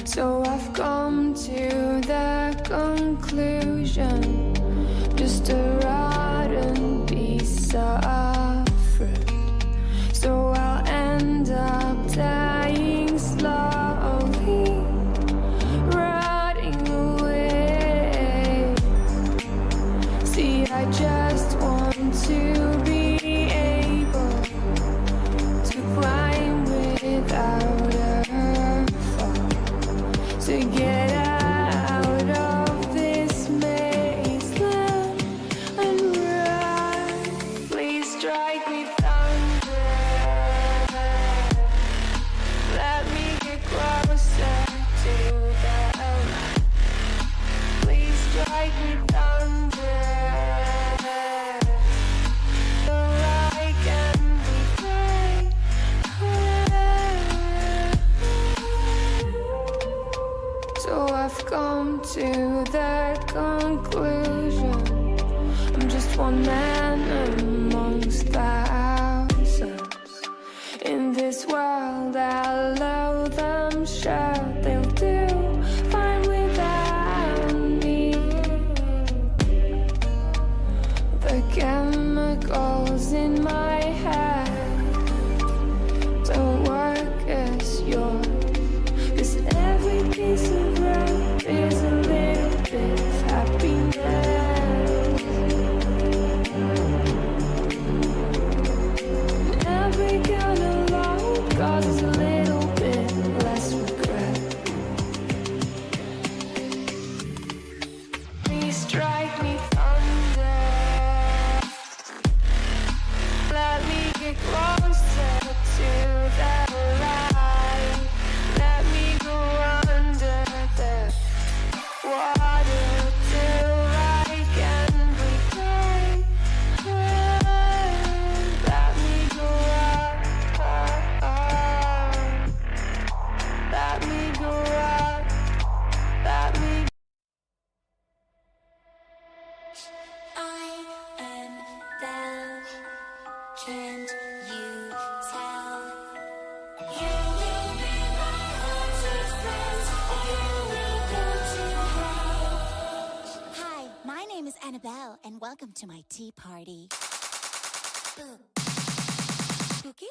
So I've come to the conclusion, just a rotten piece of fruit. So I'll end up dying slowly, rotting away. See, I just want to be able to climb without a fall, to get out of this maze and run. Please strike me thunder, let me get closer to the light. Please strike me thunder, so I can be free. So I've come to the conclusion, I'm just one man amongst thousands. In this world I'll allow them, sure they'll do fine without me. The chemicals in my head don't work as yours, 'cause every piece of road is a little bit of happiness. Every kind of love causes a little bit less regret. Please strike me thunder, let me get closer to the light. Let me go under the water till I can breathe clean. Let me go up, let me go up, let me. I am thou, can't you tell? You will be my haunted friend, or you will go to hell. Hi, my name is Annabelle, and welcome to my tea party. Spooky?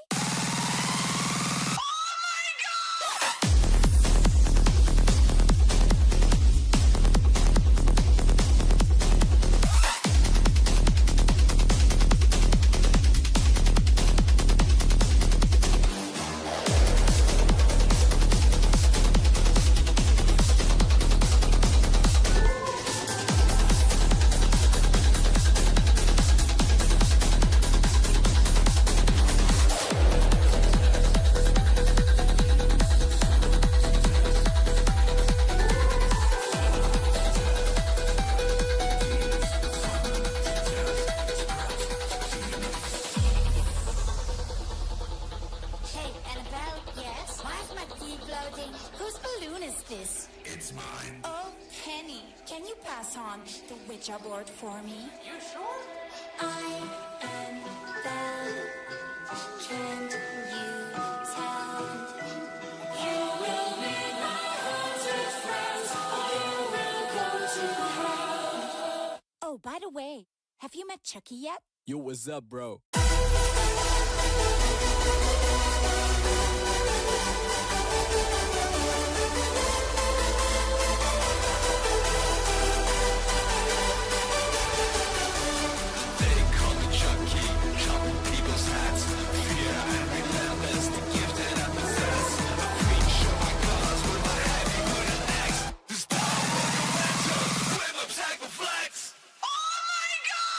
Hey, Annabelle, yes? Why is my tea floating? Whose balloon is this? It's mine. Oh, Penny, can you pass on the Ouija board for me? You sure? I am Belle, can't you tell? You will be my haunted friend, or you will go to hell. Oh, by the way, have you met Chucky yet? Yo, what's up, bro? They call me Chucky, chopping people's hats. Fear and relentless, the gift that I possess. A queen show my colors with my heavy wooden axe. This power will command to whip up sacrifice. Oh my God!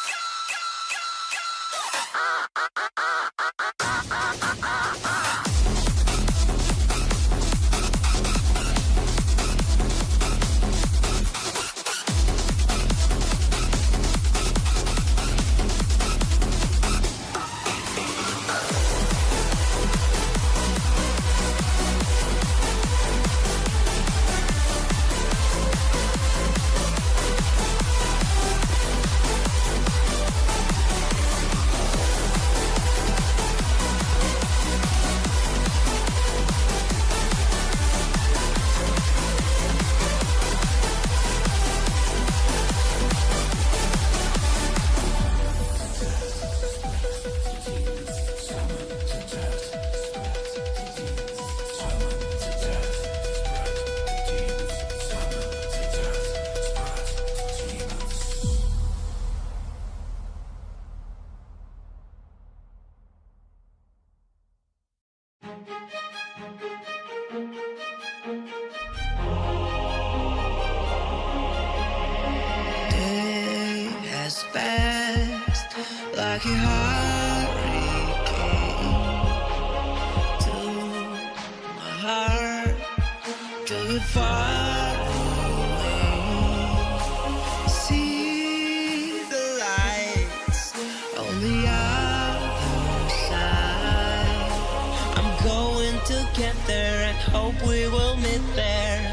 like a hurricane to my heart, till it far away. See the lights on the other side. I'm going to get there and hope we will meet there.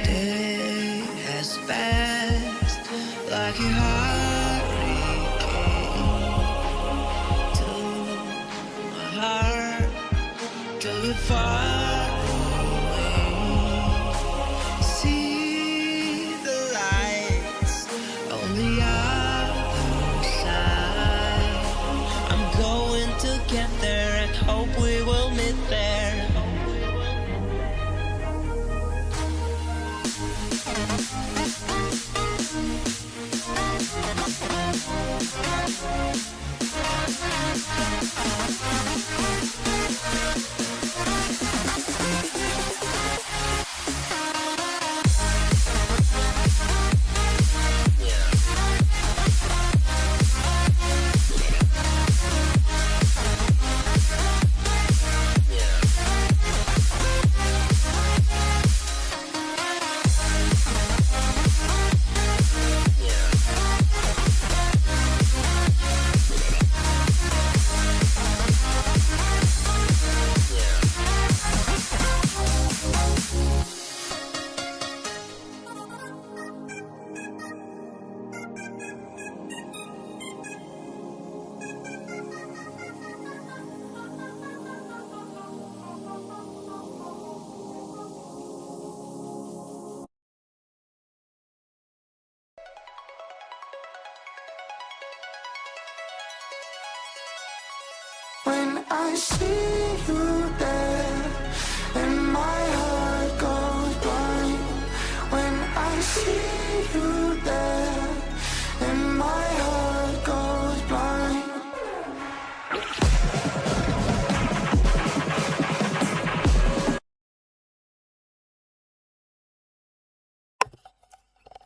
Day has passed like a hurricane to my heart, till it far away. See the lights on the other side. I'm going to get there and hope we will meet there. When I see you there, and my heart goes blind. When I see you there, and my heart goes blind.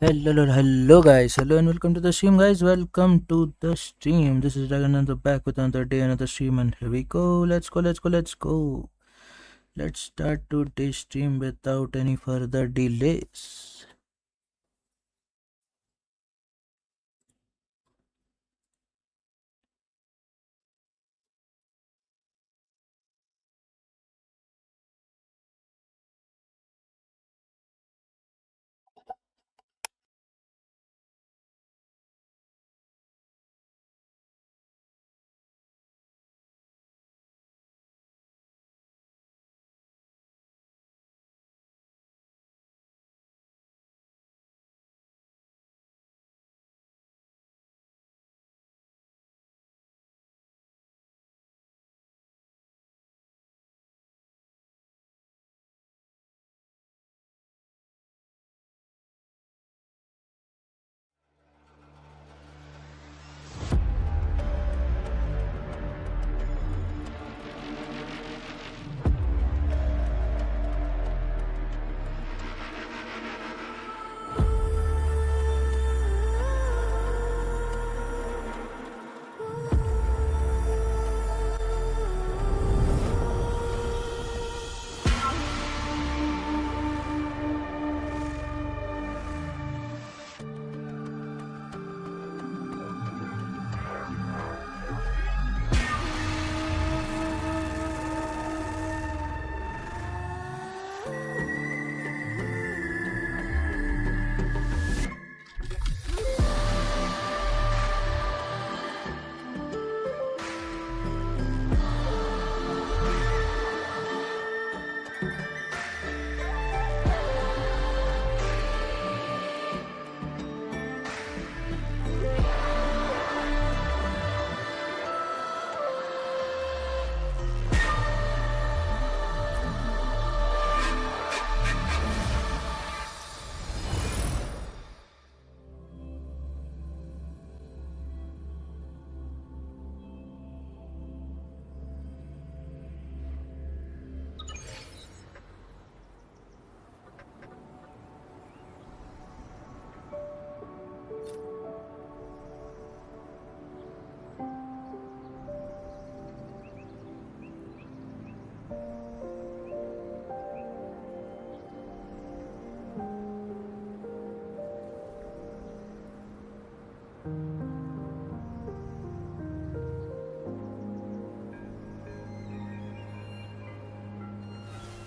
Hello guys, hello and welcome to the stream guys, welcome to the stream. This is DragonRenzo back with another day, another stream, and here we go. Let's go. Let's start today's stream without any further delays.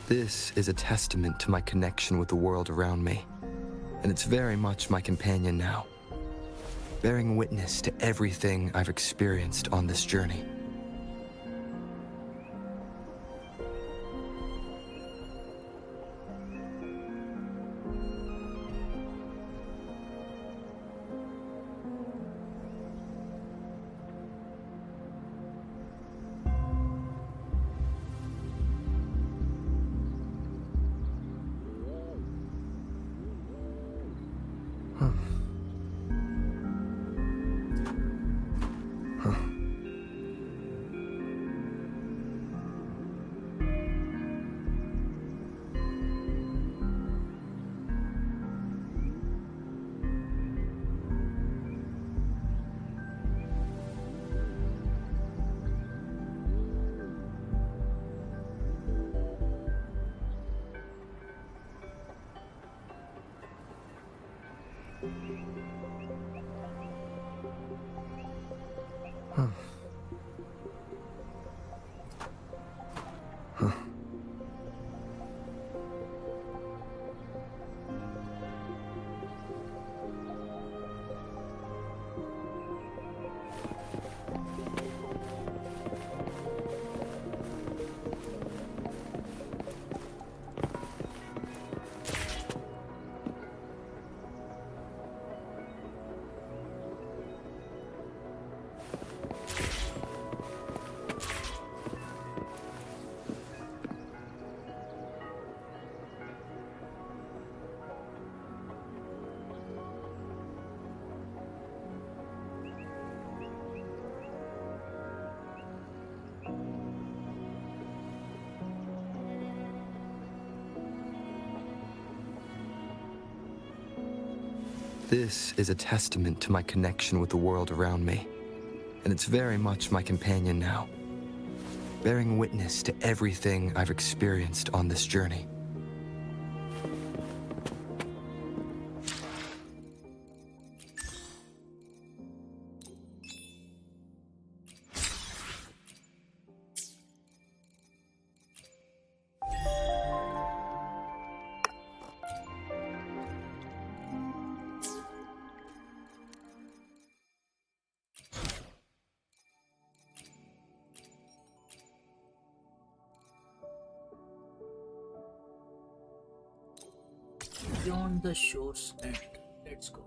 This is a testament to my connection with the world around me, and it's very much my companion now, bearing witness to everything I've experienced on this journey. This is a testament to my connection with the world around me, and it's very much my companion now, bearing witness to everything I've experienced on this journey. Beyond the shore's end. Let's go.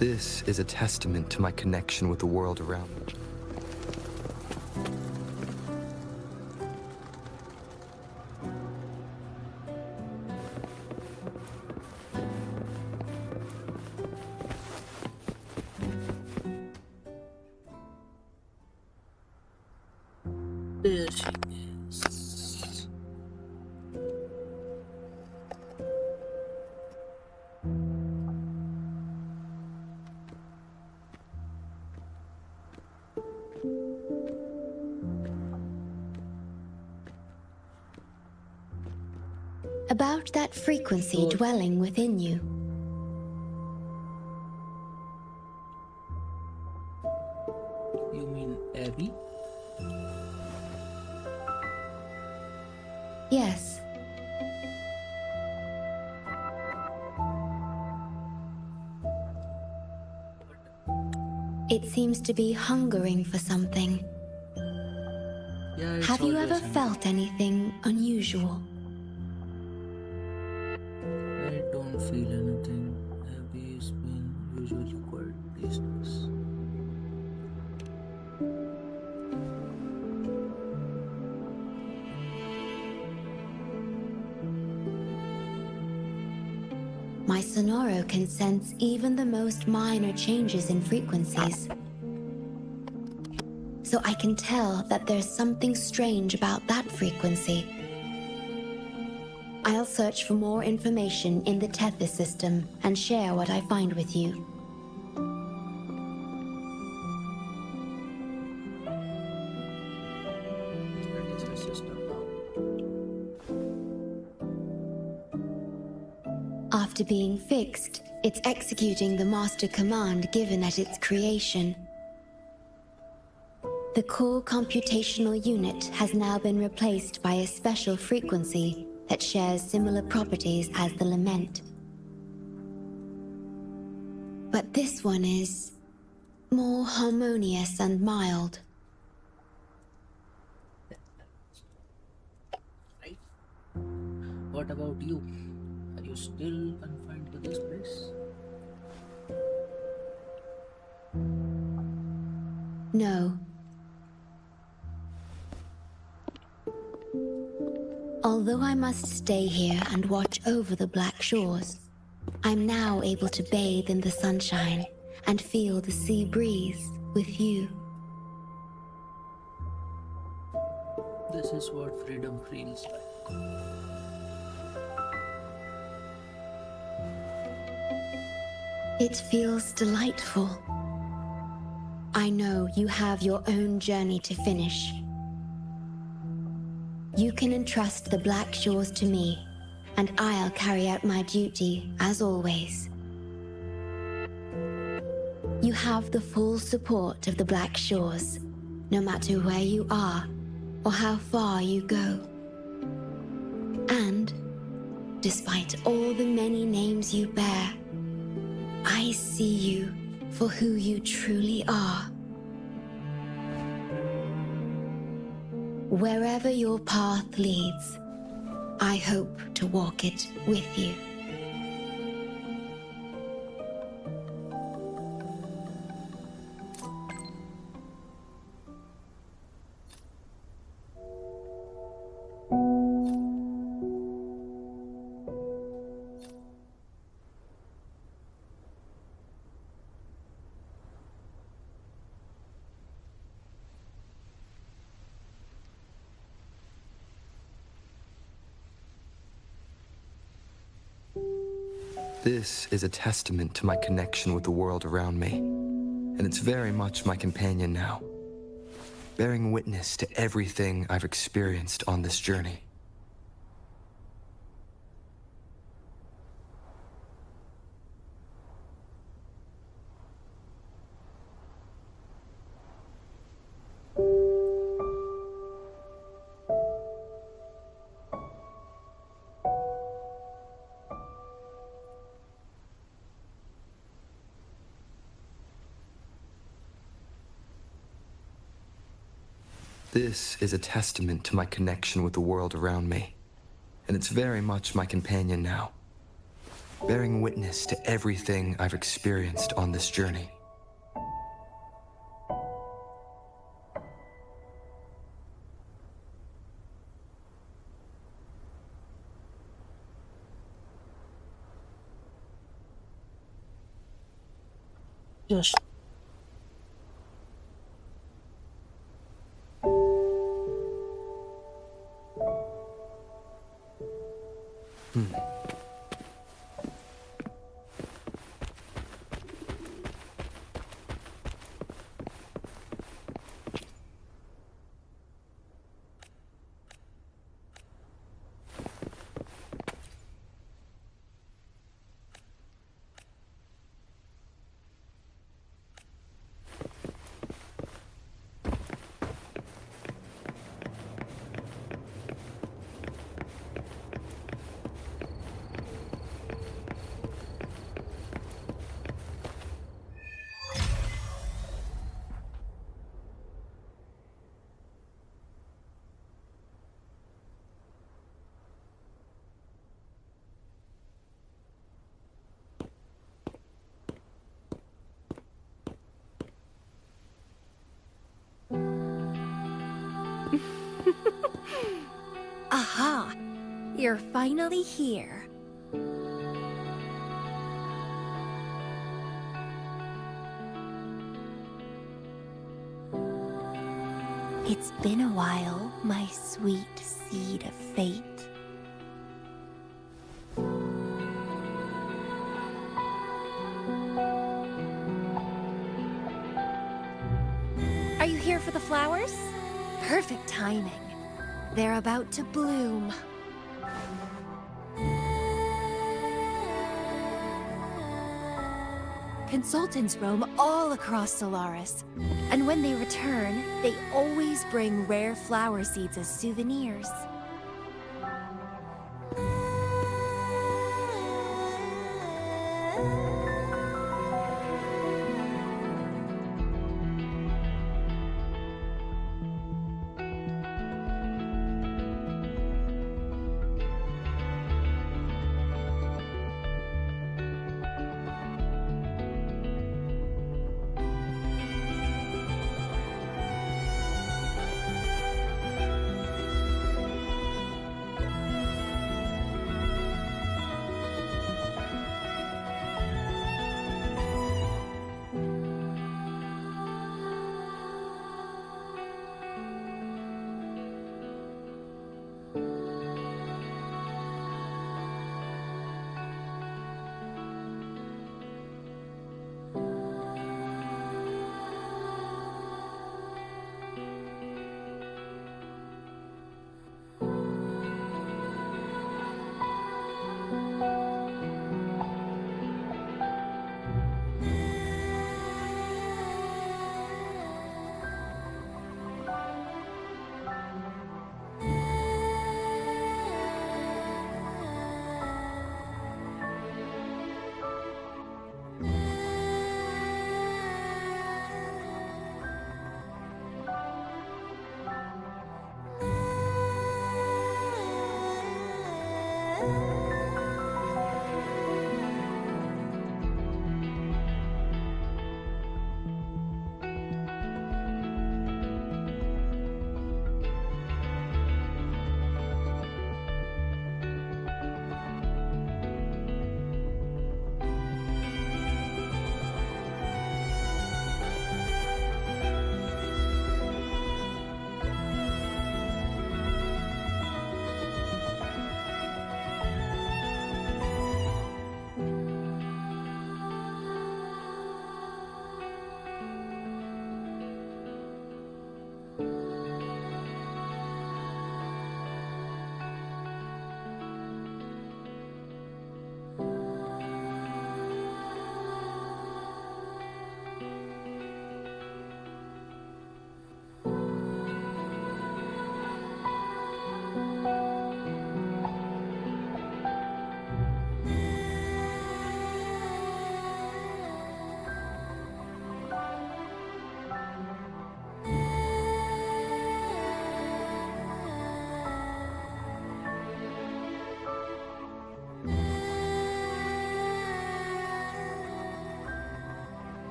This is a testament to my connection with the world around me. There she is. About that frequency dwelling within you. You mean Abby? Yes. It seems to be hungering for something. Yeah, it's Have you always ever hungry. felt anything unusual? I don't feel anything. Abby has been usually quite these days. My Sonoro can sense even the most minor changes in frequencies. So I can tell that there's something strange about that frequency. I'll search for more information in the Tethys system and share what I find with you. That is the system now. After being fixed, it's executing the master command given at its creation. The core computational unit has now been replaced by a special frequency that shares similar properties as the lament. But this one is more harmonious and mild. Right? What about you? Are you still confined to this place? No. Although I must stay here and watch over the Black Shores, I'm now able to bathe in the sunshine and feel the sea breeze with you. This is what freedom feels like. It feels delightful. I know you have your own journey to finish. You can entrust the Black Shores to me, and I'll carry out my duty as always. You have the full support of the Black Shores, no matter where you are or how far you go. And, despite all the many names you bear, I see you for who you truly are. Wherever your path leads, I hope to walk it with you. This is a testament to my connection with the world around me, and it's very much my companion now, bearing witness to everything I've experienced on this journey. This is a testament to my connection with the world around me, and it's very much my companion now, bearing witness to everything I've experienced on this journey. Just Aha! You're finally here. It's been a while, my sweet seed of fate. Are you here for the flowers? Perfect timing. They're about to bloom. Consultants roam all across Solaris, and when they return, they always bring rare flower seeds as souvenirs.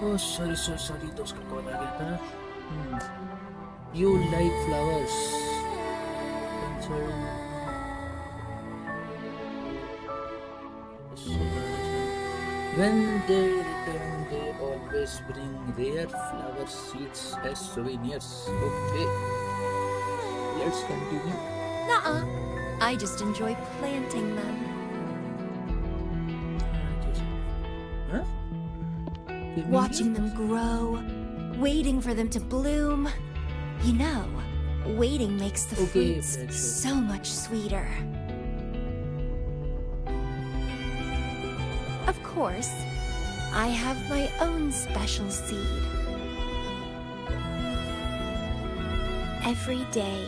Oh, sorry, दोस्त का call आ गया था. You like flowers. When they return, they always bring rare flower seeds as souvenirs. Okay, let's continue. Nuh-uh. I just enjoy planting them. Huh? Watching them grow, waiting for them to bloom. You know, waiting makes the Okay, fruits Renzo. so much sweeter. Of course, I have my own special seed. Every day,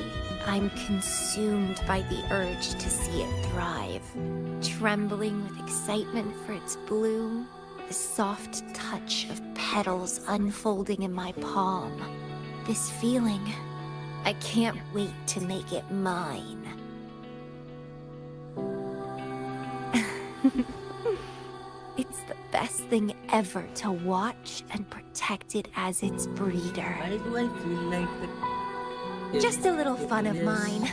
I'm consumed by the urge to see it thrive, trembling with excitement for its bloom, the soft touch of petals unfolding in my palm. This feeling, I can't wait to make it mine. It's the best thing ever to watch and protect it as its breeder. Why do I feel like the Just a little fun of mine.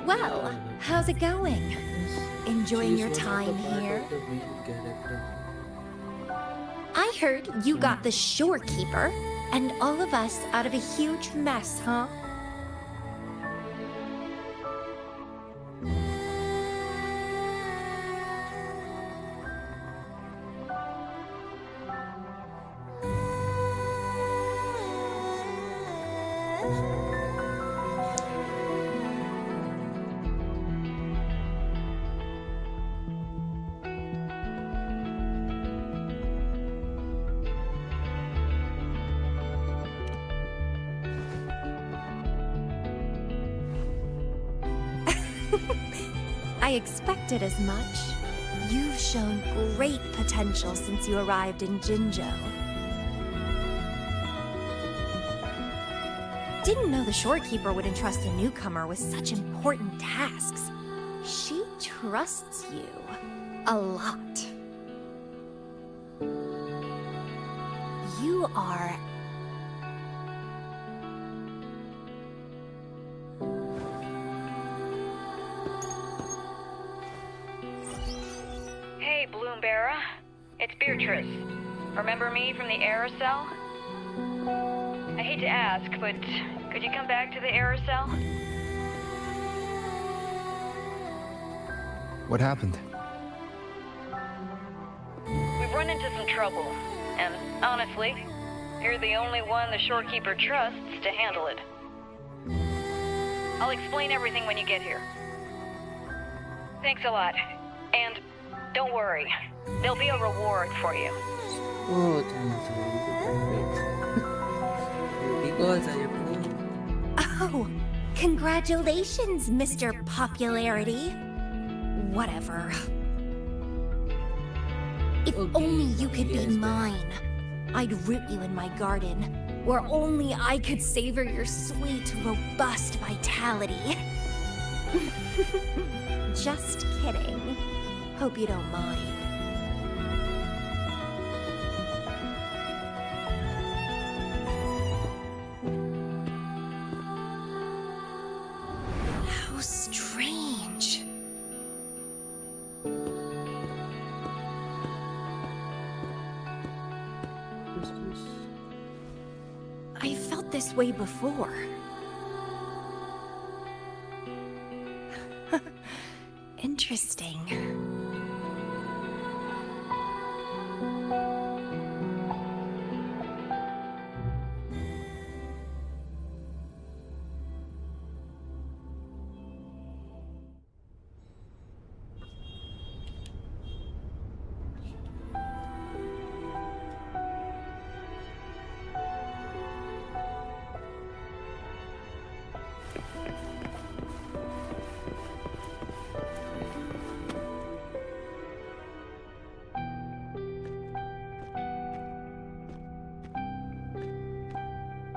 Well, how's it going? Enjoying your time here? I heard you got the shorekeeper and all of us out of a huge mess, huh? I expected as much. You've shown great potential since you arrived in Jinzhou. Didn't know the shorekeeper would entrust a newcomer with such important tasks. She trusts you a lot. You are... Hey, Bloomberra. It's Beatrice. Remember me from the aerosol? I hate to ask, but could you come back to the aerosol? What happened? We've run into some trouble, and honestly, you're the only one the shorekeeper trusts to handle it. I'll explain everything when you get here. Thanks a lot, and don't worry, there'll be a reward for you. Oh, thanks. Because I approve. Oh, congratulations, Mr. Popularity. Whatever. If Okay, only you could be yes, then. mine. I'd root you in my garden, where only I could savor your sweet, robust vitality. Just kidding. Hope you don't mind. How strange. I felt this way before. Interesting.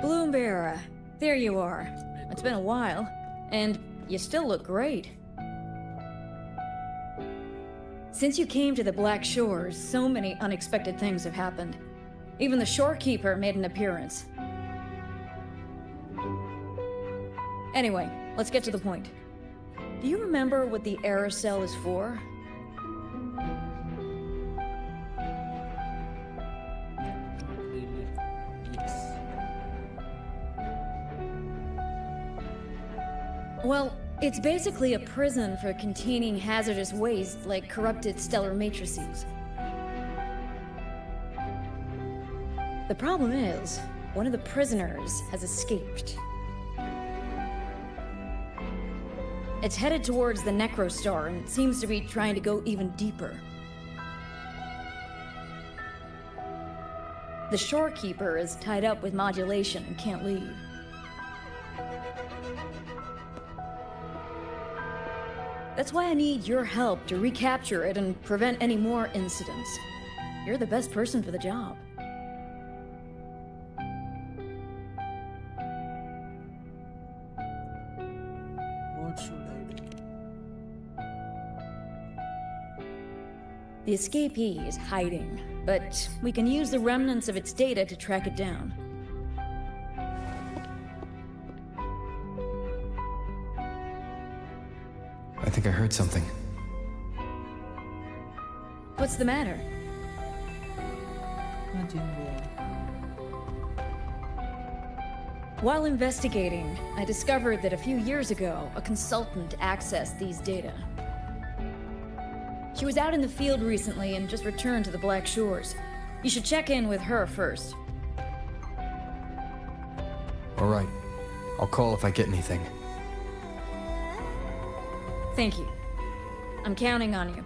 Bloomberra, there you are. It's been a while, and you still look great. Since you came to the Black Shores, so many unexpected things have happened. Even the shorekeeper made an appearance. Anyway, let's get to the point. Do you remember what the error cell is for? Well, it's basically a prison for containing hazardous waste like corrupted stellar matrices. The problem is, one of the prisoners has escaped. It's headed towards the Necrostar and seems to be trying to go even deeper. The shorekeeper is tied up with modulation and can't leave. That's why I need your help to recapture it and prevent any more incidents. You're the best person for the job. What should I do? The escapee is hiding, but we can use the remnants of its data to track it down. I think I heard something. What's the matter? Nothing wrong. While investigating, I discovered that a few years ago, a consultant accessed these data. She was out in the field recently and just returned to the Black Shores. You should check in with her first. All right. I'll call if I get anything. Thank you. I'm counting on you.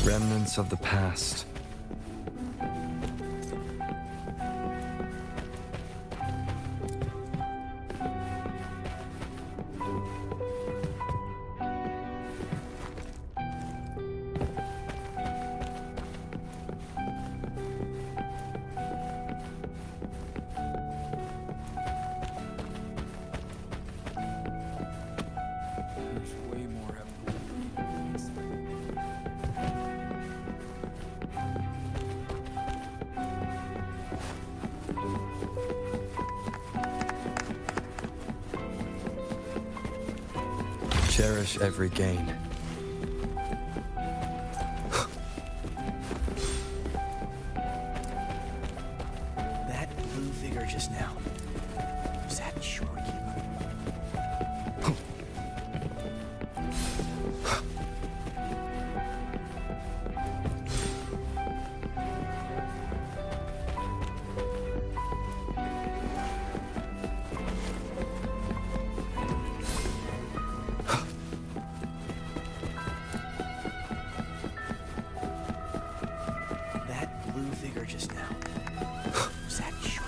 Remnants of the past. There's way more evidence. Cherish every gain. That blue figure just now. Was that shorekeeper? That blue figure just now. Was that shorekeeper?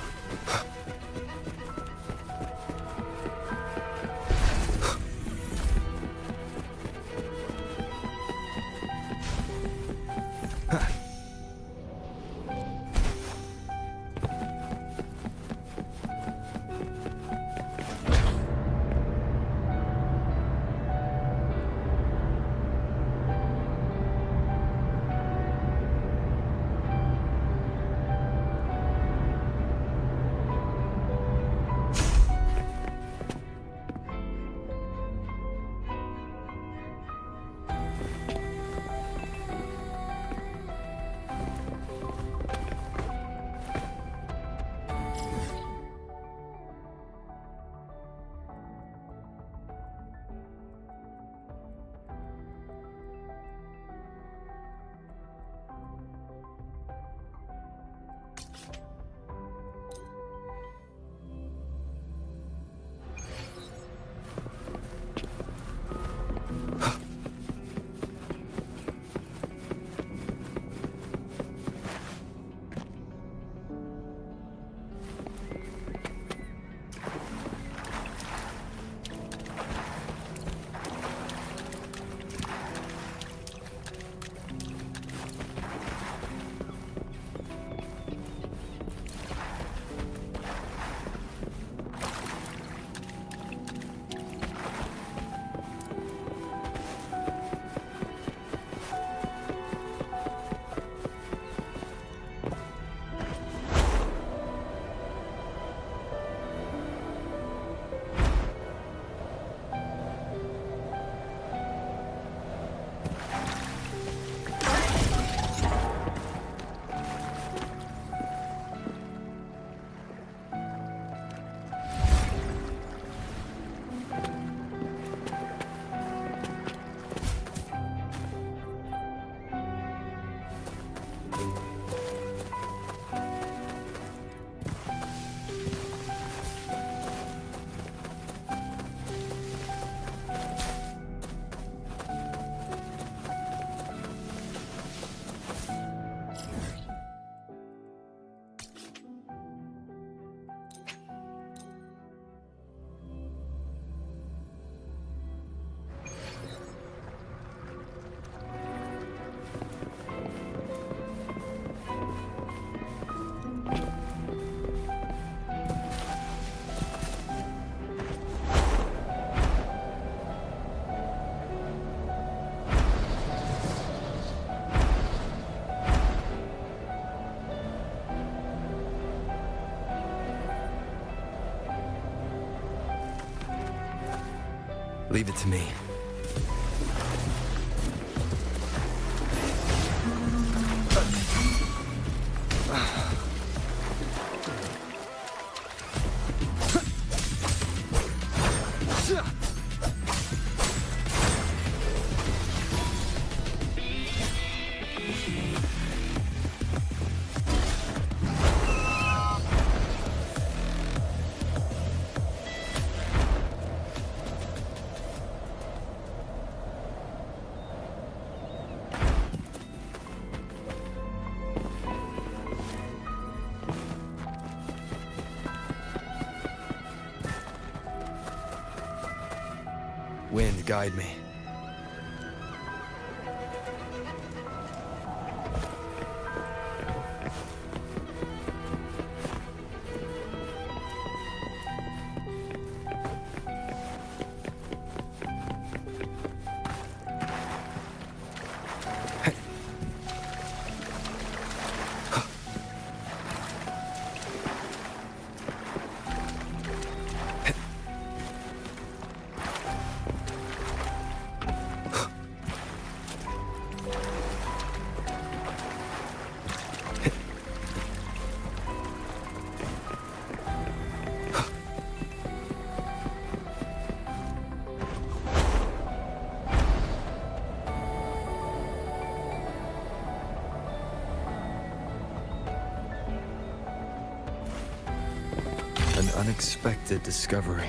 Leave it to me. Wind, guide me. An unexpected discovery.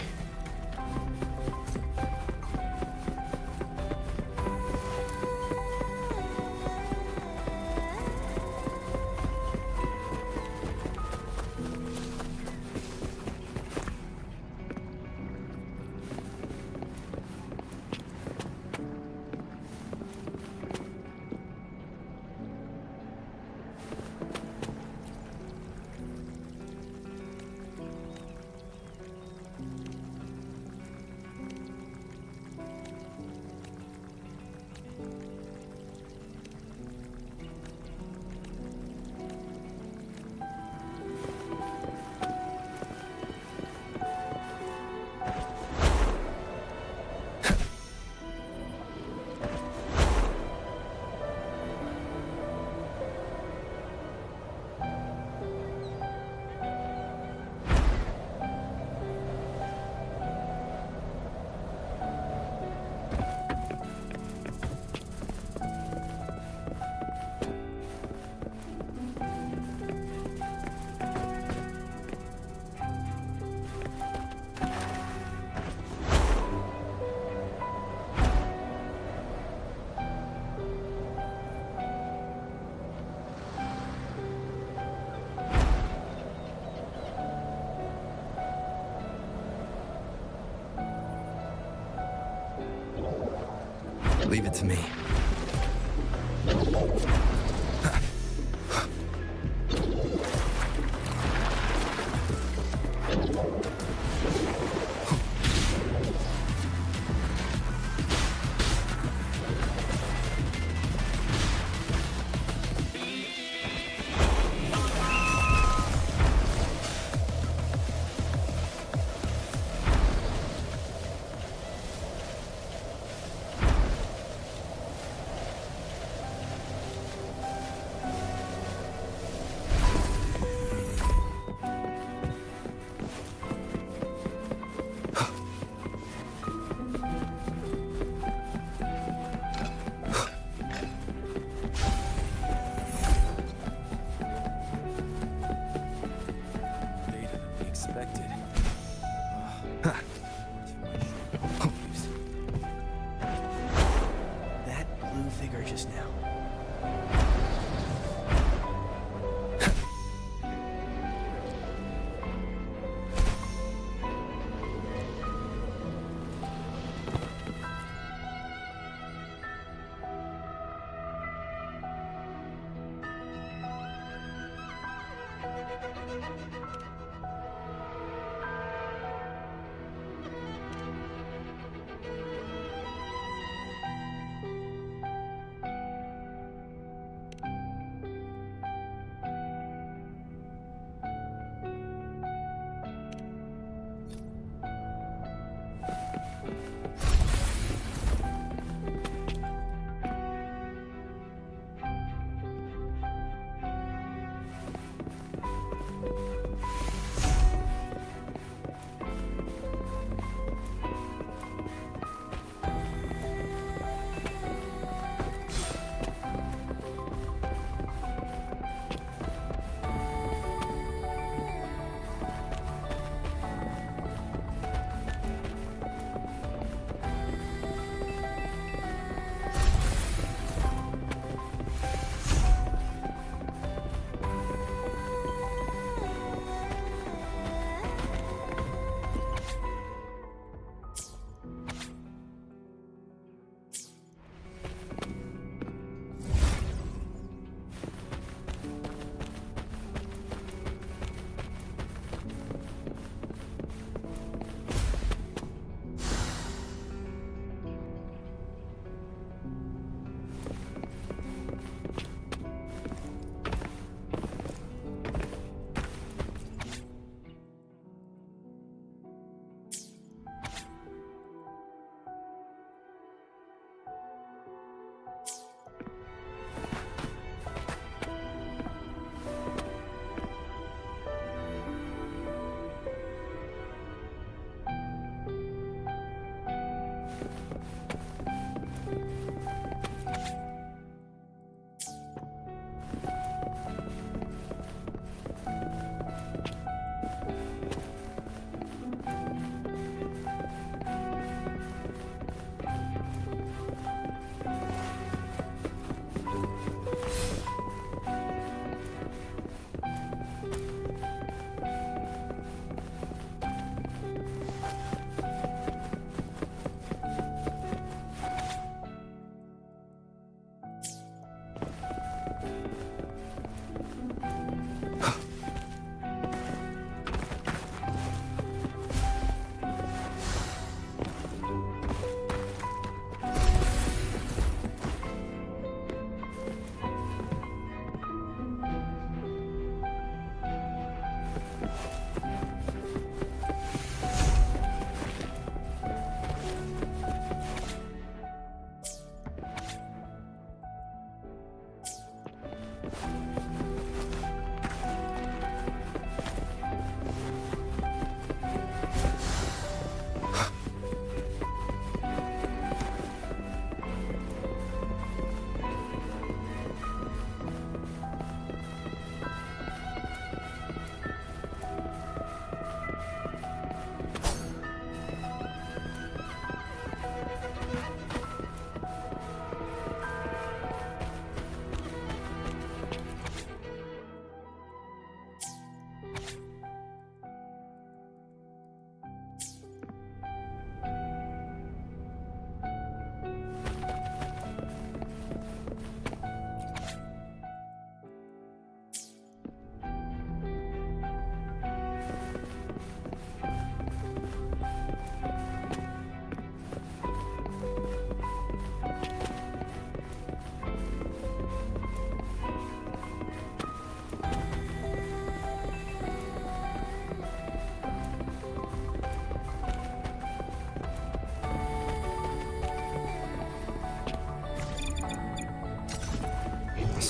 Leave it to me.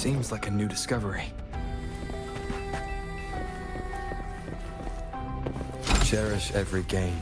seems like a new discovery. Cherish every gain.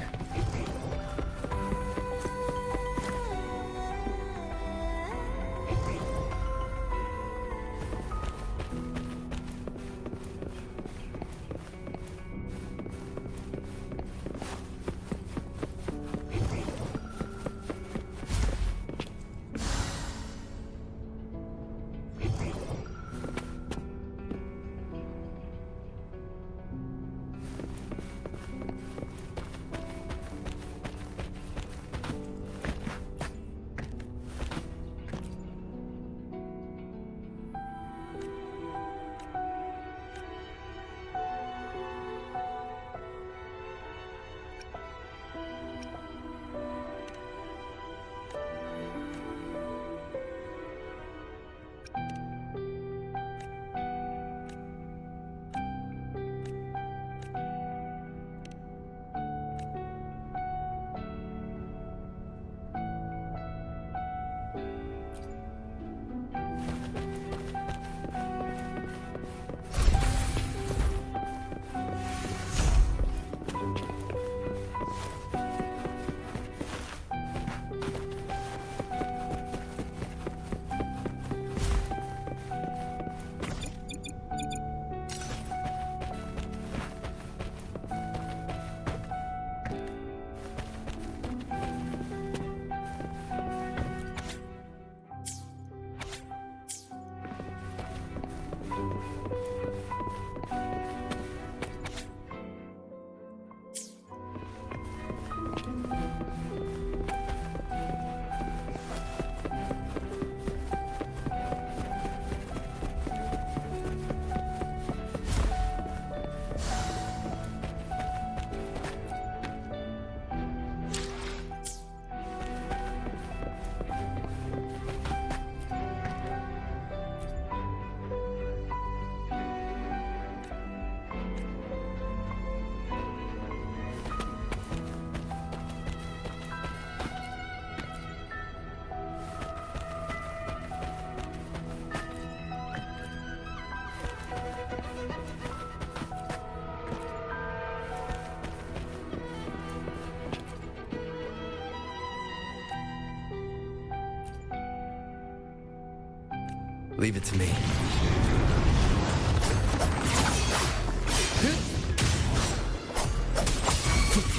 Leave it to me.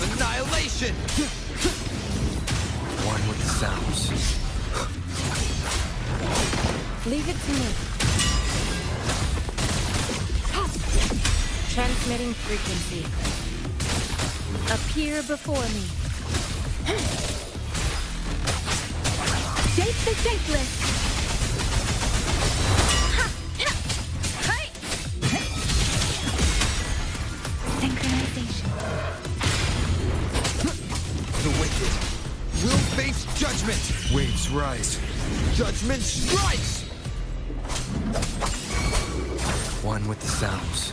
Annihilation! One with the sounds. Leave it to me. Transmitting frequency. Appear before me. Shape the shapeless. Synchronization. The wicked will face judgment. Waves rise. Judgment strikes! One with the sounds.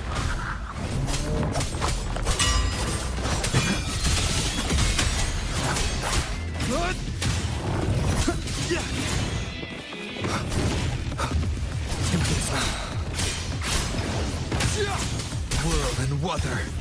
Whirl and Wuthering.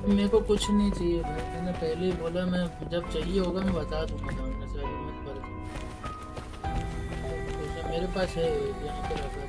मेरे को कुछ नहीं चाहिए भाई, मैंने पहले ही बोला मैं जब चाहिए होगा मैं बता दूंगा सामने से, अभी मत कर। मेरे पास है यहाँ पे रखा है।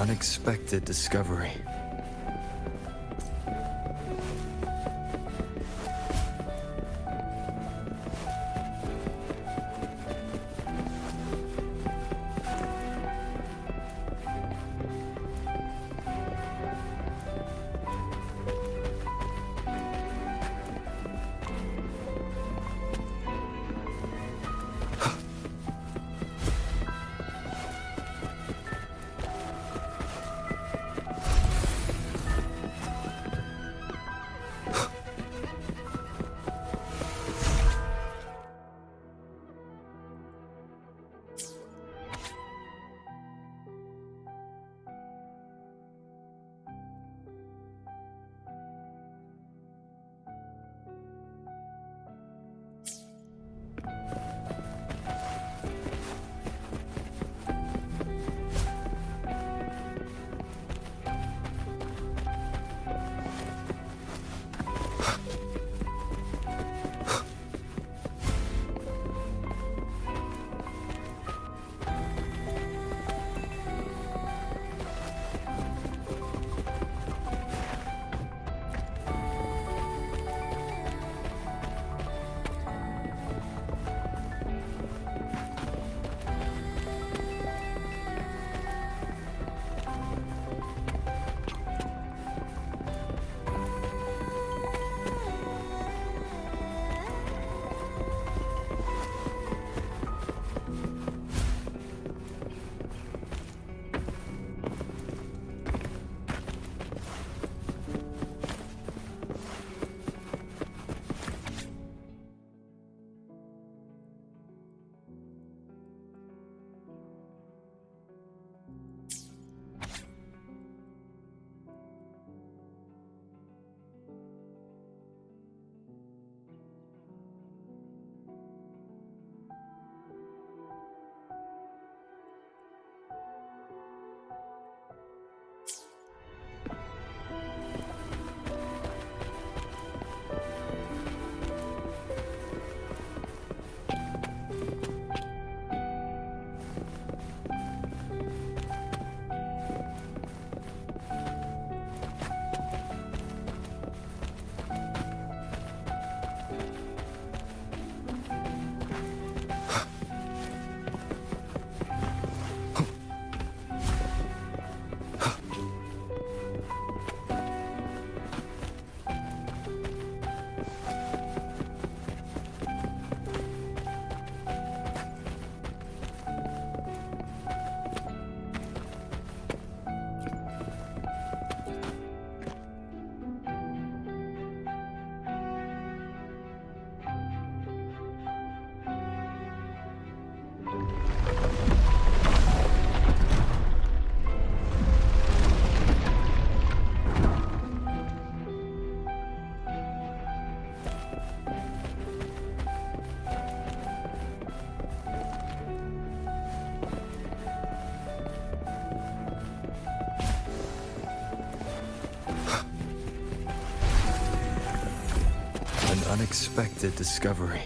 unexpected discovery. Unexpected discovery.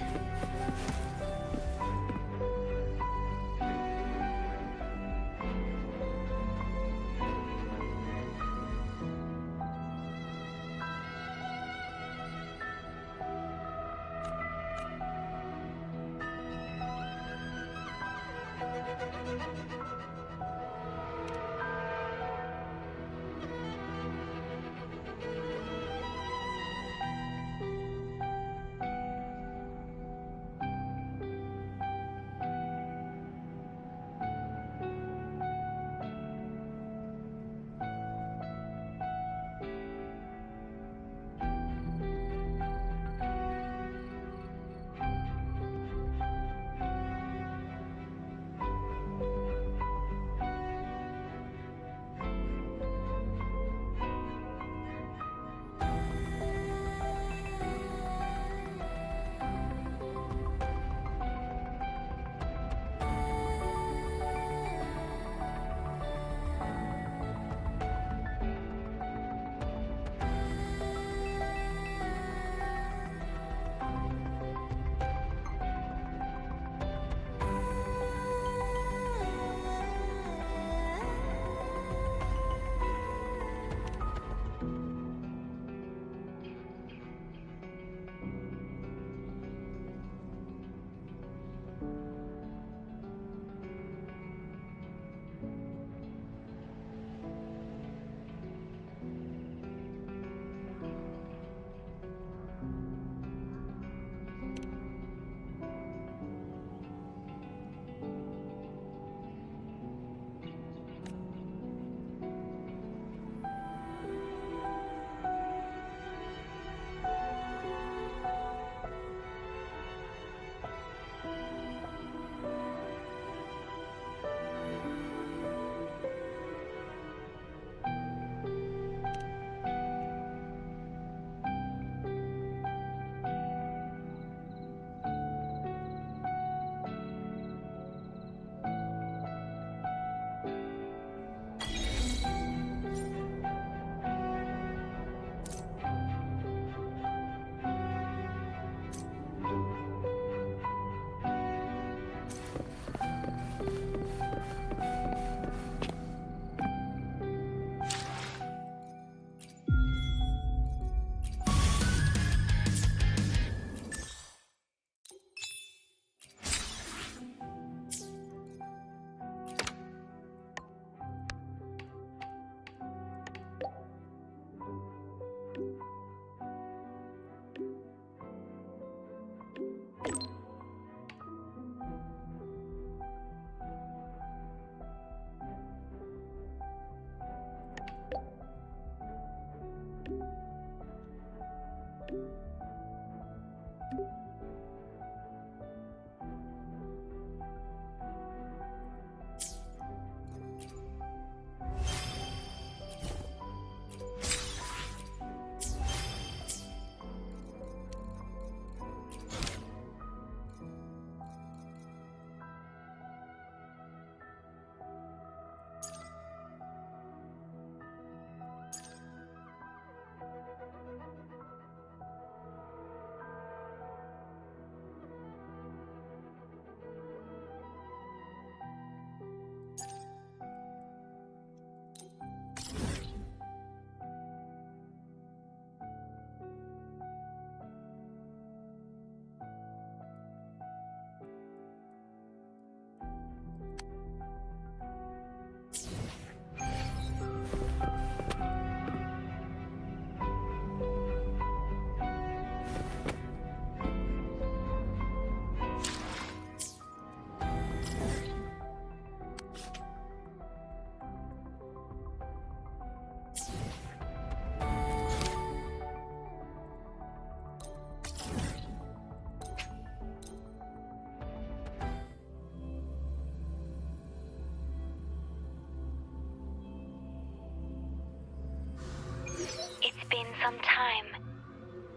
been some time.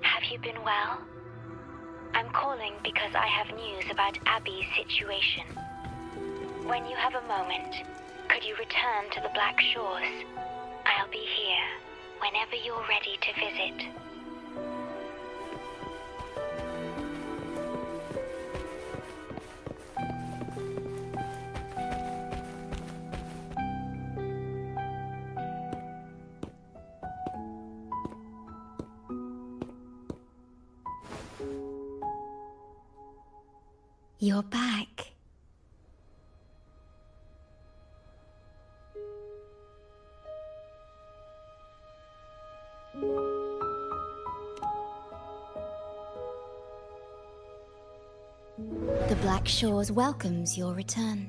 Have you been well? I'm calling because I have news about Abby's situation. When you have a moment, could you return to the Black Shores? I'll be here whenever you're ready to visit. You're back. The Black Shores welcomes your return.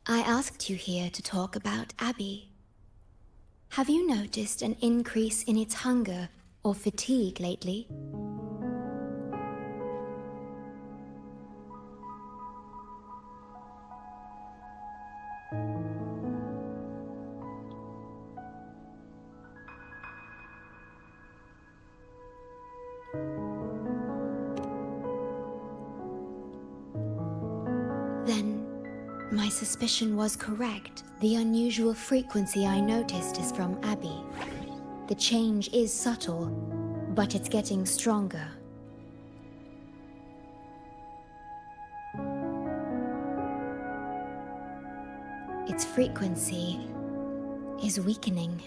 I asked you here to talk about Abby. Have you noticed an increase in its hunger or fatigue lately? Then, my suspicion was correct. The unusual frequency I noticed is from Abby. The change is subtle, but it's getting stronger. Its frequency is weakening.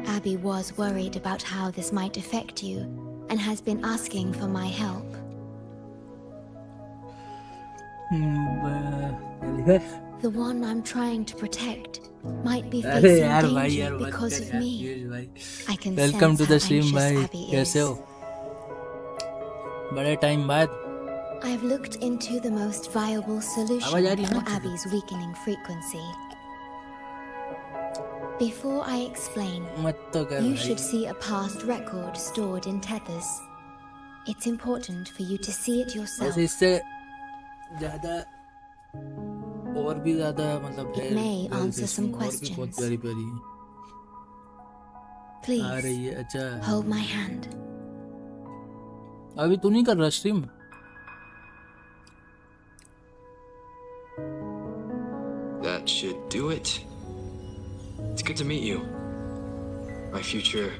Abby was worried about how this might affect you and has been asking for my help. The one I'm trying to protect might be facing danger because of me. I can Welcome to sense the how stream, anxious bhai. Abby कैसे is. हो? बड़े time बाद I've looked into the most viable आवाज आ solution रही है for ना? Abby's weakening frequency. Before I explain, मत तो कर you भाई. should see a past record stored in tethers. It's important for you to see it yourself. वैसे इससे ज़्यादा और भी ज़्यादा मतलब It may answer some और भी बहुत questions. प्यारी प्यारी आ Please, रही है. अच्छा hold my hand. अभी तू नहीं कर रहा stream? That should do it. It's good to meet you. My future.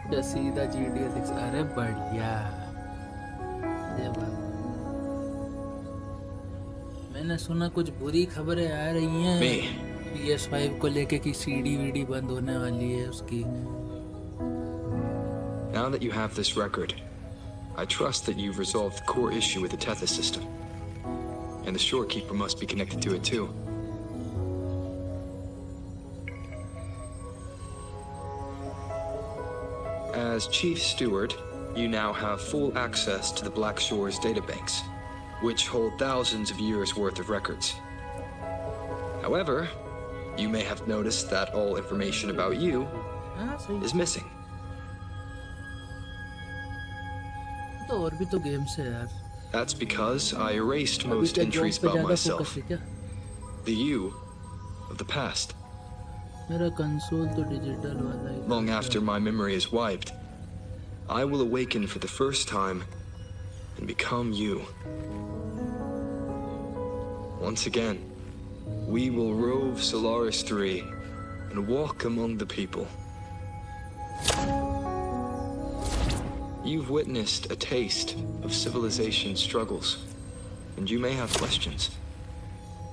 अच्छा सीधा GTA 6. अरे बढ़िया. ये बात. मैंने सुना कुछ बुरी खबरें आ रही हैं. Me. PS5 को लेके कि सीडी वीडी बंद होने वाली है उसकी. Now that you have this record, I trust that you've resolved the core issue with the Tethys system. And the Shorekeeper must be connected to it too. As Chief Steward, you now have full access to the Black Shores databanks, which hold thousands of years' worth of records. However, you may have noticed that all information about you is missing. तो और भी तो games है यार. That's because I erased अभी most क्या entries job पे about ज़्यादा myself, फोकस है क्या? the you of the past. मेरा कंसोल तो डिजिटल वाला ही. Long after my memory is wiped, I will awaken for the first time and become you. Once again, we will rove Solaris 3 and walk among the people. You've witnessed a taste of civilization's struggles, and you may have questions,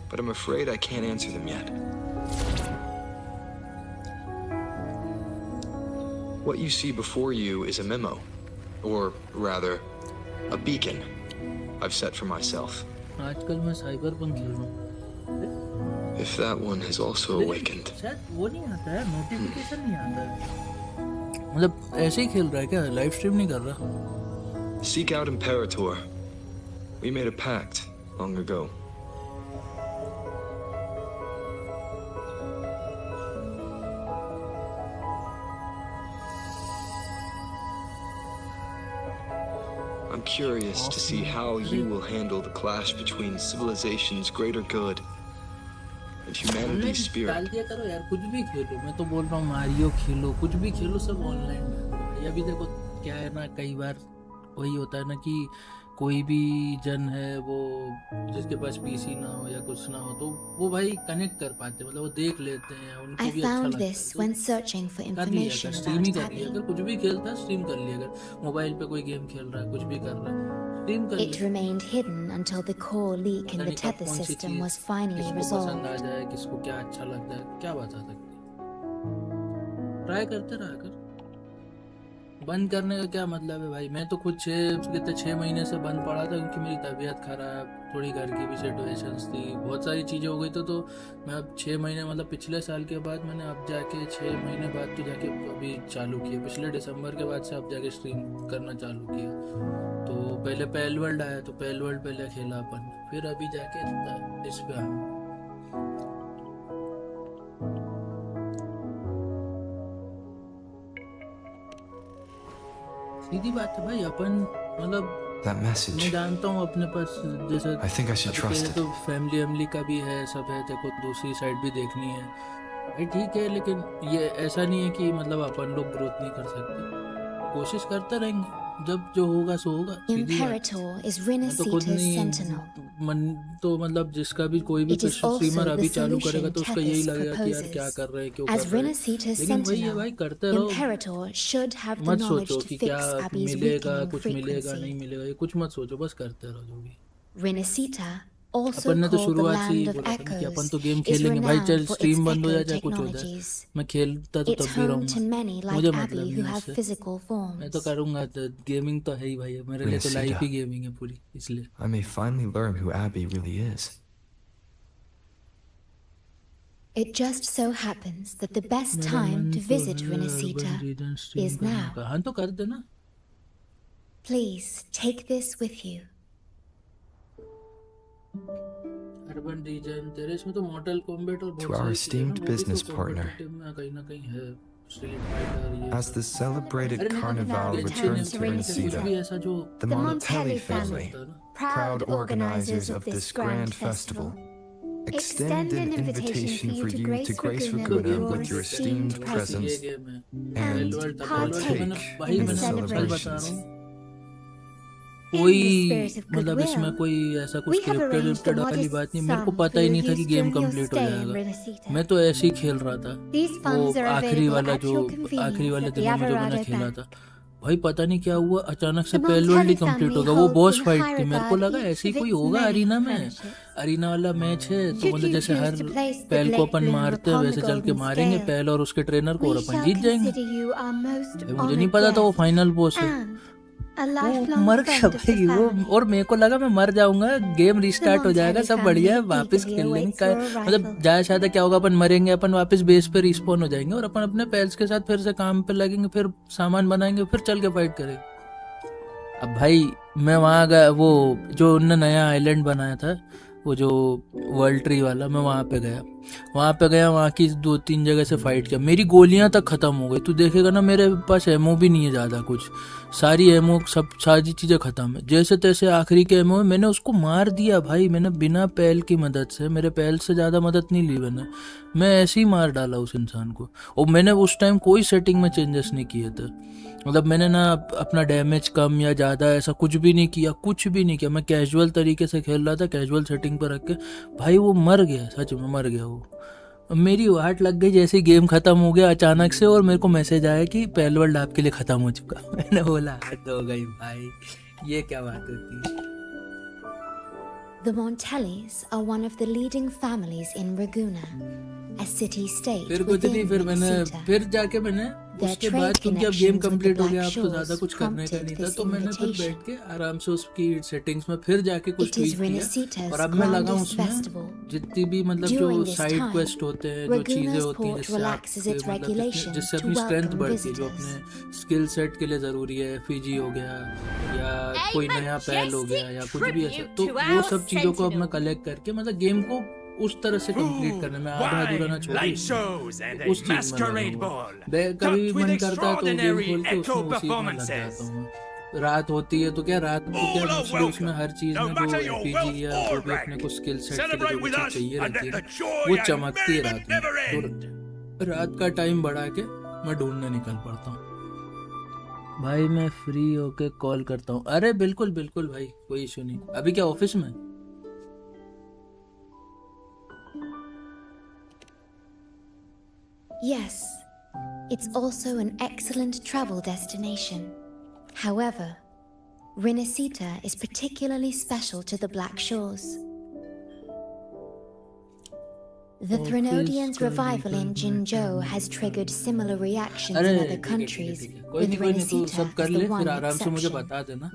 but I'm afraid I can't answer them yet. What you see before you is a memo, or rather, a beacon I've set for myself. आजकल मैं cyberpunk खेल रहा हूँ. If that one has also awakened, शायद वो नहीं आता है, नोटिफिकेशन नहीं आता है. मतलब ऐसे ही खेल रहा है क्या? लाइव स्ट्रीम नहीं कर रहा? seek out Imperator. We made a pact long ago. curious to see how you will handle the clash between civilization's greater good and humanity's spirit. डाल दिया करो यार, कुछ भी खेलो। मैं तो बोल रहा हूँ मारियो खेलो, कुछ भी खेलो, सब ऑनलाइन है। अभी देखो क्या है ना, कई बार वही होता है ना कि कोई भी जन है वो जिसके पास पीसी ना हो या कुछ ना हो, तो वो भाई कनेक्ट कर पाते, मतलब वो देख लेते हैं, उनको I भी अच्छा found लगता this है। when searching for कर लिया information कर, स्ट्रीम ही about कर लिया Abby. अगर कुछ भी खेलता है, स्ट्रीम कर लिया अगर मोबाइल पे कोई गेम खेल रहा है, कुछ भी कर रहा है, स्ट्रीम कर It लिया। remained hidden until the core leak in पता the नहीं कब tether कौन सी system चीज was finally किसको पसंद आ resolved. जाए, किसको क्या अच्छा लगता है, क्या बता सकते। ट्राई करते रहा कर, बंद करने का क्या मतलब है भाई। मैं तो खुद 6 महीने से बंद पड़ा था, क्योंकि मेरी तबीयत खराब, थोड़ी घर की भी सिचुएशंस थी, बहुत सारी चीज़ें हो गई। तो मैं अब 6 महीने, मतलब पिछले साल के बाद मैंने अब जाके 6 महीने बाद तो जाके अभी चालू किया, पिछले दिसंबर के बाद से अब जाके स्ट्रीम करना चालू किया। तो पहले पैल वर्ल्ड आया, तो पैल वर्ल्ड पहले खेला अपन, फिर अभी जाके इस पे आया। सीधी बात है भाई, अपन मतलब That message. मैं जानता हूँ अपने पास, जैसे I think I should अभी trust तेरे it. तो फैमिली का भी है, सब है, तेरे को दूसरी साइड भी देखनी है भाई, ठीक है, लेकिन ये ऐसा नहीं है कि मतलब अपन लोग ग्रोथ नहीं कर सकते, कोशिश करते रहेंगे, जब जो होगा सो होगा। सीधी बात। Imperator is मैं तो खुद Renasita's नहीं sentinel. मन, तो मतलब जिसका भी कोई भी It is also streamer the अभी चालू solution करेगा तो उसका यही Tethys लगेगा कि यार क्या proposes. कर रहे हैं, क्यों As कर रहे हैं, Renasita's लेकिन वही है sentinel, भाई, करते रहो। Imperator should have the मत knowledge सोचो to कि क्या fix Abby's मिलेगा, weakening कुछ मिलेगा नहीं frequency. मिलेगा, ये कुछ मत सोचो, बस करते रहो जो भी। Renasita, also अपन ने तो called the शुरुआत से ही land of बोला था कि अपन echoes, तो गेम is खेलेंगे भाई, चाहे renowned for its स्ट्रीम बंद हो echo जाए चाहे कुछ हो जाए, technologies. मैं खेलता तो It's तब भी home to रहूंगा, many like मुझे Abby मतलब who नहीं have उससे, physical मैं तो forms. करूंगा, तो गेमिंग तो है ही भाई, मेरे लिए तो लाइफ Renasita. ही गेमिंग है पूरी, इसलिए। I may finally learn who Abby really is. It just so happens that the best मेरा time मन to तो visit है Renasita urban region stream is करने now. का। हाँ तो कर देना। Please take this with you. Urban region तेरे इसमें तो मॉर्टल कॉम्बैट और To बहुत our सारी चीजें हैं, esteemed वो भी तो business partner. competitive में कहीं ना कहीं है, स्ट्रीट फाइटर ये As the celebrated अरे नहीं, Carnival ये returns to चीजें कुछ Renasita, भी ऐसा जो the The Montelli Montelli family, proud organizers of this grand festival, extend an invitation for you to grace Raguna with your esteemed ये presence गेम है, and World War था, partake मैंने भाई in the मैंने कल बता celebrations. रहा हूँ, In कोई the spirit of मतलब goodwill, इसमें कोई ऐसा कुछ we have scripted arranged a वाली modest बात नहीं, मेरे को sum पता for ही your नहीं था कि use game during your complete हो stay in जाएगा, Renasita. मैं तो ऐसे ही खेल रहा था। These वो funds are आखिरी available वाला at जो your आखिरी convenience वाले at the दिनों में जो मैंने Averado खेला Bank. था भाई, पता नहीं क्या हुआ, अचानक से The पहल वर्ल्ड ही Montelli कंप्लीट family होगा, वो holds boss in fight high थी, मेरे को regard लगा each ऐसे ही of कोई its होगा many अरीना में, friendships. अरीना वाला मैच है, तो Should मतलब you जैसे choose her to place the पहल को Blake अपन bloom मारते हैं upon वैसे the चल के golden मारेंगे scale, पहल और उसके ट्रेनर को, we और अपन shall जीत जाएंगे। consider you our most भाई मुझे नहीं honored पता था वो guest फाइनल बॉस है, and a वो lifelong मर गया friend of the भाई वो, family. और मेरे को लगा मैं मर जाऊंगा, गेम रिस्टार्ट हो जाएगा, Montelli सब बढ़िया है, family वापस eagerly खेल लेंगे awaits your मतलब arrival. ज्यादा ज्यादा क्या होगा, अपन मरेंगे, अपन वापस बेस पे रिस्पॉन हो जाएंगे और अपन अपने पैल्स के साथ फिर से काम पे लगेंगे, फिर सामान बनाएंगे, फिर चल के फाइट करेंगे। अब भाई मैं वहाँ गया, वो जो उनने नया आइलैंड बनाया था, वो जो वर्ल्ड ट्री वाला, मैं वहाँ पे गया, वहाँ की 2-3 जगह से फाइट किया, मेरी गोलियाँ तक ख़त्म हो गई, तू देखेगा ना मेरे पास एमओ भी नहीं है ज़्यादा कुछ, सारी एमओ सब सारी चीज़ें ख़त्म है, जैसे तैसे आखिरी के एमओ में मैंने उसको मार दिया भाई, मैंने बिना पैल की मदद से, मेरे पैल से ज़्यादा मदद नहीं ली मैं ऐसे ही मार डाला उस इंसान को, और मैंने उस टाइम कोई सेटिंग में चेंजेस नहीं किए थे, मतलब मैंने ना अपना डैमेज कम या ज़्यादा ऐसा कुछ भी नहीं किया, मैं कैजुअल तरीके से खेल रहा था, कैजुअल सेटिंग पर रख के, भाई वो मर गया, सच में मर गया वो। मेरी वाट लग गई जैसे ही गेम ख़त्म हो गया अचानक से, और मेरे को मैसेज आया कि पहल वर्ल्ड आपके लिए ख़त्म हो चुका। मैंने बोला हद हो गई भाई, ये क्या बात होती है। The Montellis are one of the leading families in Raguna, a city-state फिर कुछ नहीं, within फिर मैंने Renasita. फिर जाके मैंने Their उसके trade बाद, क्योंकि अब game connections with the complete हो Black गया, अब तो ज़्यादा Shores कुछ करने का prompted नहीं था, this तो मैंने फिर invitation. बैठ के आराम से उसकी सेटिंग्स में फिर जाके कुछ It is ट्वीट किया, Renasita's और अब मैं लगा grandest उसमें festival. जितनी भी मतलब During जो this साइड time, क्वेस्ट होते हैं, जो चीज़ें Raguna's होती हैं port जिससे relaxes its मतलब regulations जिससे to अपनी स्ट्रेंथ welcome बढ़ती है, जो visitors. अपने स्किल सेट के लिए ज़रूरी है, फीजी हो गया या कोई नया पैल हो गया या कुछ भी ऐसा, तो वो सब चीज़ों को अब मैं कलेक्ट करके मतलब गेम को उस तरह से कंप्लीट करने में आधा अधूरा ना छोड़ूं, उस चीज में कभी मन करता है तो गेम खोल के उसमें उसी में लग जाता हूँ। रात होती है तो क्या रात को क्या All are मोस्टली उसमें welcome, हर चीज no में वो matter your एपीजी wealth या or जो भी अपने को स्किल सेट के लिए जो Celebrate भी with चीज us चाहिए and रहती let है the ना, joy वो and चमकती है merriment रात में। never तो रात का टाइम बढ़ा के मैं ढूंढने निकल पड़ता हूँ। भाई मैं फ्री होके कॉल करता हूँ। अरे बिल्कुल बिल्कुल भाई, कोई इशू नहीं। अभी क्या ऑफिस में? Yes, it's also an excellent travel destination. However, Rinasita is particularly special to the Black Shores. The Threnodians' revival in Jinzhou has triggered similar reactions in other countries, with Rinasita सब कर as the ले, one फिर आराम से मुझे exception. बता देना।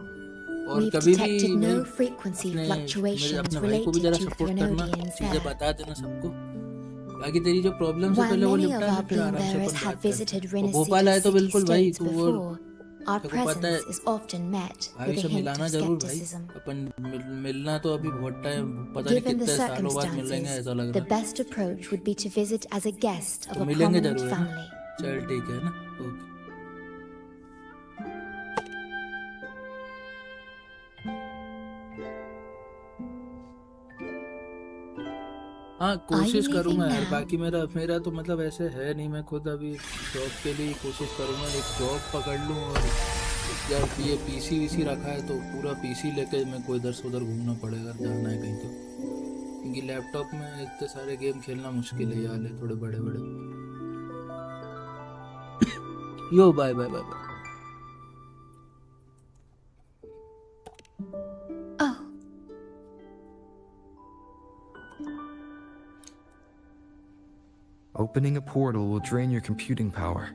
और We've कभी भी detected no भाई frequency मेरे fluctuations अपने भाई को भी related जरा to सपोर्ट करना, Threnodians चीजें there. बता देना सबको। बाकी तेरी जो प्रॉब्लम्स है While पहले वो many निपटा of ले, our फिर boon आराम से bearers अपन have बात करते visited हैं। और भोपाल Rinasita's आए तो city बिल्कुल भाई states तू वो before, our तेरे को पता है, presence is often met भाई with a से hint मिलाना of जरूर भाई। skepticism. अपन मिलना तो अभी बहुत टाइम, पता नहीं Given the कितने सालों बाद मिल लेंगे circumstances, ऐसा लग the रहा है। best approach would be to visit as a guest of तो a मिलेंगे prominent जरूर है ना? family. चल ठीक है ना, ओके। हाँ कोशिश leaving करूंगा यार। now? बाकी मेरा मेरा तो मतलब ऐसे है नहीं, मैं खुद अभी जॉब के लिए कोशिश करूंगा, एक जॉब पकड़ लूँ। और यार ये पीसी वीसी रखा है तो पूरा पीसी लेके मेरे को इधर से उधर घूमना पड़ेगा जाना है कहीं तो, क्योंकि लैपटॉप में इतने सारे गेम खेलना मुश्किल है यार, थोड़े बड़े बड़े। Yo bye bye bye bye. Oh, Opening a portal will drain your computing power.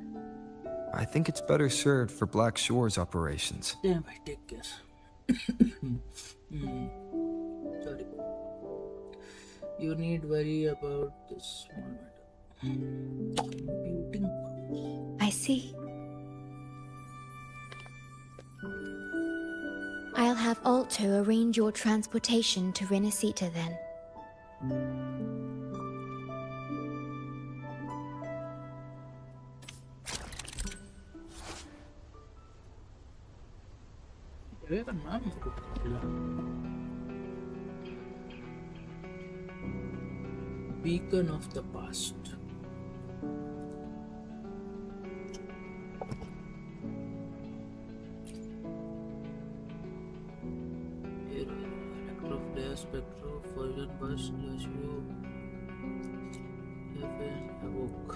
I think it's better served for Black Shore's operations. Damn, I take guess. Sorry. You need worry about this small matter. Computing. I see. I'll have Alto arrange your transportation to Rinasita then. Beacon of the past. Spectro, Fusion Burst, Lasio, Heaven, Evoke.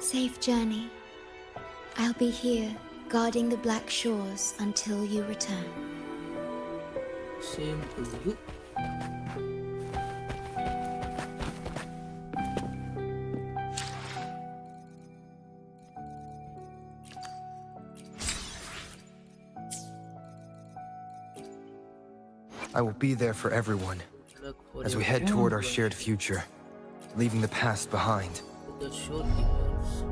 Safe journey. I'll be here, guarding the Black Shores until you return. Same to you. I will be there for everyone as we head toward our shared future, leaving the past behind. The shopkeepers.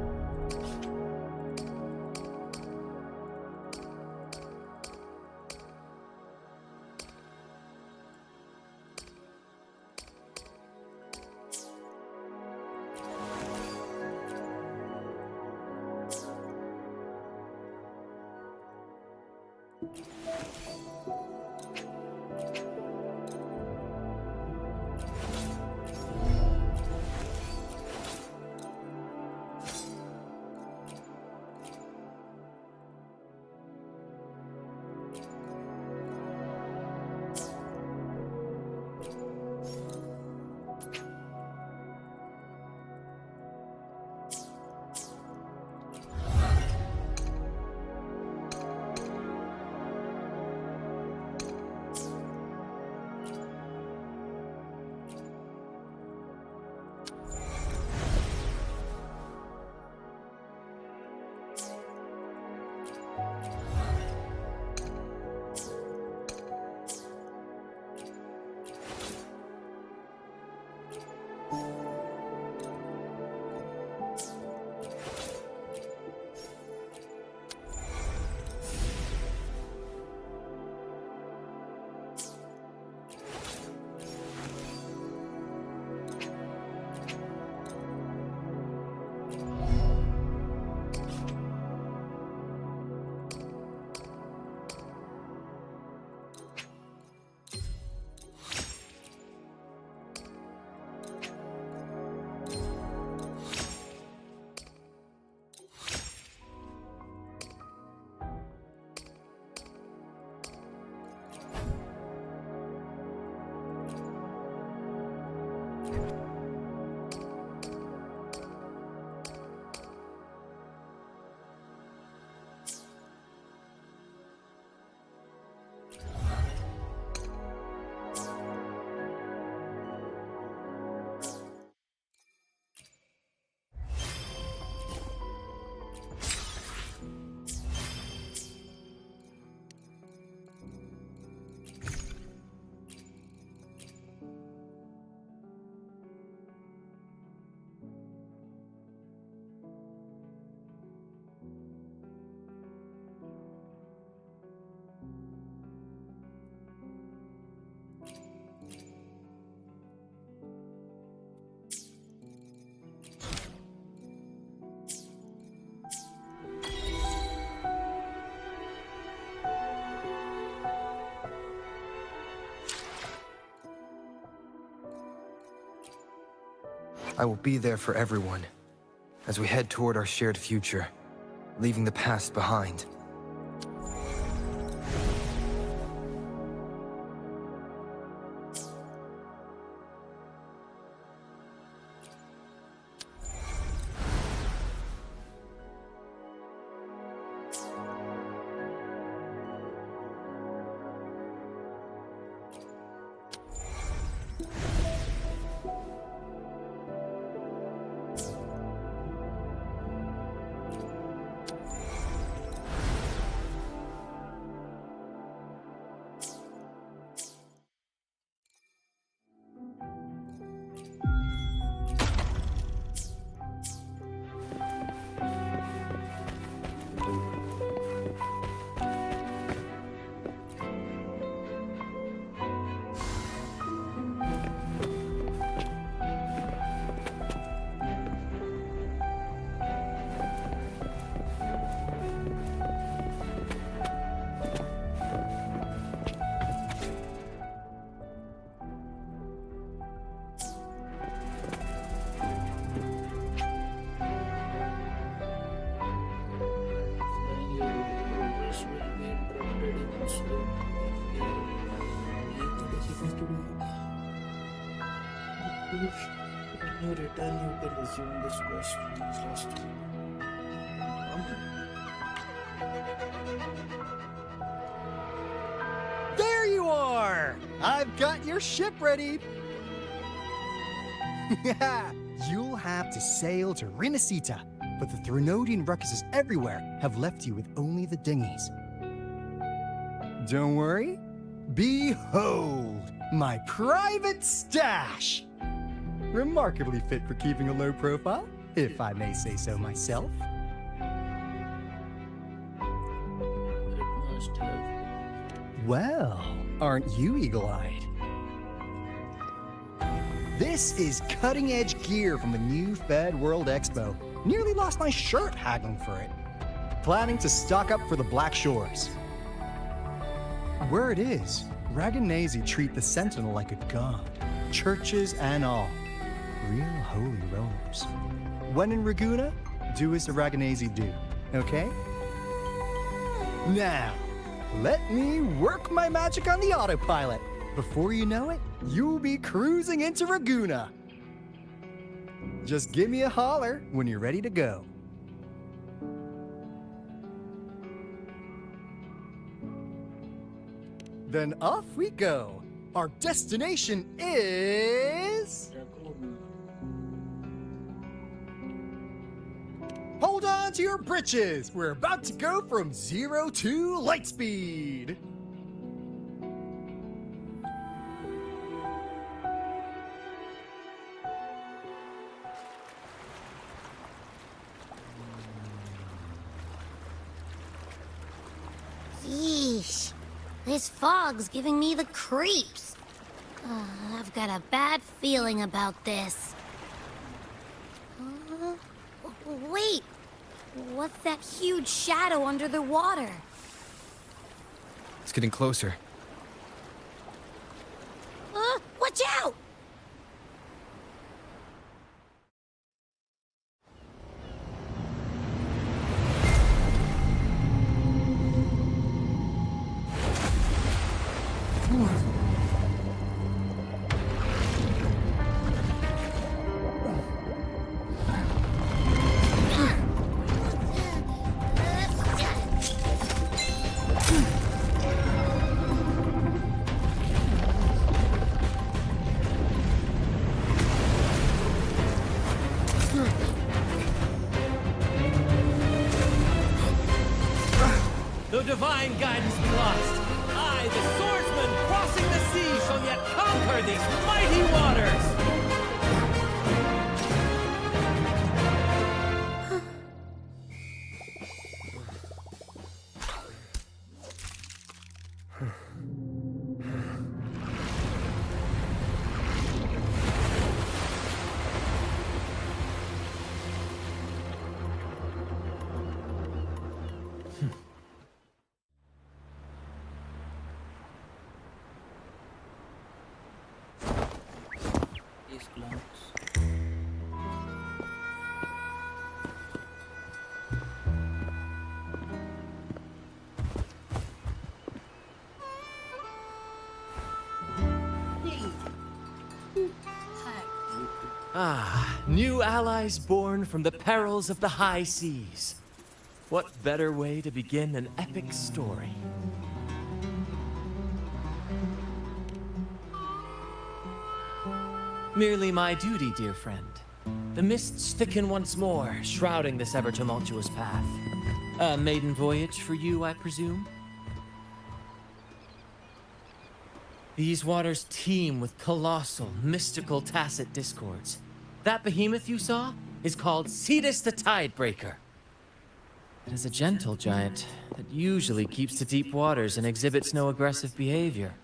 I will be there for everyone as we head toward our shared future, leaving the past behind. When you return, you can resume this quest from this last time. There you are! I've got your ship ready! You'll have to sail to Rinasita, but the Threnodian ruckuses everywhere have left you with only the dinghies. Don't worry. Behold, my private stash! Remarkably fit for keeping a low profile, if I may say so myself. Well, aren't you eagle-eyed? This is cutting-edge gear from the new Fed World Expo. Nearly lost my shirt haggling for it. Planning to stock up for the Black Shores. Word is, Dragonrenzo treat the Sentinel like a god. Churches and all. Real holy rollers. When in Raguna, do as the Dragonrenzo do, okay? Now, let me work my magic on the autopilot. Before you know it, you'll be cruising into Raguna. Just give me a holler when you're ready to go. Then off we go. Our destination is... Hold on to your britches. We're about to go from 0 to light speed. Yeesh. This fog's giving me the creeps. I've got a bad feeling about this. Wait! What's that huge shadow under the water? It's getting closer. Watch out! Though divine guidance be lost, I, the swordsman crossing the sea, shall yet conquer these mighty waters! Ah, new allies born from the perils of the high seas. What better way to begin an epic story? Merely my duty, dear friend. The mists thicken once more, shrouding this ever-tumultuous path. A maiden voyage for you, I presume? These waters teem with colossal, mystical, tacit discords. That behemoth you saw is called Cetus the Tidebreaker. It is a gentle giant that usually keeps to deep waters and exhibits no aggressive behavior.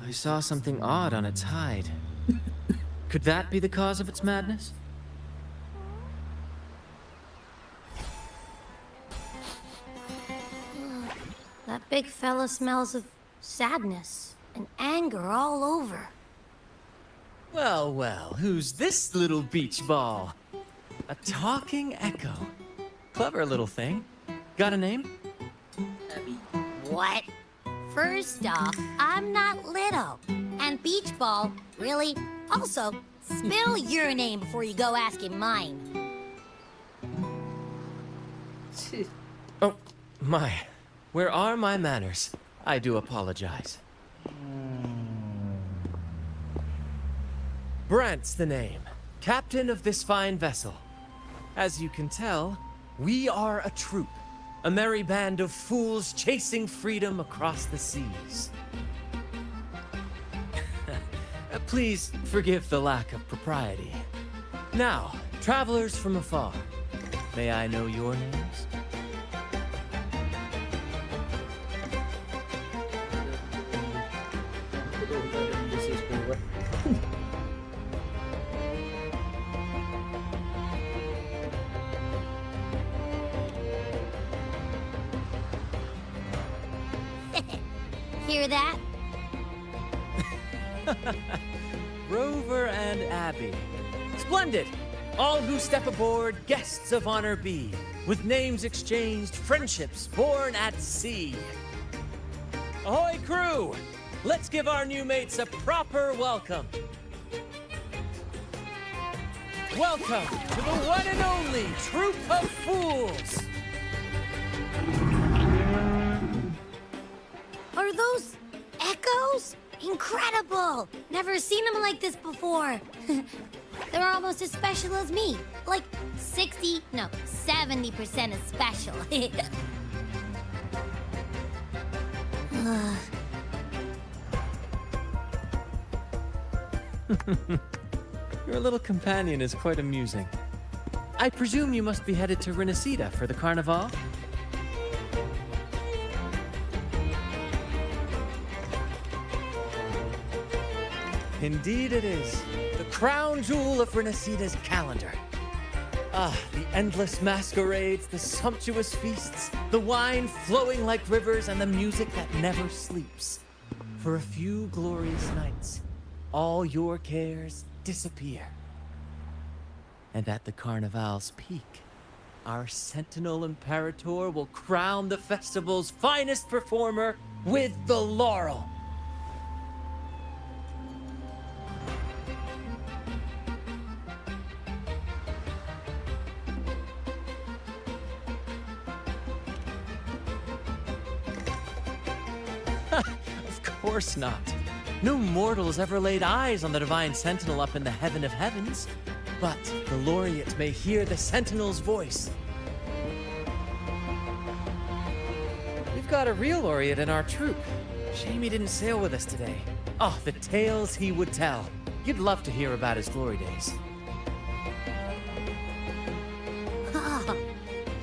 I saw something odd on its hide. Could that be the cause of its madness? That big fella smells of sadness and anger all over. Well, well, who's this little beach ball? A talking echo. Clever little thing. Got a name? What? First off, I'm not little. And Beach Ball, really? Also, spill your name before you go asking mine. Oh, my. Where are my manners? I do apologize. Brant's the name. Captain of this fine vessel. As you can tell, we are a troop. A merry band of fools chasing freedom across the seas. Please forgive the lack of propriety. Now, travelers from afar, may I know your names? Hear that? Rover and Abby. Splendid! All who step aboard, guests of honor be. With names exchanged, friendships born at sea. Ahoy, crew! Let's give our new mates a proper welcome. Welcome to the one and only Troop of Fools! Are those echoes? Incredible! Never seen them like this before. They're almost as special as me. Like 70% as special. Your little companion is quite amusing. I presume you must be headed to Renacida for the Carnival? Indeed it is. The crown jewel of Renacida's calendar. Ah, the endless masquerades, the sumptuous feasts, the wine flowing like rivers, and the music that never sleeps. For a few glorious nights, all your cares disappear. And at the Carnival's peak, our Sentinel Imperator will crown the festival's finest performer with the laurel. Of course not. No mortals ever laid eyes on the Divine Sentinel up in the heaven of heavens. But the laureate may hear the Sentinel's voice. We've got a real laureate in our troop. Shame he didn't sail with us today. Oh, the tales he would tell. You'd love to hear about his glory days.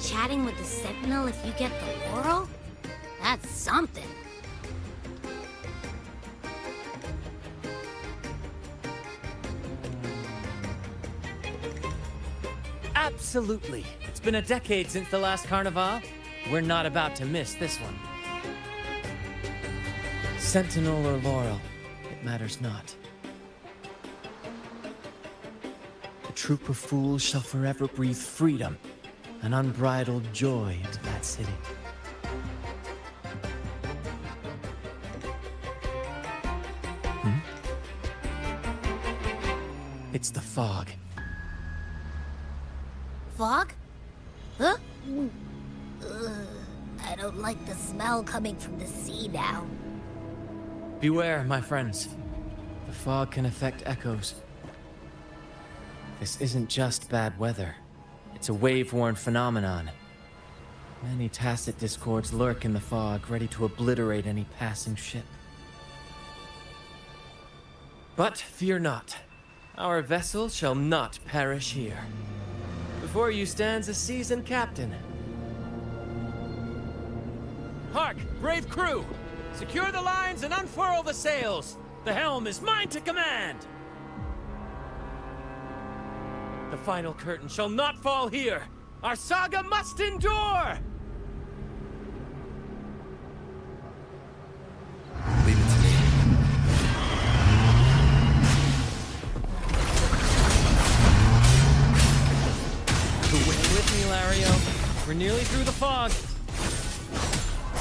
Chatting with the Sentinel if you get the laurel? That's something. Absolutely. It's been a decade since the last Carnival. We're not about to miss this one. Sentinel or laurel, it matters not. The troop of fools shall forever breathe freedom and unbridled joy into that city. It's the fog. Fog? Huh? I don't like the smell coming from the sea now. Beware, my friends. The fog can affect echoes. This isn't just bad weather. It's a wave-worn phenomenon. Many tacit discords lurk in the fog, ready to obliterate any passing ship. But fear not. Our vessel shall not perish here. Before you stands a seasoned captain. Hark, brave crew! Secure the lines and unfurl the sails! The helm is mine to command! The final curtain shall not fall here! Our saga must endure! Leave it to me. With me, Lario. We're nearly through the fog.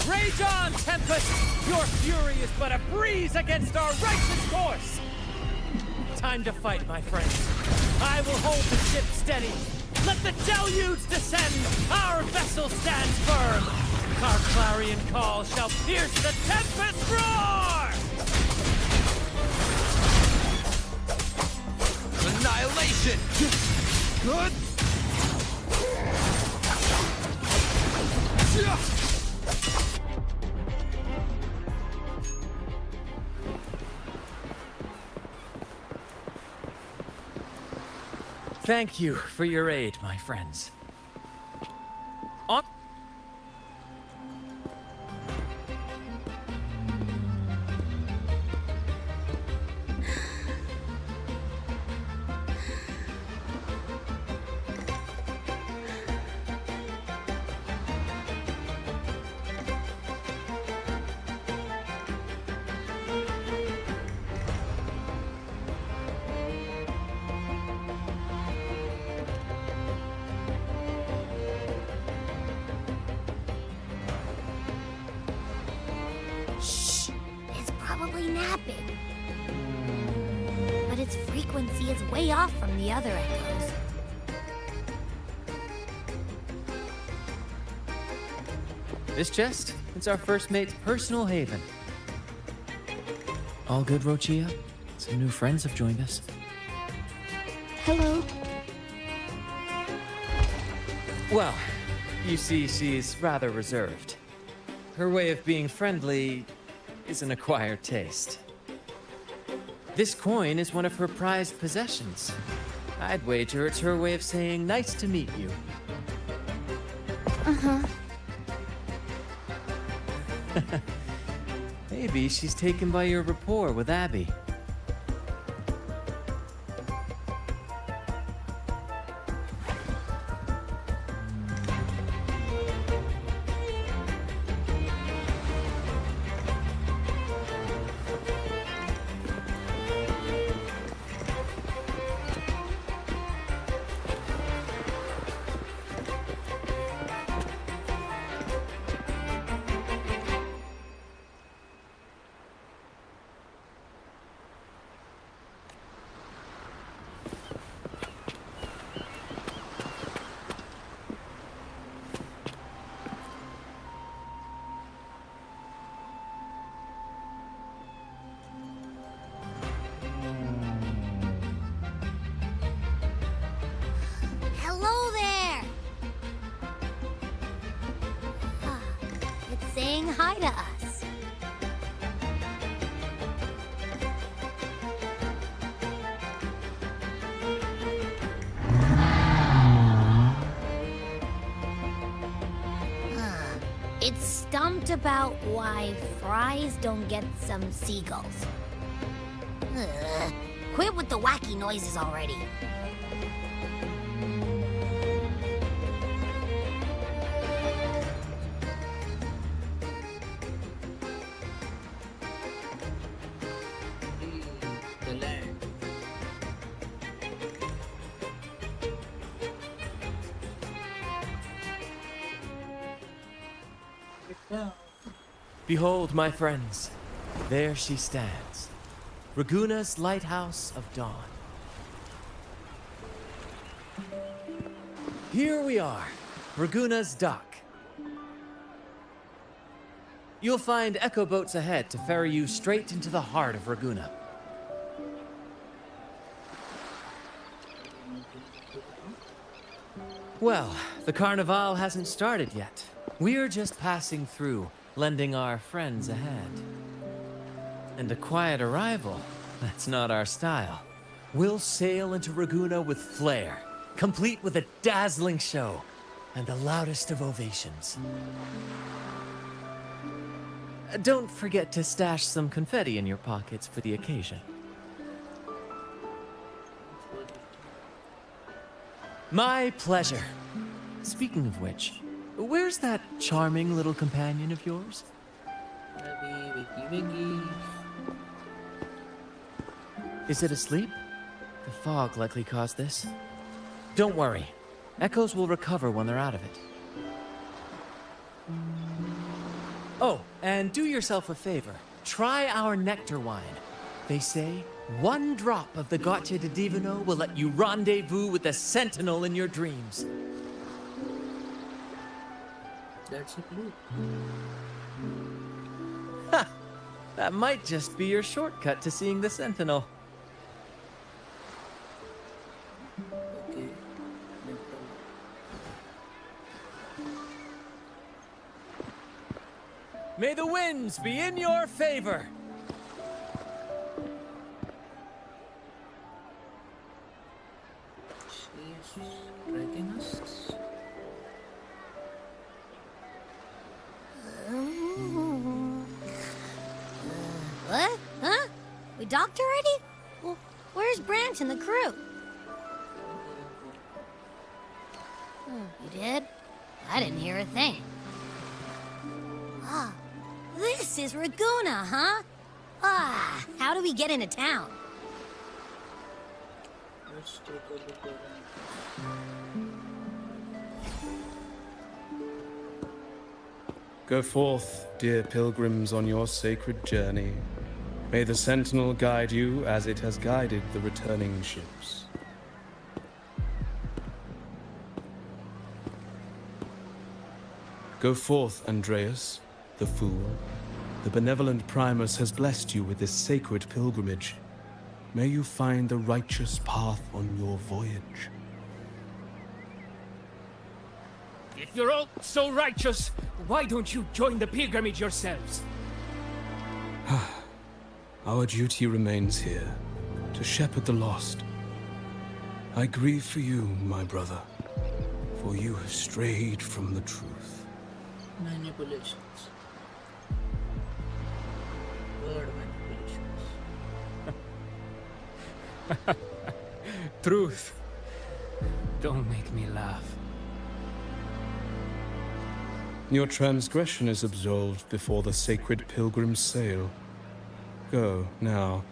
Rage on, Tempest! Your fury is but a breeze against our righteous course! Time to fight, my friends. I will hold the ship steady. Let the deluge descend! Our vessel stands firm! Our clarion call shall pierce the tempest roar! Annihilation! Good! Thank you for your aid, my friends. On Shh! It's probably napping. But its frequency is way off from the other echoes. this chest, it's our first mate's personal haven. All good, Rochia? Some new friends have joined us. Hello. Well, you see, she's rather reserved. Her way of being friendly is an acquired taste. This coin is one of her prized possessions. I'd wager it's her way of saying nice to meet you. Uh-huh. Maybe she's taken by your rapport with Abby. Hello there! Ah, it's saying hi to us. It's stumped about why fries don't get some seagulls. Quit with the wacky noises already. Behold, my friends, there she stands, Raguna's lighthouse of dawn. Here we are, Raguna's dock. You'll find echo boats ahead to ferry you straight into the heart of Raguna. Well, the Carnival hasn't started yet. We're just passing through, lending our friends a hand. And a quiet arrival, that's not our style. We'll sail into Raguna with flair, complete with a dazzling show and the loudest of ovations. Don't forget to stash some confetti in your pockets for the occasion. My pleasure. Speaking of which, where's that charming little companion of yours? Is it asleep? The fog likely caused this. Don't worry. Echoes will recover when they're out of it. Oh, and do yourself a favor. Try our nectar wine. They say one drop of the Gotcha di Divino will let you rendezvous with the Sentinel in your dreams. That's a clue. Ha! That might just be your shortcut to seeing the Sentinel. Okay. May the winds be in your favor! She's tracking us. What? Huh? We docked already? Well, where's Branch and the crew? You did? I didn't hear a thing. Ah, this is Raguna, huh? Ah, how do we get into town? Let's take a look around. Go forth, dear pilgrims, on your sacred journey. May the Sentinel guide you as it has guided the returning ships. Go forth, Andreas, the fool. The benevolent Primus has blessed you with this sacred pilgrimage. May you find the righteous path on your voyage. If you're all so righteous, why don't you join the pilgrimage yourselves? Our duty remains here, to shepherd the lost. I grieve for you, my brother, for you have strayed from the truth. Manipulations. Word manipulations. Truth. Don't make me laugh. Your transgression is absolved before the sacred pilgrims sail. Go, now,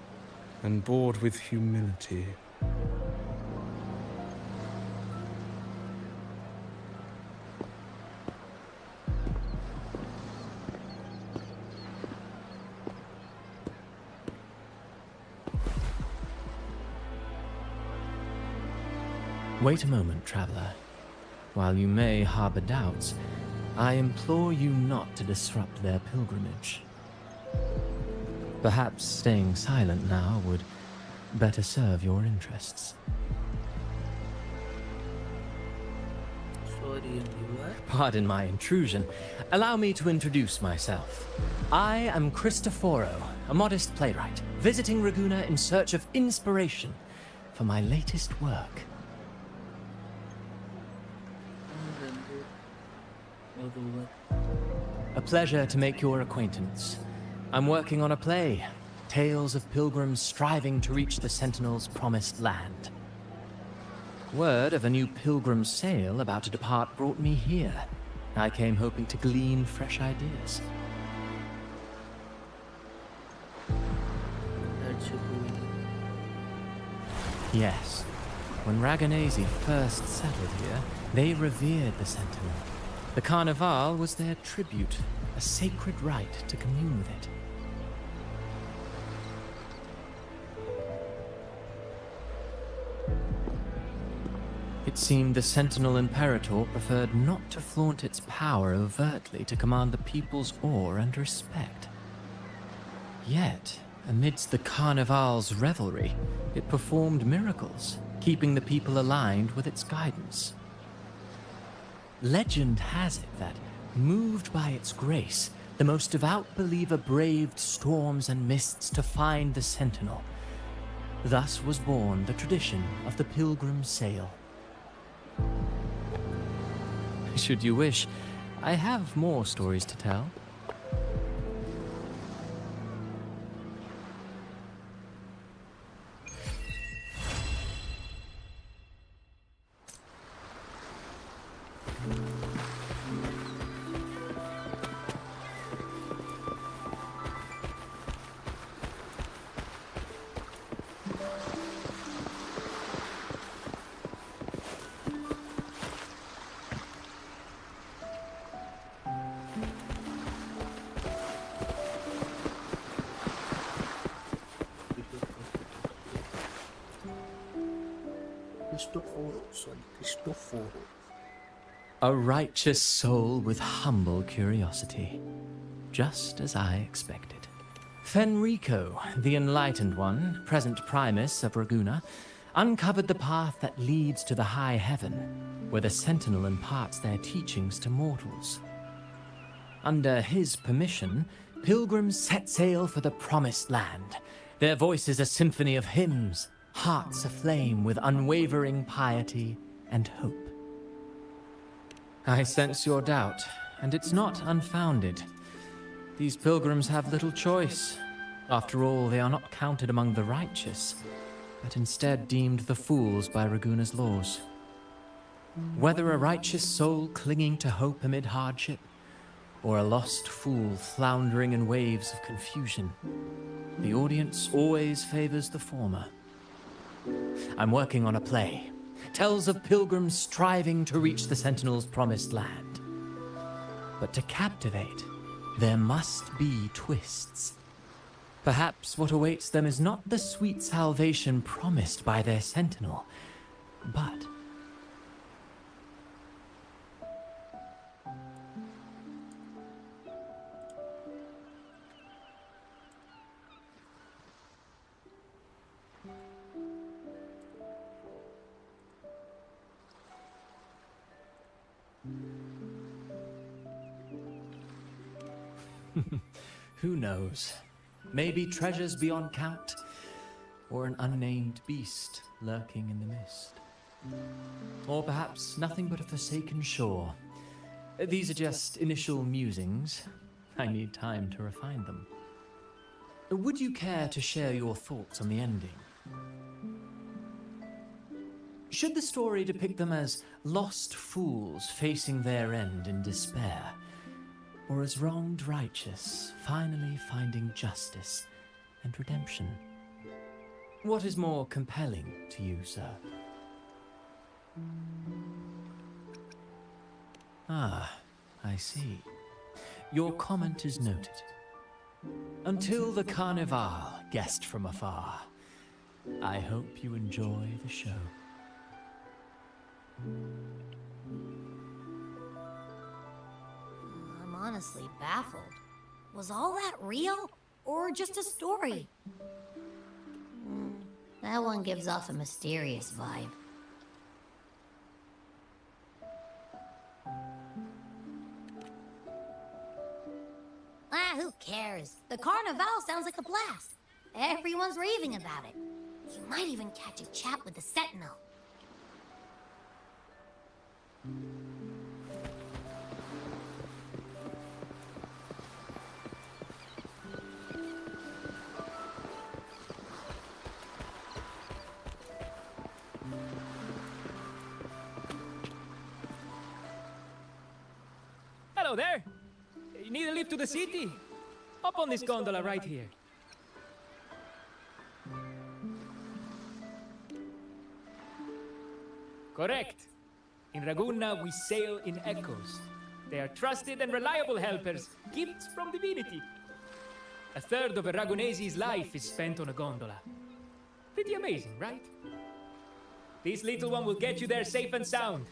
and board with humility. Wait a moment, traveler. While you may harbor doubts, I implore you not to disrupt their pilgrimage. Perhaps staying silent now would better serve your interests. Sorry, and you are? Pardon my intrusion. Allow me to introduce myself. I am Cristoforo, a modest playwright, visiting Raguna in search of inspiration for my latest work. A pleasure to make your acquaintance. I'm working on a play, tales of pilgrims striving to reach the Sentinel's promised land. Word of a new pilgrim sail about to depart brought me here. I came hoping to glean fresh ideas. That's a good. Yes. When Raganese first settled here, they revered the Sentinel. The Carnival was their tribute, a sacred rite to commune with it. It seemed the Sentinel Imperator preferred not to flaunt its power overtly to command the people's awe and respect. Yet, amidst the Carnival's revelry, it performed miracles, keeping the people aligned with its guidance. Legend has it that, moved by its grace, the most devout believer braved storms and mists to find the Sentinel. Thus was born the tradition of the Pilgrim Sail. Should you wish, I have more stories to tell. A righteous soul with humble curiosity, just as I expected. Fenrico, the Enlightened One, present Primus of Raguna, uncovered the path that leads to the high heaven, where the Sentinel imparts their teachings to mortals. Under his permission, pilgrims set sail for the Promised Land, their voices a symphony of hymns, hearts aflame with unwavering piety and hope. I sense your doubt, and it's not unfounded. These pilgrims have little choice. After all, they are not counted among the righteous, but instead deemed the fools by Raguna's laws. Whether a righteous soul clinging to hope amid hardship, or a lost fool floundering in waves of confusion, the audience always favors the former. I'm working on a play. Tells of pilgrims striving to reach the Sentinel's promised land. But to captivate, there must be twists. Perhaps what awaits them is not the sweet salvation promised by their Sentinel, but... Who knows? Maybe treasures beyond count, or an unnamed beast lurking in the mist. Or perhaps nothing but a forsaken shore. These are just initial musings. I need time to refine them. Would you care to share your thoughts on the ending? Should the story depict them as lost fools facing their end in despair? Or as wronged righteous, finally finding justice and redemption? What is more compelling to you, sir? Ah, I see. Your comment is noted. Until the Carnival, guest from afar, I hope you enjoy the show. Honestly baffled. Was all that real? Or just a story? That one gives off a mysterious vibe. Who cares? The Carnival sounds like a blast. Everyone's raving about it. You might even catch a chat with the Sentinel. Hello there. You need a lift to the city? Hop on this gondola right here. Correct. In Raguna, we sail in echoes. They are trusted and reliable helpers, gifts from divinity. A third of a Ragunese's life is spent on a gondola. Pretty amazing, right? This little one will get you there safe and sound.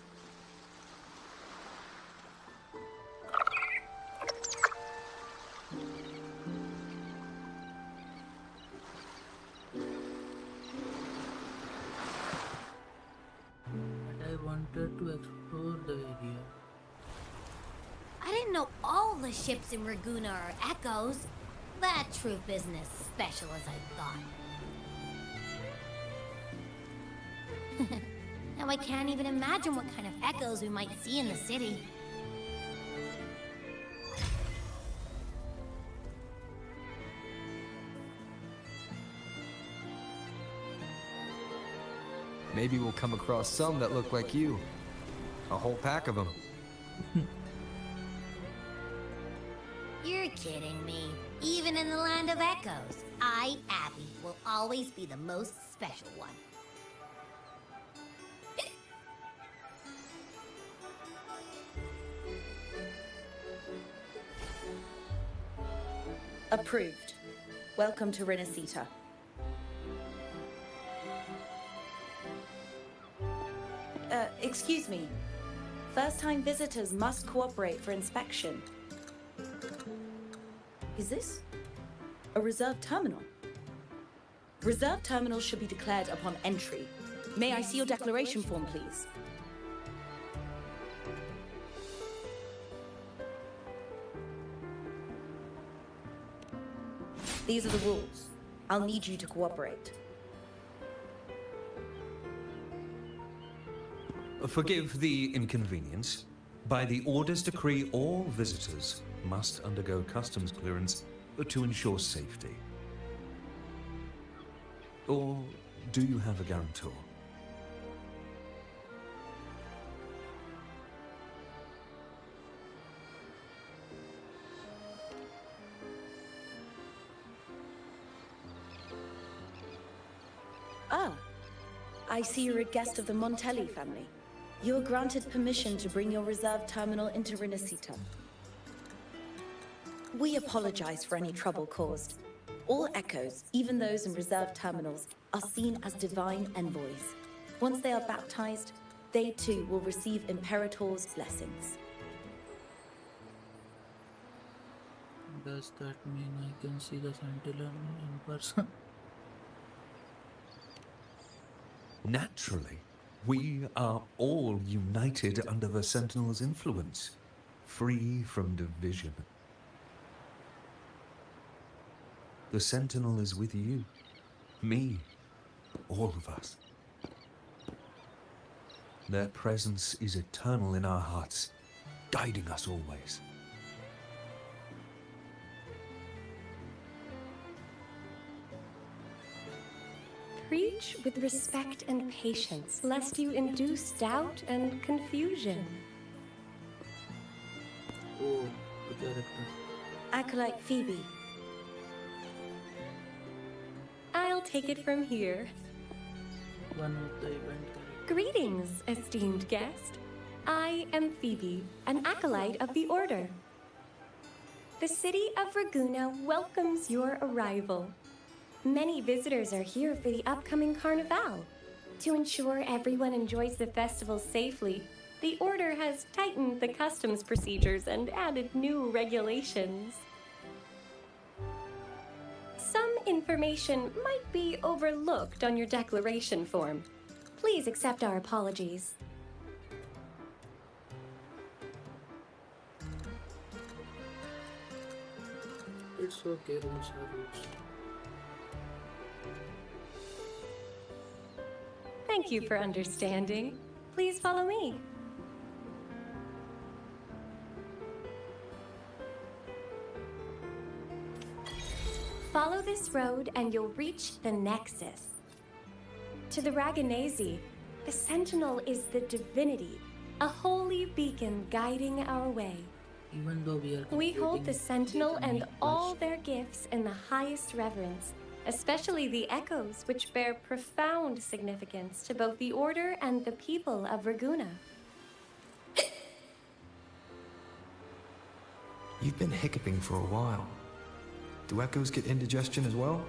But I wanted to explore the area. I didn't know all the ships in Raguna are echoes. That troop isn't as special as I thought. Now I can't even imagine what kind of echoes we might see in the city. Maybe we'll come across some that look like you. A whole pack of them. You're kidding me. Even in the land of echoes, I, Abby, will always be the most special one. Approved. Welcome to Renacita. Excuse me. First-time visitors must cooperate for inspection. Is this a reserved terminal? Reserved terminals should be declared upon entry. May I see your declaration form, please? These are the rules. I'll need you to cooperate. Forgive the inconvenience. By the Order's decree, all visitors must undergo customs clearance to ensure safety. Or do you have a guarantor? Ah, I see you're a guest of the Montelli family. You are granted permission to bring your reserve terminal into Renacita. We apologize for any trouble caused. All echoes, even those in reserve terminals, are seen as divine envoys. Once they are baptized, they too will receive Imperator's blessings. Does that mean I can see the Sentinel in person? Naturally. We are all united under the Sentinel's influence, free from division. The Sentinel is with you, me, all of us. Their presence is eternal in our hearts, guiding us always. Preach with respect and patience, lest you induce doubt and confusion. Oh, the character. Acolyte Phoebe. I'll take it from here. One of the event characters. Greetings, esteemed guest. I am Phoebe, an acolyte of the Order. The city of Raguna welcomes your arrival. Many visitors are here for the upcoming Carnival. To ensure everyone enjoys the festival safely, the Order has tightened the customs procedures and added new regulations. Some information might be overlooked on your declaration form. Please accept our apologies. It's okay, rules are rules. Thank you for understanding. Please follow me. Follow this road and you'll reach the Nexus. To the Raganese, the Sentinel is the divinity, a holy beacon guiding our way. Even though We hold the Sentinel and all their gifts in the highest reverence, especially the echoes, which bear profound significance to both the Order and the people of Raguna. You've been hiccuping for a while. Do echoes get indigestion as well?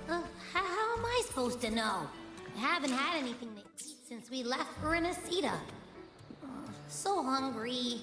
How am I supposed to know? I haven't had anything to eat since we left for Renacita. So hungry.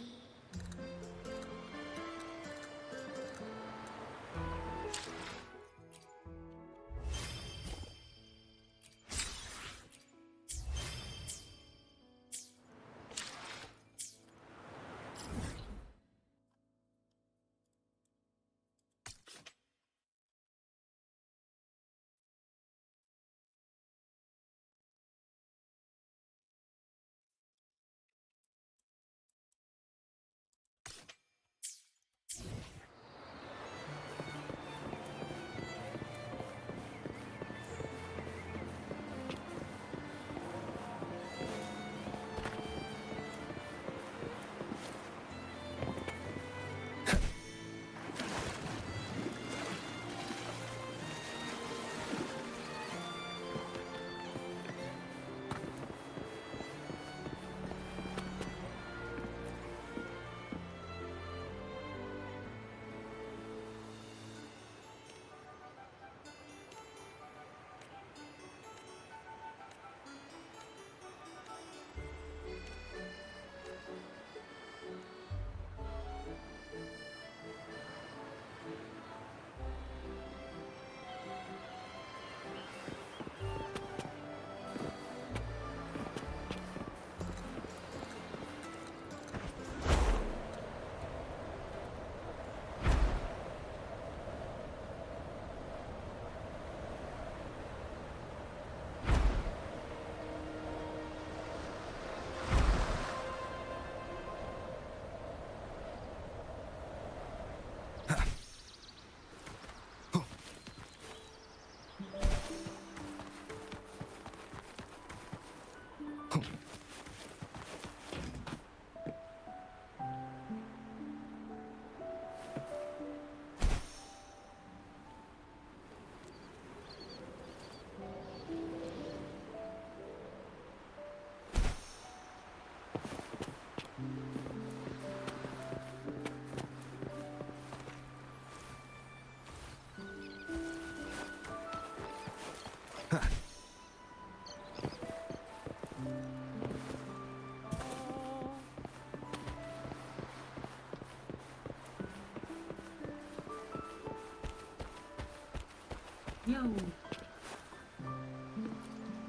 Yo.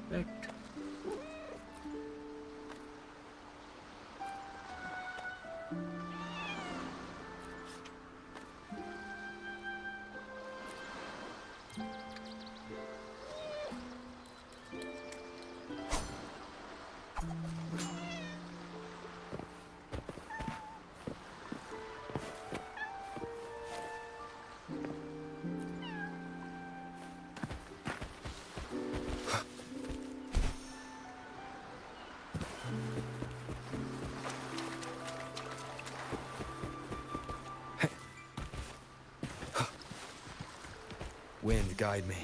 Pet. Wind, guide me.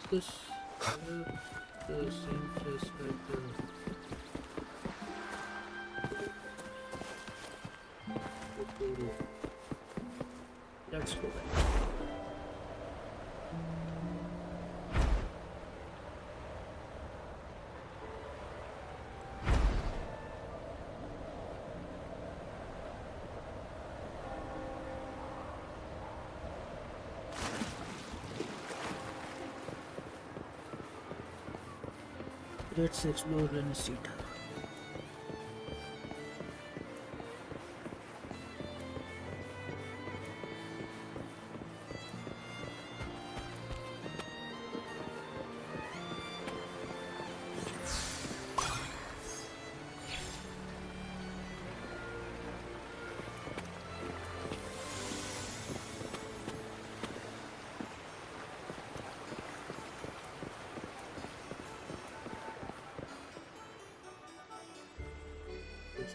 This the same place like let's go back. Let's explore Renacita.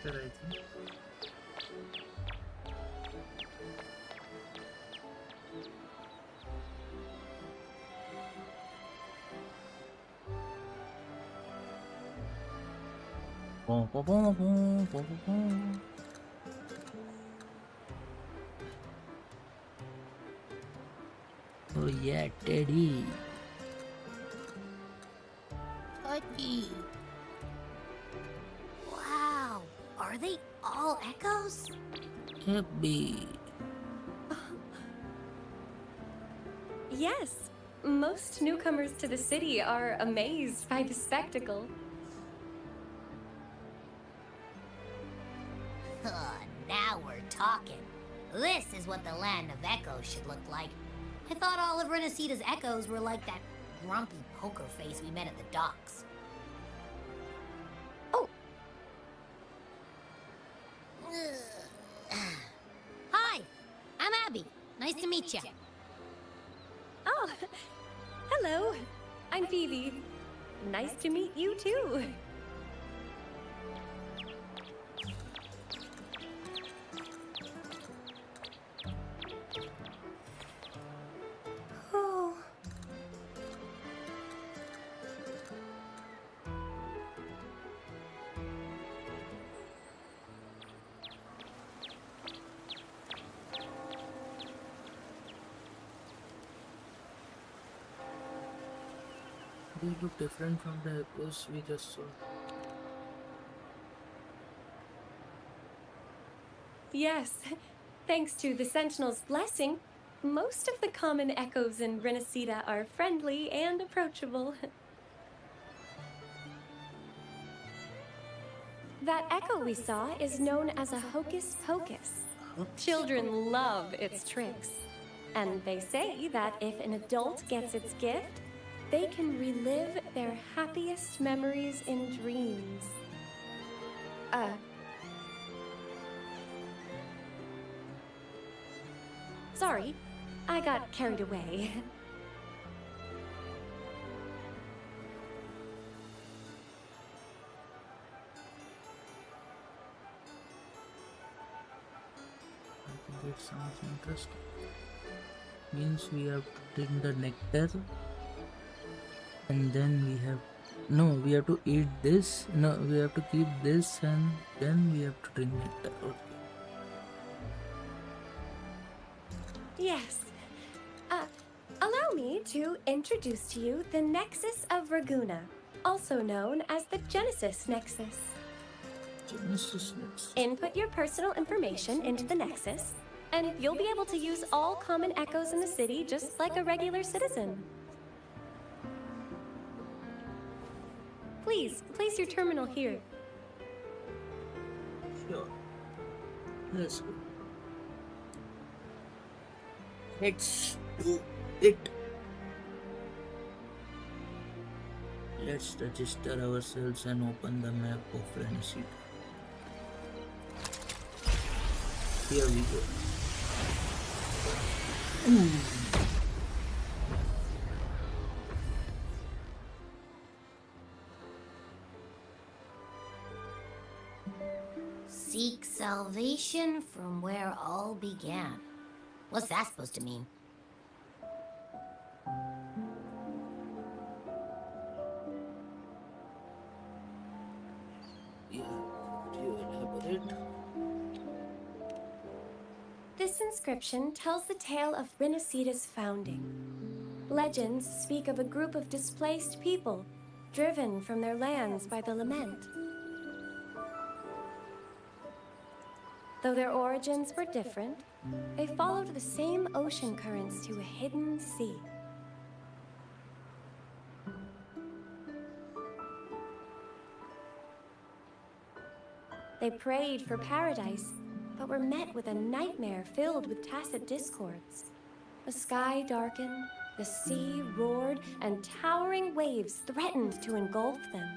character, I think. Boom, boom, boom, boom, boom, boom, boom. Oh yeah, Teddy. Teddy. Wow. Are they all echoes? Happy. Yes, most newcomers to the city are amazed by the spectacle. Now we're talking. This is what the land of echoes should look like. I thought all of Renacita's echoes were like that grumpy poker face we met at the docks. Oh. Hi, I'm Abby. Nice to meet you. Oh, hello. I'm Phoebe. Nice to meet you too. Oh. These look different from the echoes we just saw. Yes, thanks to the Sentinel's blessing, most of the common echoes in Renacita are friendly and approachable. That echo we saw is known as a hocus pocus. Children love its tricks. And they say that if an adult gets its gift, they can relive their happiest memories in dreams. Sorry, I got carried away. I think it sounds interesting. Means we have to drink the nectar and then we have to eat this. No, we have to keep this and then we have to drink nectar. Okay. Yes. Allow me to introduce to you the Nexus of Raguna, also known as the Genesis Nexus. Genesis Nexus. Input your personal information into the Nexus, and you'll be able to use all common echoes in the city just like a regular citizen. Please, place your terminal here. Sure. Let's go. Let's do it. Let's register ourselves and open the map of Renacita. Here we go. Ooh. Seek salvation from where all began. What's that supposed to mean? Yeah, do you elaborate? This inscription tells the tale of Renacita's founding. Legends speak of a group of displaced people, driven from their lands by the lament. Though their origins were different, they followed the same ocean currents to a hidden sea. They prayed for paradise, but were met with a nightmare filled with tacit discords. The sky darkened, the sea roared, and towering waves threatened to engulf them.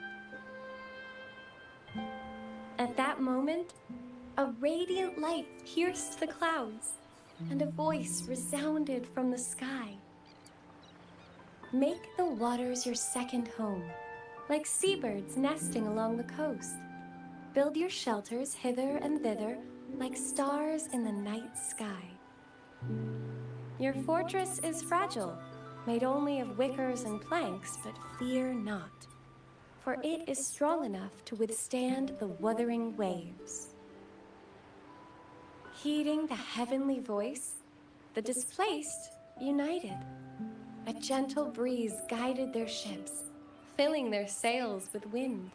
At that moment, a radiant light pierced the clouds, and a voice resounded from the sky. Make the waters your second home, like seabirds nesting along the coast. build your shelters hither and thither like stars in the night sky. Your fortress is fragile, made only of wickers and planks, but fear not, for it is strong enough to withstand the wuthering waves. Heeding the heavenly voice, the displaced united. A gentle breeze guided their ships, filling their sails with wind.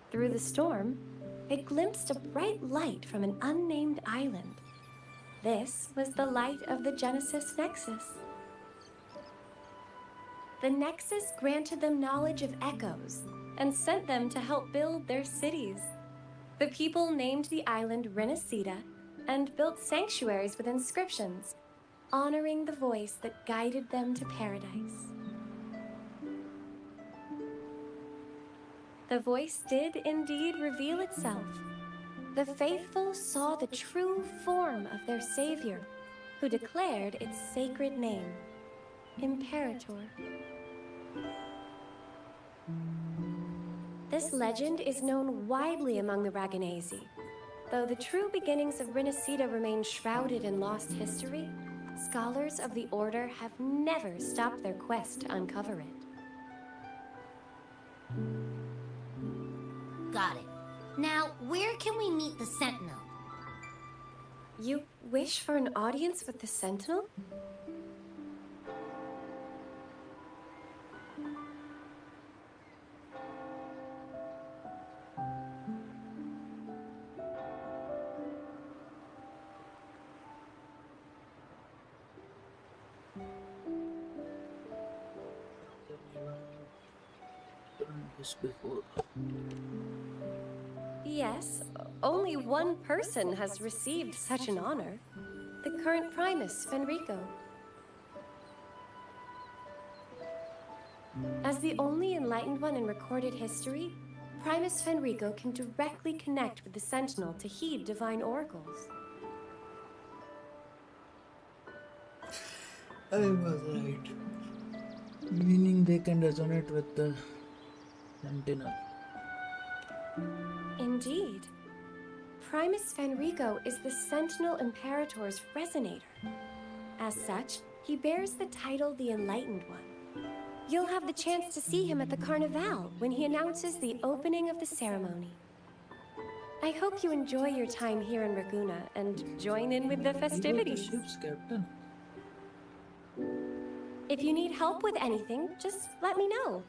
Through the storm, it glimpsed a bright light from an unnamed island. This was the light of the Genesis Nexus. The Nexus granted them knowledge of echoes and sent them to help build their cities. The people named the island Renacida and built sanctuaries with inscriptions, honoring the voice that guided them to paradise. The voice did indeed reveal itself. The faithful saw the true form of their savior, who declared its sacred name, Imperator. This legend is known widely among the Dragonese. Though the true beginnings of Renacida remain shrouded in lost history, scholars of the Order have never stopped their quest to uncover it. Got it. Now, where can we meet the Sentinel? You wish for an audience with the Sentinel? This before. Yes, only one person has received such an honor. The current Primus, Fenrico. As the only enlightened one in recorded history, Primus Fenrico can directly connect with the Sentinel to heed divine oracles. I was right. Meaning they can resonate with the Sentinel. Indeed. Primus Fenrico is the Sentinel Imperator's resonator. As such, he bears the title the Enlightened One. You'll have the chance to see him at the Carnival when he announces the opening of the ceremony. I hope you enjoy your time here in Raguna and join in with the festivities. Captain. If you need help with anything, just let me know.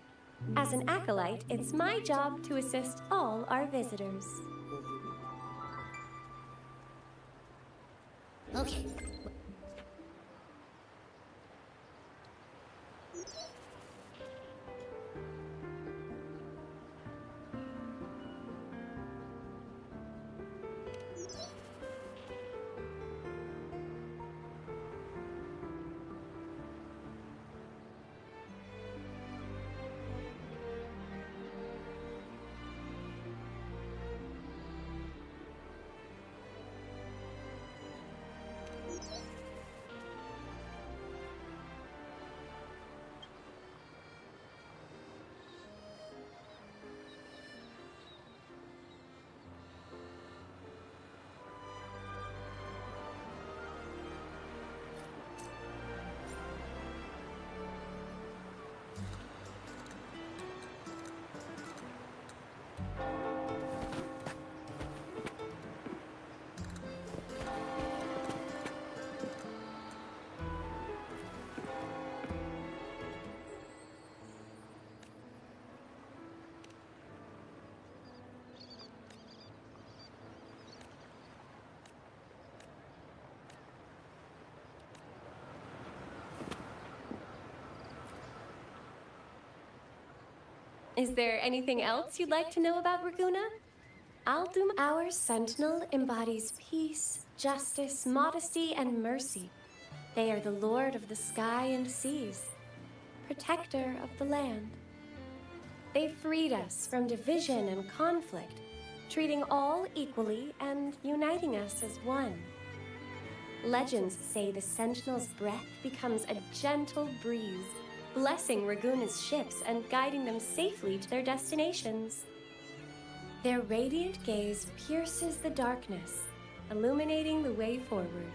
As an acolyte, it's my job to assist all our visitors. Okay. Is there anything else you'd like to know about Raguna? Our Sentinel embodies peace, justice, modesty, and mercy. They are the Lord of the sky and seas, protector of the land. They freed us from division and conflict, treating all equally and uniting us as one. Legends say the Sentinel's breath becomes a gentle breeze, blessing Raguna's ships and guiding them safely to their destinations. Their radiant gaze pierces the darkness, illuminating the way forward.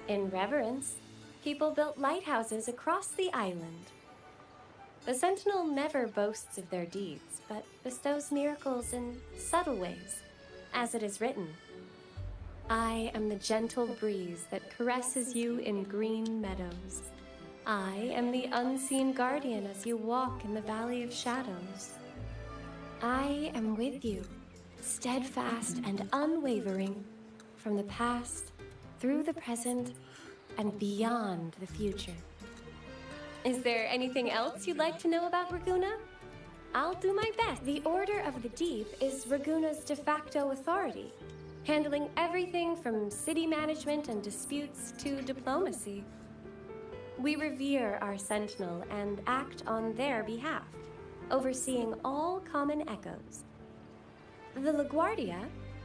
In reverence, people built lighthouses across the island. The Sentinel never boasts of their deeds, but bestows miracles in subtle ways, as it is written. I am the gentle breeze that caresses you in green meadows. I am the unseen guardian as you walk in the valley of shadows. I am with you, steadfast and unwavering, from the past, through the present, and beyond the future. Is there anything else you'd like to know about Raguna? I'll do my best. The Order of the Deep is Raguna's de facto authority, handling everything from city management and disputes to diplomacy. We revere our Sentinel and act on their behalf, overseeing all common echoes. The LaGuardia,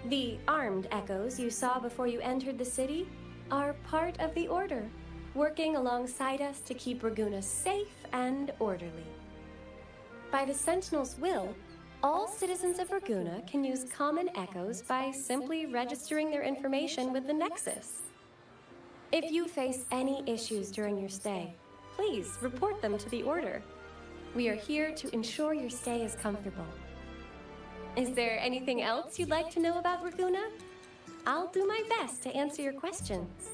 the armed echoes you saw before you entered the city, are part of the Order, working alongside us to keep Raguna safe and orderly. By the Sentinel's will, all citizens of Raguna can use common echoes by simply registering their information with the Nexus. If you face any issues during your stay, please report them to the Order. We are here to ensure your stay is comfortable. Is there anything else you'd like to know about Raguna? I'll do my best to answer your questions.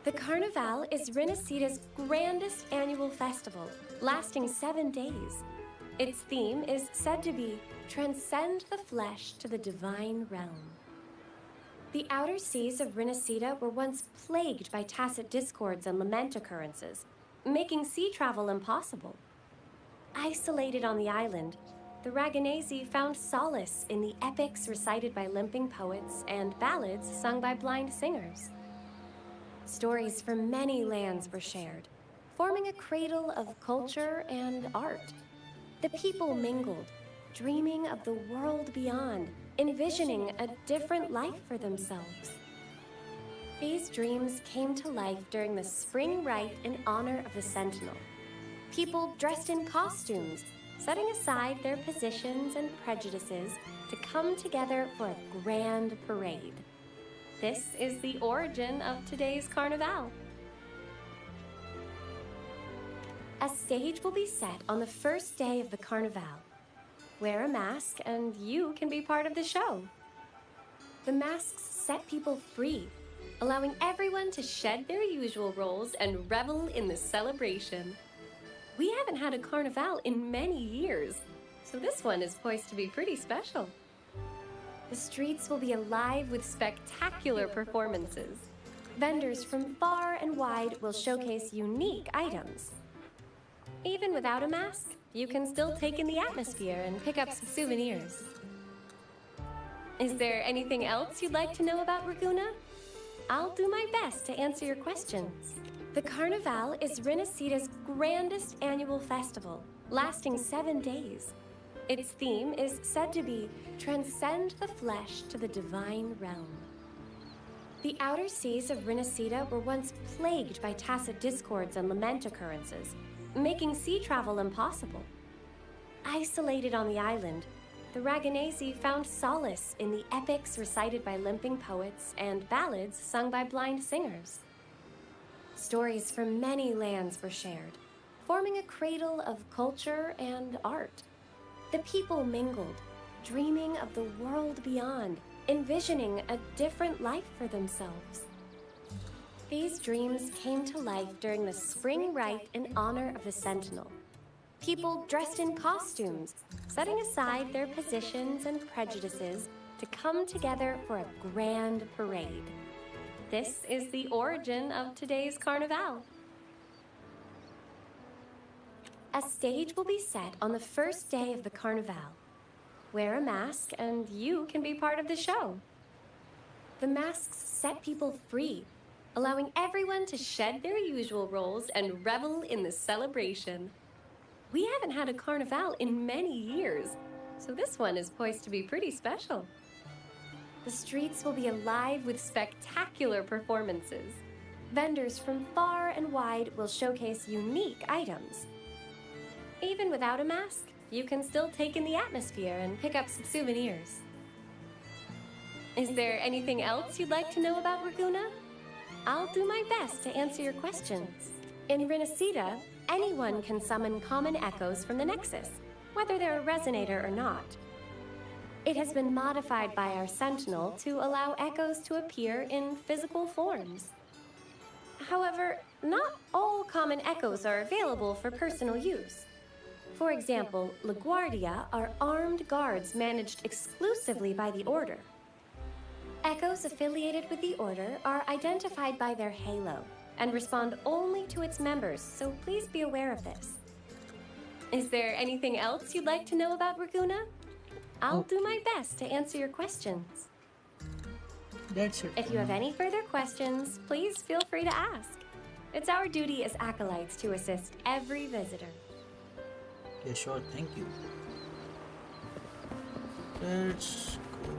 The Carnival is Renecida's grandest annual festival, lasting 7 days. Its theme is said to be Transcend the Flesh to the Divine Realm. The outer seas of Renecida were once plagued by tacit discords and lament occurrences, making sea travel impossible. Isolated on the island, the Raganesi found solace in the epics recited by limping poets and ballads sung by blind singers. Stories from many lands were shared, forming a cradle of culture and art. The people mingled, dreaming of the world beyond, envisioning a different life for themselves. These dreams came to life during the spring rite in honor of the Sentinel. People dressed in costumes, setting aside their positions and prejudices to come together for a grand parade. This is the origin of today's Carnival. A stage will be set on the first day of the Carnival. Wear a mask and you can be part of the show. The masks set people free, allowing everyone to shed their usual roles and revel in the celebration. We haven't had a Carnival in many years, so this one is poised to be pretty special. The streets will be alive with spectacular performances. Vendors from far and wide will showcase unique items. Even without a mask, you can still take in the atmosphere and pick up some souvenirs. Is there anything else you'd like to know about Raguna? I'll do my best to answer your questions. The Carnival is Renecida's grandest annual festival, lasting 7 days. Its theme is said to be Transcend the Flesh to the Divine Realm. The outer seas of Renecida were once plagued by tacit discords and lament occurrences, making sea travel impossible. Isolated on the island, the Raganesi found solace in the epics recited by limping poets and ballads sung by blind singers. Stories from many lands were shared, forming a cradle of culture and art. The people mingled, dreaming of the world beyond, envisioning a different life for themselves. These dreams came to life during the spring rite in honor of the Sentinel. People dressed in costumes, setting aside their positions and prejudices to come together for a grand parade. This is the origin of today's Carnival. A stage will be set on the first day of the Carnival. Wear a mask and you can be part of the show. The masks set people free, allowing everyone to shed their usual roles and revel in the celebration. We haven't had a Carnival in many years, so this one is poised to be pretty special. The streets will be alive with spectacular performances. Vendors from far and wide will showcase unique items. Even without a mask, you can still take in the atmosphere and pick up some souvenirs. Is there anything else you'd like to know about Raguna? I'll do my best to answer your questions. In Renacida, anyone can summon common echoes from the Nexus, whether they're a resonator or not. It has been modified by our Sentinel to allow echoes to appear in physical forms. However, not all common echoes are available for personal use. For example, LaGuardia are armed guards managed exclusively by the Order. Echoes affiliated with the Order are identified by their halo and respond only to its members, so please be aware of this. Is there anything else you'd like to know about Raguna? I'll do my best to answer your questions. That's it. If you have any further questions, please feel free to ask. It's our duty as acolytes to assist every visitor. Yeah, sure, thank you. Let's go.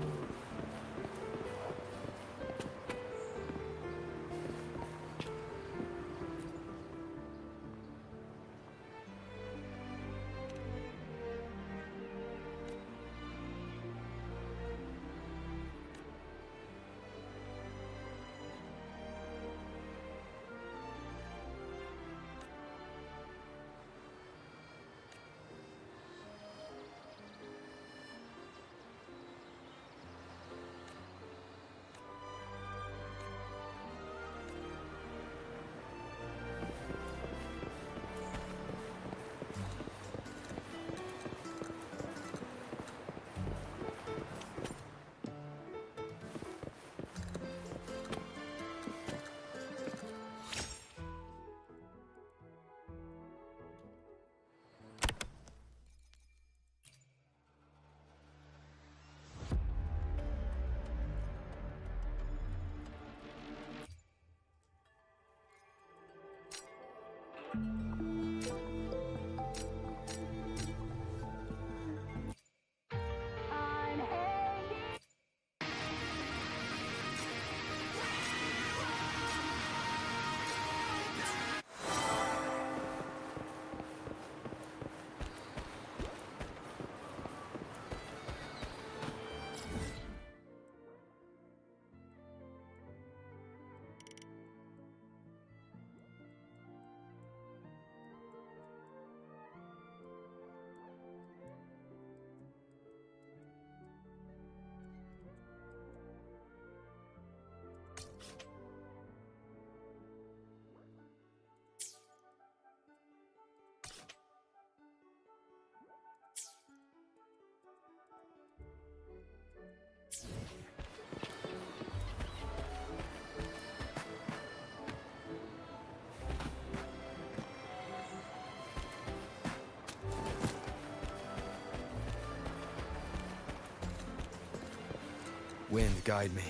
Wind, guide me.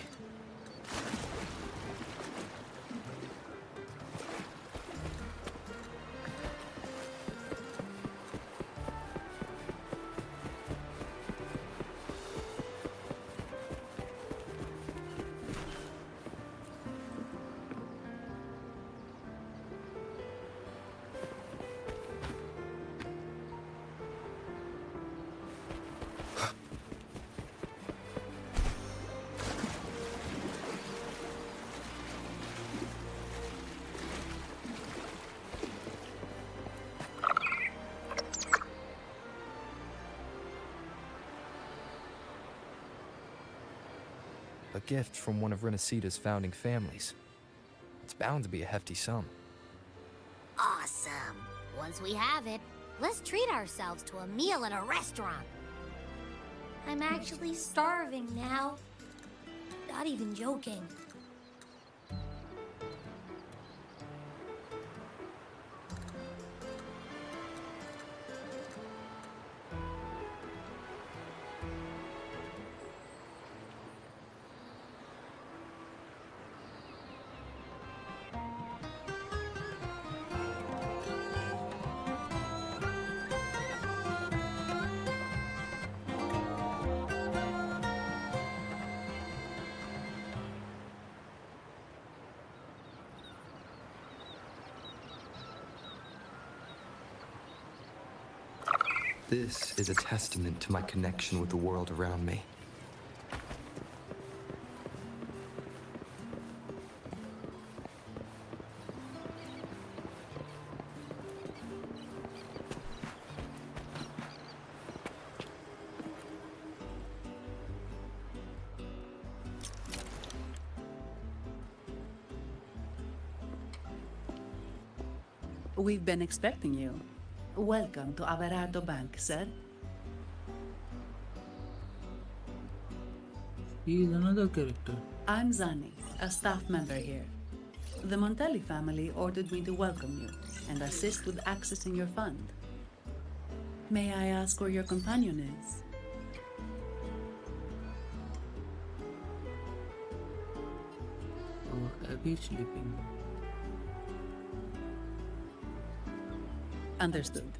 A gift from one of Renacida's founding families. It's bound to be a hefty sum. Awesome. Once we have it, let's treat ourselves to a meal at a restaurant. I'm actually starving now. Not even joking. This is a testament to my connection with the world around me. We've been expecting you. Welcome to Averardo Bank, sir. He is another character. I'm Zani, a staff member here. The Montelli family ordered me to welcome you and assist with accessing your fund. May I ask where your companion is? Oh, Abby sleeping. Understood.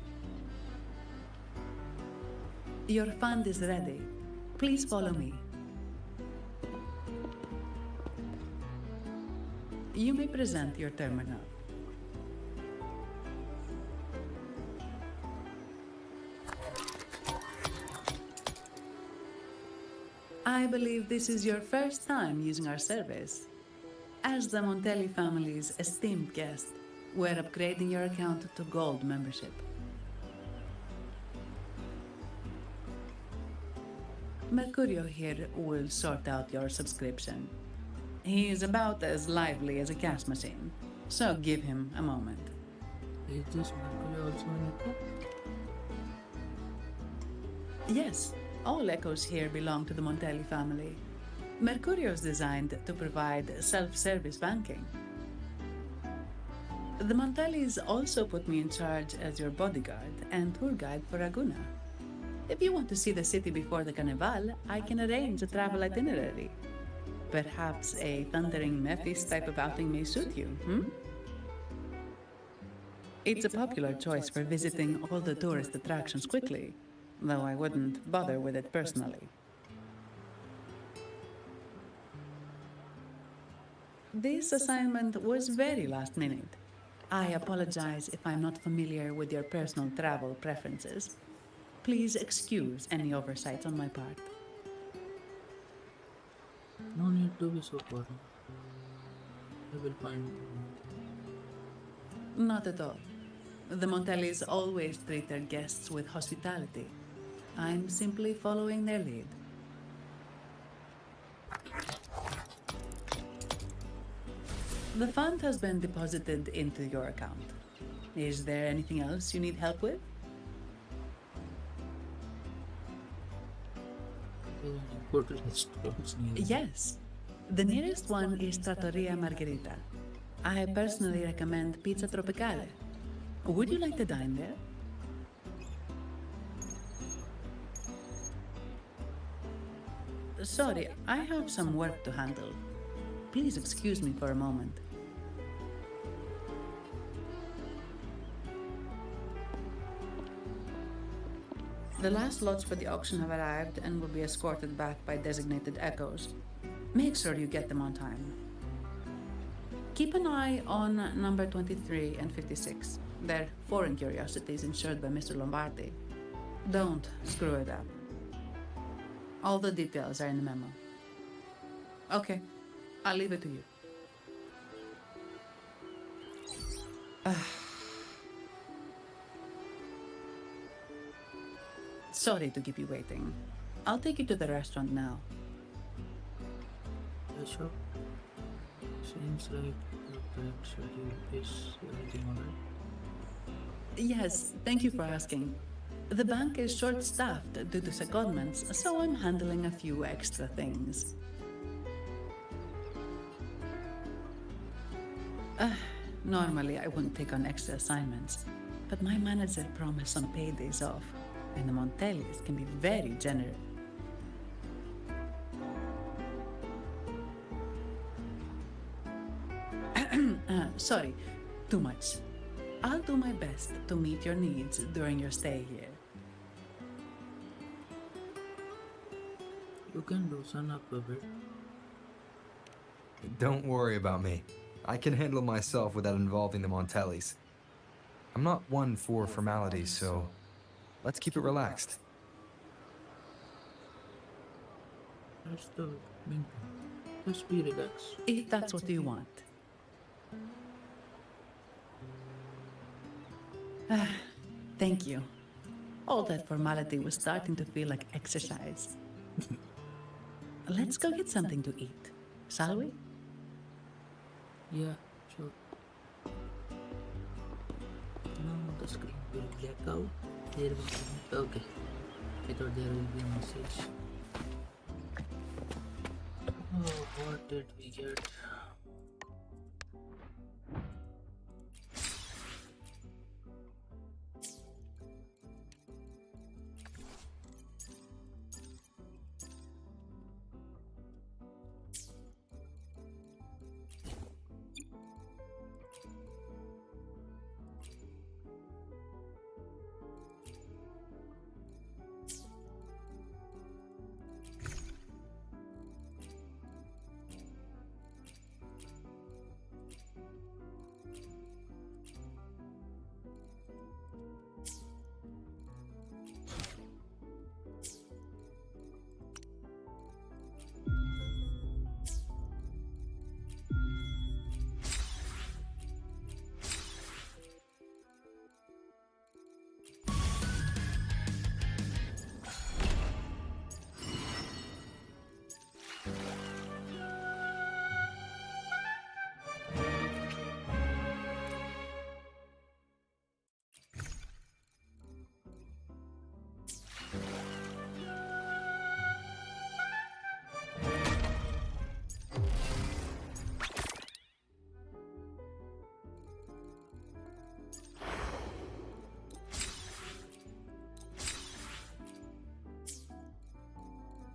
Your fund is ready. Please follow me. You may present your terminal. I believe this is your first time using our service. As the Montelli family's esteemed guest, we're upgrading your account to Gold membership. Mercurio here will sort out your subscription. He is about as lively as a cash machine, so give him a moment. Is this Mercurio also an echo? Yes, all echoes here belong to the Montelli family. Mercurio is designed to provide self-service banking. The Montellis also put me in charge as your bodyguard and tour guide for Raguna. If you want to see the city before the Carnival, I can arrange a travel itinerary. Perhaps a thundering Mephis type of outing may suit you, It's a popular choice for visiting all the tourist attractions quickly, though I wouldn't bother with it personally. This assignment was very last minute. I apologize if I'm not familiar with your personal travel preferences. Please excuse any oversights on my part. No need to be so formal. I will find. Not at all. The Montellis always treat their guests with hospitality. I'm simply following their lead. The fund has been deposited into your account. Is there anything else you need help with? Yes. The nearest one is Trattoria Margherita. I personally recommend Pizza Tropicale. Would you like to dine there? Sorry, I have some work to handle. Please excuse me for a moment. The last lots for the auction have arrived and will be escorted back by designated echoes. Make sure you get them on time. Keep an eye on number 23 and 56. They're foreign curiosities insured by Mr. Lombardi. Don't screw it up. All the details are in the memo. Okay, I'll leave it to you. Sorry to keep you waiting. I'll take you to the restaurant now. Yeah, sure. Seems like the correct schedule. Is everything alright? Yes, thank you for asking. The bank is short-staffed due to secondments, so I'm handling a few extra things. Normally, I wouldn't take on extra assignments, but my manager promised some paydays off, and the Montellis can be very generous. Sorry, too much. I'll do my best to meet your needs during your stay here. You can loosen up a bit. Don't worry about me. I can handle myself without involving the Montellis. I'm not one for formalities, so Let's keep it relaxed. That's the main thing. Just be relaxed. If that's what you want. Thank you. All that formality was starting to feel like exercise. Let's go get something to eat, shall we? Yeah, sure. Now the screen will black out. There will be. Okay. I thought there will be a message. Oh, what did we get?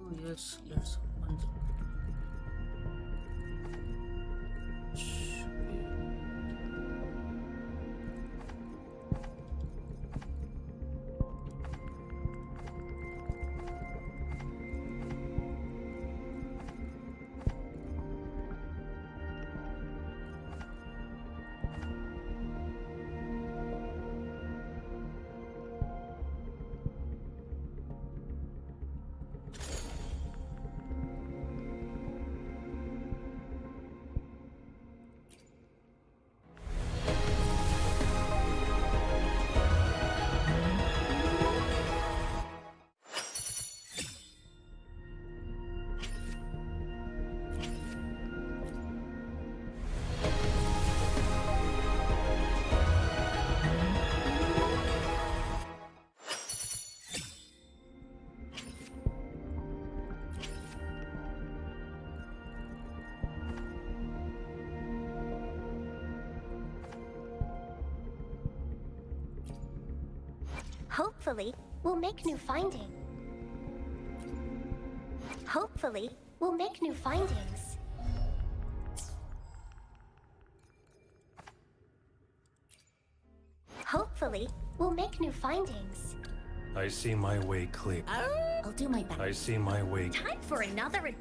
Oh yes, let's open the Hopefully, we'll make new findings. Hopefully, we'll make new findings. Hopefully, we'll make new findings. I see my way clear. I'll do my best. I see my way. Time for another.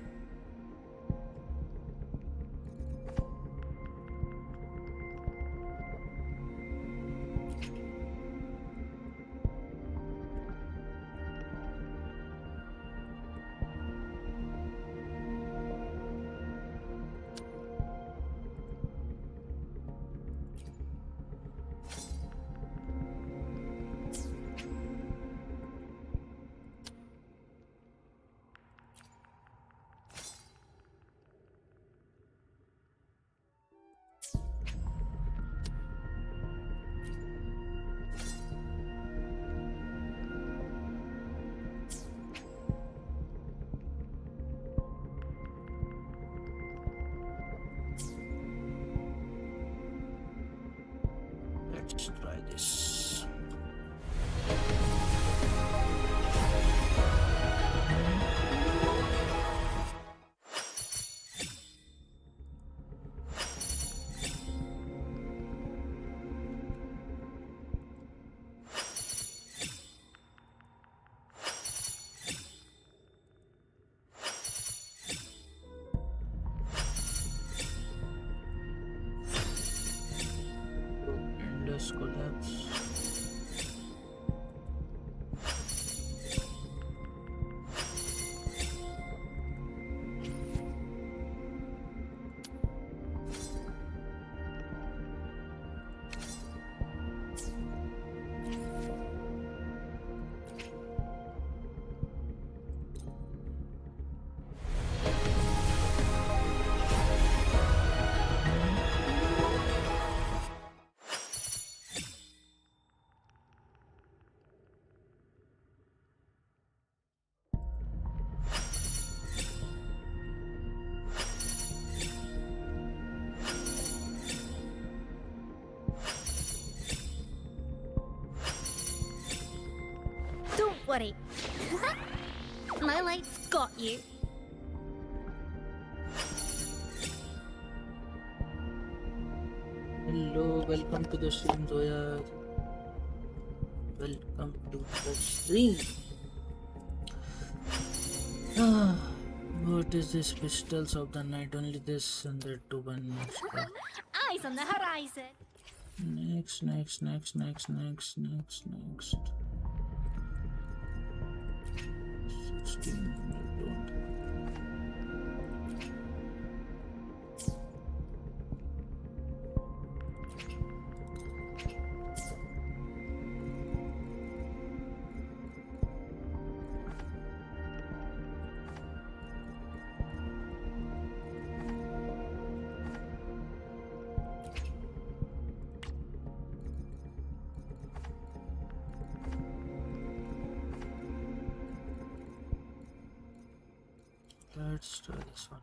Let's try this. Endless collapse. worry. My light's got you. Hello, welcome to the stream, Zoya. Welcome to the stream. What is this? Pistols of the night. Only this and that to one extra. Eyes on the horizon. Next. 16. I don't. Let's try this one.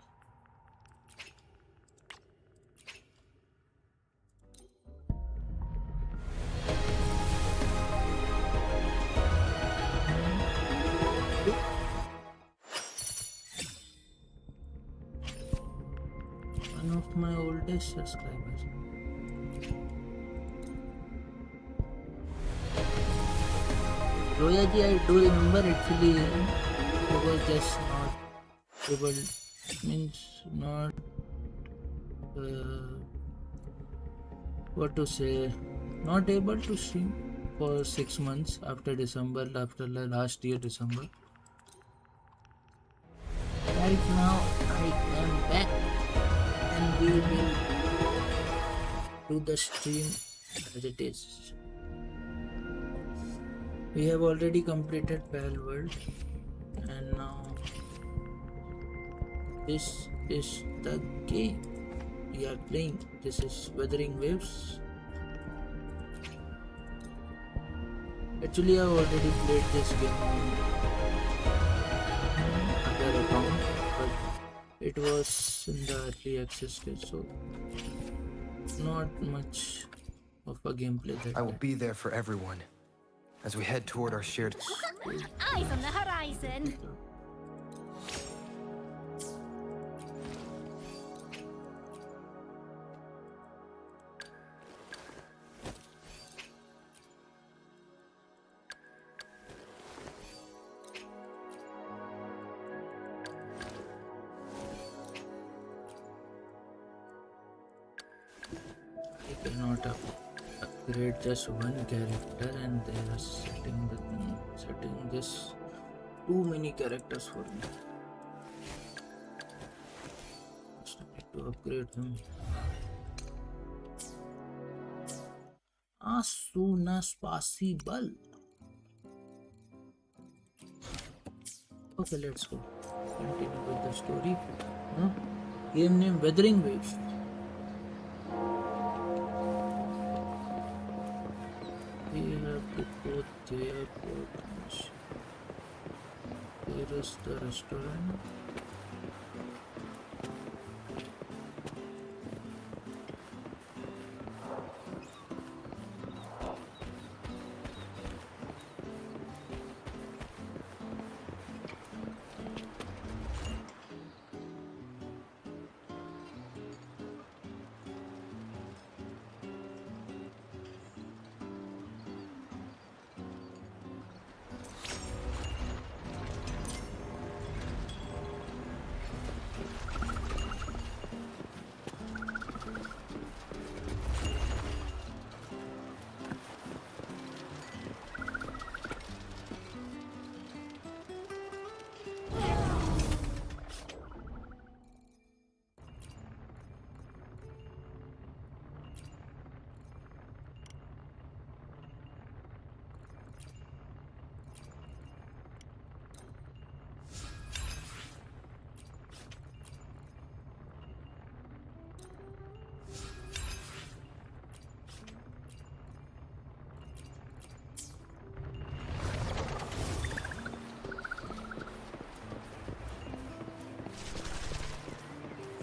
One of my oldest subscribers. Roya ji, I do remember actually I was just not able, means not what to say, not able to stream for 6 months after December, after last year December. Right now I am back and we will do the stream as it is. We have already completed Pal World and now this is the game we are playing. This is Wuthering Waves. Actually, I already played this game on other account, but it was in the early access stage, so not much of a gameplay that I will be there for everyone as we head toward our shared. Eyes on the horizon. I cannot upgrade just one character, and they are setting this too many characters for me. Just need to upgrade them as soon as possible. Okay, let's go. Continue with the story. Game name Wuthering Waves. We have to go there. There is the restaurant.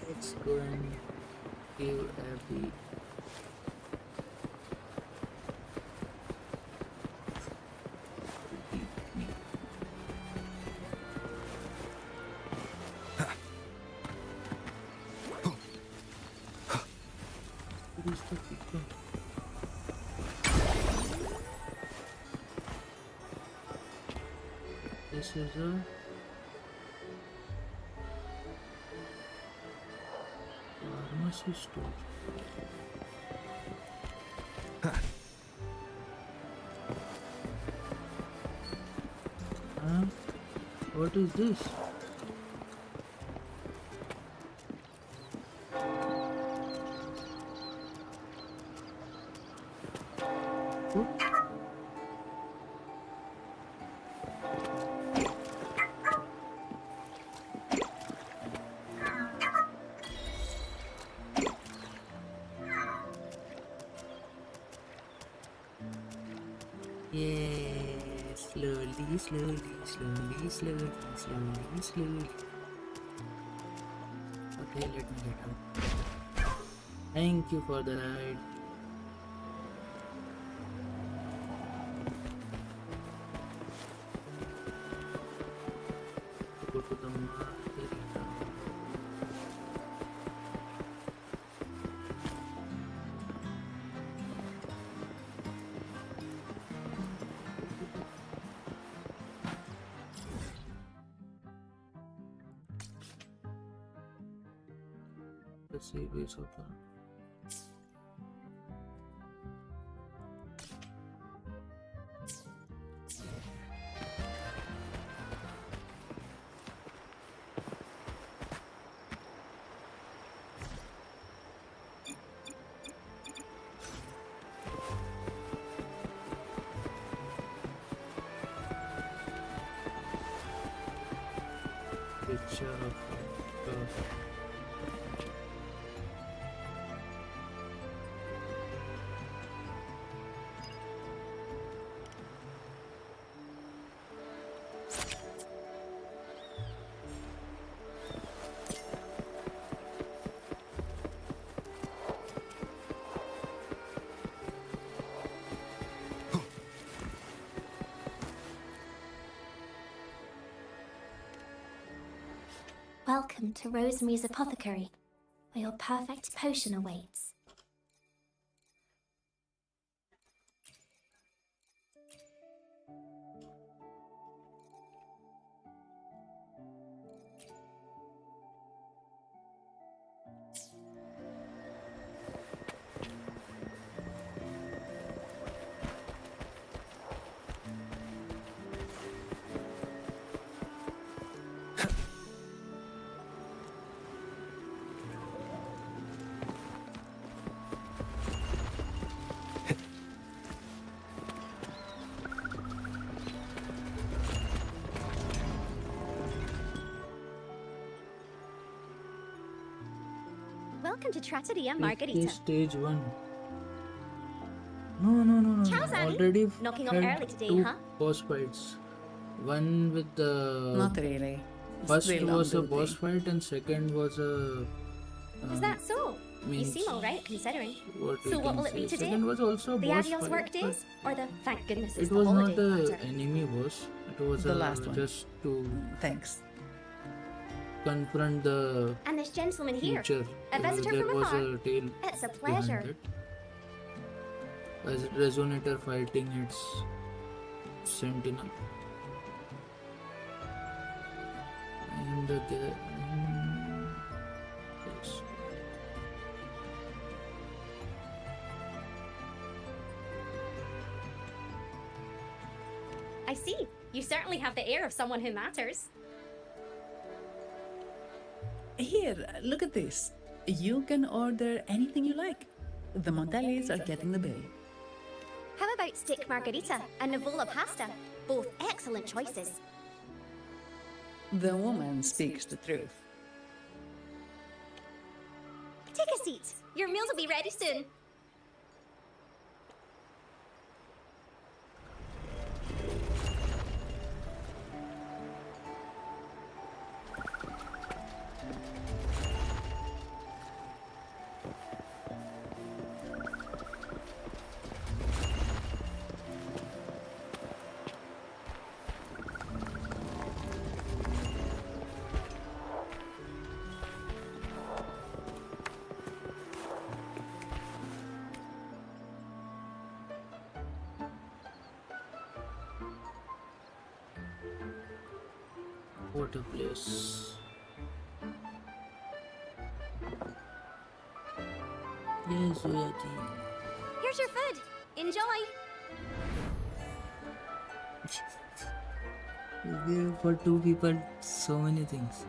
Let's go and give Abby is the people. This is a pharmacy store. What is this? Yeah, slowly, slowly, slowly, slowly, slowly, slowly. Okay, let me get out. Thank you for the ride. Go to the market. Let's see what's open. Picture of Welcome to Rosemary's Apothecary, where your perfect potion awaits. Welcome to Trattoria It Margarita. is stage 1. No. Ciao, Zanni. Already Knocking off had early today, 2 huh? boss fights. One with the Not really. first Still on was a duty. boss fight and second was a Is that so? You means seem alright considering. what we So what can will it be say. today? Second was also a The boss adios fight, work but days? Or the thank goodness it it's the was holiday not a factor? enemy boss. It was The last one. just to Thanks. confront the And this gentleman here, future. a visitor There from was afar. a tale It's a behind pleasure. it. As Resonator fighting its sentinel. And yes. I see. You certainly have the air of someone who matters. Here, look at this. You can order anything you like. The Montellis are getting the bill. How about steak margarita and Nivola pasta? Both excellent choices. The woman speaks the truth. Take a seat. Your meals will be ready soon. What a place. Yes, Zoyaji. Here's your food. Enjoy. Give for two people so many things.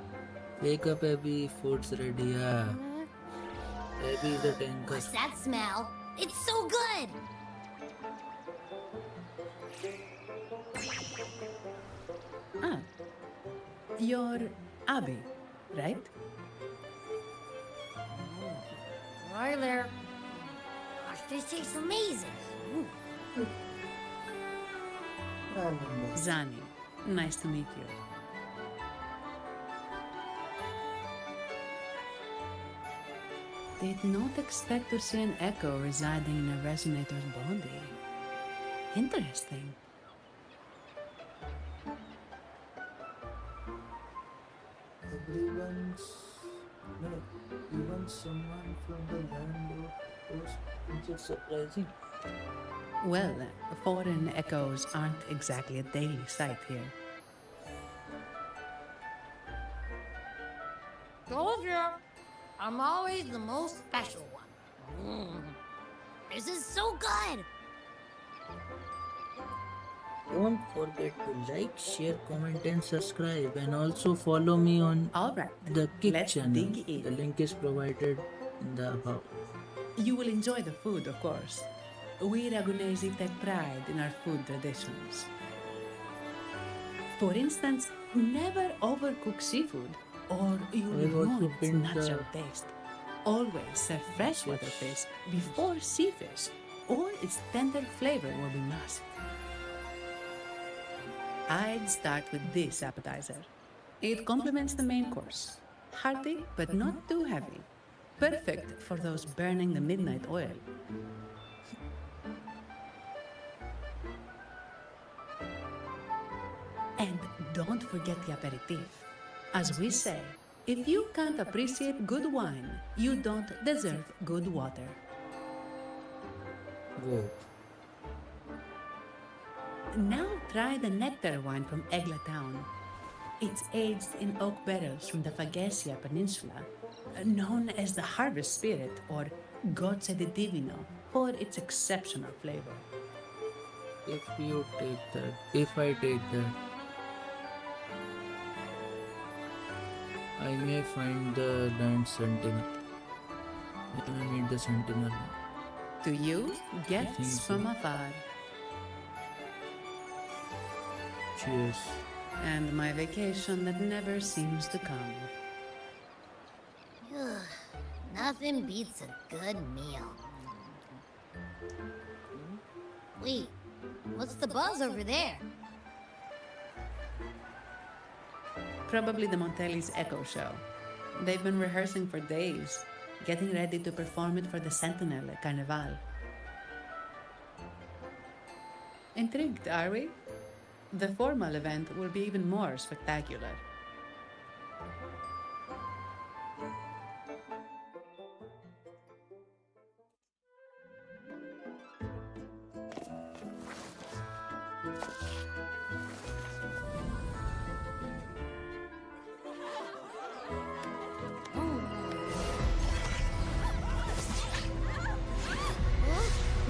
Wake up, Abby. Food's ready. Yeah. Abby is a tanker. What's that smell? It's so good! Ah, you're Abby, right? Right there. Gosh, this tastes amazing. Ooh. Zani, nice to meet you. Did not expect to see an echo residing in a resonator's body. Interesting. Even someone from the land of course, which is surprising. Well, foreign echoes aren't exactly a daily sight here. Told you, I'm always the most special one. This is so good! Don't forget to like, share, comment, and subscribe, and also follow me on the Kick channel. The link is provided in the above. You will enjoy the food, of course. We Ragunesi take pride in our food traditions. For instance, never overcook seafood, or you will ruin its natural taste. Always serve freshwater fish before sea fish, or its tender flavor will be massive. I'd start with this appetizer. It complements the main course. Hearty, but not too heavy. Perfect for those burning the midnight oil. And don't forget the aperitif. As we say, if you can't appreciate good wine, you don't deserve good water. Whoa. Now try the nectar wine from Egla Town. It's aged in oak barrels from the Faghesia Peninsula, known as the Harvest Spirit or Goce di Divino for its exceptional flavor. If I take that, I may find the land sentinel. I need the sentinel. To you, gifts from afar. Cheers. And my vacation that never seems to come. Nothing beats a good meal. Wait, what's the buzz over there? Probably the Montelli's Echo Show. They've been rehearsing for days, getting ready to perform it for the Sentinel at Carnival. Intrigued, are we? The formal event will be even more spectacular.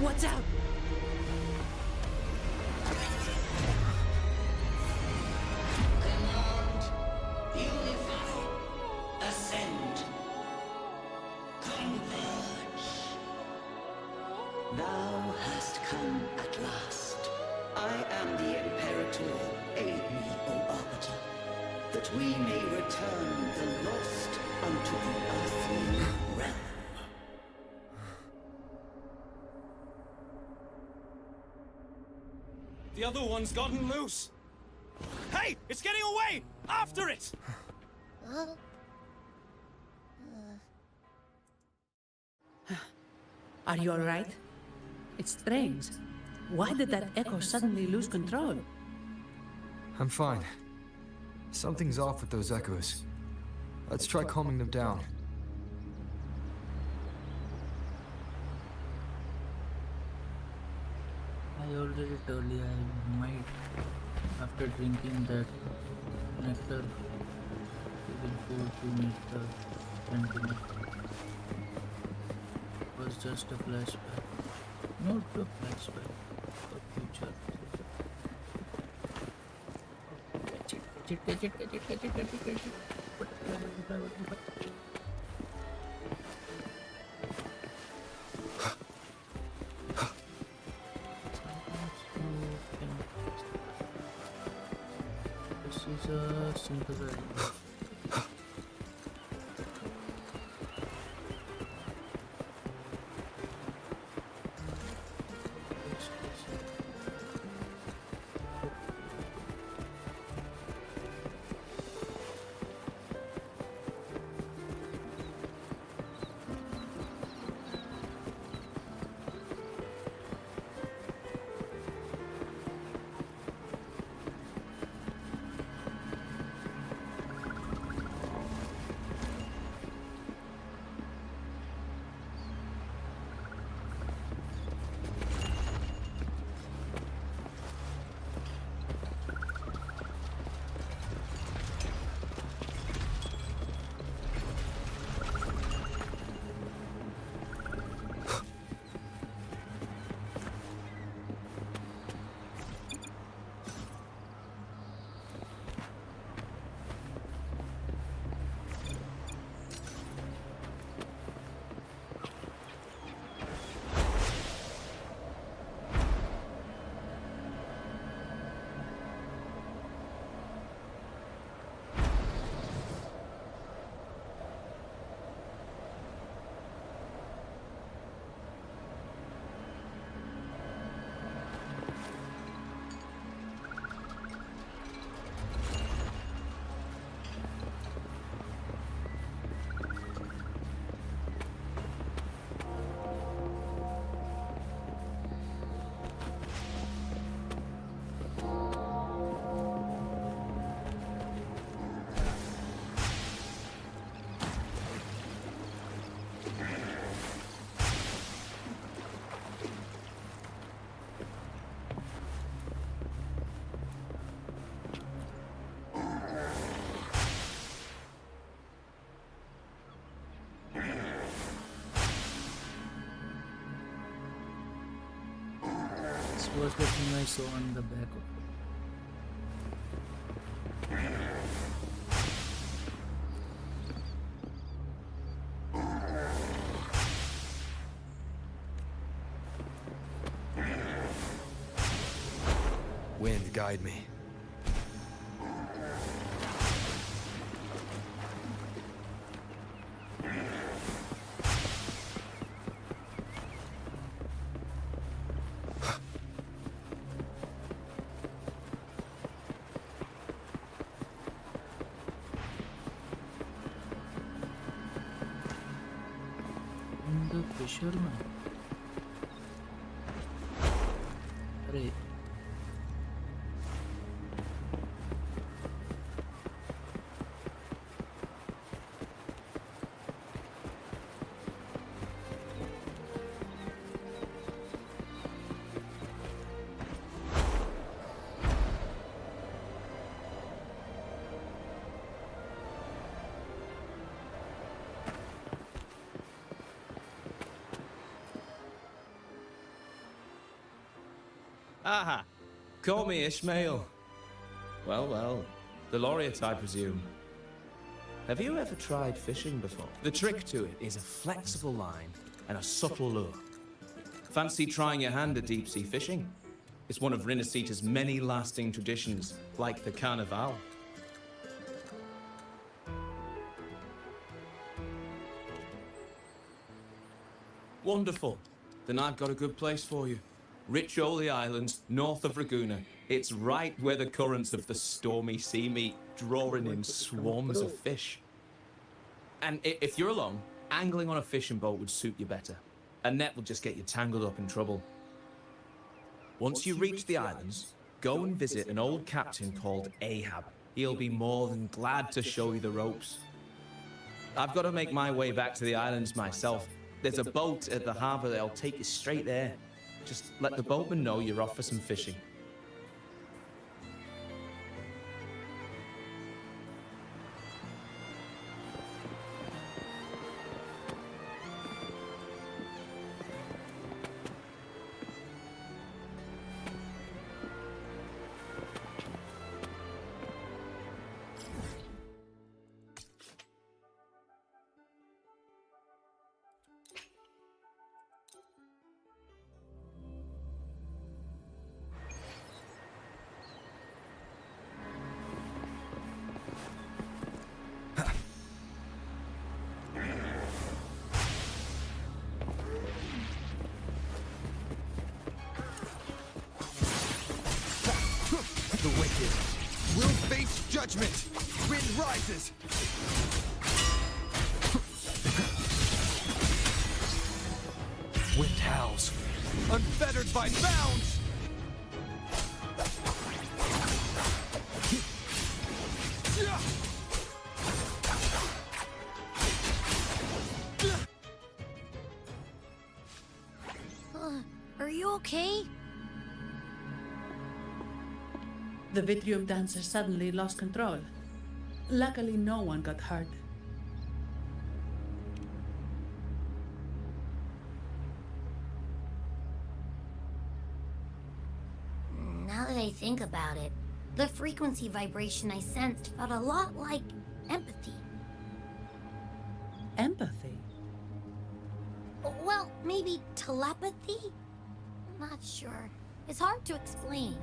Watch out! Ascend. Converge. Thou hast come at last. I am the Imperator. Aid me, O Arbiter, that we may return the lost unto the earthly realm. The other one's gotten loose. Hey, it's getting away! After it! Are you alright? It's strange. Why did that echo suddenly lose control? I'm fine. Something's off with those echoes. Let's try calming them down. I already told you I might, after drinking that nectar, go to meet the sentinel. It was just a flashback, not a flashback, a future. Catch it, catch it, catch it, catch it, catch it, catch it, catch it. Butterfly. This is a synthesizer. This was the thing I saw on the back of it. Wind, guide me. The fisherman. Hooray. Aha! Call me Ishmael. Well, well, the laureate, I presume. Have you ever tried fishing before? The trick to it is a flexible line and a subtle lure. Fancy trying your hand at deep-sea fishing? It's one of Rinasita's many lasting traditions, like the Carnival. Wonderful. Then I've got a good place for you. Riccioli Islands, north of Ragusa. It's right where the currents of the stormy sea meet, drawing in swarms of fish. And if you're alone, angling on a fishing boat would suit you better. A net will just get you tangled up in trouble. Once you reach the islands, go and visit an old captain called Ahab. He'll be more than glad to show you the ropes. I've got to make my way back to the islands myself. There's a boat at the harbor that'll take you straight there. Just let the boatman know you're off for some fishing. judgment! Wind rises! Wind howls, unfettered by bounds! Are you okay? The Vitrium dancer suddenly lost control. Luckily, no one got hurt. Now that I think about it, the frequency vibration I sensed felt a lot like empathy. Empathy? Well, maybe telepathy? Not sure. It's hard to explain.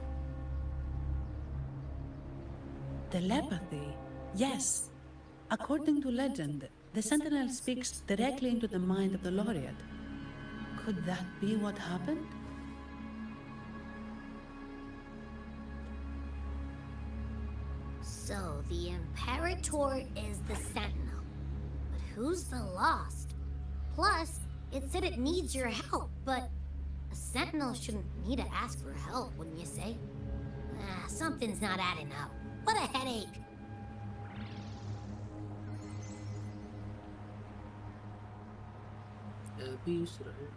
Telepathy? Yes. According to legend, the Sentinel speaks directly into the mind of the laureate. Could that be what happened? So, the Imperator is the Sentinel. But who's the Lost? Plus, it said it needs your help, but a Sentinel shouldn't need to ask for help, wouldn't you say? Something's not adding up. What a headache! Abby is right.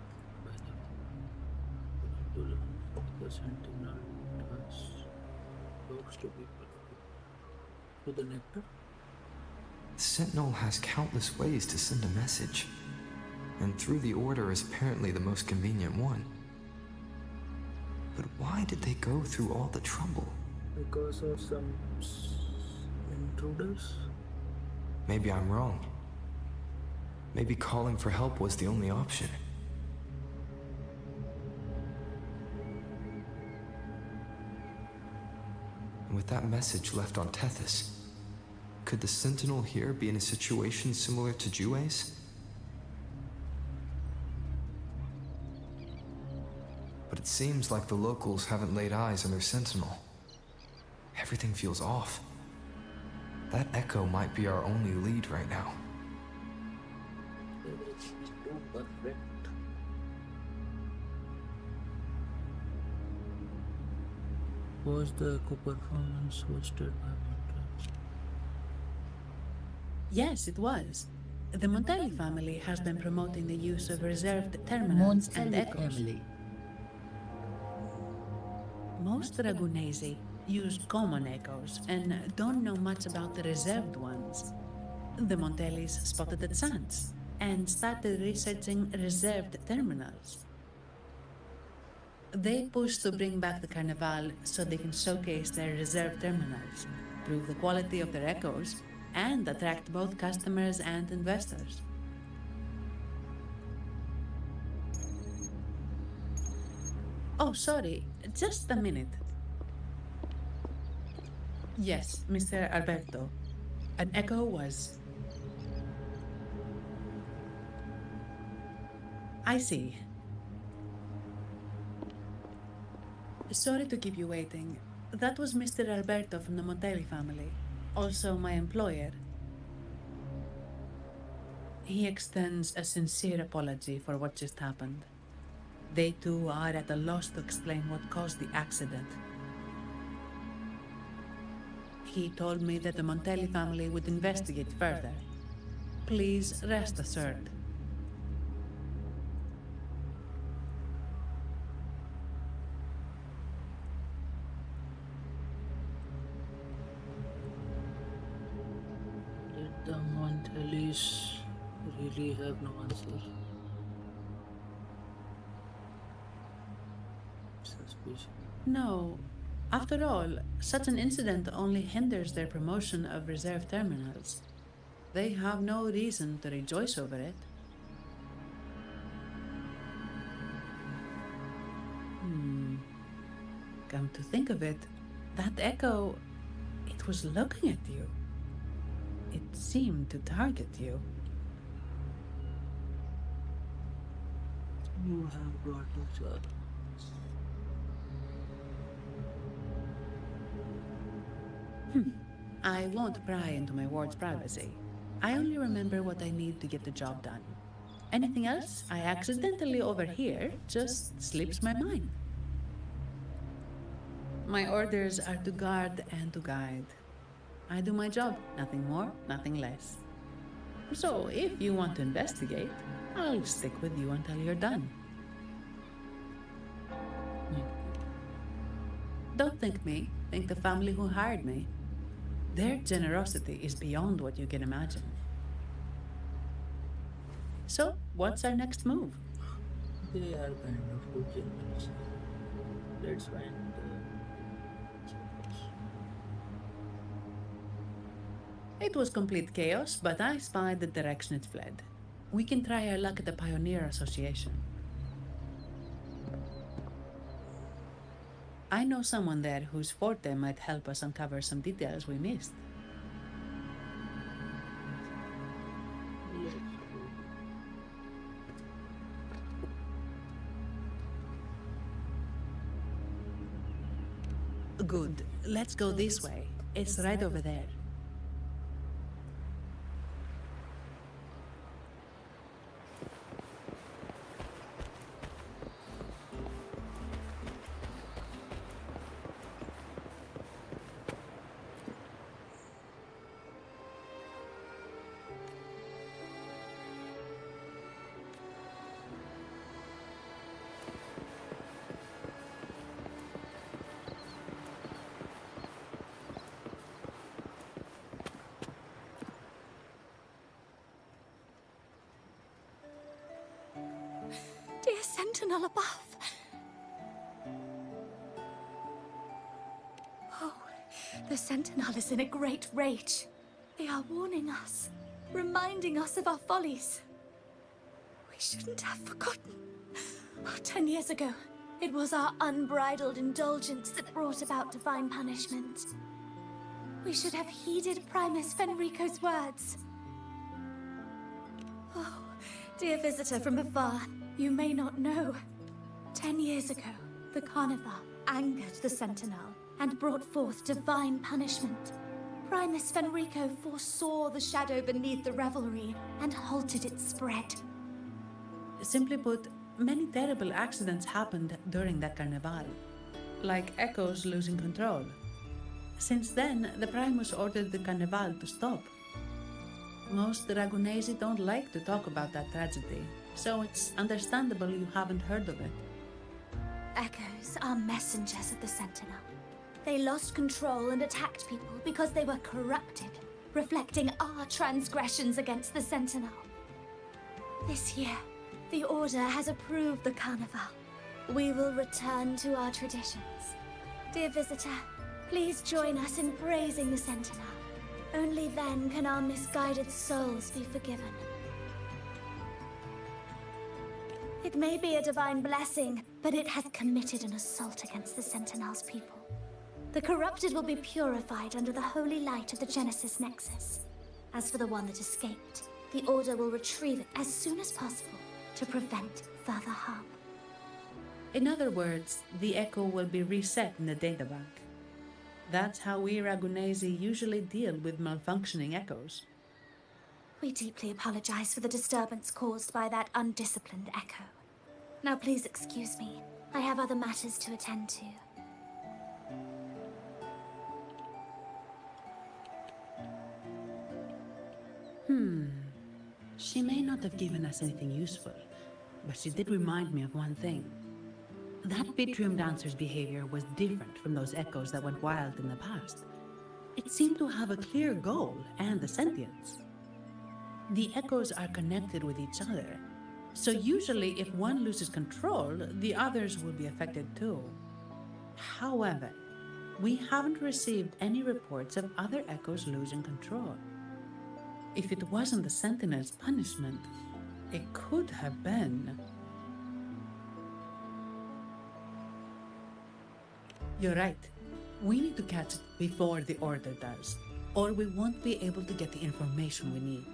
The Sentinel talks to people. To the nectar? The Sentinel has countless ways to send a message, and through the Order is apparently the most convenient one. But why did they go through all the trouble? Because of some intruders? Maybe I'm wrong. Maybe calling for help was the only option. And with that message left on Tethys, could the Sentinel here be in a situation similar to Jue's? But it seems like the locals haven't laid eyes on their Sentinel. Everything feels off. That echo might be our only lead right now. Everything is too perfect. Was the echo performance hosted by Montel? Yes, it was. The Montelli family has been promoting the use of reserved terminals and echoes. Most Dragonesi use common echoes and don't know much about the reserved ones. The Montellis spotted the chance and started researching reserved terminals. They push to bring back the Carnival so they can showcase their reserved terminals, prove the quality of their echoes, and attract both customers and investors. Oh, sorry, just a minute. Yes, Mr. Alberto. An echo was... I see. Sorry to keep you waiting. That was Mr. Alberto from the Montelli family, also my employer. He extends a sincere apology for what just happened. They too are at a loss to explain what caused the accident. He told me that the Montelli family would investigate further. Please rest assured. Did the Montellis really have no answer? Suspicion. No. After all, such an incident only hinders their promotion of reserve terminals. They have no reason to rejoice over it. Come to think of it, that echo, it was looking at you. It seemed to target you. You have brought us up. I won't pry into my ward's privacy. I only remember what I need to get the job done. Anything else I accidentally overhear just slips my mind. My orders are to guard and to guide. I do my job, nothing more, nothing less. So if you want to investigate, I'll stick with you until you're done. Don't think me, think the family who hired me. Their generosity is beyond what you can imagine. So, what's our next move? They are kind of too generous. Let's find It was complete chaos, but I spied the direction it fled. We can try our luck at the Pioneer Association. I know someone there whose forte might help us uncover some details we missed. Good. Let's go this way. It's right over there. Dear Sentinel above. Oh, the Sentinel is in a great rage. They are warning us, reminding us of our follies. We shouldn't have forgotten. 10 years ago, it was our unbridled indulgence that brought about divine punishment. We should have heeded Primus Fenrico's words. Oh, dear visitor from afar, you may not know. 10 years ago, the Carnival angered the Sentinel and brought forth divine punishment. Primus Fenrico foresaw the shadow beneath the revelry and halted its spread. Simply put, many terrible accidents happened during that Carnival, like Echoes losing control. Since then, the Primus ordered the Carnival to stop. Most Dragonese don't like to talk about that tragedy, so it's understandable you haven't heard of it. Echoes are messengers of the Sentinel. They lost control and attacked people because they were corrupted, reflecting our transgressions against the Sentinel. This year, the Order has approved the Carnival. We will return to our traditions. Dear visitor, please join us in praising the Sentinel. Only then can our misguided souls be forgiven. It may be a divine blessing, but it has committed an assault against the Sentinel's people. The corrupted will be purified under the holy light of the Genesis Nexus. As for the one that escaped, the Order will retrieve it as soon as possible to prevent further harm. In other words, the Echo will be reset in the databank. That's how we Dragonese usually deal with malfunctioning Echoes. We deeply apologize for the disturbance caused by that undisciplined Echo. Now please excuse me. I have other matters to attend to. She may not have given us anything useful, but she did remind me of one thing. That Vitrium Dancer's behavior was different from those Echoes that went wild in the past. It seemed to have a clear goal and a sentience. The Echoes are connected with each other, so usually if one loses control, the others will be affected too. However, we haven't received any reports of other Echoes losing control. If it wasn't the Sentinel's punishment, it could have been... You're right. We need to catch it before the Order does, or we won't be able to get the information we need.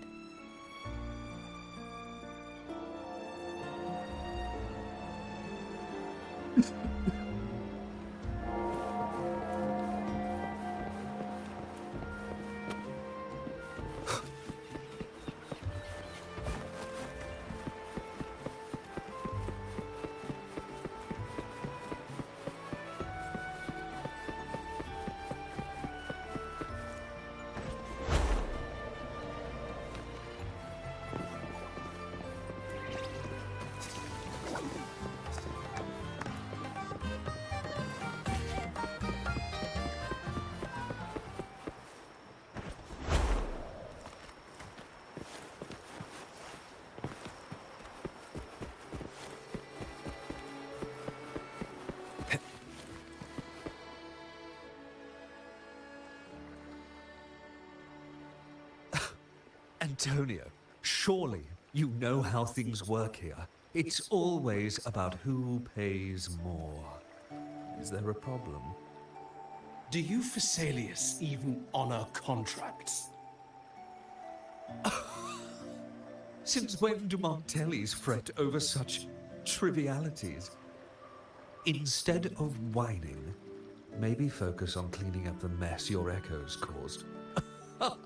Antonio, surely you know how things work here. It's always about who pays more. Is there a problem? Do you Phasaelius even honor contracts? Since when do Montellis fret over such trivialities? Instead of whining, maybe focus on cleaning up the mess your echoes caused. Huh.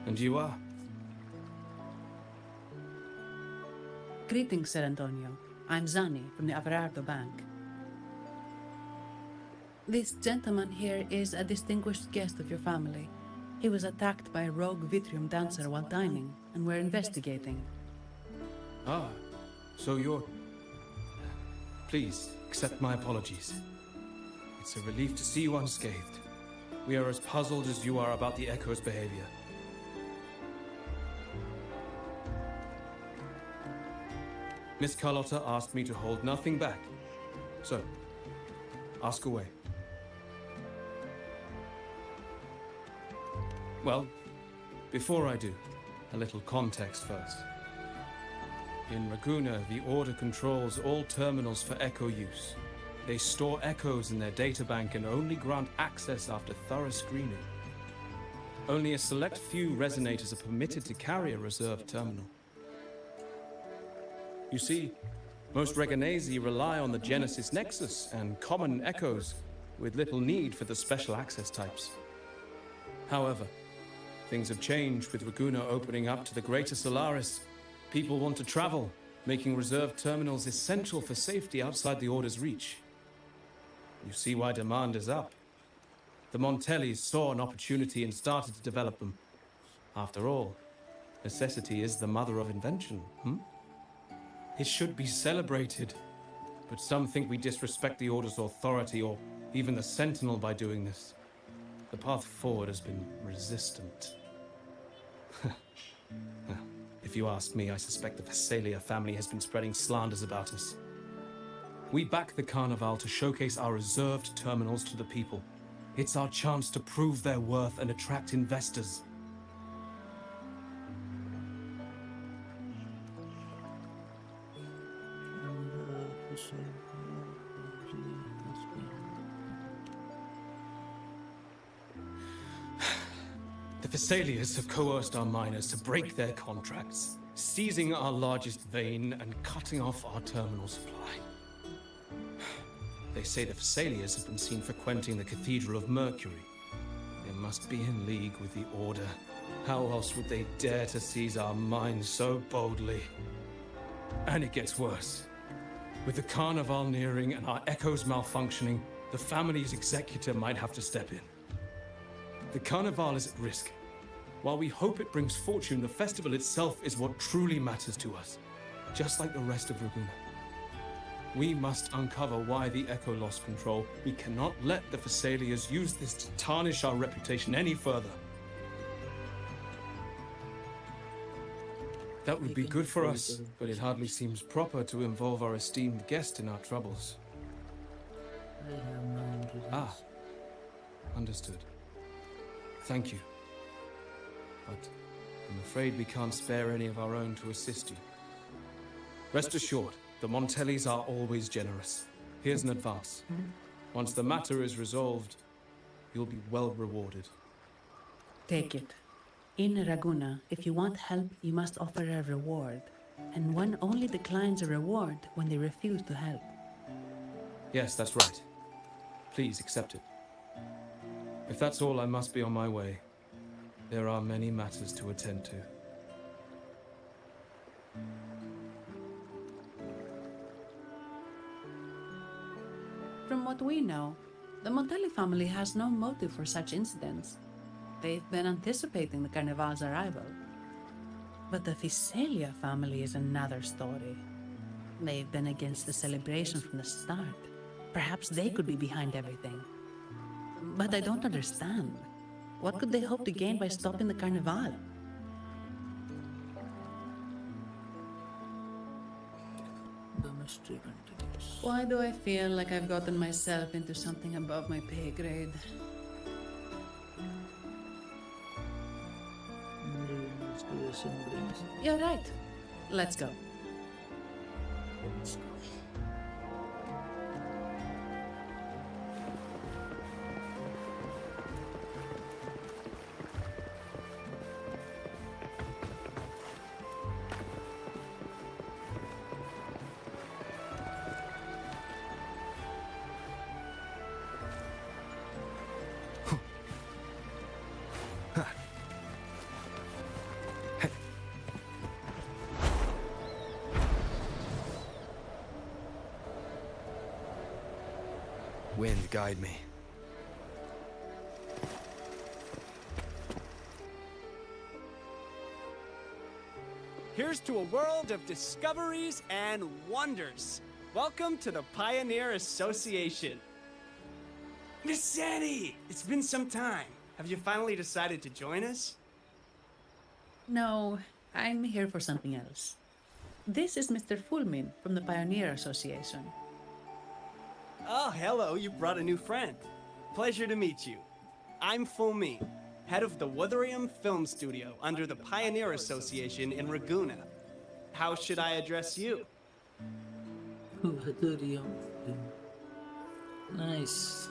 And you are? Greetings, Sir Antonio. I'm Zani from the Averardo Bank. This gentleman here is a distinguished guest of your family. He was attacked by a rogue Vitrium dancer while dining, and we're investigating. Ah, so you're... Please, accept my apologies. It's a relief to see you unscathed. We are as puzzled as you are about the Echo's behavior. Miss Carlotta asked me to hold nothing back. So, ask away. Well, before I do, a little context first. In Raguna, the Order controls all terminals for Echo use. They store echoes in their databank and only grant access after thorough screening. Only a select few resonators are permitted to carry a reserved terminal. You see, most Reganesi rely on the Genesis Nexus and common echoes, with little need for the special access types. However, things have changed with Raguna opening up to the Greater Solaris. People want to travel, making reserved terminals essential for safety outside the Order's reach. You see why demand is up. The Montellis saw an opportunity and started to develop them. After all, necessity is the mother of invention, It should be celebrated, but some think we disrespect the Order's authority or even the Sentinel by doing this. The path forward has been resistant. If you ask me, I suspect the Phasalia family has been spreading slanders about us. We back the Carnival to showcase our reserved terminals to the people. It's our chance to prove their worth and attract investors. The Phasalias have coerced our miners to break their contracts, seizing our largest vein and cutting off our terminal supply. They say the Phasalias have been seen frequenting the Cathedral of Mercury. They must be in league with the Order. How else would they dare to seize our mines so boldly? And it gets worse. With the Carnival nearing and our echoes malfunctioning, the family's executor might have to step in. The Carnival is at risk. While we hope it brings fortune, the festival itself is what truly matters to us, just like the rest of Raguna. We must uncover why the Echo lost control. We cannot let the Phasalias use this to tarnish our reputation any further. That would be good for us, but it hardly seems proper to involve our esteemed guest in our troubles. Ah, understood. Thank you. But I'm afraid we can't spare any of our own to assist you. Rest assured, the Montellis are always generous. Here's an advance. Once the matter is resolved, you'll be well rewarded. Take it. In Raguna, if you want help, you must offer a reward. And one only declines a reward when they refuse to help. Yes, that's right. Please accept it. If that's all, I must be on my way. There are many matters to attend to. From what we know, the Montelli family has no motive for such incidents. They've been anticipating the Carnival's arrival. But the Phasalia family is another story. They've been against the celebration from the start. Perhaps they could be behind everything. But I don't understand. What could they hope to gain by stopping the Carnival? The mystery continues. Why do I feel like I've gotten myself into something above my pay grade? You're right. Let's go. Wind, guide me. Here's to a world of discoveries and wonders. Welcome to the Pioneer Association. Miss Sandy, it's been some time. Have you finally decided to join us? No, I'm here for something else. This is Mr. Fulmin from the Pioneer Association. Oh, hello, you brought a new friend. Pleasure to meet you. I'm Fulmin, head of the Wuthering Film Studio under the Pioneer Association in Raguna. How should I address you? Nice.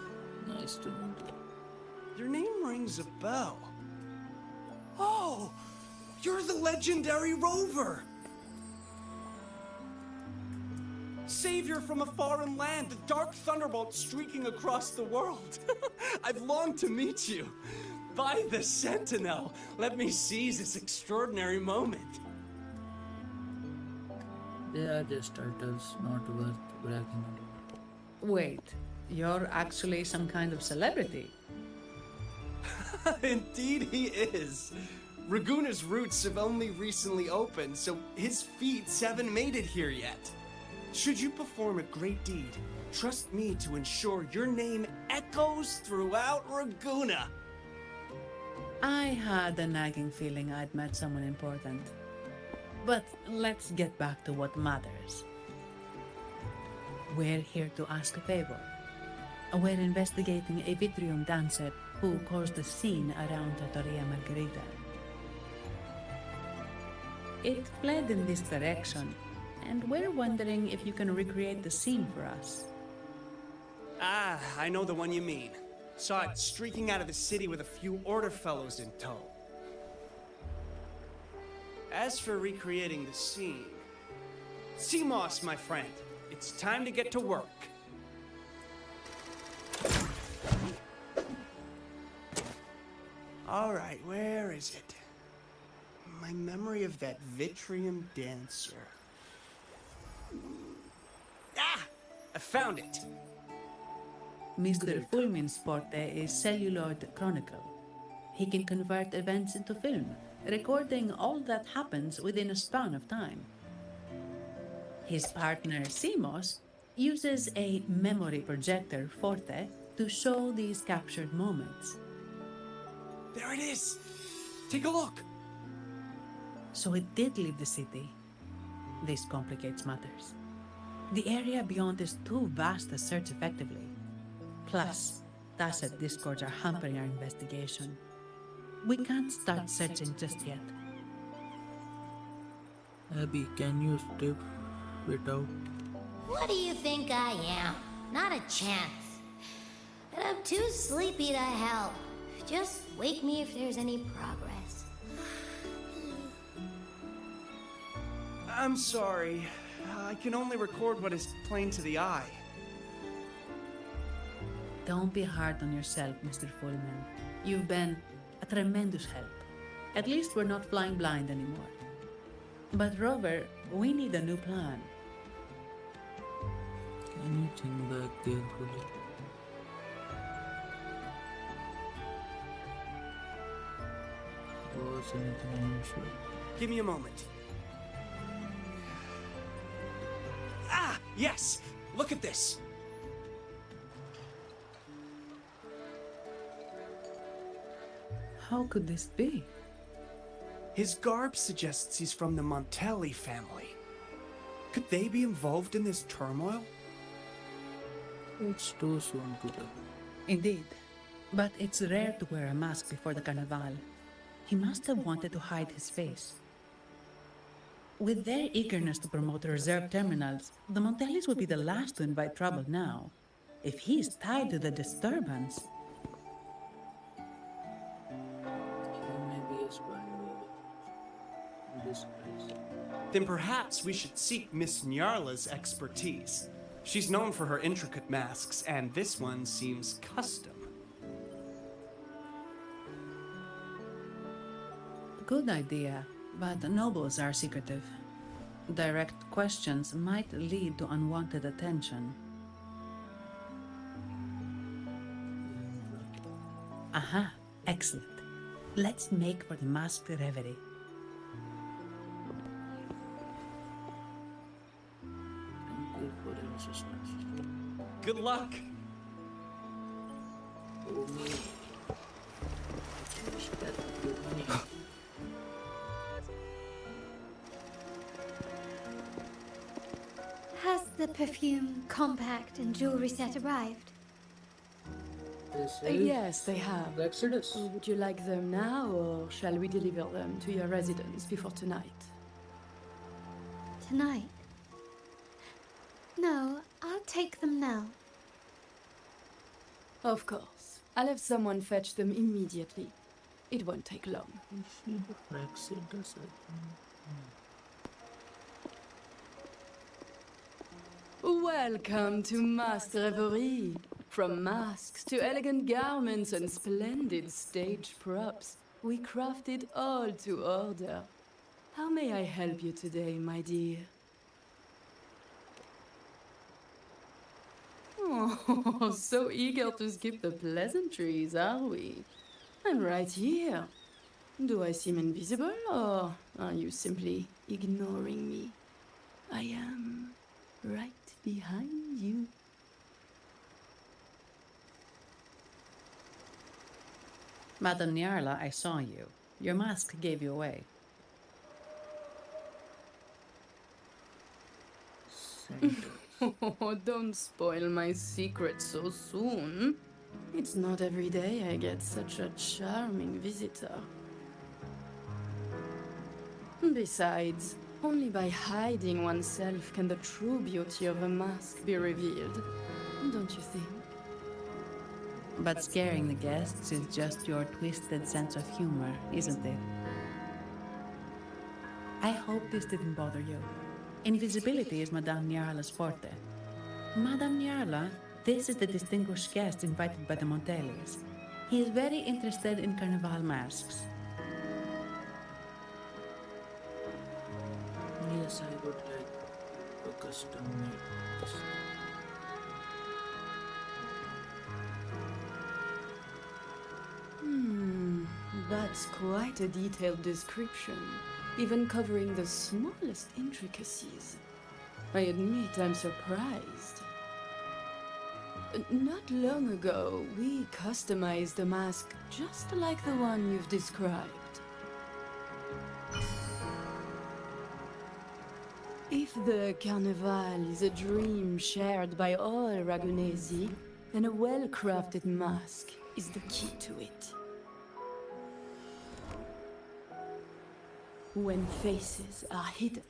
Nice to meet you. Your name rings a bell. Oh, you're the legendary Rover! Savior from a foreign land, the dark thunderbolt streaking across the world. I've longed to meet you. By the Sentinel, let me seize this extraordinary moment. They are just titles, not worth bragging on. Wait, you're actually some kind of celebrity. Indeed he is. Raguna's roots have only recently opened, so his feats haven't made it here yet. Should you perform a great deed, trust me to ensure your name echoes throughout Raguna. I had a nagging feeling I'd met someone important. But let's get back to what matters. We're here to ask a favor. We're investigating a Vitrium dancer who caused a scene around Trattoria Margherita. It fled in this direction, and we're wondering if you can recreate the scene for us. Ah, I know the one you mean. Saw it streaking out of the city with a few order fellows in tow. As for recreating the scene... Seamoss, my friend, it's time to get to work. Alright, where is it? My memory of that Vitrium dancer. Ah! I found it! Mr. Fulmin's forte is celluloid chronicle. He can convert events into film, recording all that happens within a span of time. His partner, Seamoss, uses a memory projector forte to show these captured moments. There it is! Take a look! So it did leave the city. This complicates matters. The area beyond is too vast to search effectively. Plus, tacit discords are hampering our investigation. We can't start searching just yet. Abby, can you step it out? What do you think I am? Not a chance. And I'm too sleepy to help. Just wake me if there's any progress. I'm sorry. I can only record what is plain to the eye. Don't be hard on yourself, Mr. Fulmin. You've been a tremendous help. At least we're not flying blind anymore. But Rover, we need a new plan. Can you think back carefully? Was anything unusual? Give me a moment. Ah! Yes! Look at this! How could this be? His garb suggests he's from the Montelli family. Could they be involved in this turmoil? It's too soon to tell. Indeed. But it's rare to wear a mask before the carnival. He must have wanted to hide his face. With their eagerness to promote reserve terminals, the Montellis would be the last to invite trouble now. If he is tied to the disturbance... Then perhaps we should seek Miss Nyarla's expertise. She's known for her intricate masks, and this one seems custom. Good idea, but nobles are secretive. Direct questions might lead to unwanted attention. Aha, excellent. Let's make for the masked reverie. Good luck! Has the perfume, compact, and jewelry set arrived? Yes, they have. Would you like them now, or shall we deliver them to your residence before tonight? Tonight? No, I'll take them now. Of course. I'll have someone fetch them immediately. It won't take long. Welcome to Masked Reverie. From masks to elegant garments and splendid stage props, we crafted all to order. How may I help you today, my dear? Oh, so eager to skip the pleasantries, are we? I'm right here. Do I seem invisible, or are you simply ignoring me? I am right behind you. Madame Nyarla, I saw you. Your mask gave you away. Oh, don't spoil my secret so soon. It's not every day I get such a charming visitor. Besides, only by hiding oneself can the true beauty of a mask be revealed. Don't you think? But scaring the guests is just your twisted sense of humor, isn't it? I hope this didn't bother you. Invisibility is Madame Nyarla's forte. Madame Nyarla, this is the distinguished guest invited by the Montellis. He is very interested in carnival masks. Yes, I would like a custom made. That's quite a detailed description, even covering the smallest intricacies. I admit I'm surprised. Not long ago, we customized a mask just like the one you've described. If the Carnival is a dream shared by all Ragunesi, then a well-crafted mask is the key to it. When faces are hidden,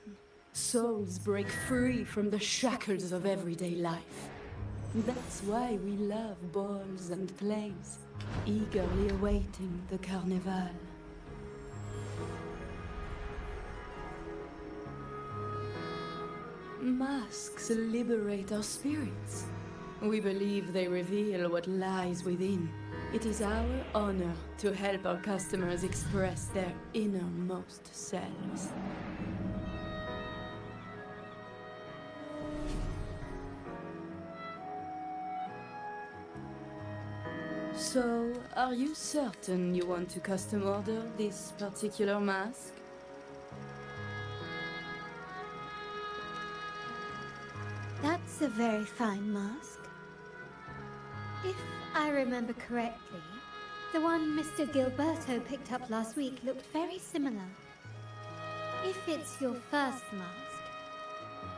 souls break free from the shackles of everyday life. That's why we love balls and plays, eagerly awaiting the Carnival. Masks liberate our spirits. We believe they reveal what lies within. It is our honor to help our customers express their innermost selves. So, are you certain you want to custom order this particular mask? That's a very fine mask. If I remember correctly, the one Mr. Gilberto picked up last week looked very similar. If it's your first mask,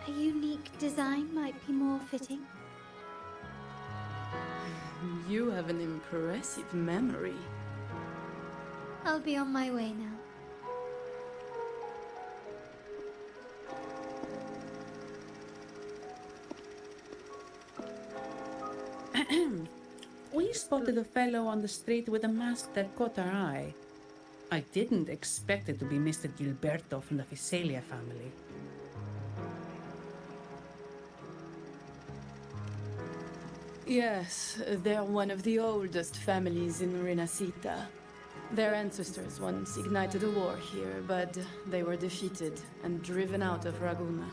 a unique design might be more fitting. You have an impressive memory. I'll be on my way now. We spotted a fellow on the street with a mask that caught our eye. I didn't expect it to be Mr. Gilberto from the Visalia family. Yes, they're one of the oldest families in Renacita. Their ancestors once ignited a war here, but they were defeated and driven out of Raguna.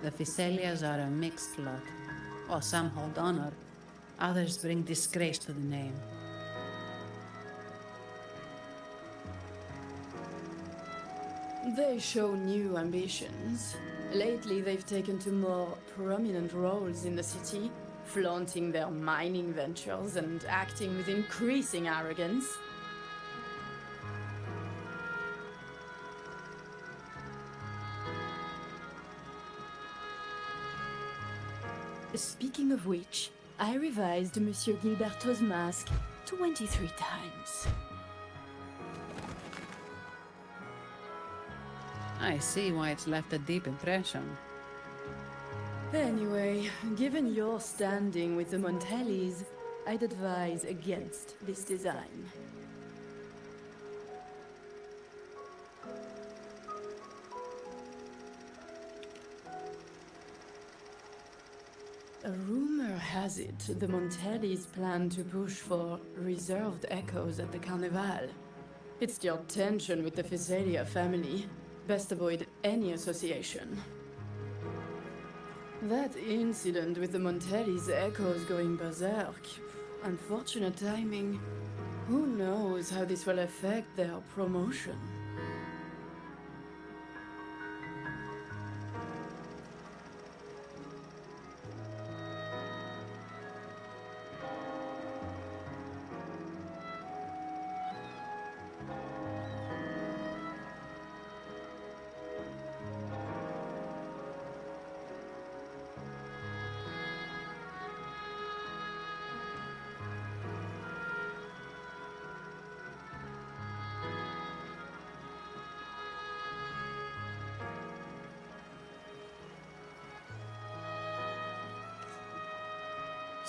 The Visalias are a mixed lot. While some hold honor, others bring disgrace to the name. They show new ambitions. Lately, they've taken to more prominent roles in the city, flaunting their mining ventures and acting with increasing arrogance. Speaking of which, I revised Monsieur Gilberto's mask 23 times. I see why it's left a deep impression. Anyway, given your standing with the Montellis, I'd advise against this design. A rumor has it the Montellis plan to push for reserved echoes at the Carnival. It's your tension with the Visalia family. Best avoid any association. That incident with the Montellis' echoes going berserk. Unfortunate timing. Who knows how this will affect their promotion?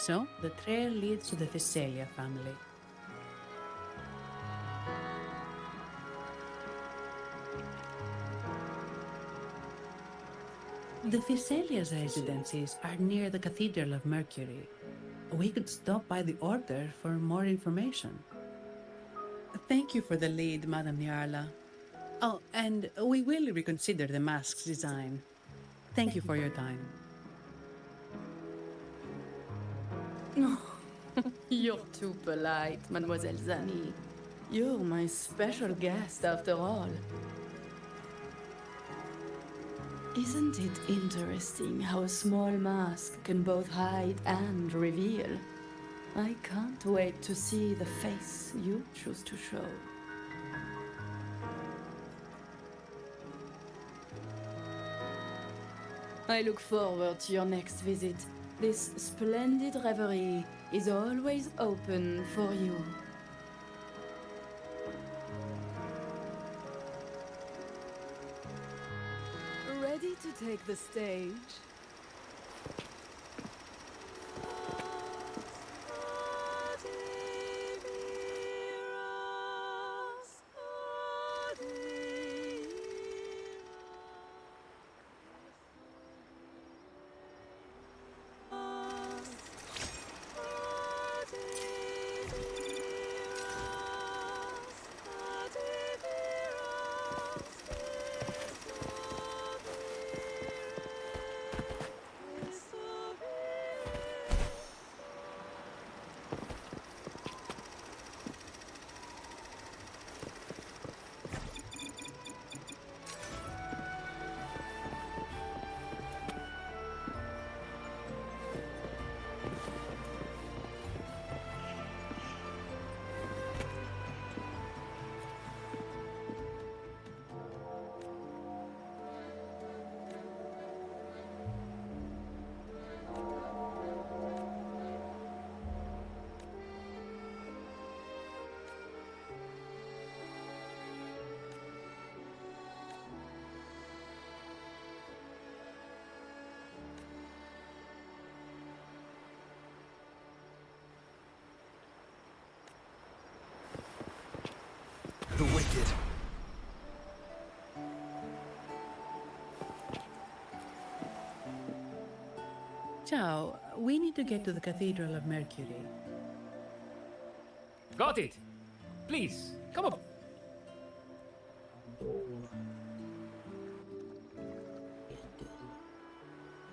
So, the trail leads to the Visalia family. The Visalia's residencies are near the Cathedral of Mercury. We could stop by the Order for more information. Thank you for the lead, Madame Niarla. Oh, and we will reconsider the mask's design. Thank you for your time. You're too polite, Mademoiselle Zani. You're my special guest after all. Isn't it interesting how a small mask can both hide and reveal? I can't wait to see the face you choose to show. I look forward to your next visit. This splendid reverie is always open for you. Ready to take the stage? wicked. Ciao, we need to get to the Cathedral of Mercury. Got it. Please, come up.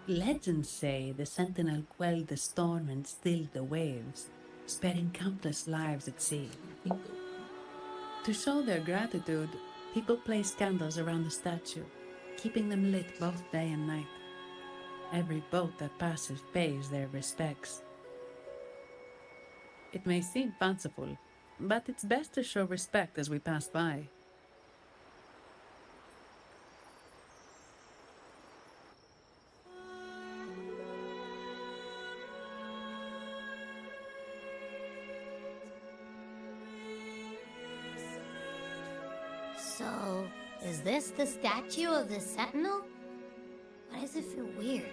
Legends say the Sentinel quelled the storm and stilled the waves, sparing countless lives at sea. To show their gratitude, people place candles around the statue, keeping them lit both day and night. Every boat that passes pays their respects. It may seem fanciful, but it's best to show respect as we pass by. So, is this the statue of the Sentinel? Why does it feel weird?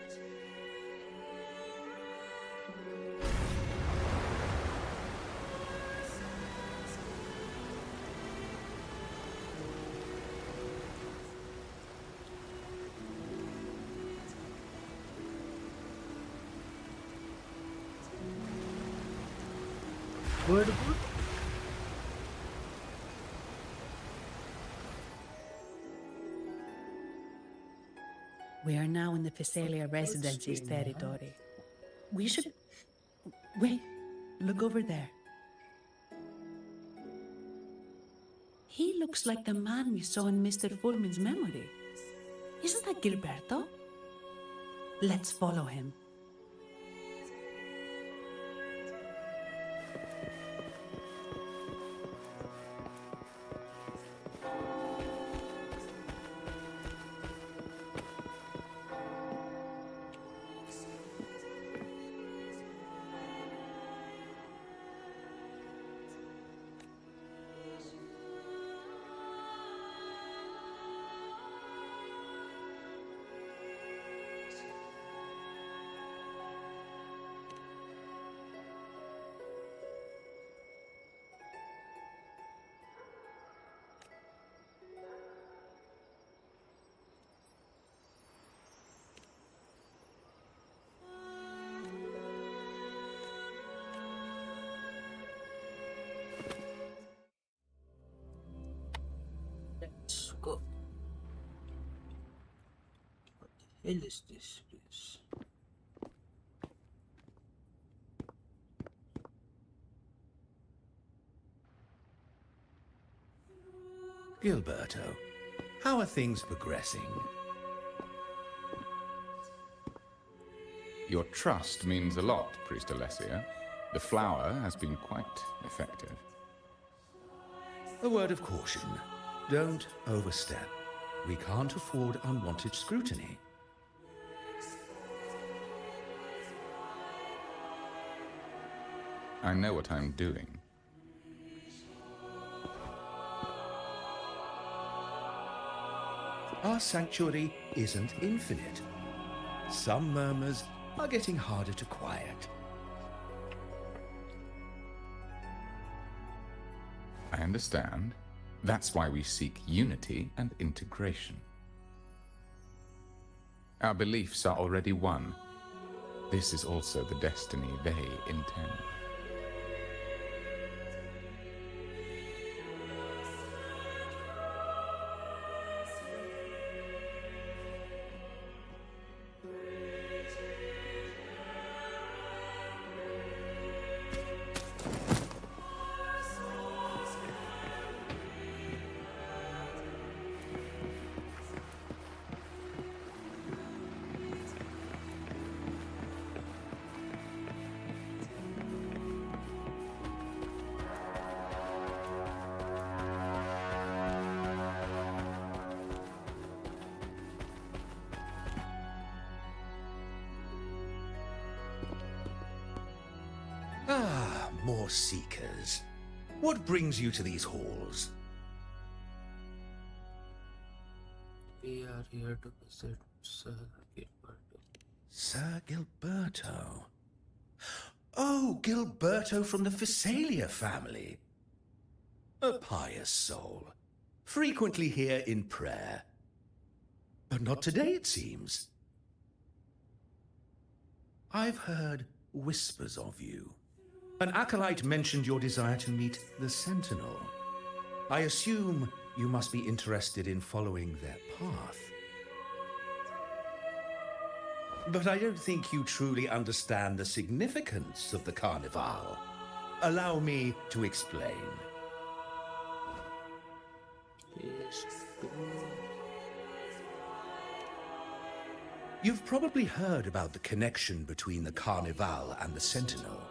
Good. We are now in the Physalia Residency's territory. We should... Wait, look over there. He looks like the man we saw in Mr. Fulmin's memory. Isn't that Gilberto? Let's follow him. Let's go. What the hell is this place? Gilberto, how are things progressing? Your trust means a lot, Priest Alessia. The flower has been quite effective. A word of caution. Don't overstep. We can't afford unwanted scrutiny. I know what I'm doing. Our sanctuary isn't infinite. Some murmurs are getting harder to quiet. I understand. That's why we seek unity and integration. Our beliefs are already one. This is also the destiny they intend. Ah, more seekers. What brings you to these halls? We are here to visit Sir Gilberto. Sir Gilberto. Oh, Gilberto from the Physalia family. A pious soul. frequently here in prayer. But not today, it seems. I've heard whispers of you. An acolyte mentioned your desire to meet the Sentinel. I assume you must be interested in following their path. But I don't think you truly understand the significance of the Carnival. Allow me to explain. You've probably heard about the connection between the Carnival and the Sentinel.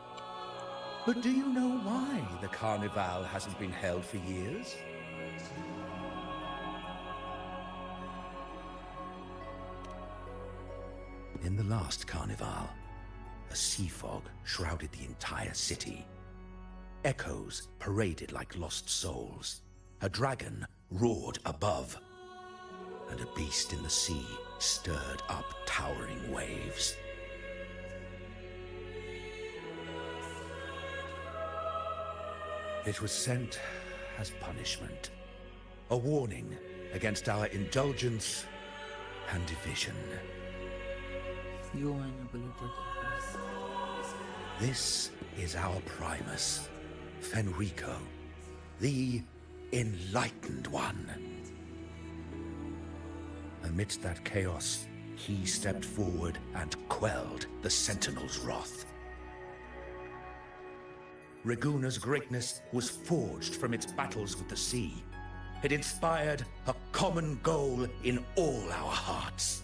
But do you know why the Carnival hasn't been held for years? In the last Carnival, a sea fog shrouded the entire city. Echoes paraded like lost souls. A dragon roared above, and a beast in the sea stirred up towering waves. It was sent as punishment, a warning against our indulgence and division. This is our Primus, Fenrico, the Enlightened One. Amidst that chaos, he stepped forward and quelled the Sentinel's wrath. Raguna's greatness was forged from its battles with the sea. It inspired a common goal in all our hearts.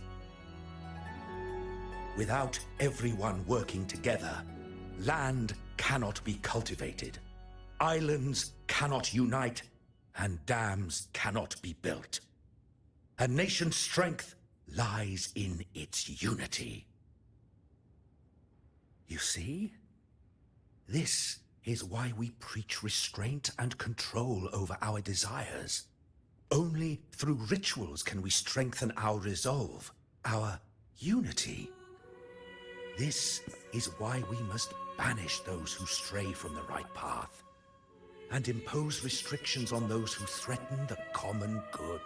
Without everyone working together, land cannot be cultivated, islands cannot unite, and dams cannot be built. A nation's strength lies in its unity. You see? This is why we preach restraint and control over our desires. Only through rituals can we strengthen our resolve, our unity. This is why we must banish those who stray from the right path, and impose restrictions on those who threaten the common good.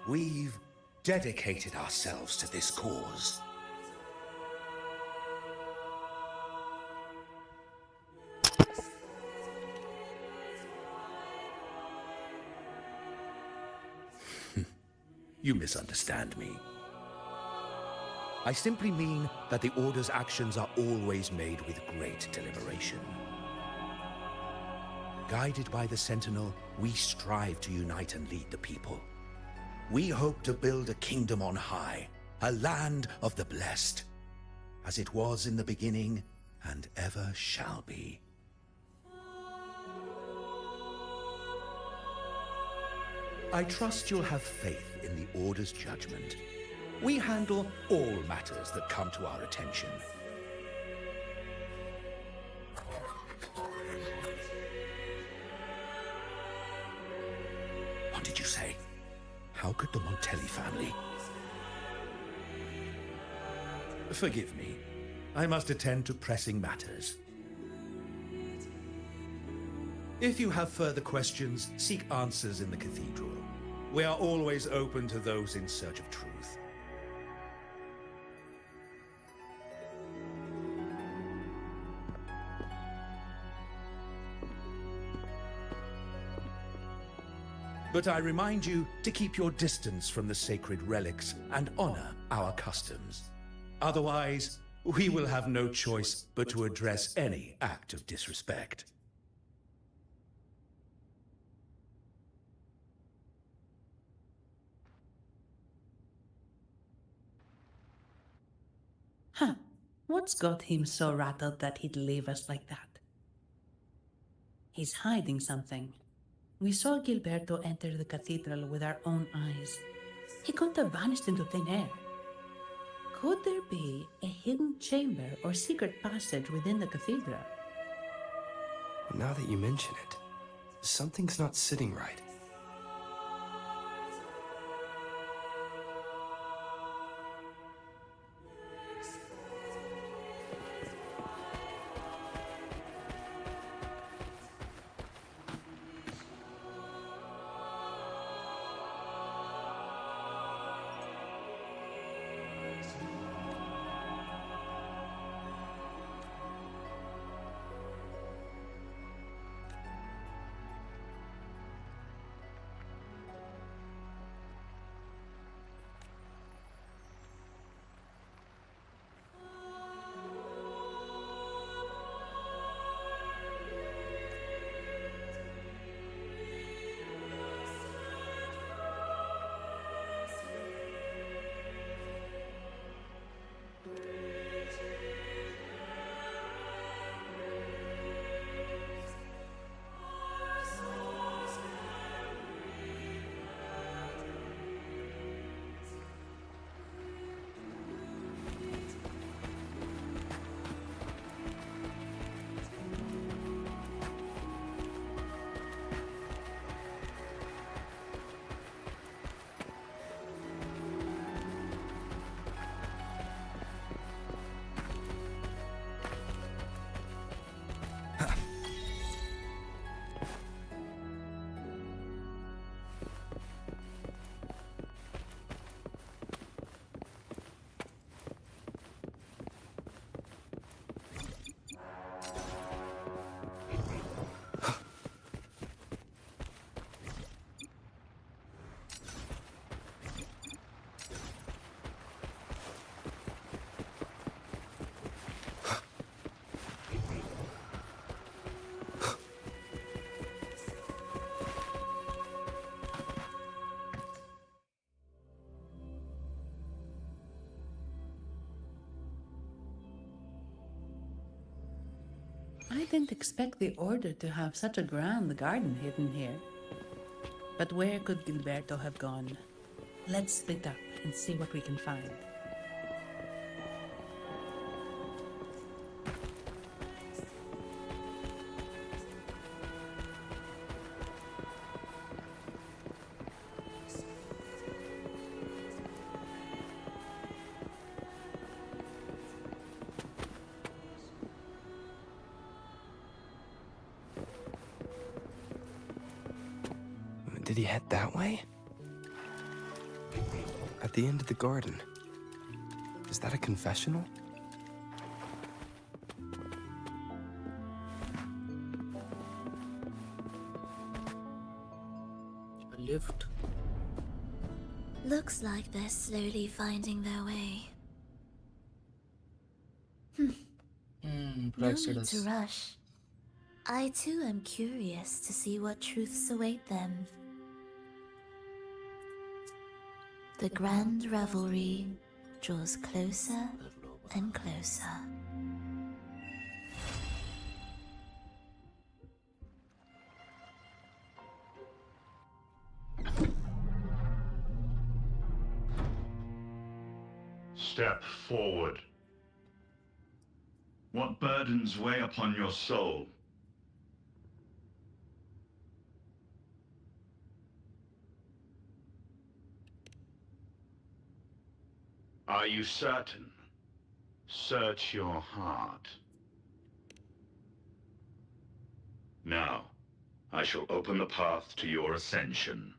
We've dedicated ourselves to this cause. You misunderstand me. I simply mean that the Order's actions are always made with great deliberation. Guided by the Sentinel, we strive to unite and lead the people. We hope to build a kingdom on high, a land of the blessed, as it was in the beginning and ever shall be. I trust you'll have faith in the Order's judgment. We handle all matters that come to our attention. What did you say? How could the Montelli family? Forgive me. I must attend to pressing matters. If you have further questions, seek answers in the cathedral. We are always open to those in search of truth. But I remind you to keep your distance from the sacred relics and honor our customs. Otherwise, we will have no choice but to address any act of disrespect. Huh. What's got him so rattled that he'd leave us like that? He's hiding something. We saw Gilberto enter the cathedral with our own eyes. He couldn't have vanished into thin air. Could there be a hidden chamber or secret passage within the cathedral? Now that you mention it, something's not sitting right. I didn't expect the Order to have such a grand garden hidden here. But where could Gilberto have gone? Let's split up and see what we can find. Did he head that way? At the end of the garden. Is that a confessional? A lift. Looks like they're slowly finding their way. No need to rush. I too am curious to see what truths await them. The grand revelry draws closer and closer. Step forward. What burdens weigh upon your soul? Are you certain? Search your heart. Now, I shall open the path to your ascension.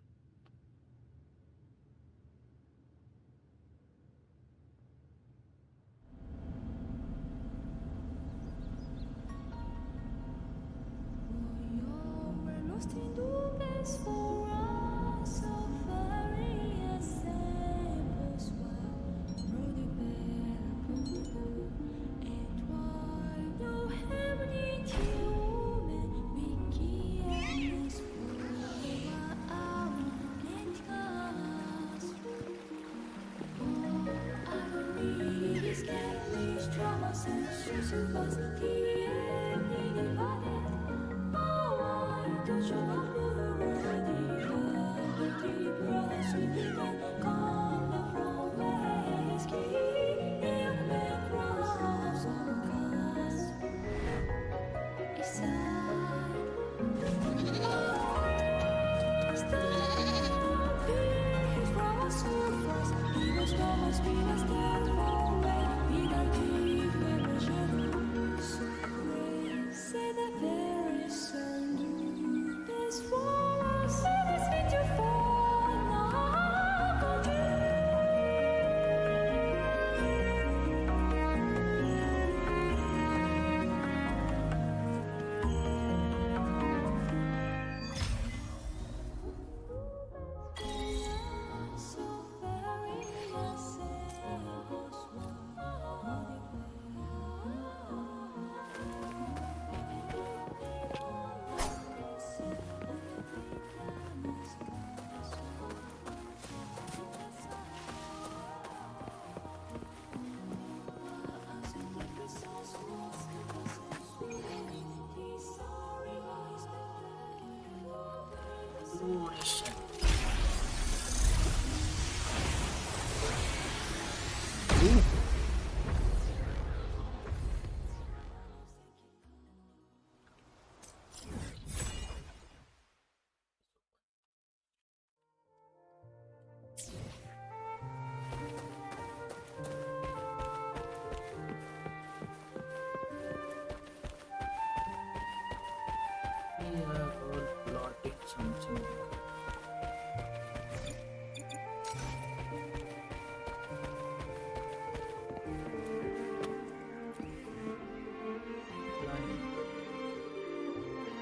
Something.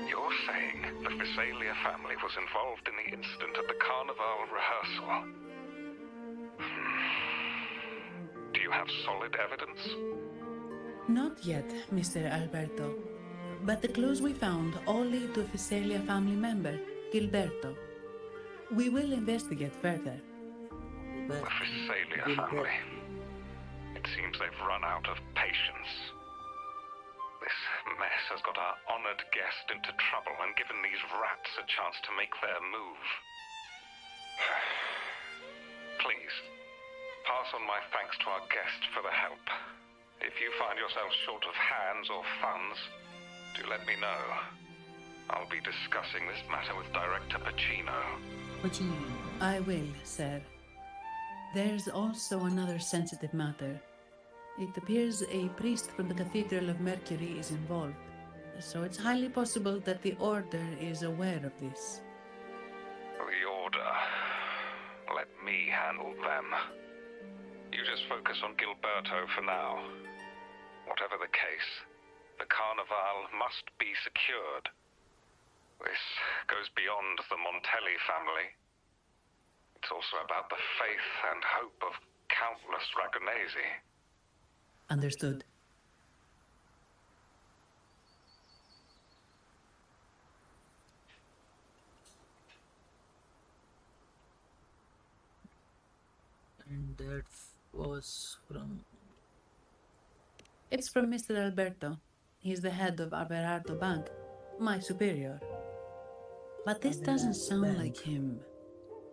You're saying the Visalia family was involved in the incident at the Carnival rehearsal? Do you have solid evidence? Not yet, Mr. Alberto. But the clues we found all lead to a Visalia family member, Gilberto. We will investigate further. The Visalia family. It seems they've run out of patience. This mess has got our honored guest into trouble and given these rats a chance to make their move. Please, pass on my thanks to our guest for the help. If you find yourself short of hands or funds, do let me know. I'll be discussing this matter with Director Pacino. I will, sir. There's also another sensitive matter. It appears a priest from the Cathedral of Mercury is involved, so it's highly possible that the Order is aware of this. The Order. Let me handle them. You just focus on Gilberto for now. Whatever the case, the Carnival must be secured. This goes beyond the Montelli family. It's also about the faith and hope of countless Dragonese. Understood. And that was from... It's from Mr. Alberto. He's the head of Averardo Bank, my superior. But this doesn't sound like him.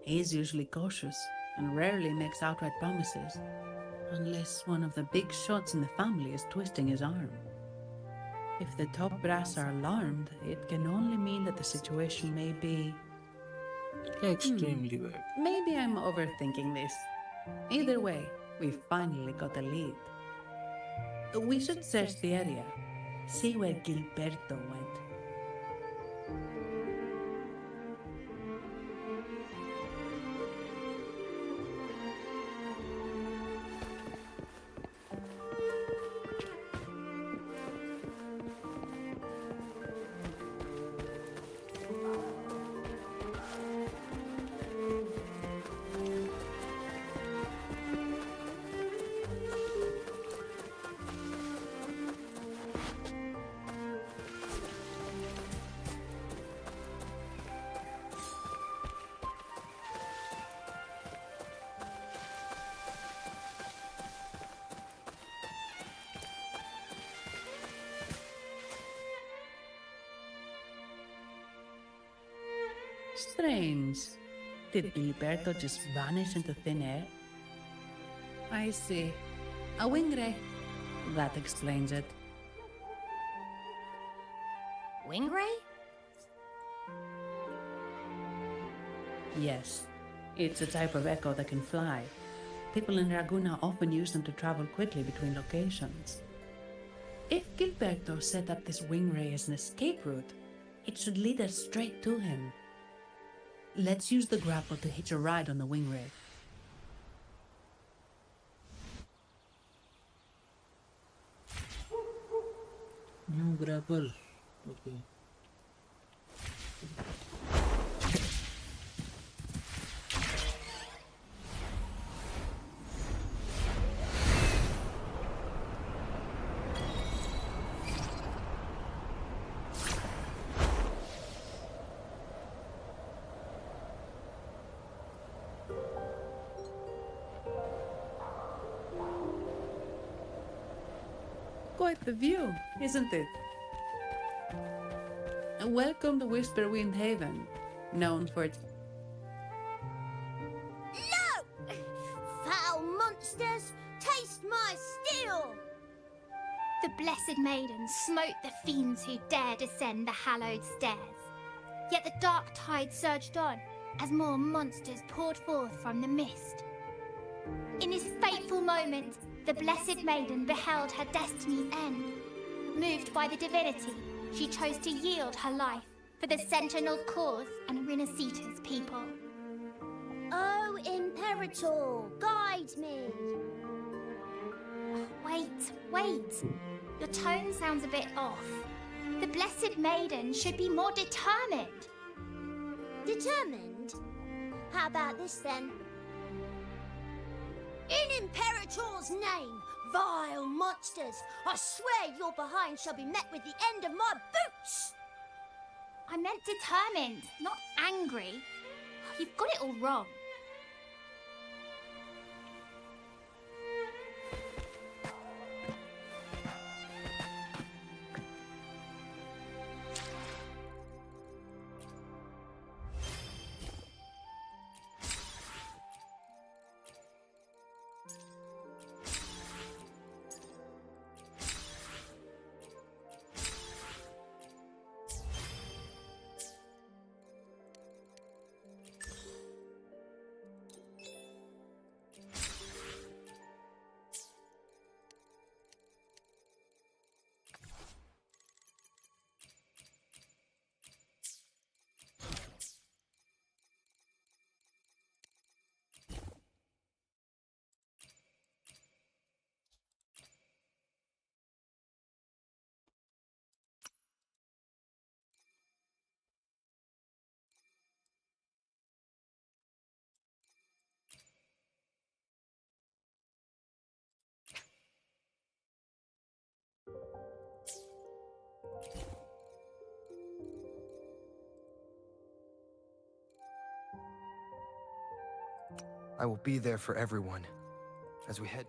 He's usually cautious and rarely makes outright promises, unless one of the big shots in the family is twisting his arm. If the top brass are alarmed, it can only mean that the situation may be... extremely bad. Maybe I'm overthinking this. Either way, we finally got a lead. We should search the area, see where Gilberto went. Strange. Did Gilberto just vanish into thin air? I see. A wing ray. That explains it. Wing ray? Yes. It's a type of echo that can fly. People in Raguna often use them to travel quickly between locations. If Gilberto set up this wing ray as an escape route, it should lead us straight to him. Let's use the grapple to hitch a ride on the wing ray. New grapple. Okay. Quite the view, isn't it? Welcome to Whisperwind Haven, known for its... No! Foul monsters, taste my steel! The Blessed Maiden smote the fiends who dared ascend the hallowed stairs. Yet the dark tide surged on as more monsters poured forth from the mist. In this fateful moment, the Blessed Maiden beheld her destiny's end. Moved by the divinity, she chose to yield her life for the Sentinel's cause and Rinasita's people. Oh, Imperator, guide me! Wait. Your tone sounds a bit off. The Blessed Maiden should be more determined. Determined? How about this then? In Imperator's name, vile monsters, I swear your behind shall be met with the end of my boots! I meant determined, not angry. You've got it all wrong. I will be there for everyone as we head.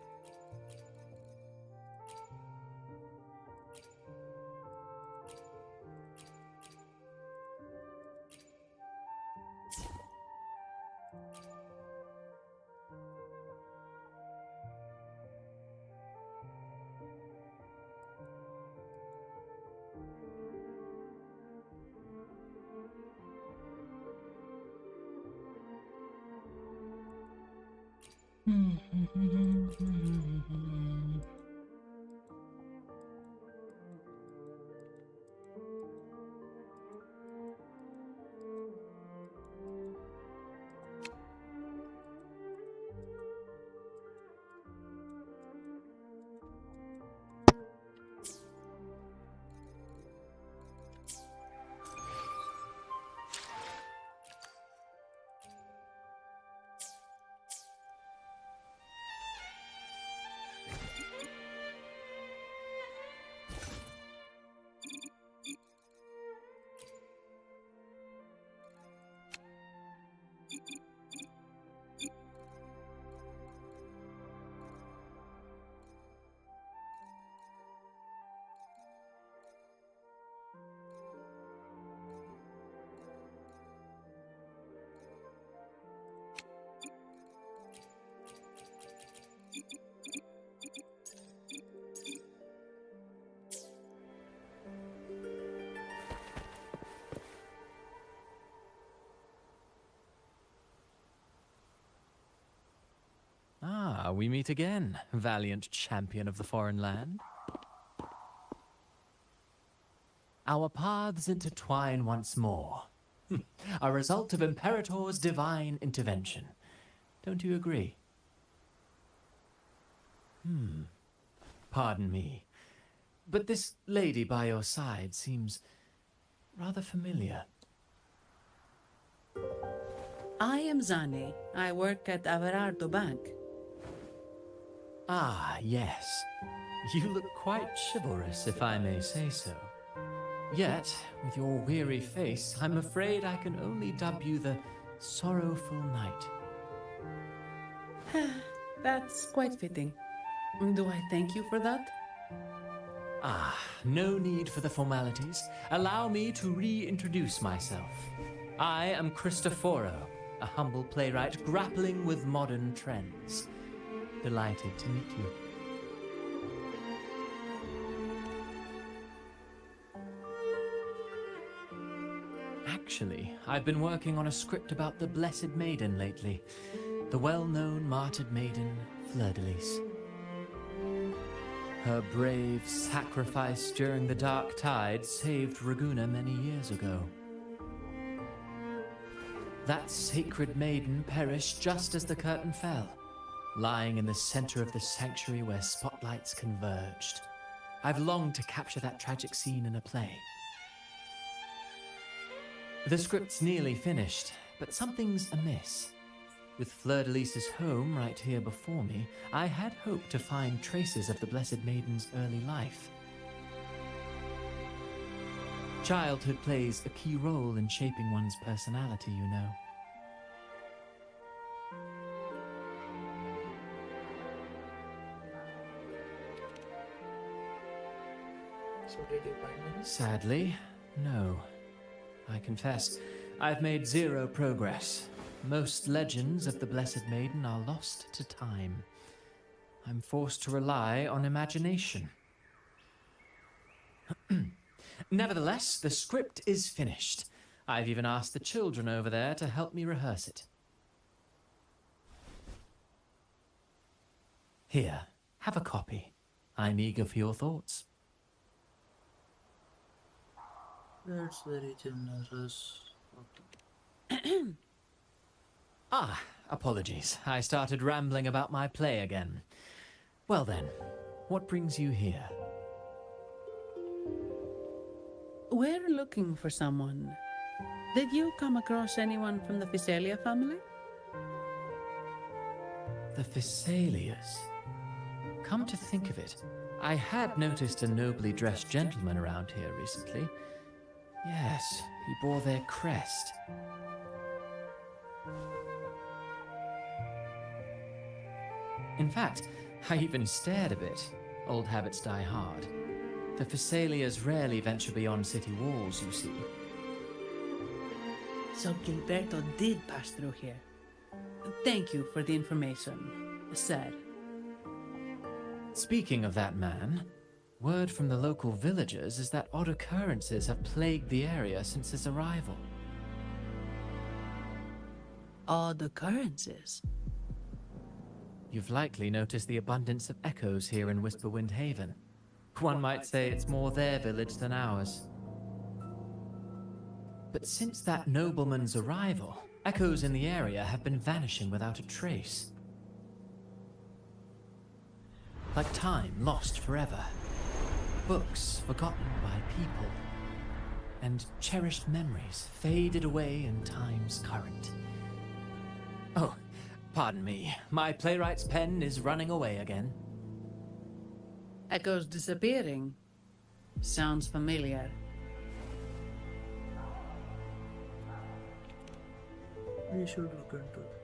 Ah, we meet again, valiant champion of the foreign land. Our paths intertwine once more, a result of Imperator's divine intervention. Don't you agree? Pardon me, but this lady by your side seems rather familiar. I am Zani. I work at Averardo Bank. Ah, yes. You look quite chivalrous, if I may say so. Yet, with your weary face, I'm afraid I can only dub you the Sorrowful Knight. That's quite fitting. Do I thank you for that? Ah, no need for the formalities. Allow me to reintroduce myself. I am Cristoforo, a humble playwright grappling with modern trends. Delighted to meet you. Actually, I've been working on a script about the Blessed Maiden lately. The well-known martyred maiden, Fleur-de-Lis. Her brave sacrifice during the Dark Tide saved Raguna many years ago. That sacred maiden perished just as the curtain fell, lying in the center of the sanctuary where spotlights converged. I've longed to capture that tragic scene in a play. The script's nearly finished, but something's amiss. With Fleur-de-Lis's home right here before me, I had hoped to find traces of the Blessed Maiden's early life. Childhood plays a key role in shaping one's personality, you know. Sadly, no. I confess, I've made zero progress. Most legends of the Blessed Maiden are lost to time. I'm forced to rely on imagination. Nevertheless, the script is finished. I've even asked the children over there to help me rehearse it. Here, have a copy. I'm eager for your thoughts. That's very generous. Ah, apologies. I started rambling about my play again. Well then, what brings you here? We're looking for someone. Did you come across anyone from the Physalia family? The Physalias. Come to think of it, I had noticed a nobly dressed gentleman around here recently. Yes, he bore their crest. In fact, I even stared a bit. Old habits die hard. The Thessalias rarely venture beyond city walls, you see. So Gilberto did pass through here. Thank you for the information, sir. Speaking of that man, word from the local villagers is that odd occurrences have plagued the area since his arrival. Odd occurrences? You've likely noticed the abundance of echoes here in Whisperwind Haven. One might say it's more their village than ours. But since that nobleman's arrival, echoes in the area have been vanishing without a trace. Like time lost forever. Books forgotten by people. And cherished memories faded away in time's current. Oh, pardon me. My playwright's pen is running away again. Echoes disappearing. Sounds familiar. We should look into it.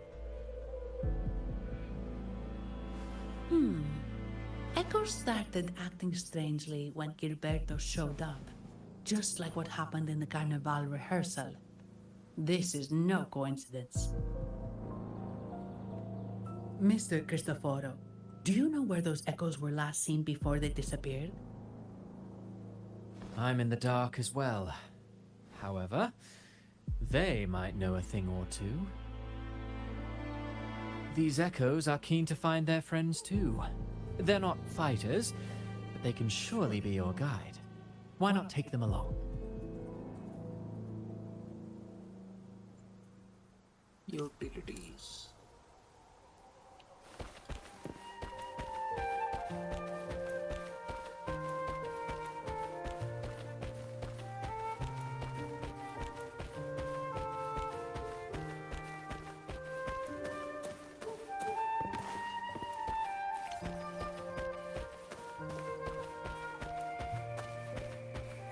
Echoes started acting strangely when Gilberto showed up. Just like what happened in the Carnival rehearsal. This is no coincidence. Mr. Cristoforo, do you know where those echoes were last seen before they disappeared? I'm in the dark as well. However, they might know a thing or two. These echoes are keen to find their friends too. They're not fighters, but they can surely be your guide. Why not take them along? Utilities.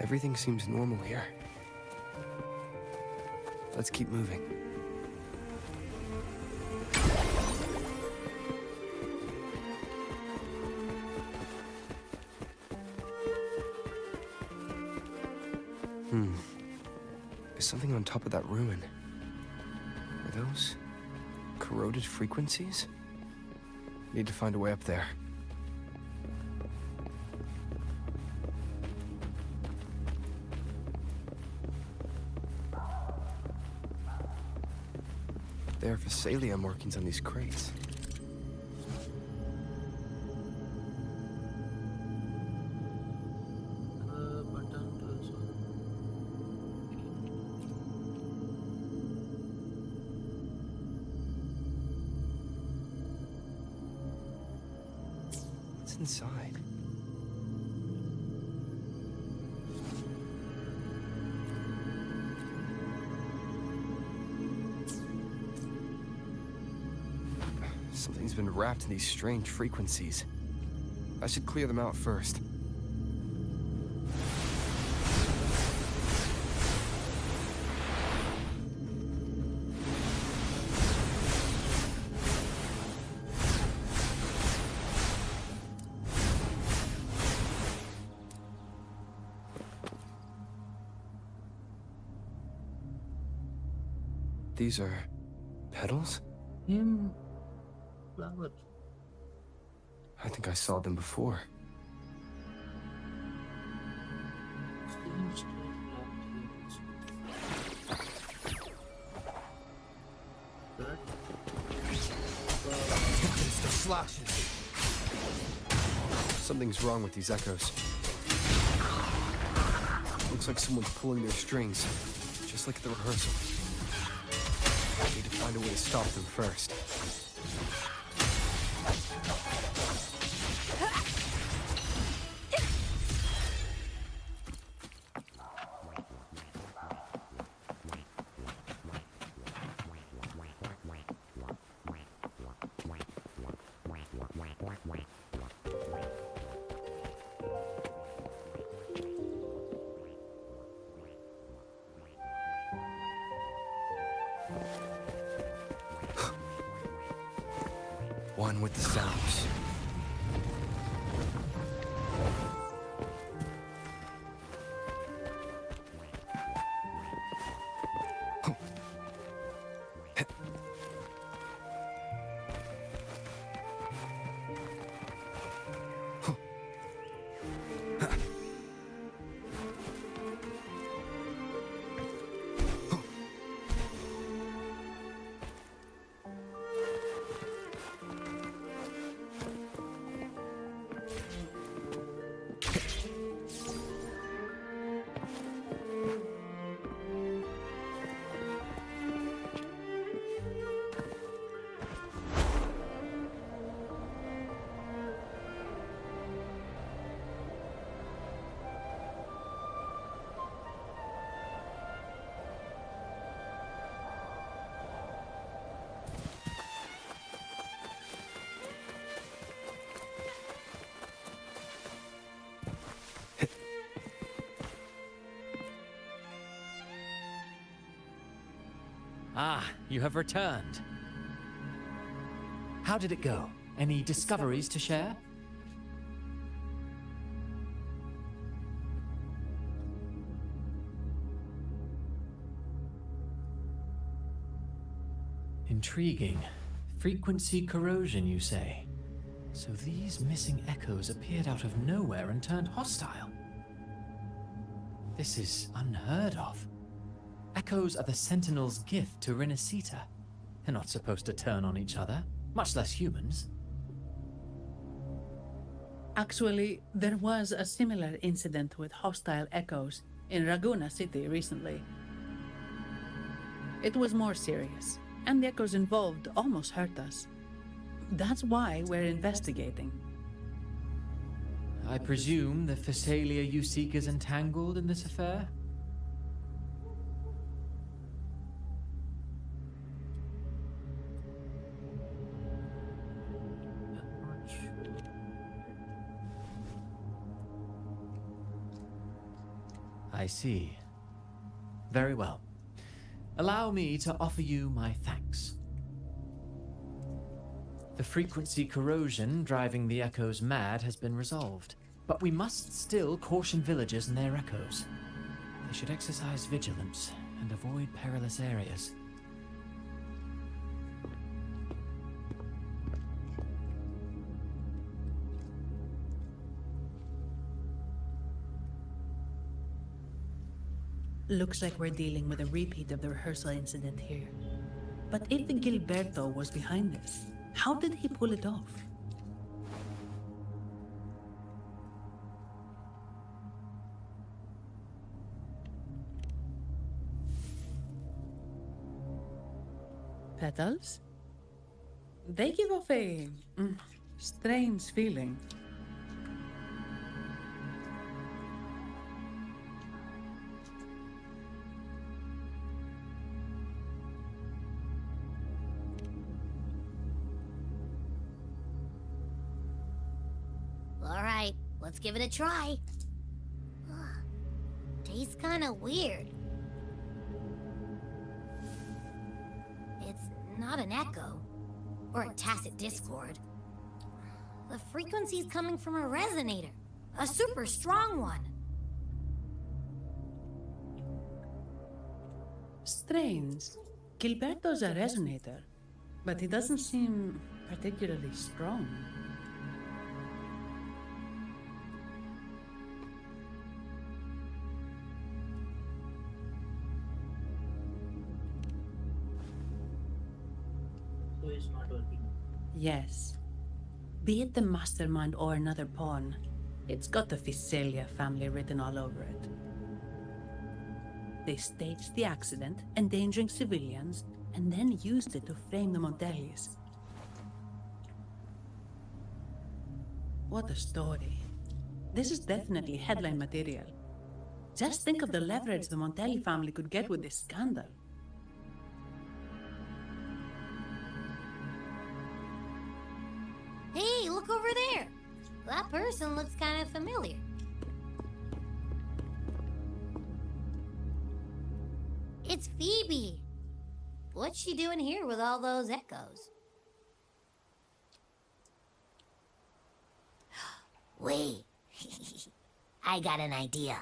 Everything seems normal here. Let's keep moving. There's something on top of that ruin. Are those corroded frequencies? Need to find a way up there. There are Thessalia markings on these crates. What's inside? Something's been wrapped in these strange frequencies. I should clear them out first. These are petals? Flowers. I think I saw them before. Something's wrong with these echoes. Looks like someone's pulling their strings, just like at the rehearsal. I need to find a way to stop them first. one with the sounds. Ah, you have returned. How did it go? Any discoveries to share? Intriguing. Frequency corrosion, you say? So these missing echoes appeared out of nowhere and turned hostile. This is unheard of. Echoes are the Sentinel's gift to Renacita. They're not supposed to turn on each other, much less humans. Actually, there was a similar incident with hostile echoes in Raguna City recently. It was more serious, and the echoes involved almost hurt us. That's why we're investigating. I presume the Phasalia you seek is entangled in this affair? I see. Very well. Allow me to offer you my thanks. The frequency corrosion driving the echoes mad has been resolved, but we must still caution villagers and their echoes. They should exercise vigilance and avoid perilous areas. Looks like we're dealing with a repeat of the rehearsal incident here. But if Gilberto was behind this, how did he pull it off? Petals? They give off a strange feeling. Alright, let's give it a try. Tastes kinda weird. It's not an echo, or a tacit discord. The frequency's coming from a resonator, a super strong one. Strange. Gilberto's a resonator, but he doesn't seem particularly strong. Yes. Be it the mastermind or another pawn, it's got the Phasalia family written all over it. They staged the accident, endangering civilians, and then used it to frame the Montellis. What a story. This is definitely headline material. Just think of the leverage the Montelli family could get with this scandal. Hey, look over there! That person looks kind of familiar. It's Phoebe! What's she doing here with all those echoes? Wait. I got an idea.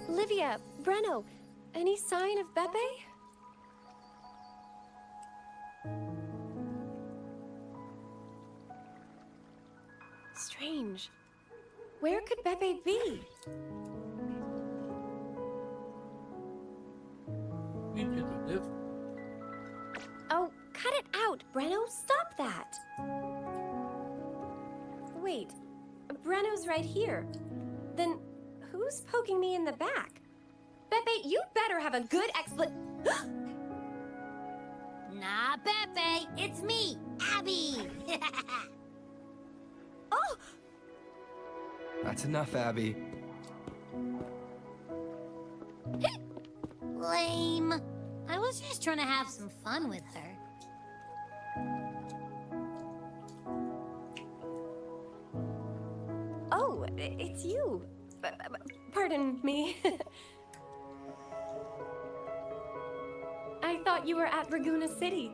Olivia, Brenno, any sign of Beppe? Strange. Where could Beppe be? Oh, cut it out, Brenno. Stop that. Wait, Brenno's right here. Then who's poking me in the back? Beppe, you better have a good Nah, Beppe, it's me, Abby. Oh! That's enough, Abby. Lame. I was just trying to have some fun with her. Oh, it's you. Pardon me. I thought you were at Raguna City.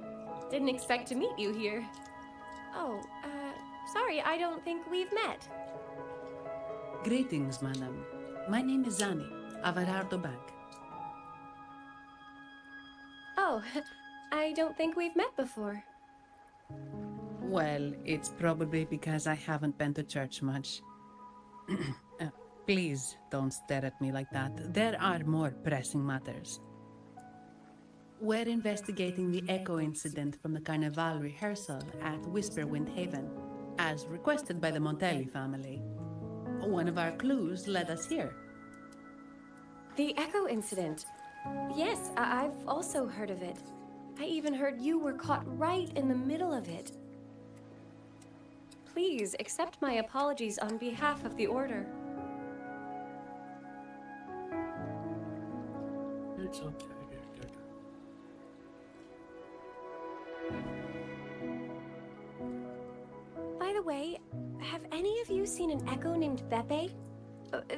Didn't expect to meet you here. Oh, sorry, I don't think we've met. Greetings, madam. My name is Zani, Avarardo Bank. Oh, I don't think we've met before. Well, it's probably because I haven't been to church much. Please don't stare at me like that. There are more pressing matters. We're investigating the echo incident from the Carnival rehearsal at Whisperwind Haven, as requested by the Montelli family. One of our clues led us here. The echo incident. Yes, I've also heard of it. I even heard you were caught right in the middle of it. Please accept my apologies on behalf of the Order. It's okay. By the way, have any of you seen an echo named Beppe?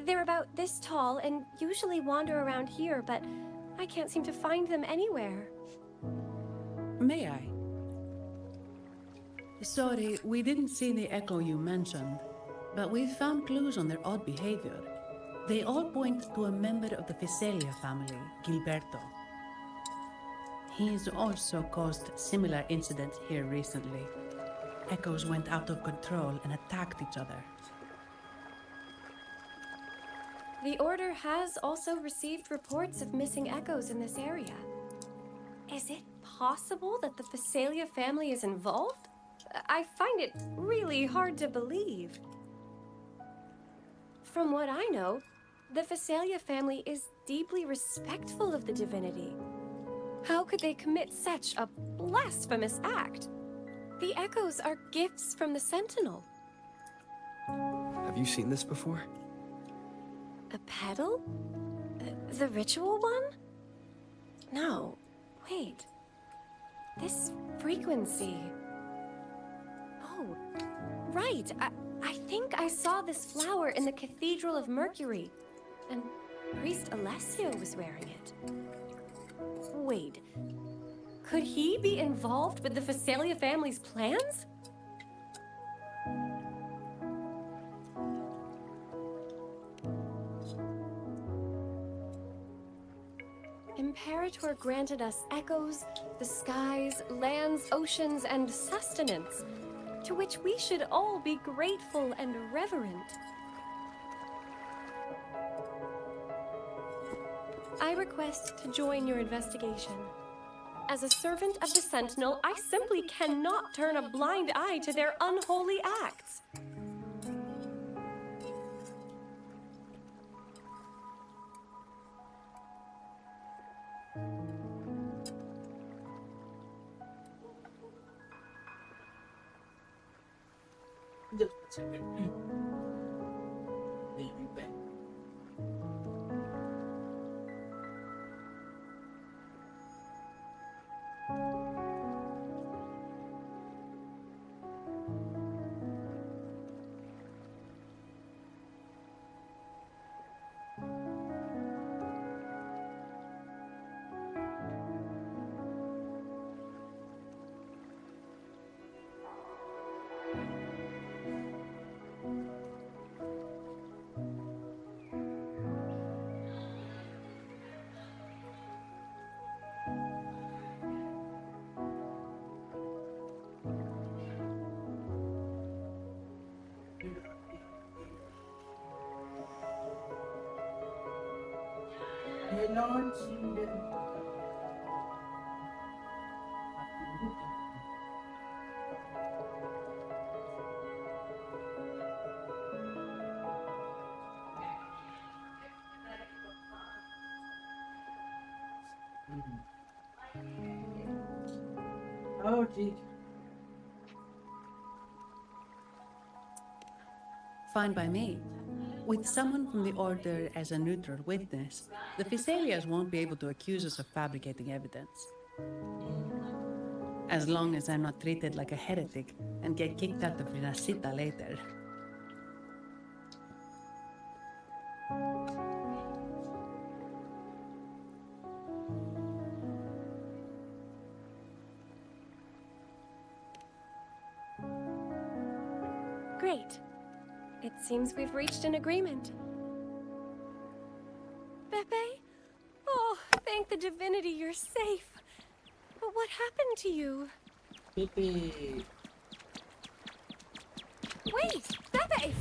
They're about this tall and usually wander around here, but I can't seem to find them anywhere. May I? Sorry, we didn't see the echo you mentioned, but we found clues on their odd behavior. They all point to a member of the Visalia family, Gilberto. He's also caused similar incidents here recently. Echoes went out of control and attacked each other. The Order has also received reports of missing echoes in this area. Is it possible that the Visalia family is involved? I find it really hard to believe. From what I know, the Visalia family is deeply respectful of the divinity. How could they commit such a blasphemous act? The echoes are gifts from the Sentinel. Have you seen this before? A pedal? The ritual one? No, wait. This frequency... Oh, right. I think I saw this flower in the Cathedral of Mercury, and Priest Alessio was wearing it. Wait, could he be involved with the Phasalia family's plans? Imperator granted us echoes, the skies, lands, oceans, and sustenance, to which we should all be grateful and reverent. I request to join your investigation. As a servant of the Sentinel, I simply cannot turn a blind eye to their unholy acts. Just a second. We'll be back. Lord, oh, gee. Fine by me. With someone from the Order as a neutral witness, the Phasalias won't be able to accuse us of fabricating evidence. As long as I'm not treated like a heretic and get kicked out of Rinascita later. Great. It seems we've reached an agreement. Pepe? Oh, thank the divinity you're safe. But what happened to you? Pepe. Wait! Pepe!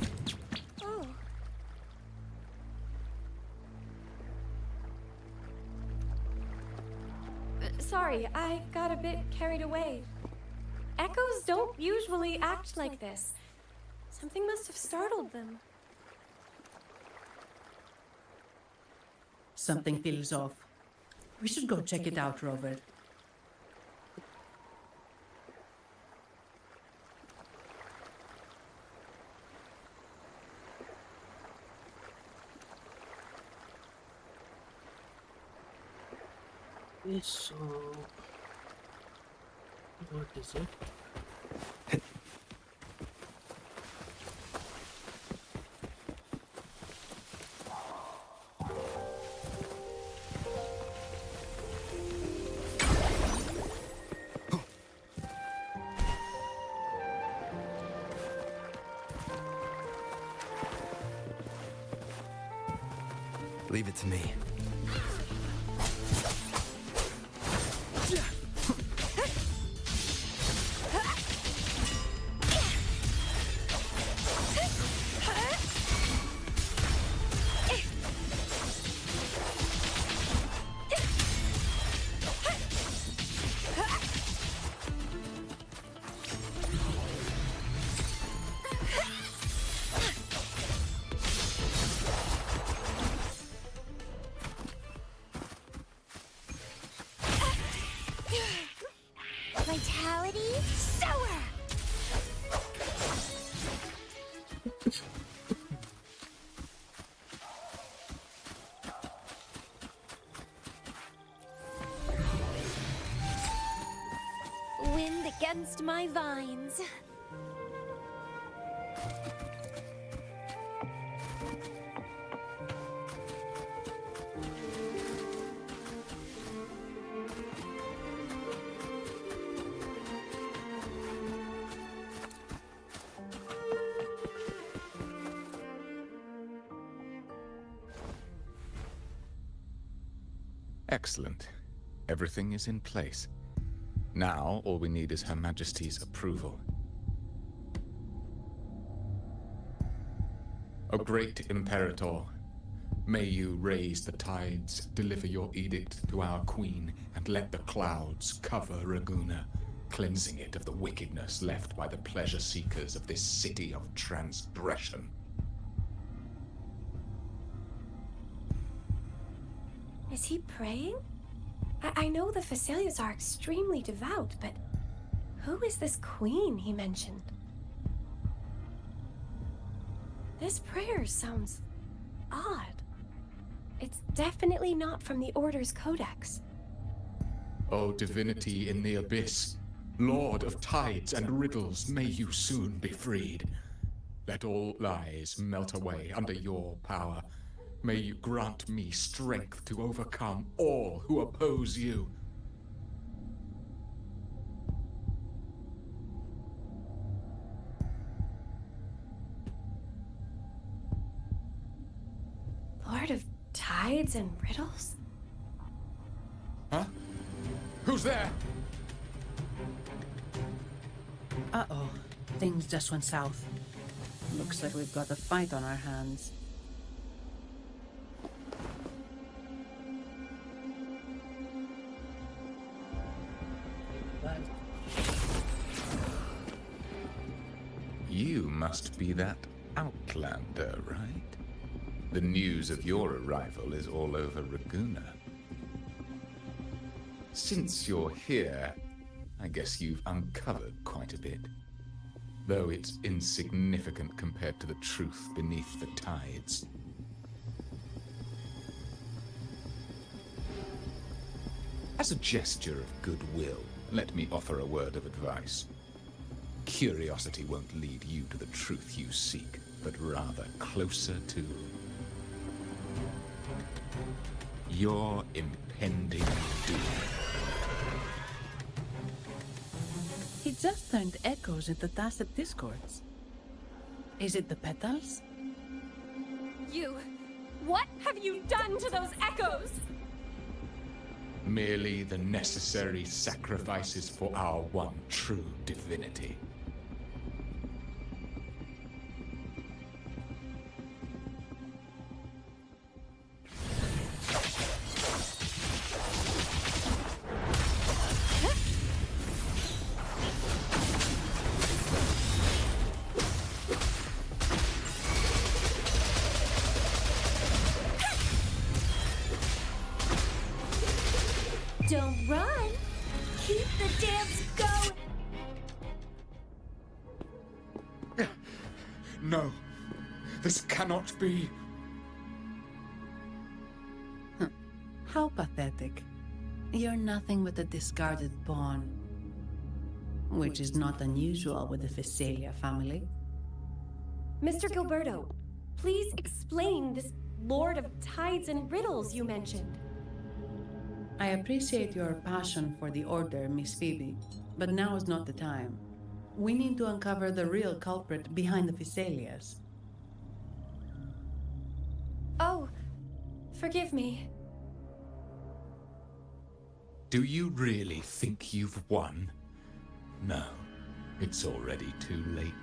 Oh. Sorry, I got a bit carried away. Echoes don't usually act like this. Something must have startled them. Something feels off. We should go check it out, Rover. So, what is it? Leave it to me. Vitality sower. Wind against my vines. Excellent. Everything is in place. Now, all we need is Her Majesty's approval. O great Imperator, may you raise the tides, deliver your edict to our queen, and let the clouds cover Raguna, cleansing it of the wickedness left by the pleasure seekers of this city of transgression. Is he praying? I know the Phasalias are extremely devout, but who is this queen he mentioned? This prayer sounds odd. It's definitely not from the Order's codex. O divinity in the abyss, Lord of tides and riddles, may you soon be freed. Let all lies melt away under your power. May you grant me strength to overcome all who oppose you. Lord of tides and riddles? Huh? Who's there? Uh-oh. Things just went south. Looks like we've got a fight on our hands. You must be that outlander, right? The news of your arrival is all over Raguna. Since you're here, I guess you've uncovered quite a bit. Though it's insignificant compared to the truth beneath the tides. As a gesture of goodwill, let me offer a word of advice. Curiosity won't lead you to the truth you seek, but rather closer to your impending doom. He just turned echoes into tacit discords. Is it the petals? What have you done to those echoes? Merely the necessary sacrifices for our one true divinity. Don't run! Keep the dance going! No, this cannot be. How pathetic. You're nothing but a discarded pawn. Which is not unusual with the Phasalia family. Mr. Gilberto, please explain this Lord of Tides and Riddles you mentioned. I appreciate your passion for the Order, Miss Phoebe, but now is not the time. We need to uncover the real culprit behind the Phasalias. Oh, forgive me. Do you really think you've won? No, it's already too late.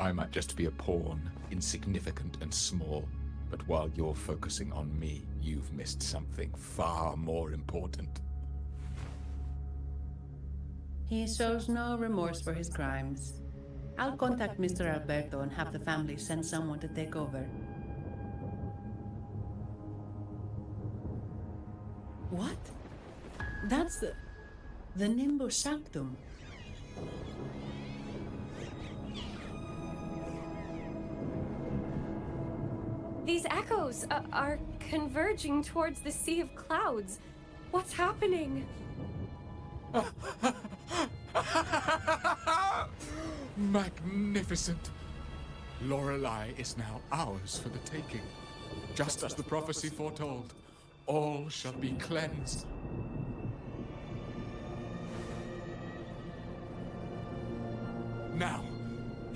I might just be a pawn, insignificant and small, but while you're focusing on me, you've missed something far more important. He shows no remorse for his crimes. I'll contact Mr. Alberto and have the family send someone to take over. What? That's the Nimbus Sanctum. These echoes are converging towards the Sea of Clouds. What's happening? Magnificent! Lorelei is now ours for the taking. Just as the prophecy foretold, all shall be cleansed. Now,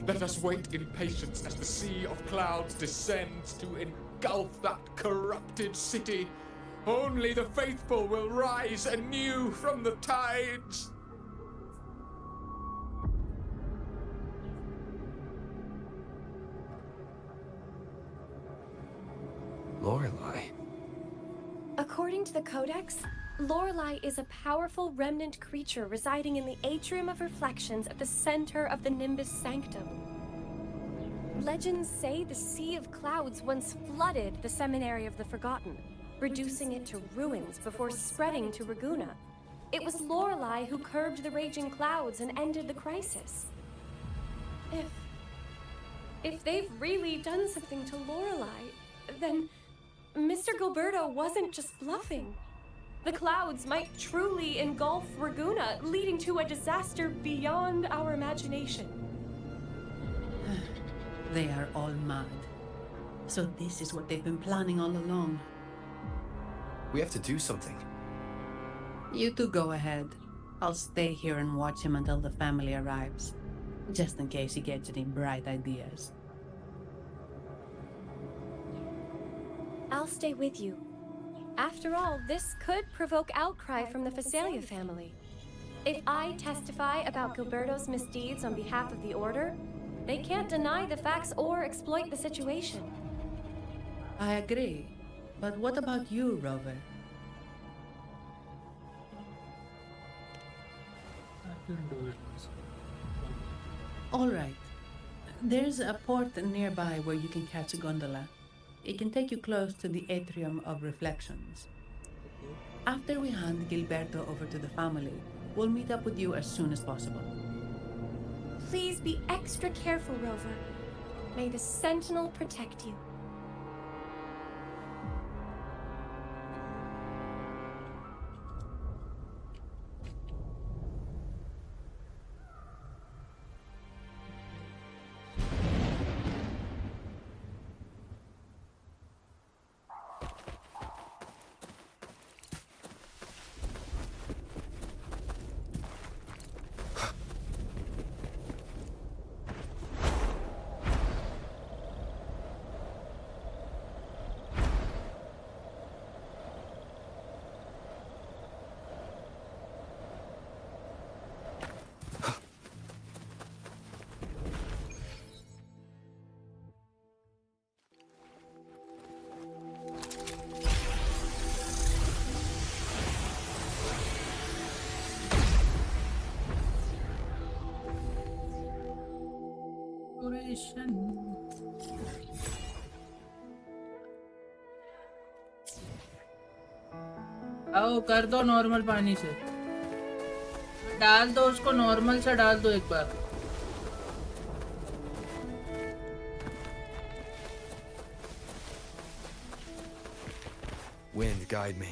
let us wait in patience as the Sea of Clouds descends to engulf that corrupted city. Only the faithful will rise anew from the tides. Lorelei. According to the Codex, Lorelei is a powerful remnant creature residing in the Atrium of Reflections at the center of the Nimbus Sanctum. Legends say the Sea of Clouds once flooded the Seminary of the Forgotten, reducing it to ruins before spreading to Raguna. It was Lorelei who curbed the raging clouds and ended the crisis. If they've really done something to Lorelei, then Mr. Gilberto wasn't just bluffing. The clouds might truly engulf Raguna, leading to a disaster beyond our imagination. They are all mad. So this is what they've been planning all along. We have to do something. You two go ahead. I'll stay here and watch him until the family arrives, just in case he gets any bright ideas. I'll stay with you. After all, this could provoke outcry from the Phasalia family. If I testify about Gilberto's misdeeds on behalf of the Order, they can't deny the facts or exploit the situation. I agree. But what about you, Rover? All right. There's a port nearby where you can catch a gondola. It can take you close to the Atrium of Reflections. After we hand Gilberto over to the family, we'll meet up with you as soon as possible. Please be extra careful, Rover. May the Sentinel protect you. आओ कर दो normal पानी से डाल दो उसको normal से डाल दो एक बार Wind, guide me.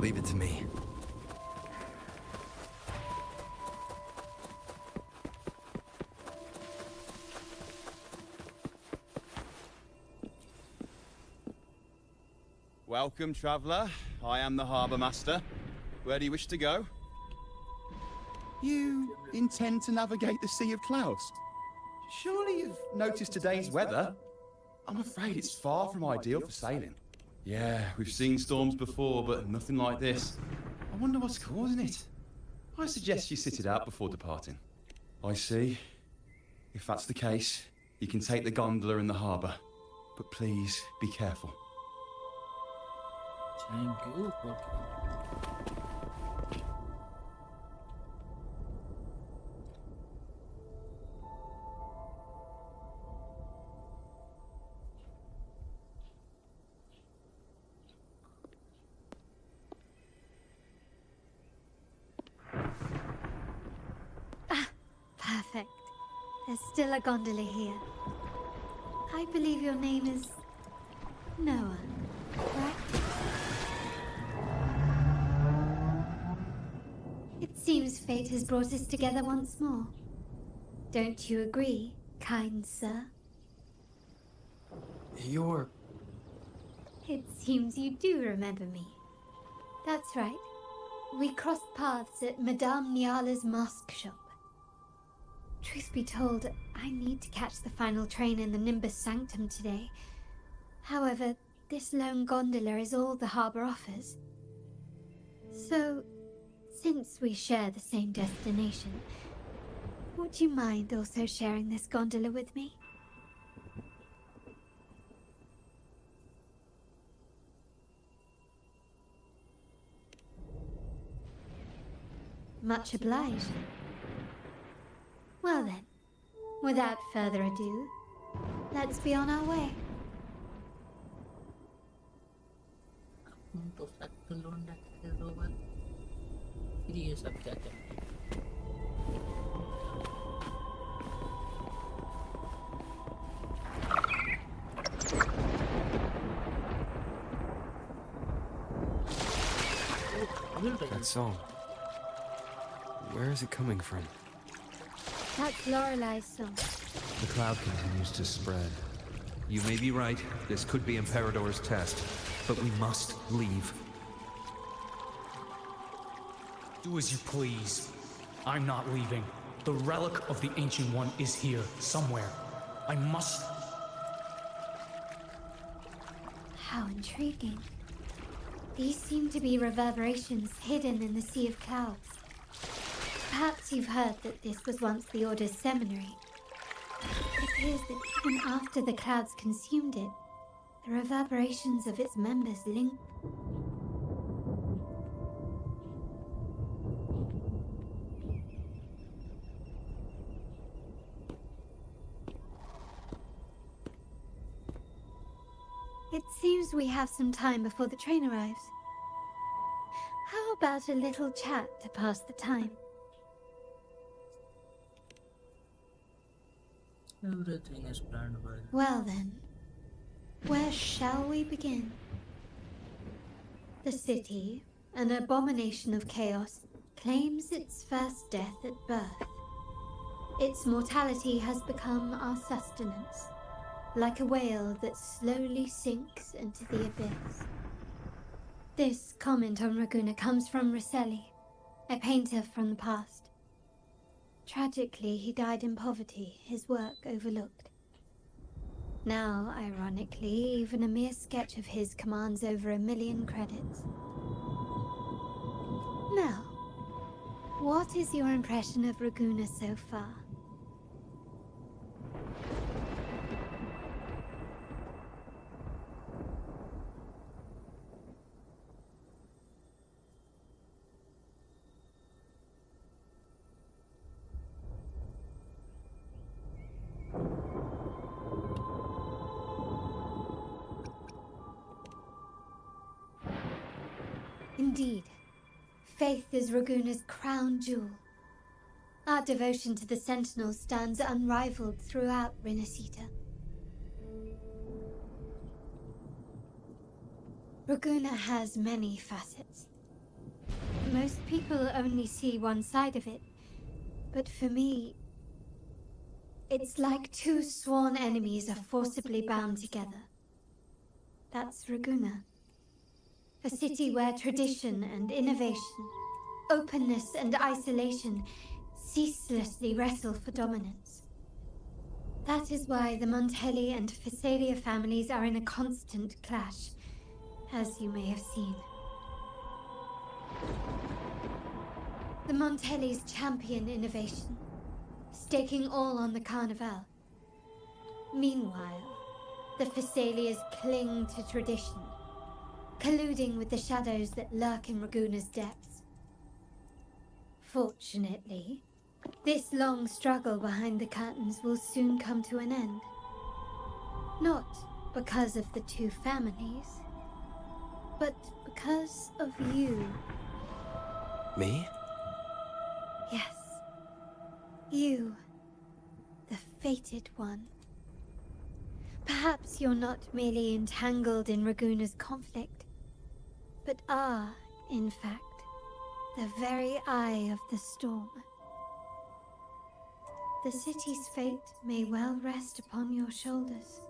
Leave it to me. Welcome, traveller. I am the Harbour Master. Where do you wish to go? You intend to navigate the Sea of Clouds? Surely you've noticed today's weather? I'm afraid it's far from ideal for sailing. Yeah, we've seen storms before, but nothing like this. I wonder what's causing it. I suggest you sit it out before departing. I see. If that's the case, you can take the gondola in the harbour. But please, be careful. Thank you. Perfect. There's still a gondola here. I believe your name is Noah, right? It seems fate has brought us together once more. Don't you agree, kind sir? You're... It seems you do remember me. That's right. We crossed paths at Madame Niala's mask shop. Truth be told, I need to catch the final train in the Nimbus Sanctum today. However, this lone gondola is all the harbour offers. So, since we share the same destination, would you mind also sharing this gondola with me? Much obliged. Well then, without further ado, let's be on our way. That song. Where is it coming from? That's Lorelai's song. The cloud continues to spread. You may be right. This could be Imperador's test. But we must leave. Do as you please. I'm not leaving. The relic of the Ancient One is here, somewhere. I must... How intriguing. These seem to be reverberations hidden in the Sea of Clouds. Perhaps you've heard that this was once the Order's seminary. It appears that even after the clouds consumed it, the reverberations of its members linger. It seems we have some time before the train arrives. How about a little chat to pass the time? Everything is planned well. Well then, where shall we begin? The city, an abomination of chaos, claims its first death at birth. Its mortality has become our sustenance, like a whale that slowly sinks into the abyss. This comment on Raguna comes from Rosselli, a painter from the past. Tragically, he died in poverty, his work overlooked. Now, ironically, even a mere sketch of his commands over 1 million credits. Now, what is your impression of Raguna so far? Indeed, faith is Raguna's crown jewel. Our devotion to the Sentinels stands unrivaled throughout Renacita. Raguna has many facets. Most people only see one side of it, but for me, it's like two sworn enemies are forcibly bound together. That's Raguna. A city where tradition and innovation, openness and isolation ceaselessly wrestle for dominance. That is why the Montelli and Phasalia families are in a constant clash, as you may have seen. The Montellis champion innovation, staking all on the Carnival. Meanwhile, the Thessalias cling to tradition, colluding with the shadows that lurk in Raguna's depths. Fortunately, this long struggle behind the curtains will soon come to an end. Not because of the two families, but because of you. Me? Yes. You, the fated one. Perhaps you're not merely entangled in Raguna's conflict, but are, in fact, the very eye of the storm. The city's fate may well rest upon your shoulders.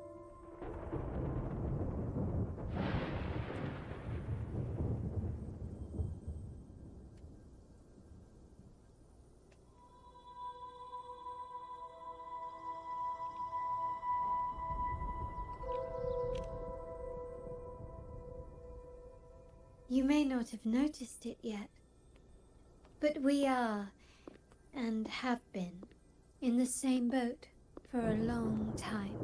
You may not have noticed it yet, but we are, and have been, in the same boat for a long time.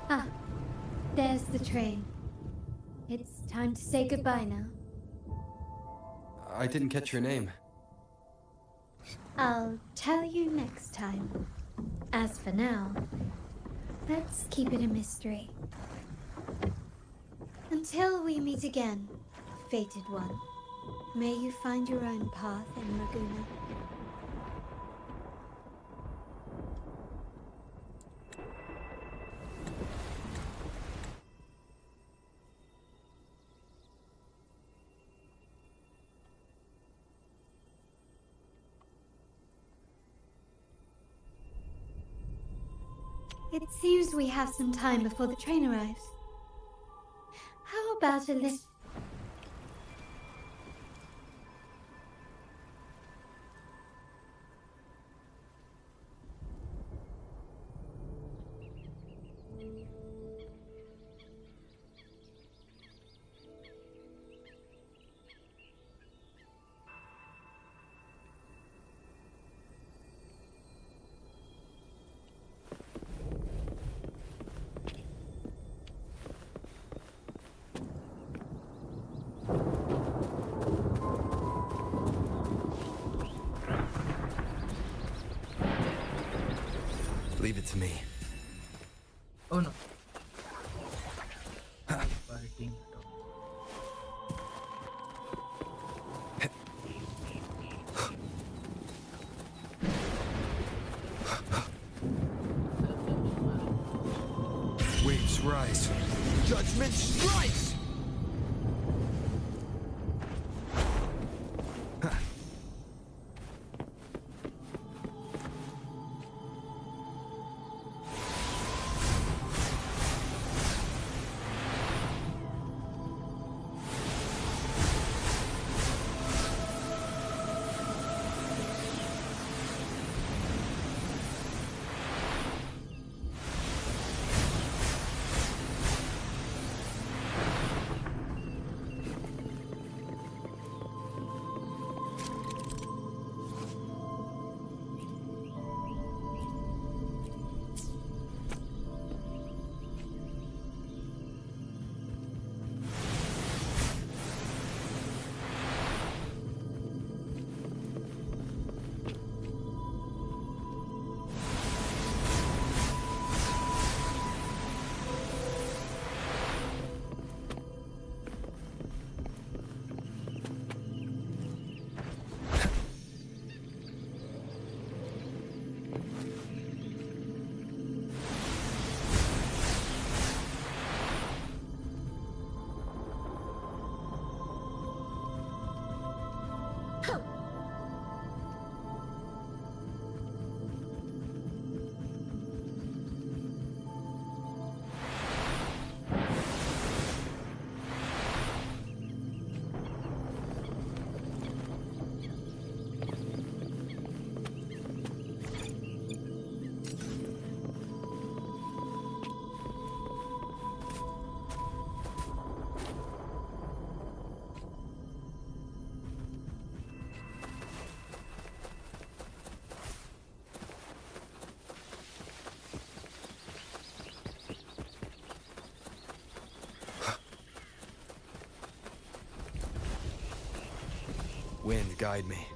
Ah, there's the train. It's time to say goodbye now. I didn't catch your name. I'll tell you next time. As for now, let's keep it a mystery. Until we meet again, fated one, may you find your own path in Raguna. It seems we have some time before the train arrives. How about a little... Leave it to me. Oh no. Waves rise. Judgment strikes! Wind, guide me.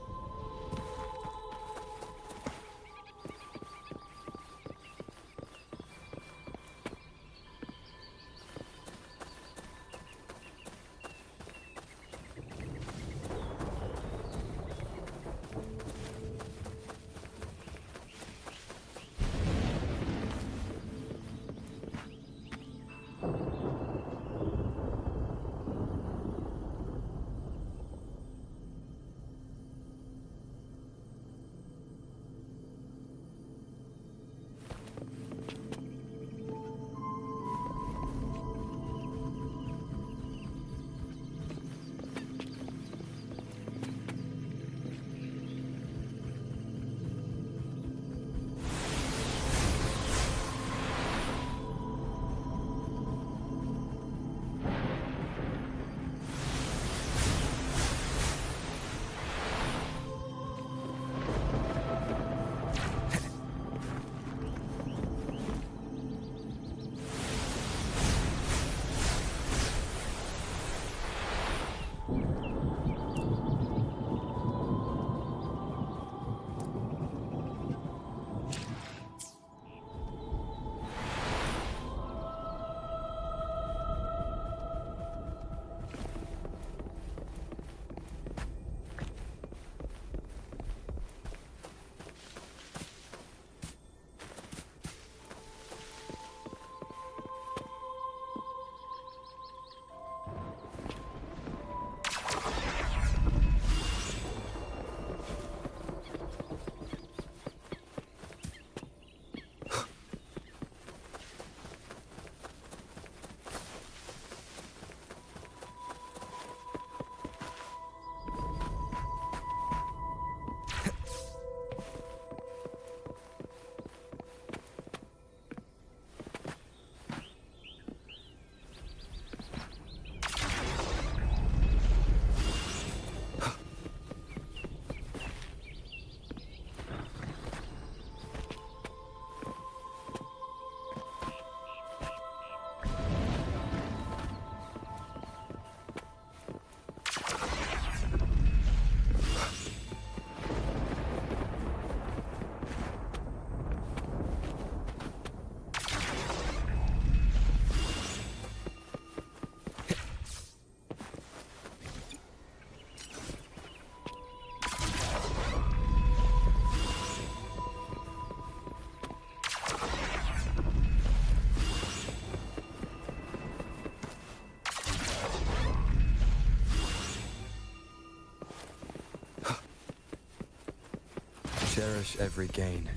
Cherish every gain.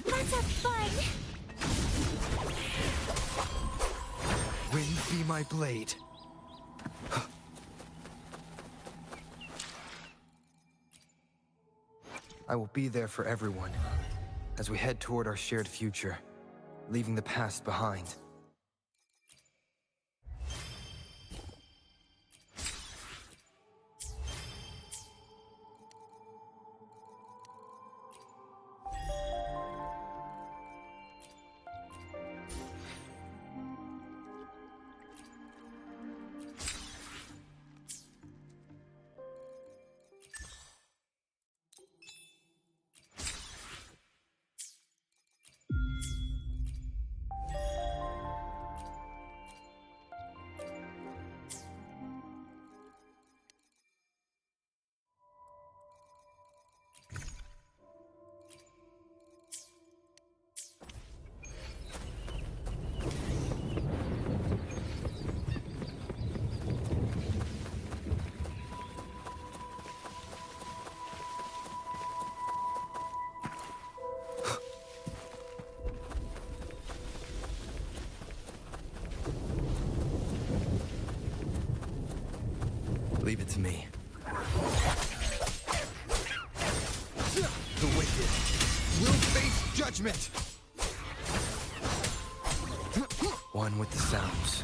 Let's have fun! Wind be my blade. I will be there for everyone as we head toward our shared future, leaving the past behind. Leave it to me. The wicked will face judgment! One with the sounds.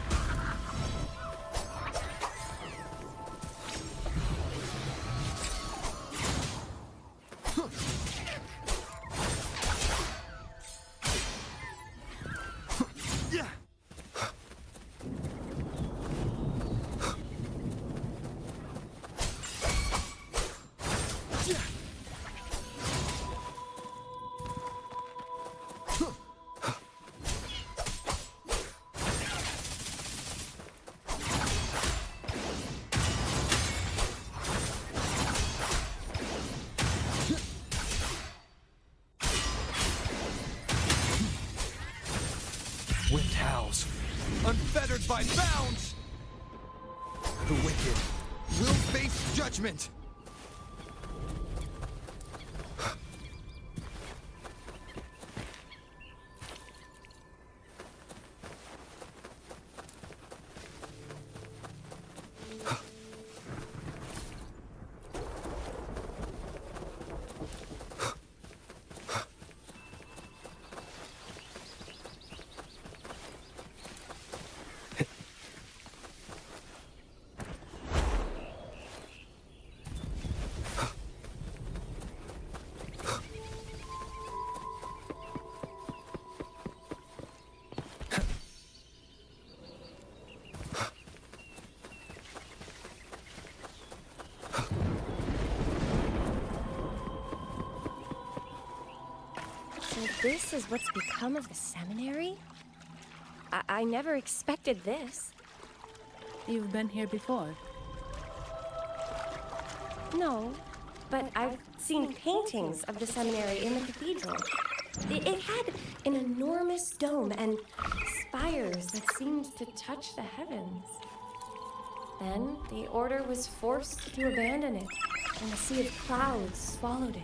Wind howls, unfettered by bounds! The wicked will face judgment! So this is what's become of the seminary? I never expected this. You've been here before? No, but I've seen paintings of the seminary in the cathedral. It had an enormous dome and spires that seemed to touch the heavens. Then the order was forced to abandon it, and a sea of clouds swallowed it.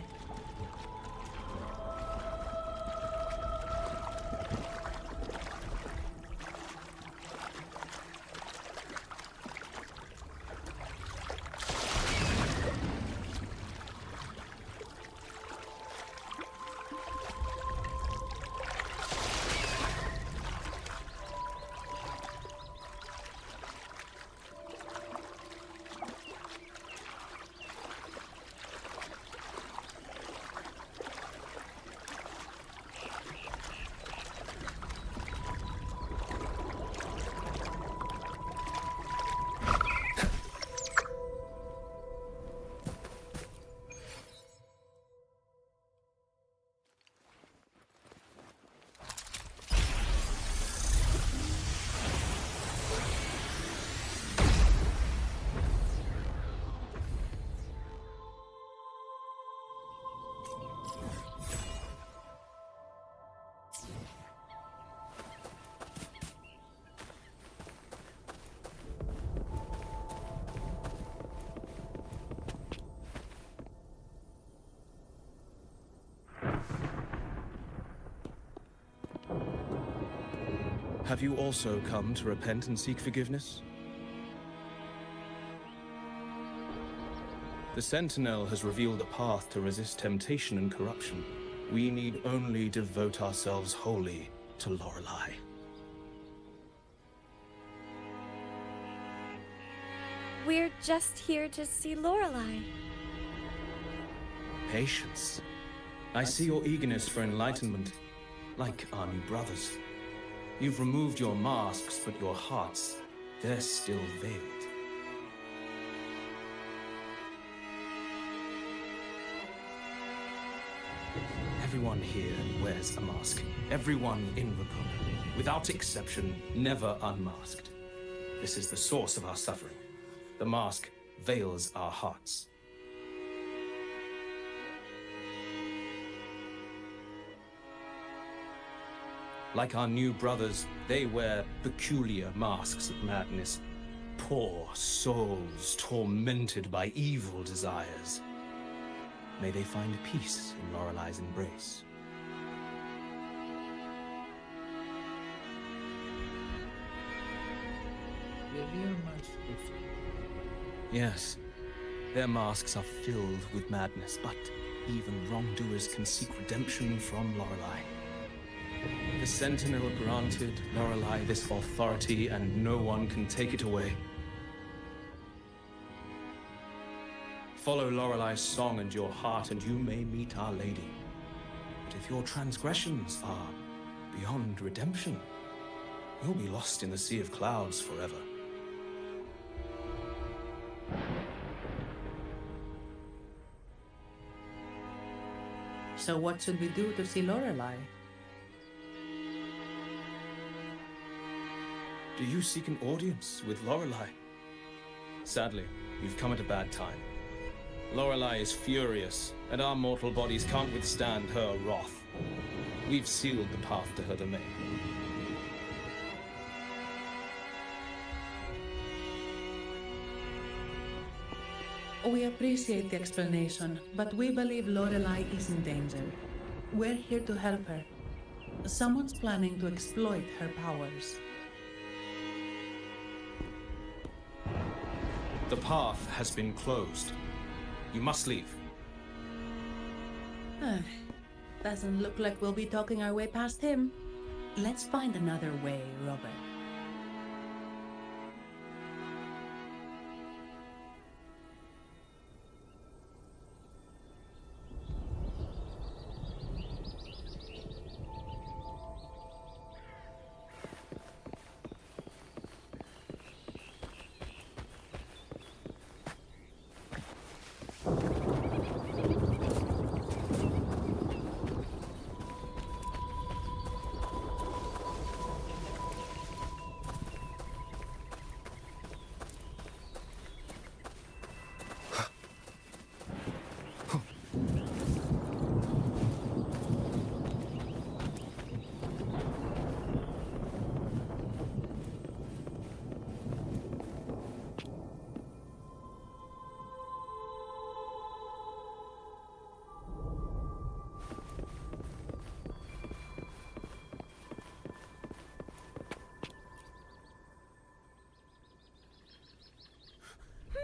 Have you also come to repent and seek forgiveness? The Sentinel has revealed a path to resist temptation and corruption. We need only devote ourselves wholly to Lorelei. We're just here to see Lorelei. Patience. I see your eagerness for enlightenment, like our new brothers. You've removed your masks, but your hearts, they're still veiled. Everyone here wears a mask. Everyone in Raguna, without exception, never unmasked. This is the source of our suffering. The mask veils our hearts. Like our new brothers, they wear peculiar masks of madness. Poor souls tormented by evil desires. May they find peace in Lorelei's embrace. Yes, their masks are filled with madness, but even wrongdoers can seek redemption from Lorelei. The Sentinel granted Lorelei this authority, and no one can take it away. Follow Lorelei's song and your heart, and you may meet Our Lady. But if your transgressions are beyond redemption, you'll be lost in the sea of clouds forever. So what should we do to see Lorelei? Do you seek an audience with Lorelei? Sadly, you've come at a bad time. Lorelei is furious, and our mortal bodies can't withstand her wrath. We've sealed the path to her domain. We appreciate the explanation, but we believe Lorelei is in danger. We're here to help her. Someone's planning to exploit her powers. The path has been closed. You must leave. Doesn't look like we'll be talking our way past him. Let's find another way, Robert.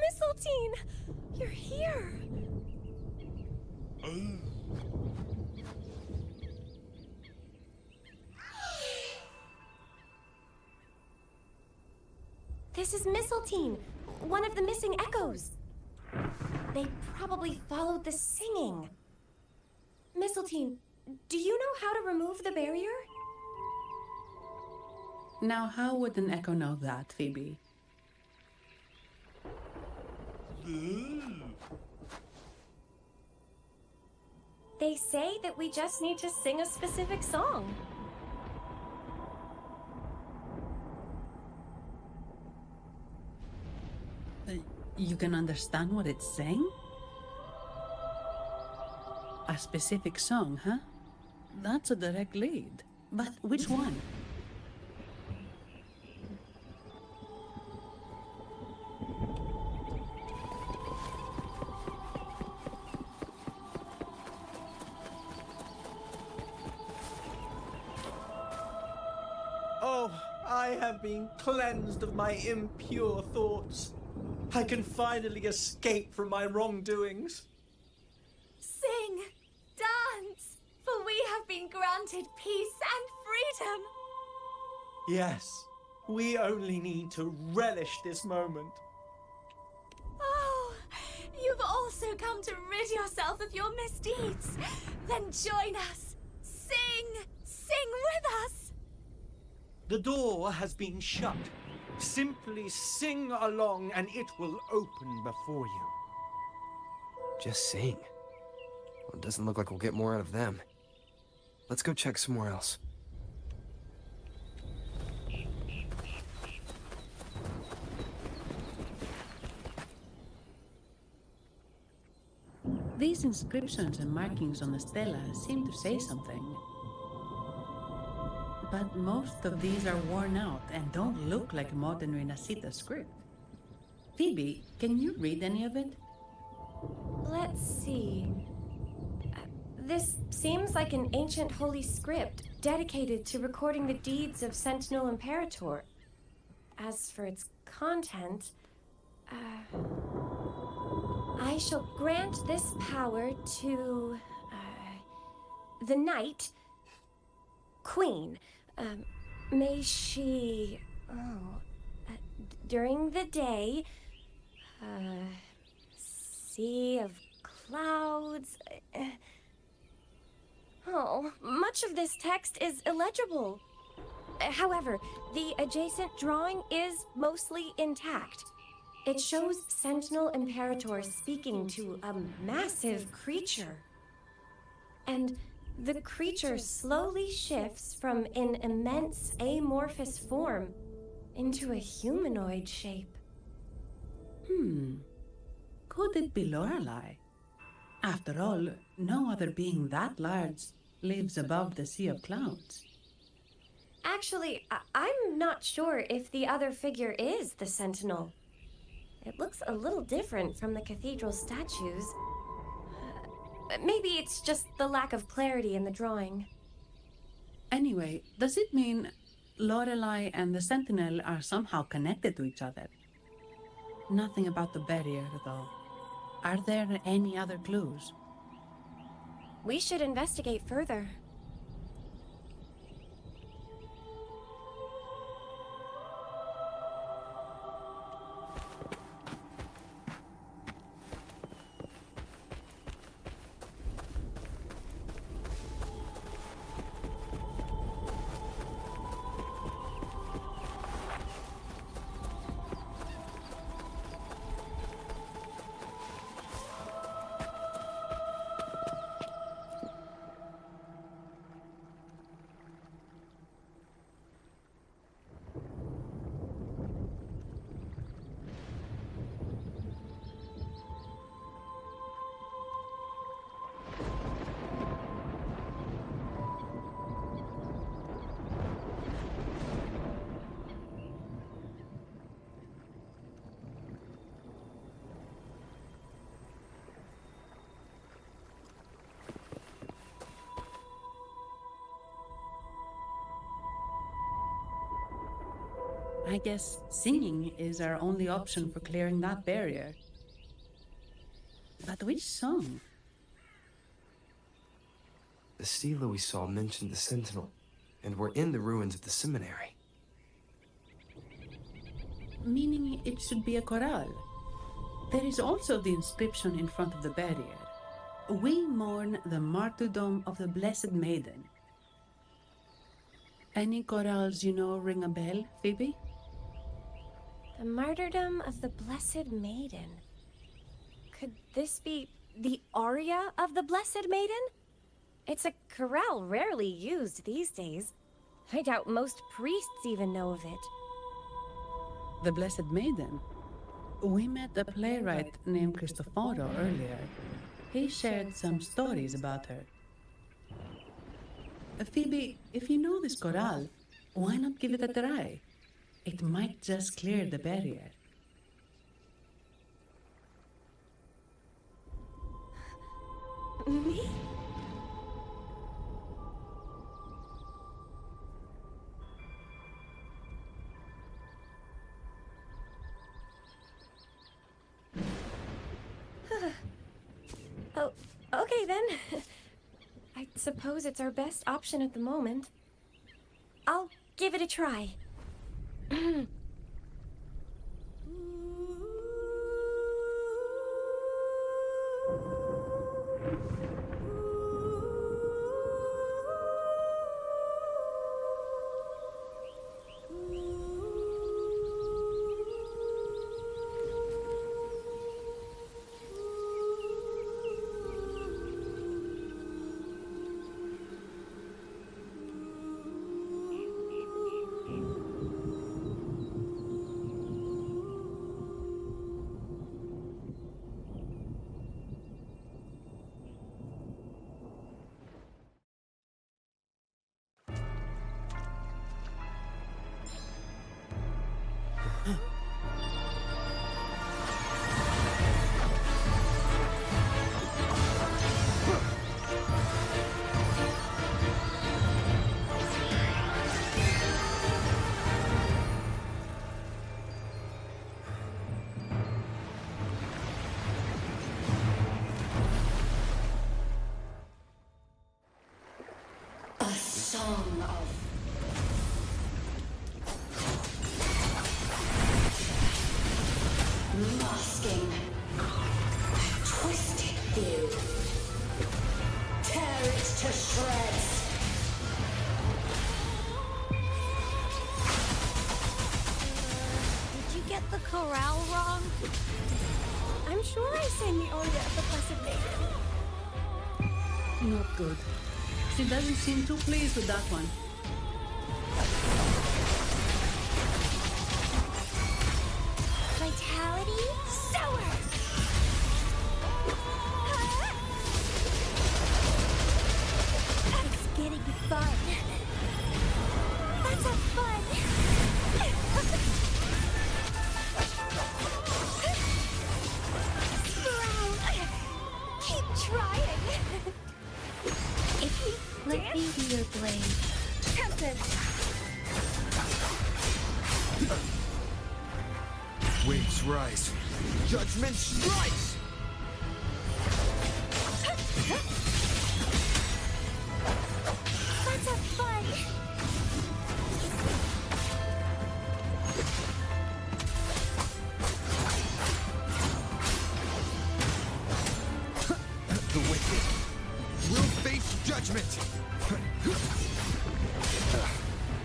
Mistletoe! You're here! This is Mistletoe, one of the missing echoes. They probably followed the singing. Mistletoe, do you know how to remove the barrier? Now, how would an echo know that, Phoebe? They say that we just need to sing a specific song. You can understand what it's saying? A specific song, huh? That's a direct lead. But which one? Oh, I have been cleansed of my impure thoughts. I can finally escape from my wrongdoings. Sing, dance, for we have been granted peace and freedom. Yes, we only need to relish this moment. Oh, you've also come to rid yourself of your misdeeds. Then join us. Sing with us. The door has been shut. Simply sing along and it will open before you. Just sing. Well, it doesn't look like we'll get more out of them. Let's go check somewhere else. These inscriptions and markings on the stela seem to say something. But most of these are worn out and don't look like modern Renacita script. Phoebe, can you read any of it? Let's see. This seems like an ancient holy script dedicated to recording the deeds of Sentinel Imperator. As for its content, I shall grant this power to the Night Queen. May she, during the day, sea of clouds. Much of this text is illegible. However, the adjacent drawing is mostly intact. It shows Sentinel Imperator speaking to a massive creature. And the creature slowly shifts from an immense amorphous form into a humanoid shape. Could it be Lorelei? After all, no other being that large lives above the sea of clouds. Actually, I'm not sure if the other figure is the Sentinel. It looks a little different from the cathedral statues. Maybe it's just the lack of clarity in the drawing. Anyway, does it mean Lorelei and the Sentinel are somehow connected to each other? Nothing about the barrier, though. Are there any other clues? We should investigate further. I guess singing is our only option for clearing that barrier. But which song? The stela we saw mentioned the Sentinel, and we're in the ruins of the seminary. Meaning it should be a chorale. There is also the inscription in front of the barrier. We mourn the martyrdom of the Blessed Maiden. Any chorales you know ring a bell, Phoebe? The martyrdom of the Blessed Maiden. Could this be the aria of the Blessed Maiden? It's a chorale rarely used these days. I doubt most priests even know of it. The Blessed Maiden? We met a playwright named Cristoforo earlier. He shared some stories about her. Phoebe, if you know this chorale, why not give it a try? It might just clear the barrier. Me? Oh, okay then. I suppose it's our best option at the moment. I'll give it a try. song of masking, twisted view, tear it to shreds. Did you get the chorale wrong? I'm sure I sang the aria of the Blessed Maiden. Not good. She doesn't seem too pleased with that one. Vitality? Sour! It's getting fun. That's a fun! Sprout! Keep trying! If you let me be your blade. Tempted. Waves rise. Judgment strikes! That's a fun! The wicked will face judgment!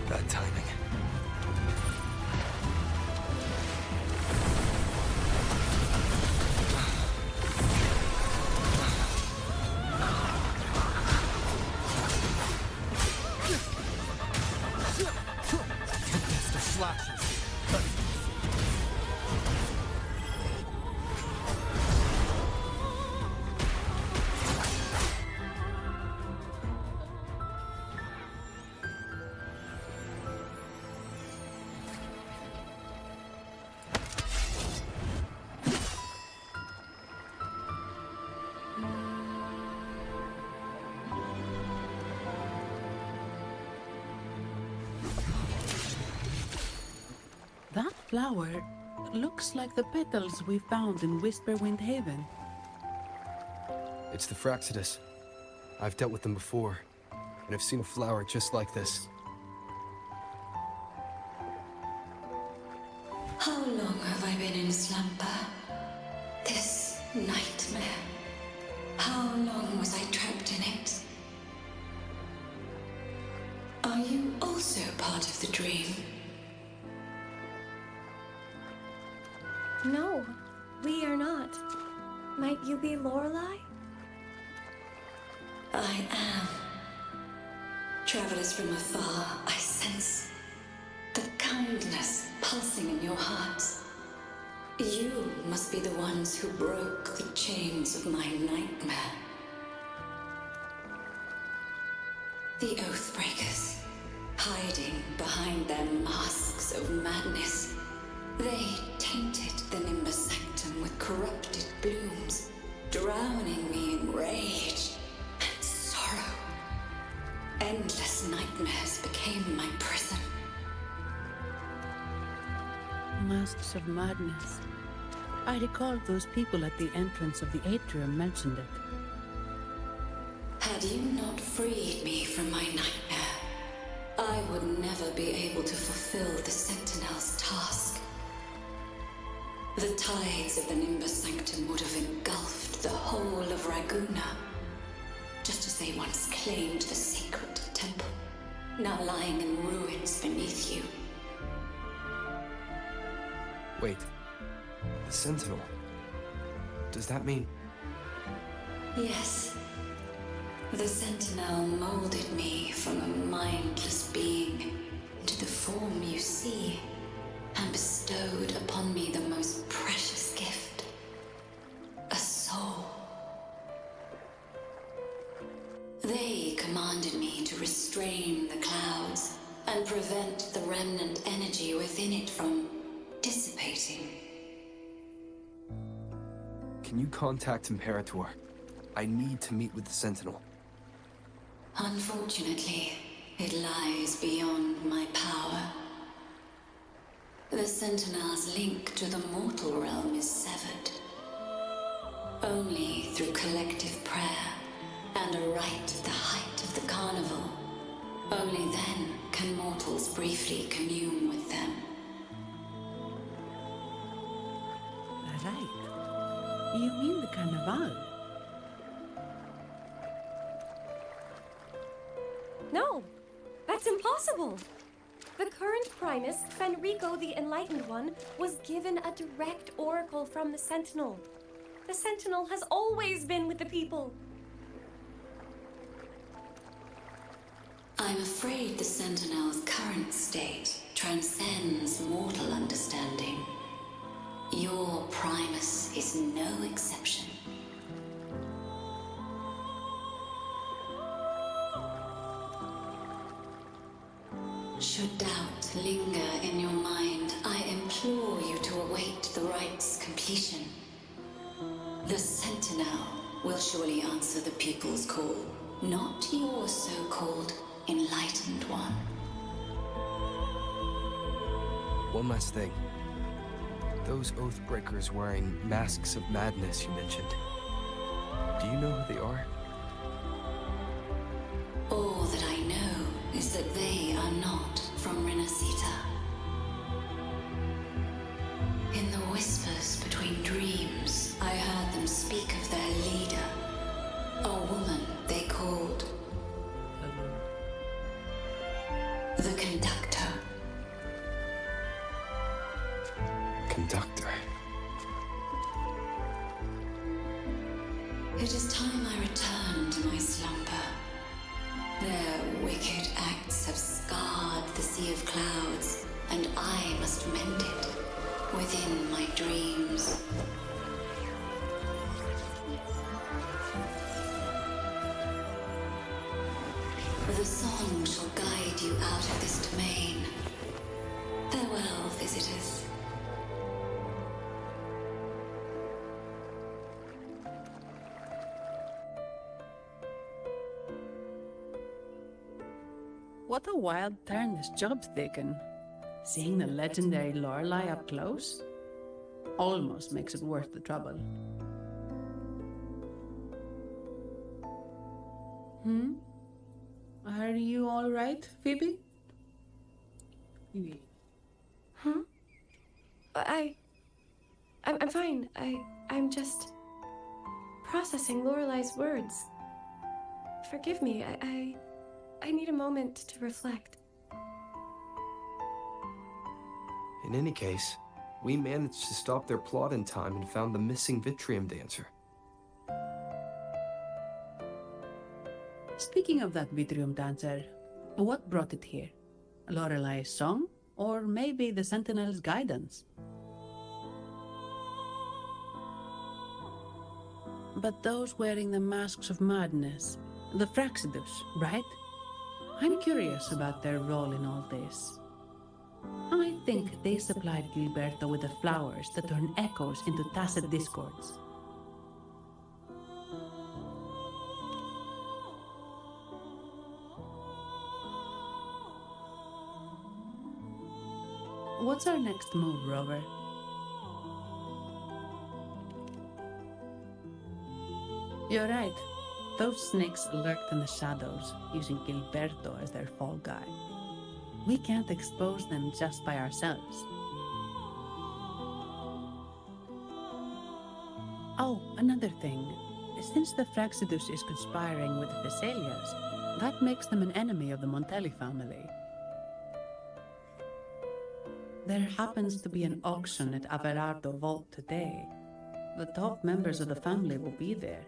Bad timing. Tempest of slashes. That flower looks like the petals we found in Whisperwind Haven. It's the Fraxidus. I've dealt with them before, and I've seen a flower just like this. How long have I been in slumber? This nightmare. How long was I trapped in it? Are you also part of the dream? No, we are not. Might you be Lorelei? I am. Travelers from afar, I sense the kindness pulsing in your hearts. You must be the ones who broke the chains of my nightmare. The Oathbreakers, hiding behind their masks of madness. They tainted the Nimbus Sanctum with corrupted blooms, drowning me in rage and sorrow. Endless nightmares became my prison. Masks of madness. I recall those people at the entrance of the atrium mentioned it. Had you not freed me from my nightmare, I would never be able to fulfill the Sentinel's task. The tides of the Nimbus Sanctum would have engulfed the whole of Raguna, just as they once claimed the sacred temple, now lying in ruins beneath you. Wait. The Sentinel. Does that mean... Yes. The Sentinel molded me from a mindless being into the form you see, and bestowed upon me the most precious gift, a soul. They commanded me to restrain the clouds and prevent the remnant energy within it from dissipating. Can you contact Imperator? I need to meet with the Sentinel. Unfortunately, it lies beyond my power. The Sentinel's link to the mortal realm is severed. Only through collective prayer and a rite at the height of the carnival Only then can mortals briefly commune with them. Right. You mean the Carnival? No, that's impossible. The current Primus, Fenrico the Enlightened One, was given a direct oracle from the Sentinel. The Sentinel has always been with the people. I'm afraid the Sentinel's current state transcends mortal understanding. Your Primus is no exception. Should doubt linger in your mind, I implore you to await the rite's completion. The Sentinel will surely answer the people's call, not your so-called Enlightened One. One last thing. Those Oathbreakers wearing masks of madness you mentioned. Do you know who they are? All that I know is that they are not from Renacita. In the whispers between dreams, I heard them speak of their leader, a woman they called the Conductor. Conductor. It is time I return to my slumber. Their wicked acts have scarred the Sea of Clouds, and I must mend it within my dreams. The song shall guide you out of this domain. Farewell, visitors. What a wild turn this job's taken. Seeing the legendary Lorelei up close almost makes it worth the trouble. Are you all right, Phoebe? I'm fine. I'm just processing Lorelei's words. Forgive me. I need a moment to reflect. In any case, we managed to stop their plot in time and found the missing Vitrium dancer. Speaking of that Vitrium dancer, what brought it here? Lorelei's song? Or maybe the Sentinel's guidance? But those wearing the masks of madness, the Fraxidus, right? I'm curious about their role in all this. I think they supplied Gilberto with the flowers that turn echoes into tacit discords. What's our next move, Rover? You're right. Those snakes lurked in the shadows, using Gilberto as their fall guy. We can't expose them just by ourselves. Oh, another thing. Since the Fraxidus is conspiring with the Thessalias, that makes them an enemy of the Montelli family. There happens to be an auction at Averardo Vault today. The top members of the family will be there.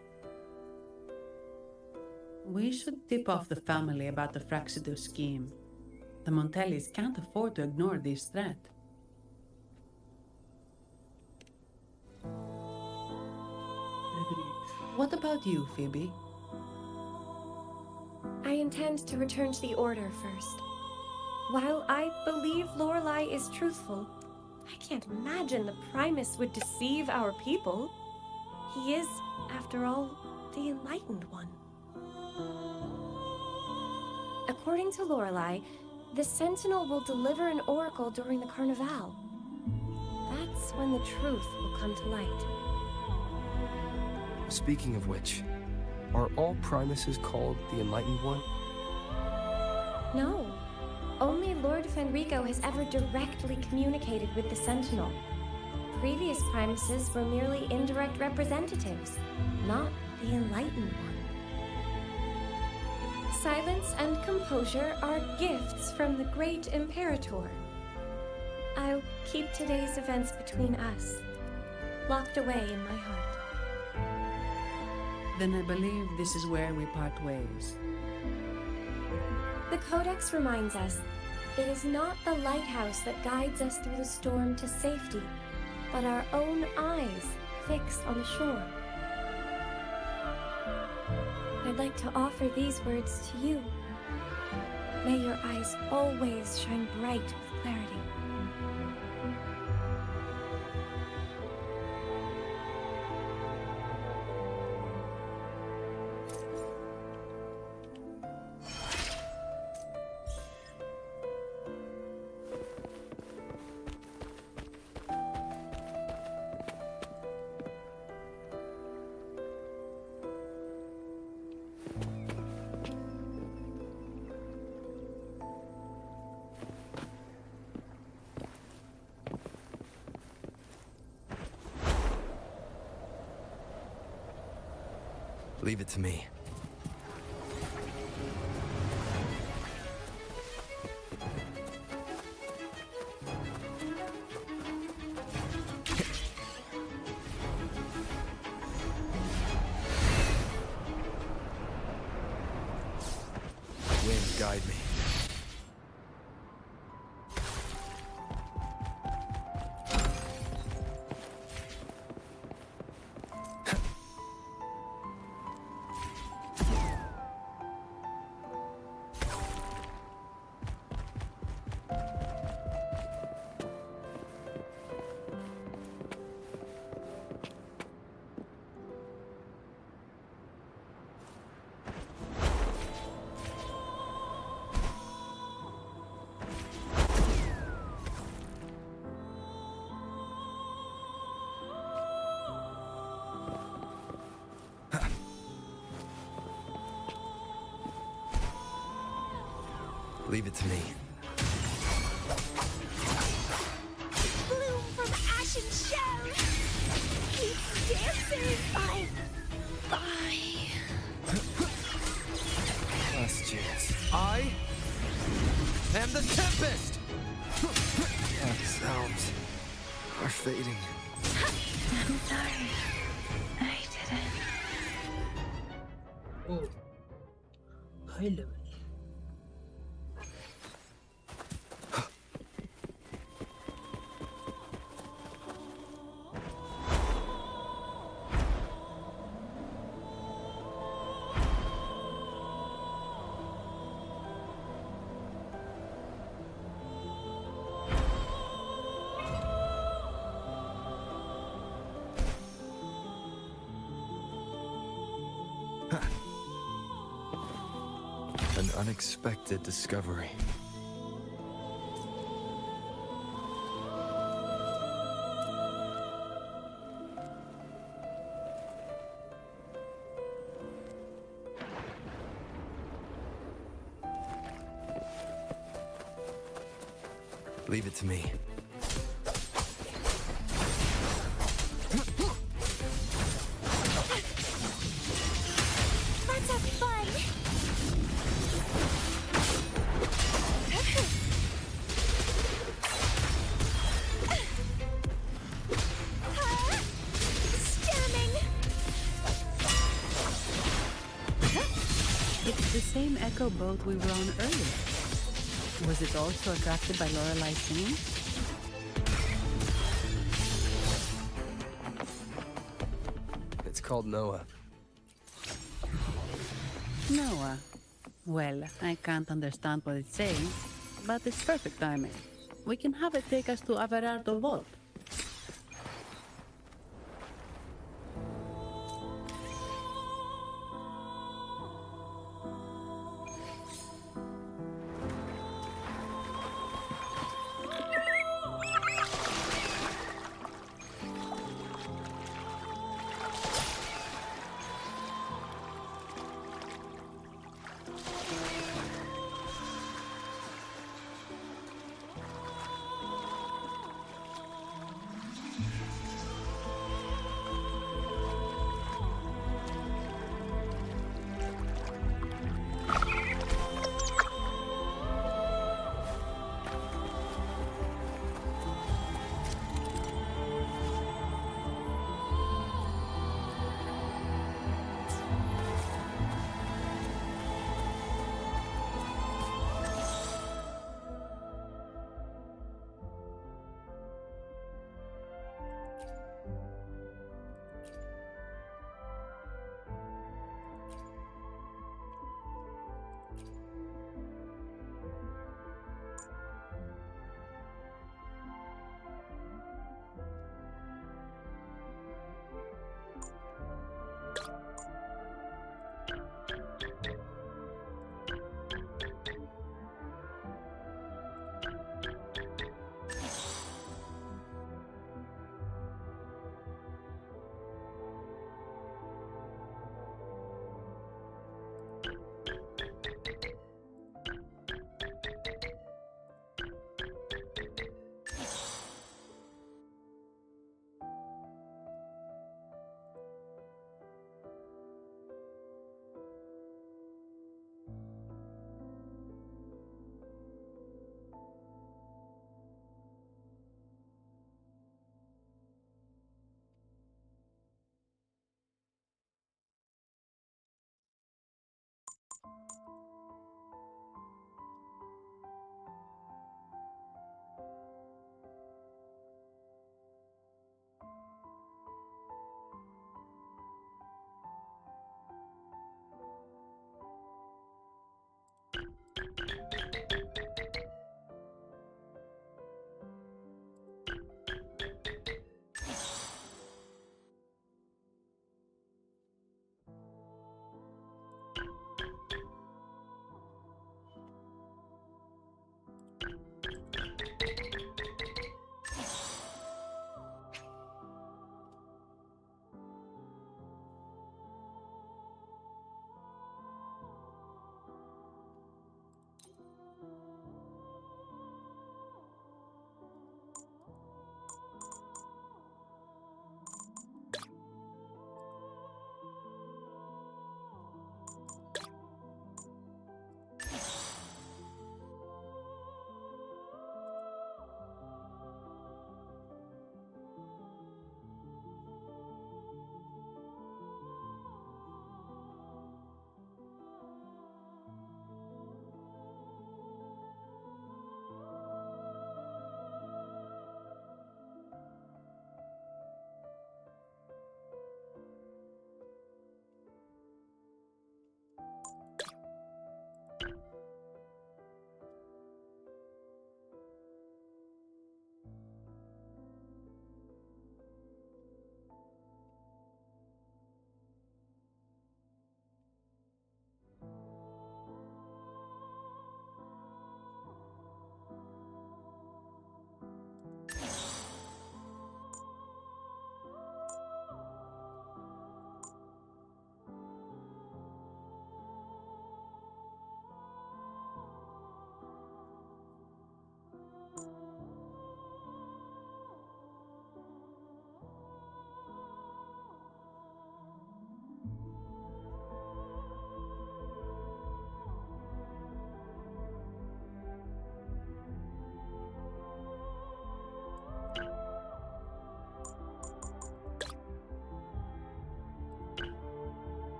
We should tip off the family about the Fraxidus scheme. The Montellis can't afford to ignore this threat. What about you, Phoebe? I intend to return to the Order first. While I believe Lorelei is truthful, I can't imagine the Primus would deceive our people. He is, after all, the Enlightened One. According to Lorelei, the Sentinel will deliver an oracle during the Carnival. That's when the truth will come to light. Speaking of which, are all Primuses called the Enlightened One? No. Only Lord Fenrico has ever directly communicated with the Sentinel. Previous Primuses were merely indirect representatives, not the Enlightened One. Silence and composure are gifts from the great Imperator. I'll keep today's events between us, locked away in my heart. Then I believe this is where we part ways. The Codex reminds us, it is not the lighthouse that guides us through the storm to safety, but our own eyes fixed on the shore. I'd like to offer these words to you. May your eyes always shine bright with clarity. Leave it to me. Wind, guide me. Leave it to me. Bloom from ashen shell! Keep dancing! Bye! Last chance. I am the Tempest! Sounds are fading. I'm sorry. I didn't. Oh. High level. An unexpected discovery. Leave it to me. Let's have fun! It's the same echo boat we were on earlier. Was it also attracted by Lorelai's singing? It's called Noah. Noah. Well, I can't understand what it's saying, but it's perfect timing. We can have it take us to Averardo Vault.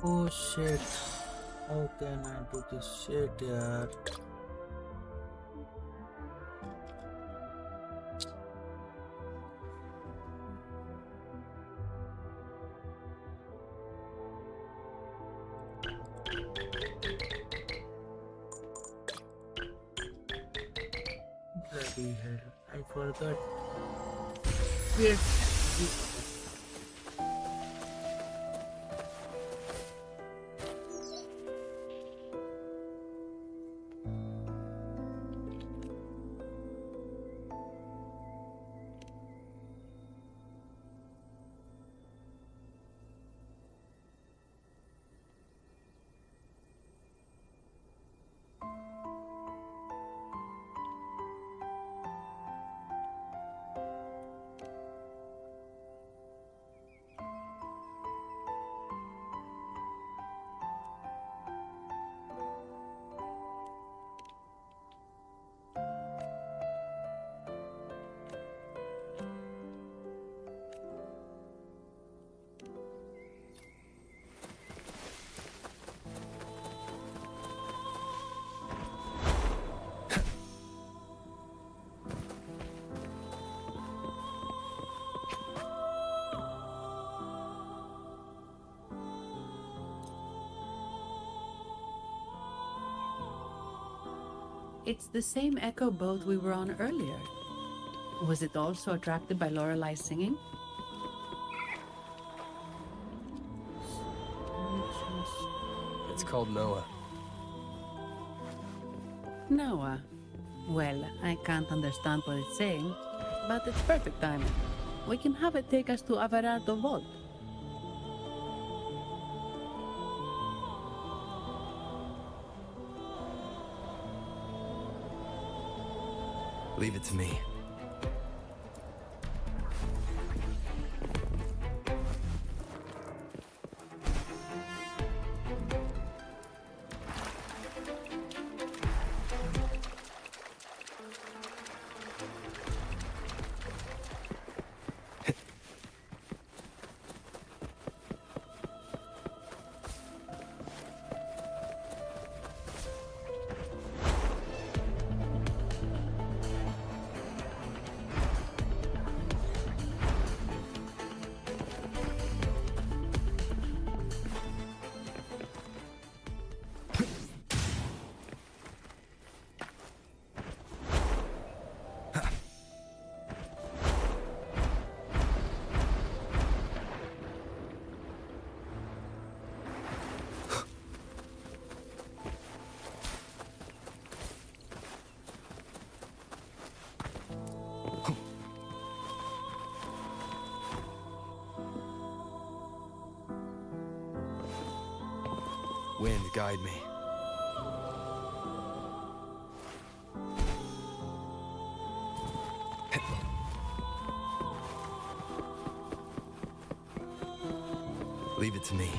Oh shit. How can I do this shit, yaar? Bloody hell, I forgot. Wait. It's the same echo boat we were on earlier. Was it also attracted by Lorelai's singing? It's called Noah. Noah. Well, I can't understand what it's saying, but it's perfect timing. We can have it take us to Averardo Vault. Leave it to me. Wind, guide me. Leave it to me.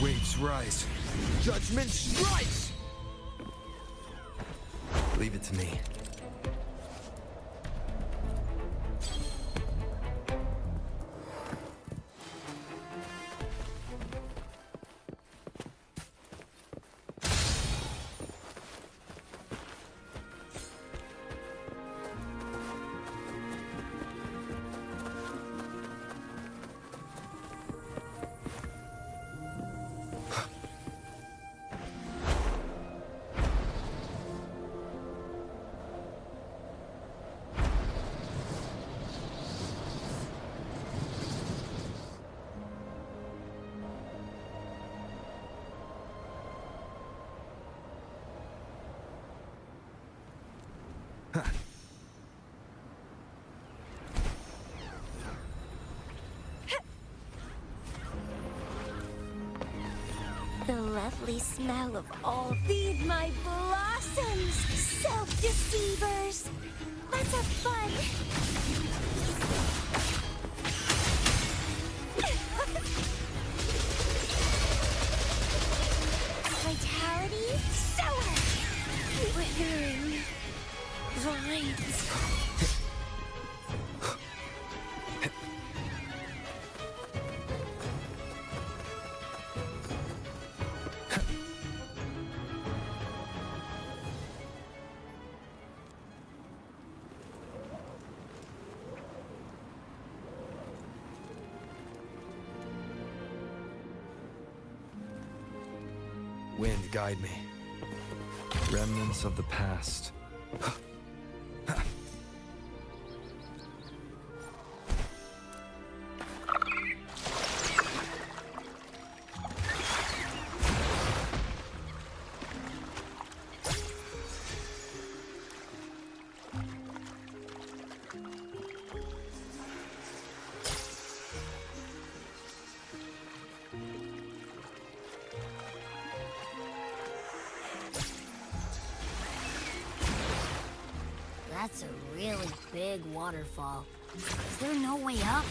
Waves rise. Judgment strikes! Leave it to me. lovely smell of all. Feed my blossoms, self-deceivers! Let's have fun! Vitality, sour! Withering vines. Wind, guide me. Remnants of the past. That's a really big waterfall. Is there no way up?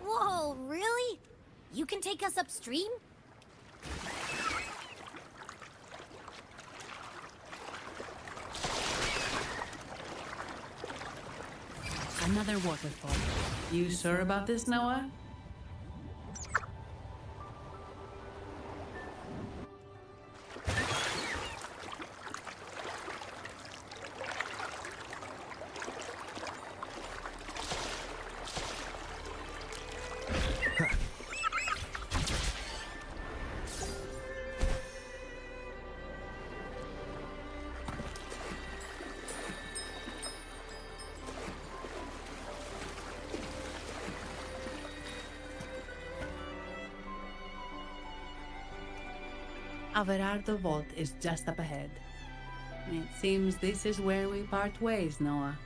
Whoa, really? You can take us upstream? Another waterfall. You sure about this, Noah? Averardo Vault is just up ahead. It seems this is where we part ways, Noah.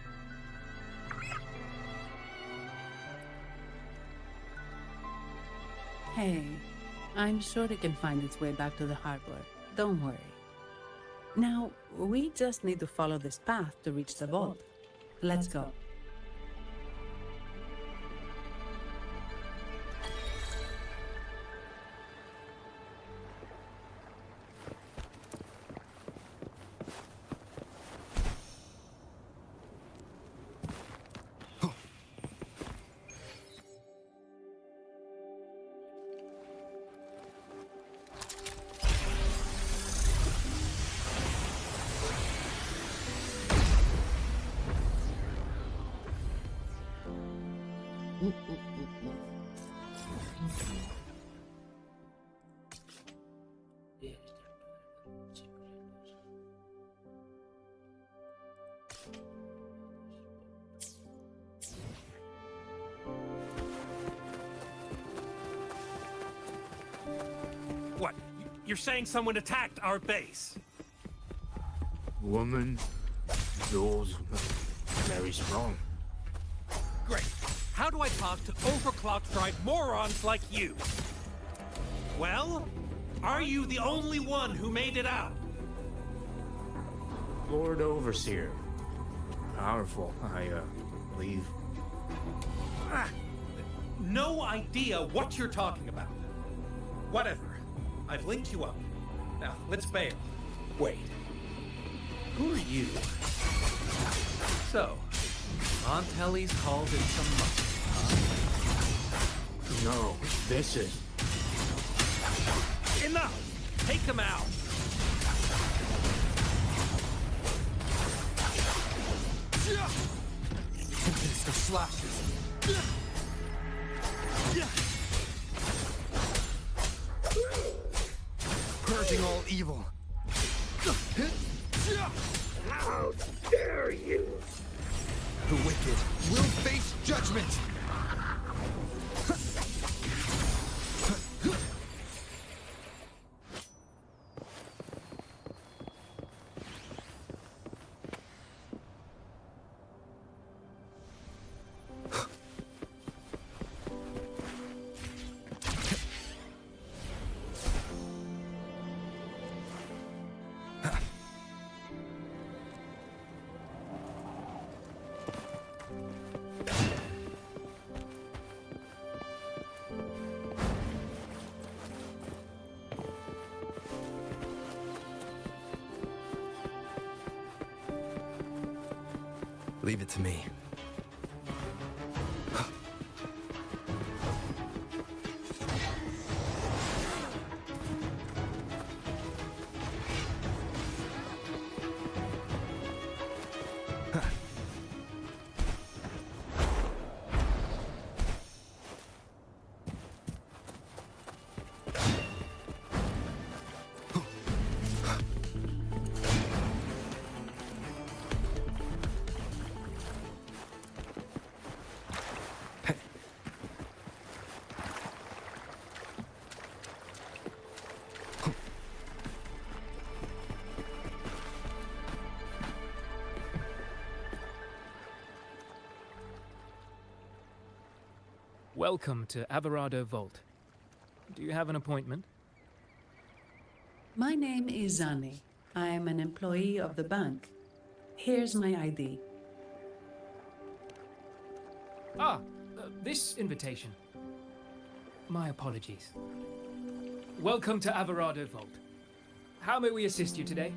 Hey, I'm sure it can find its way back to the harbor. Don't worry. Now, we just need to follow this path to reach the vault. Let's go. What? You're saying someone attacked our base? Woman, yours very strong. Great. How do I talk to overclock-fried morons like you? Well, are you the only one who made it out? Lord Overseer. Powerful, I believe. Ah, no idea what you're talking about. Whatever. I've linked you up. Now, let's bail. Wait. Who are you? So, Montelli's called in some muscle, huh? No, this is... Enough! Take him out! Tempest of slashes. Purging all evil. How dare you! The wicked will face judgment! Leave it to me. Welcome to Averado Vault. Do you have an appointment? My name is Zani. I am an employee of the bank. Here's my ID. This invitation. My apologies. Welcome to Averado Vault. How may we assist you today?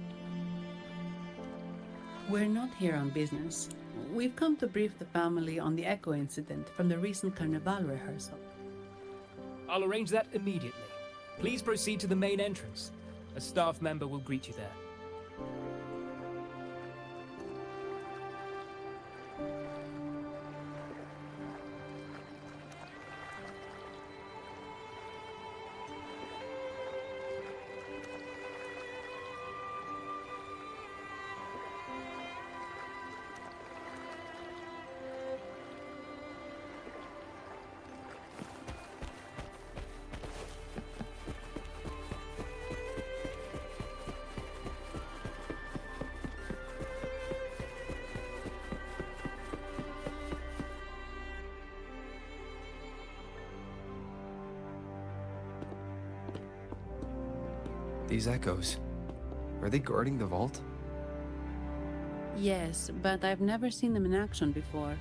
We're not here on business. We've come to brief the family on the Echo incident from the recent Carnival rehearsal. I'll arrange that immediately. Please proceed to the main entrance. A staff member will greet you there. These echoes, are they guarding the vault? Yes, but I've never seen them in action before.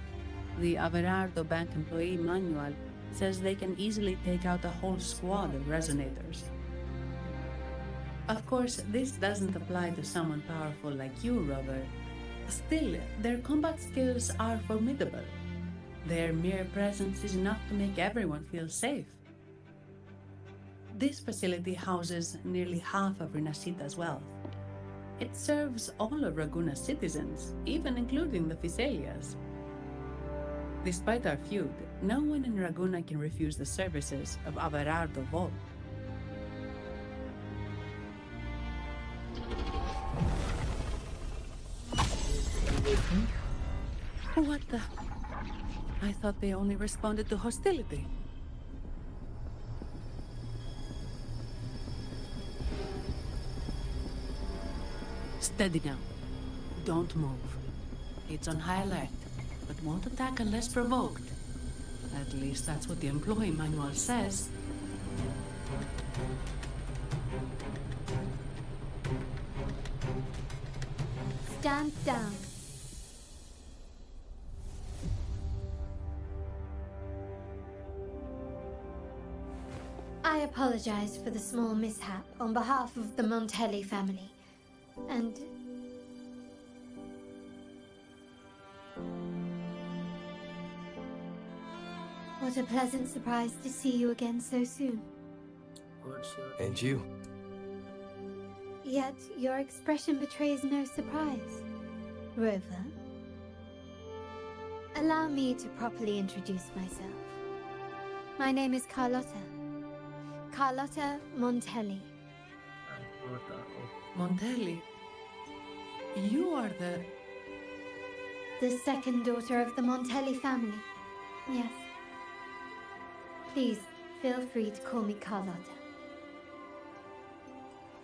The Averardo Bank employee manual says they can easily take out a whole squad of resonators. Of course, this doesn't apply to someone powerful like you, Rover. Still, their combat skills are formidable. Their mere presence is enough to make everyone feel safe. This facility houses nearly half of Renacita's wealth. It serves all of Raguna's citizens, even including the Physaelias. Despite our feud, no one in Raguna can refuse the services of Averardo Vault. What the? I thought they only responded to hostility. Steady now. Don't move. It's on high alert, but won't attack unless provoked. At least that's what the employee manual says. Stand down. I apologize for the small mishap on behalf of the Montelli family. And what a pleasant surprise to see you again so soon. And you. Yet your expression betrays no surprise. Rover, allow me to properly introduce myself. My name is Carlotta. Carlotta Montelli. Montelli, you are the second daughter of the Montelli family. Yes. Please, feel free to call me Carlotta.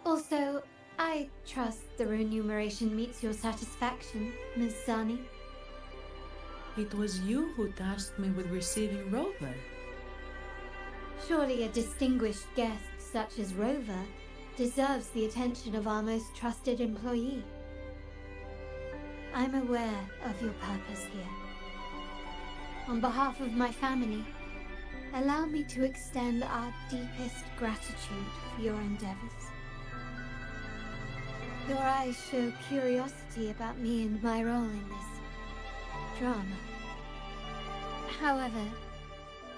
Also, I trust the remuneration meets your satisfaction, Ms. Zani. It was you who tasked me with receiving Rover. Surely a distinguished guest such as Rover deserves the attention of our most trusted employee. I'm aware of your purpose here. On behalf of my family, allow me to extend our deepest gratitude for your endeavors. Your eyes show curiosity about me and my role in this. drama. However,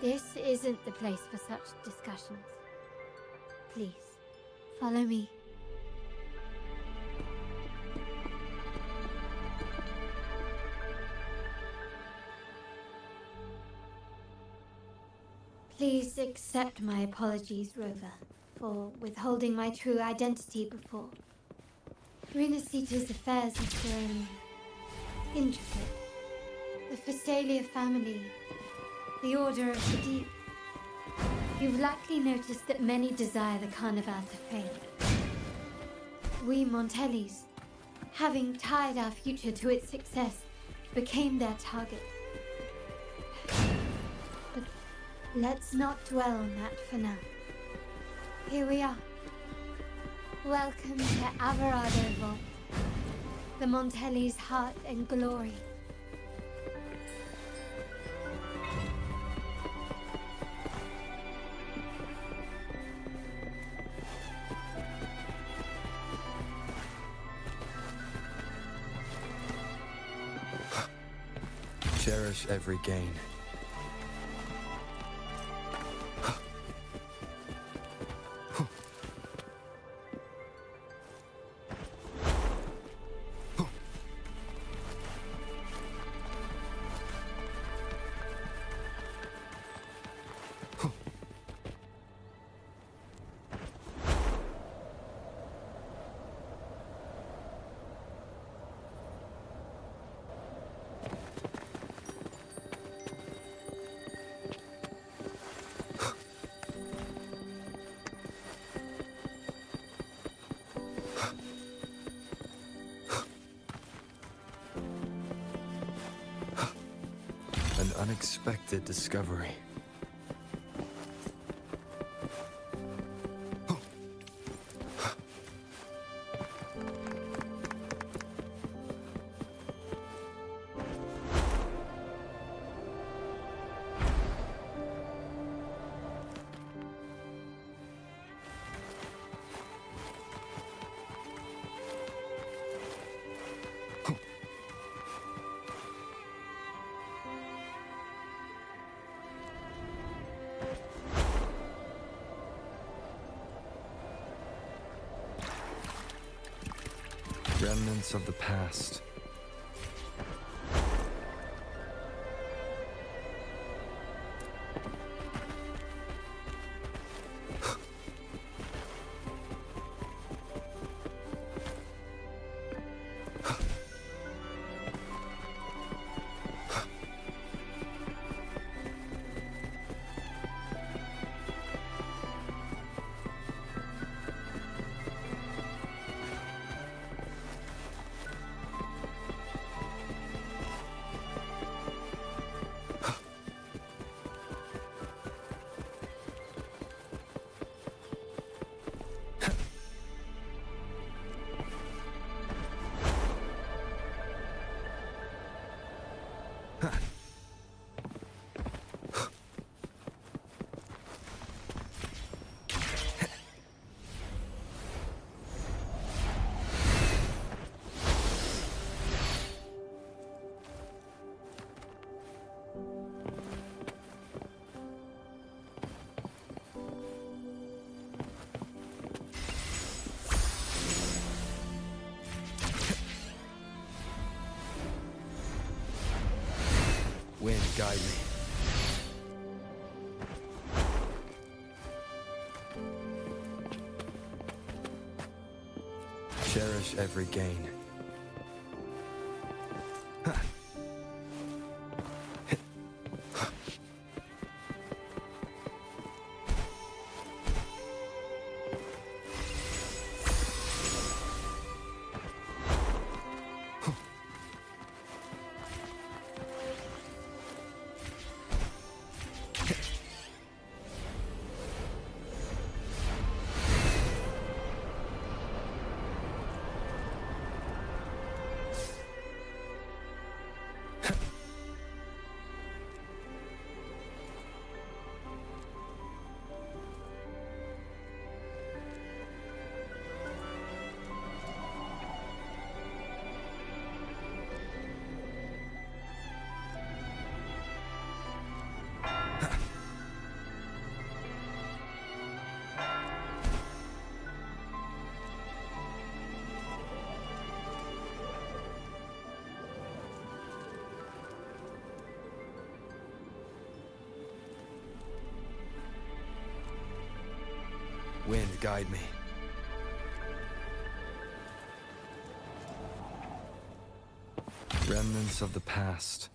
this isn't the place for such discussions. Please, follow me. Please accept my apologies, Rover, for withholding my true identity before. Renacita's affairs have grown intricate. The Physalia family, the Order of the Deep. You've likely noticed that many desire the Carnival to fade. We Montellis, having tied our future to its success, became their target. But let's not dwell on that for now. Here we are. Welcome to Averado Vault, the Montellis' heart and glory. Cherish every gain. An unexpected discovery. Remnants of the past. Wind, guide me. Cherish every gain. Wind, guide me. Remnants of the past.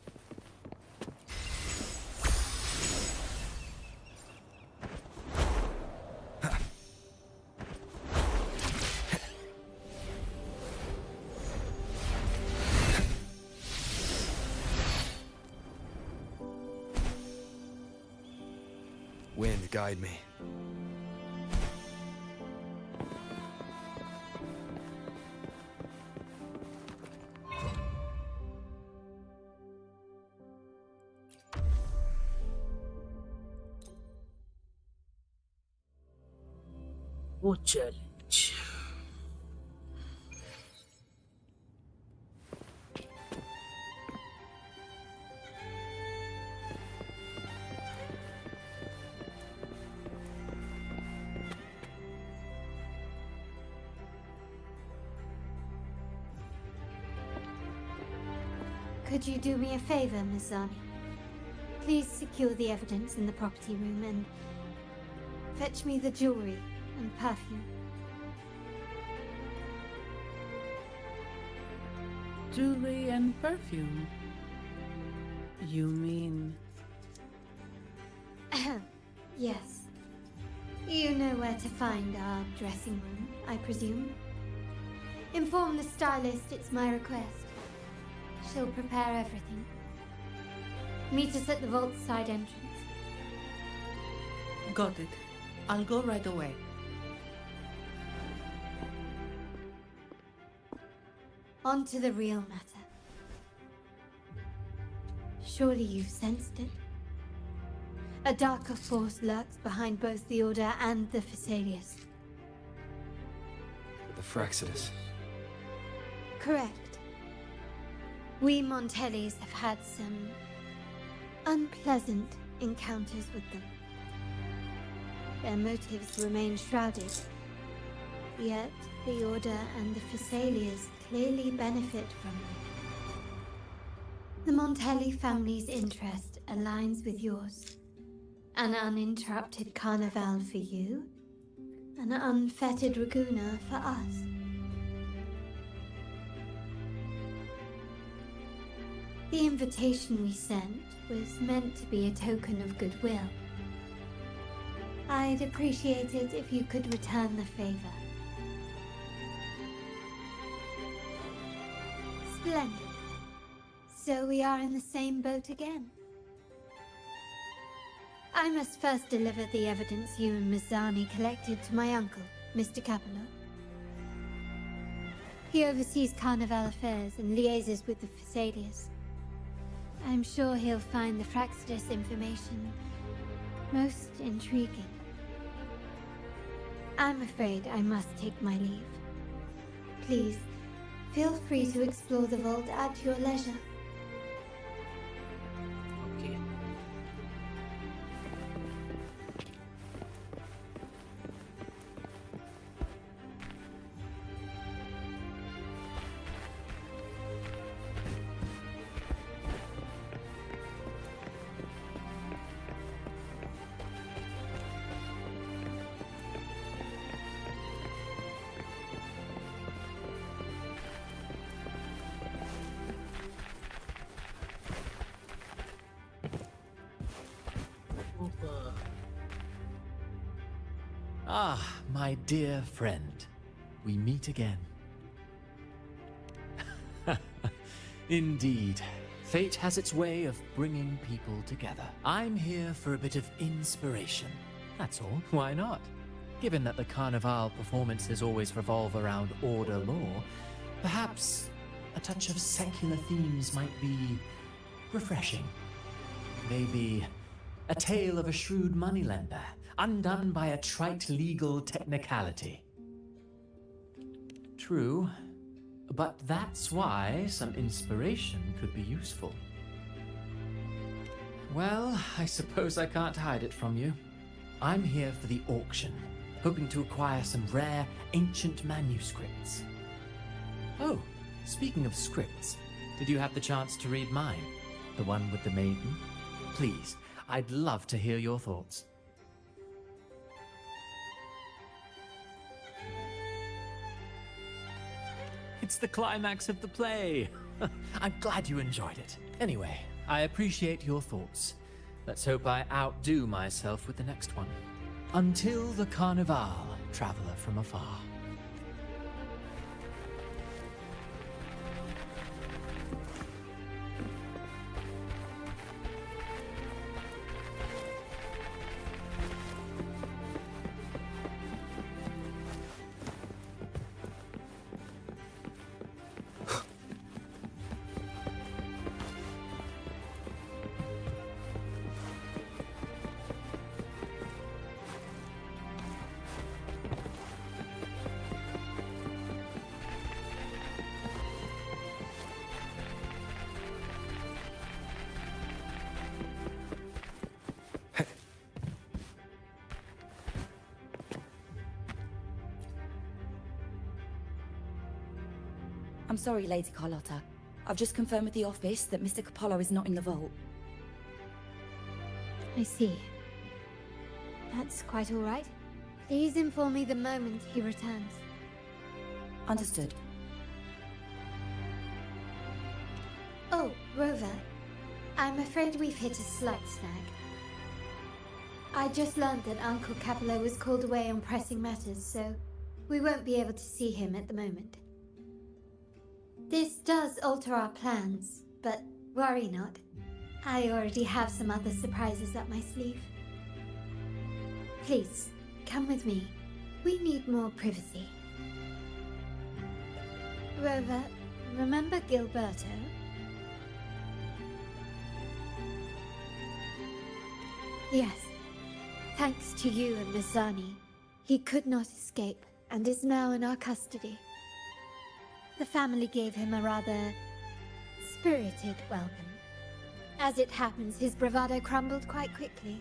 Wind, guide me. Oh, challenge. Could you do me a favor, Miss Zani? Please secure the evidence in the property room and fetch me the jewelry and perfume. Jewelry and perfume? You mean... Yes. You know where to find our dressing room, I presume? Inform the stylist it's my request. She'll prepare everything. Meet us at the vault's side entrance. Got it. I'll go right away. On to the real matter. Surely you've sensed it? A darker force lurks behind both the Order and the Phasaelius. The Fraxidus. Correct. We Montellis have had some unpleasant encounters with them. Their motives remain shrouded, yet the Order and the Phasaelius clearly benefit from them. The Montelli family's interest aligns with yours. An uninterrupted carnival for you, an unfettered Raguna for us. The invitation we sent was meant to be a token of goodwill. I'd appreciate it if you could return the favor. Splendid. So we are in the same boat again. I must first deliver the evidence you and Miss Zani collected to my uncle, Mr. Capello. He oversees Carnival affairs and liaises with the Phasaelius. I'm sure he'll find the Fraxidus information most intriguing. I'm afraid I must take my leave. Please, feel free to explore the vault at your leisure. Okay. Ah, my dear friend. We meet again. Indeed. Fate has its way of bringing people together. I'm here for a bit of inspiration. That's all. Why not? Given that the Carnival performances always revolve around order law, perhaps a touch of secular themes might be refreshing. Maybe a tale of a shrewd moneylender, undone by a trite legal technicality. True, but that's why some inspiration could be useful. Well, I suppose I can't hide it from you. I'm here for the auction, hoping to acquire some rare ancient manuscripts. Oh, speaking of scripts, did you have the chance to read mine? The one with the maiden? Please, I'd love to hear your thoughts. It's the climax of the play. I'm glad you enjoyed it. Anyway, I appreciate your thoughts. Let's hope I outdo myself with the next one. Until the Carnival, traveler from afar. I'm sorry, Lady Carlotta. I've just confirmed with the office that Mr. Capello is not in the vault. I see. That's quite all right. Please inform me the moment he returns. Understood. Oh, Rover. I'm afraid we've hit a slight snag. I just learned that Uncle Capello was called away on pressing matters, so we won't be able to see him at the moment. This does alter our plans, but worry not. I already have some other surprises up my sleeve. Please, come with me. We need more privacy. Rover, remember Gilberto? Yes. Thanks to you and Miss Zani, he could not escape and is now in our custody. The family gave him a rather spirited welcome. As it happens, his bravado crumbled quite quickly.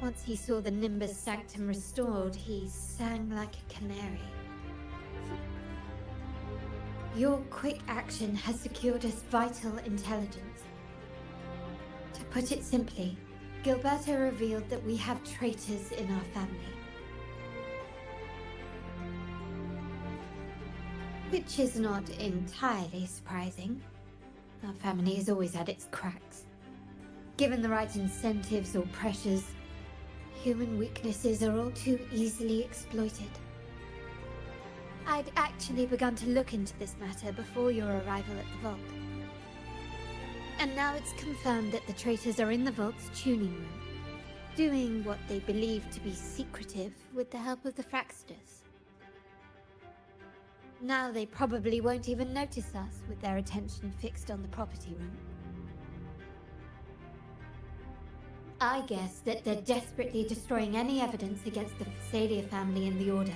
Once he saw the Nimbus Sanctum restored, he sang like a canary. Your quick action has secured us vital intelligence. To put it simply, Gilberto revealed that we have traitors in our family. Which is not entirely surprising. Our family has always had its cracks. Given the right incentives or pressures, human weaknesses are all too easily exploited. I'd actually begun to look into this matter before your arrival at the vault. And now it's confirmed that the traitors are in the vault's tuning room, doing what they believe to be secretive with the help of the Fraxters. Now they probably won't even notice us with their attention fixed on the property room. I guess that they're desperately destroying any evidence against the Phasalia family and the Order.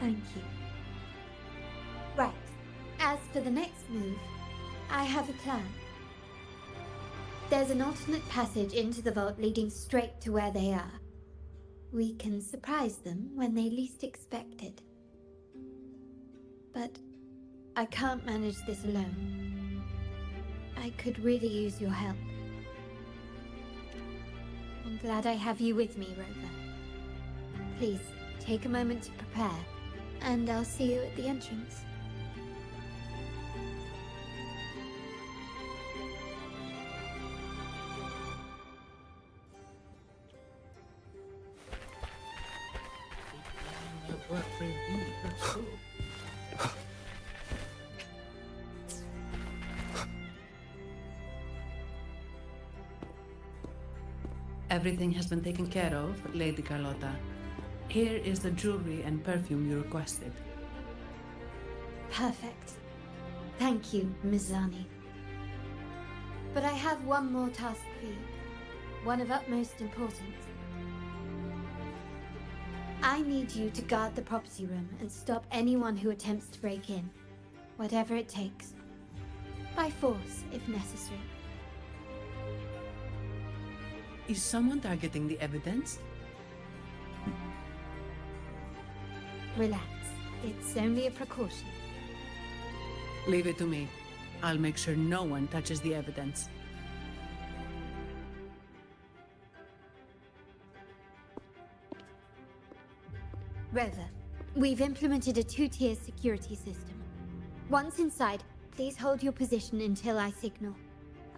Thank you. Right. As for the next move, I have a plan. There's an alternate passage into the vault leading straight to where they are. We can surprise them when they least expect it. But I can't manage this alone. I could really use your help. I'm glad I have you with me, Rover. Please, take a moment to prepare, and I'll see you at the entrance. Everything has been taken care of, Lady Carlotta. Here is the jewelry and perfume you requested. Perfect. Thank you, Miss Zani. But I have one more task for you, one of utmost importance. I need you to guard the property room and stop anyone who attempts to break in, whatever it takes. By force, if necessary. Is someone targeting the evidence? Relax. It's only a precaution. Leave it to me. I'll make sure no one touches the evidence. Rover, we've implemented a 2-tier security system. Once inside, please hold your position until I signal.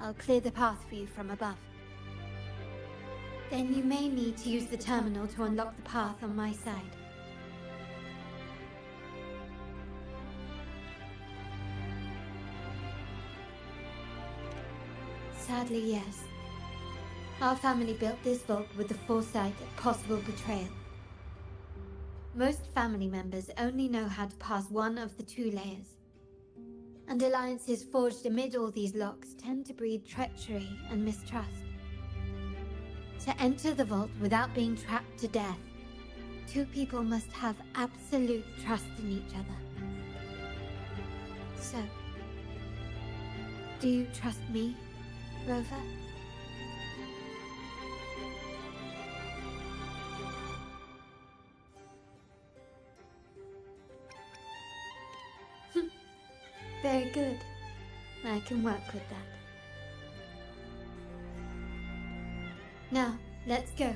I'll clear the path for you from above. Then you may need to use the terminal to unlock the path on my side. Sadly, yes. Our family built this vault with the foresight of possible betrayal. Most family members only know how to pass one of the 2 layers. And alliances forged amid all these locks tend to breed treachery and mistrust. To enter the vault without being trapped to death, 2 people must have absolute trust in each other. So, do you trust me, Rover? Very good. I can work with that. Now, let's go.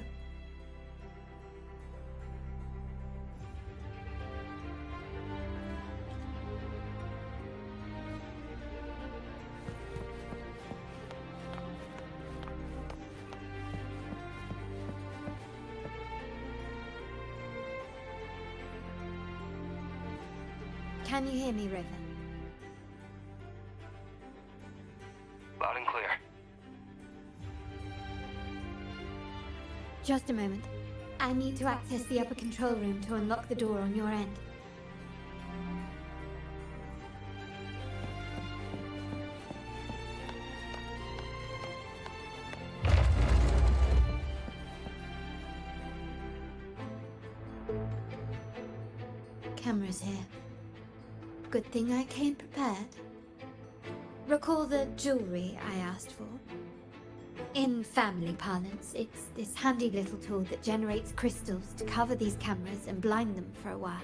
Can you hear me, Rover? Loud and clear. Just a moment. I need to access the upper control room to unlock the door on your end. Cameras here. Good thing I came prepared. Recall the jewelry I asked for? In family parlance, it's this handy little tool that generates crystals to cover these cameras and blind them for a while.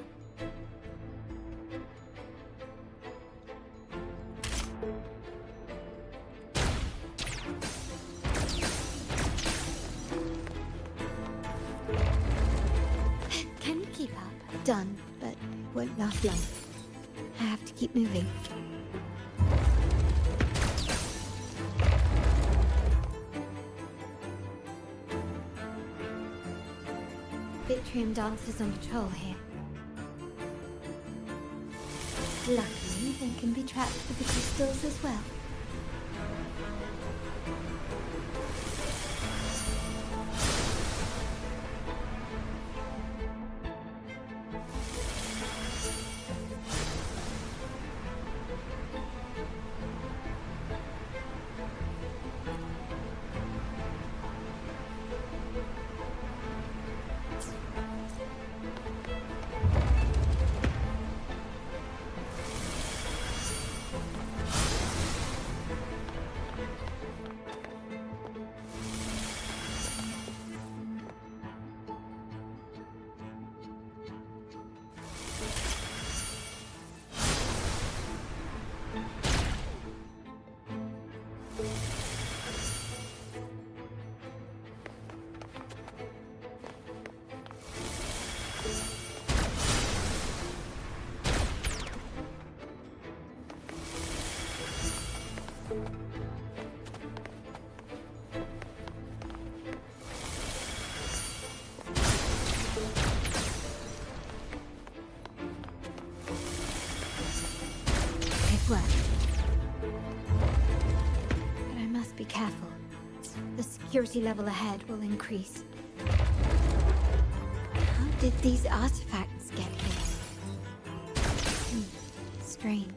Can you keep up? Done, but it won't last long. I have to keep moving. Vitrium dancers on patrol here. Luckily, they can be trapped with the crystals as well. Work. But I must be careful. The security level ahead will increase. How did these artifacts get here? Strange.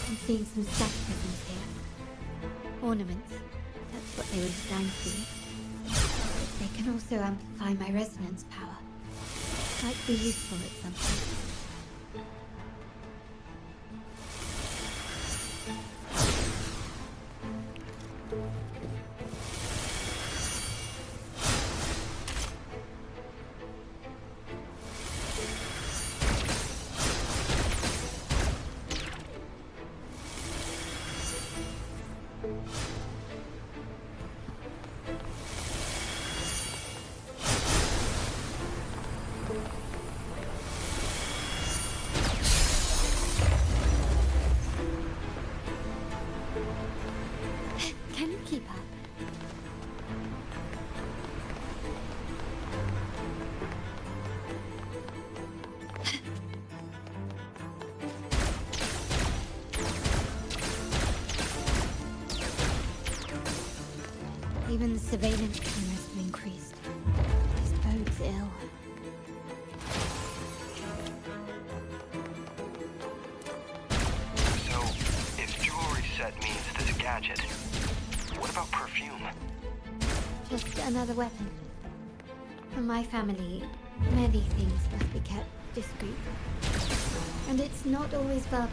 I'm seeing some stack prisms here. ornaments. That's what they were designed to be. They can also amplify my resonance power. Might be useful at some point. Can you keep up? Even the surveillance cameras have increased. This bodes ill. So, if jewelry set means this gadget, what about perfume? Just another weapon. For my family, many things must be kept discreet. And it's not always verbal.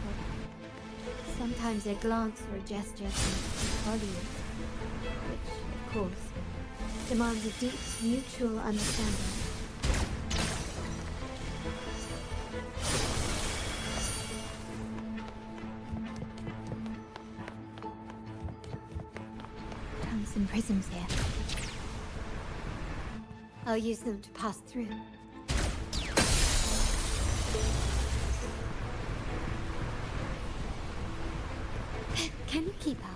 Sometimes a glance or a gesture can speak volumes. Which, of course, demands a deep mutual understanding. Some prisms here. I'll use them to pass through. Can you keep up?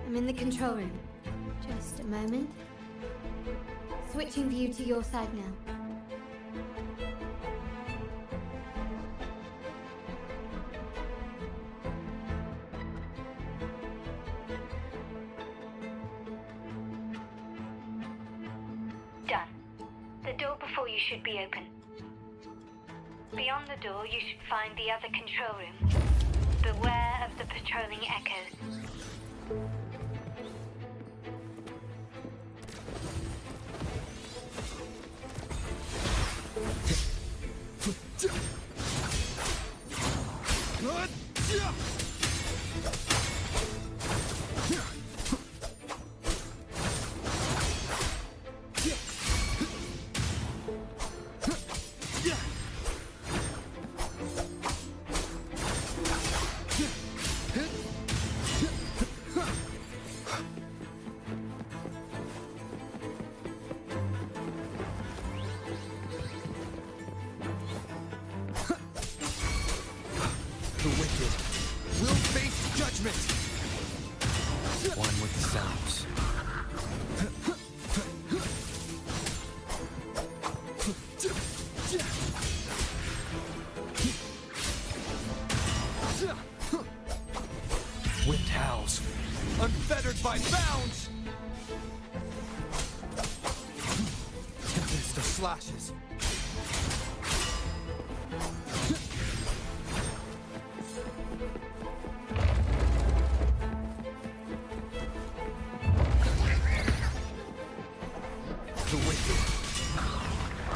I'm in the control room. Just a moment. Switching view to your side now. Done. The door before you should be open. Beyond the door, you should find the other control room. Beware of the patrolling echoes. The wicked will face judgment. One with the sounds. Wind howls, unfettered by bounds. Tempest of slashes.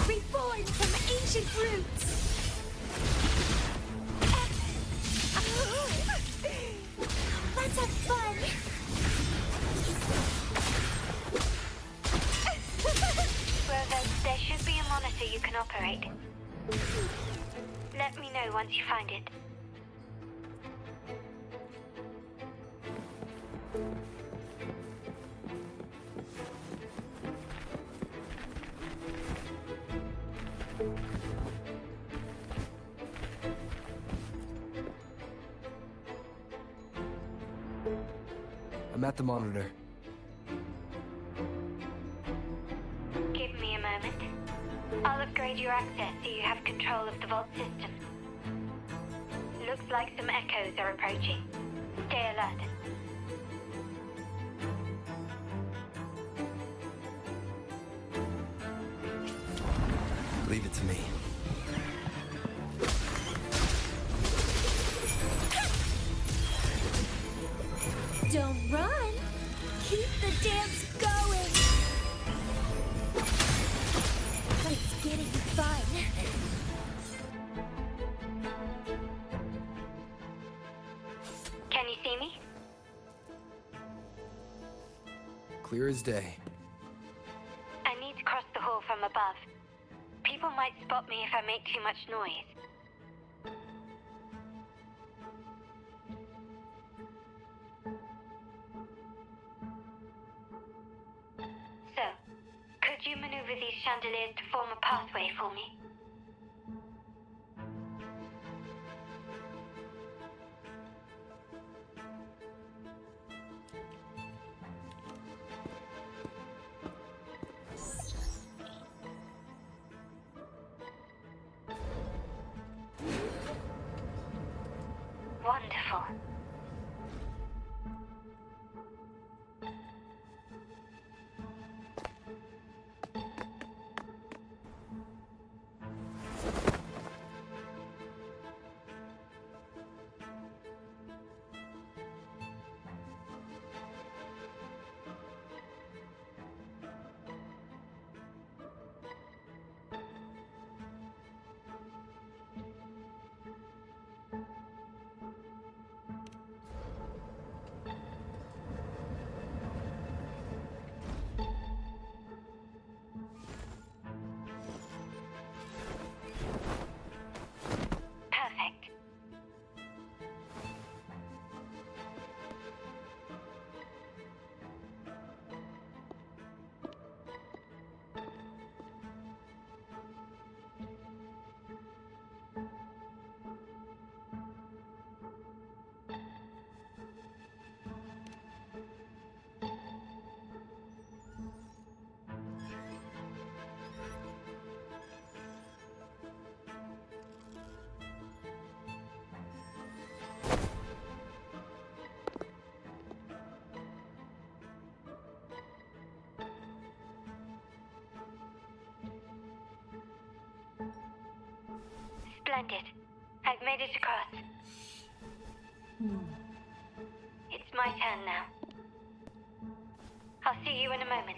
Reborn from ancient roots! operate. Let me know once you find it. I'm at the monitor. Give me a moment. I'll upgrade your access so you have control of the vault system. Looks like some echoes are approaching. Stay alert. Leave it to me. Don't run! Keep the dance going! It's getting fun. Can you see me? Clear as day. I need to cross the hall from above. People might spot me if I make too much noise. So, could you maneuver these chandeliers to form a pathway for me? Wonderful. Perfect. Splendid. I've made it across. It's my turn now. I'll see you in a moment.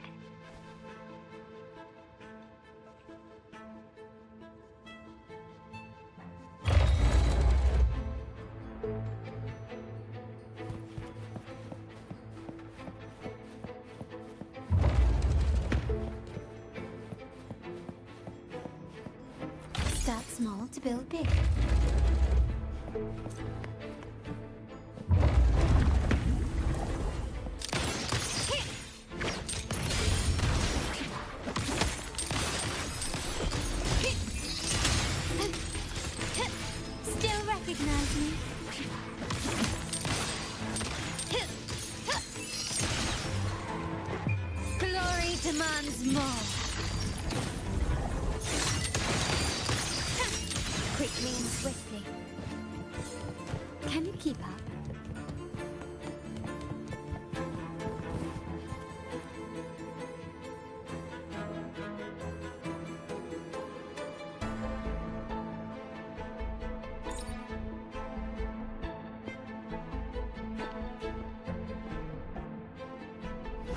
Start small to build big. Still recognize me? Glory demands more. Quickly and swiftly. Can you keep up?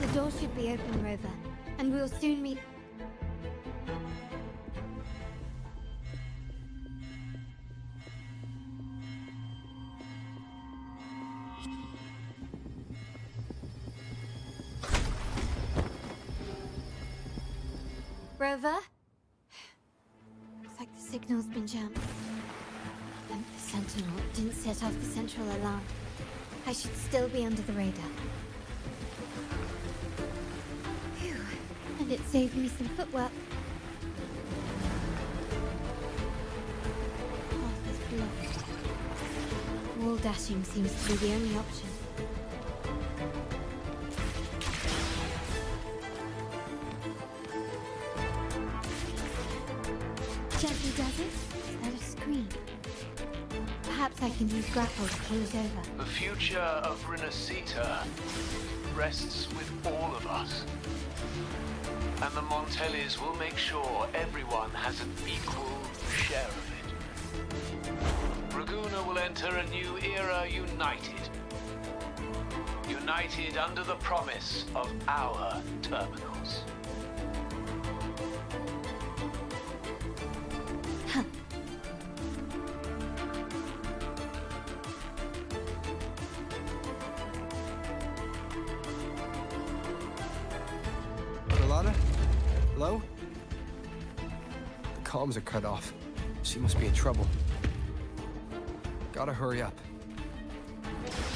The door should be open, Rover, and we'll soon meet. Rover? signal's been jammed. And the Sentinel didn't set off the central alarm. I should still be under the radar. Phew. And it saved me some footwork. Path is blocked. Wall dashing seems to be the only option. Gently does it? Is that a screen? Perhaps I can use grapple to pull it over. The future of Renacita rests with all of us. And the Montellis will make sure everyone has an equal share of it. Raguna will enter a new era united. United under the promise of our terminals. Hello? The comms are cut off. She must be in trouble. Gotta hurry up.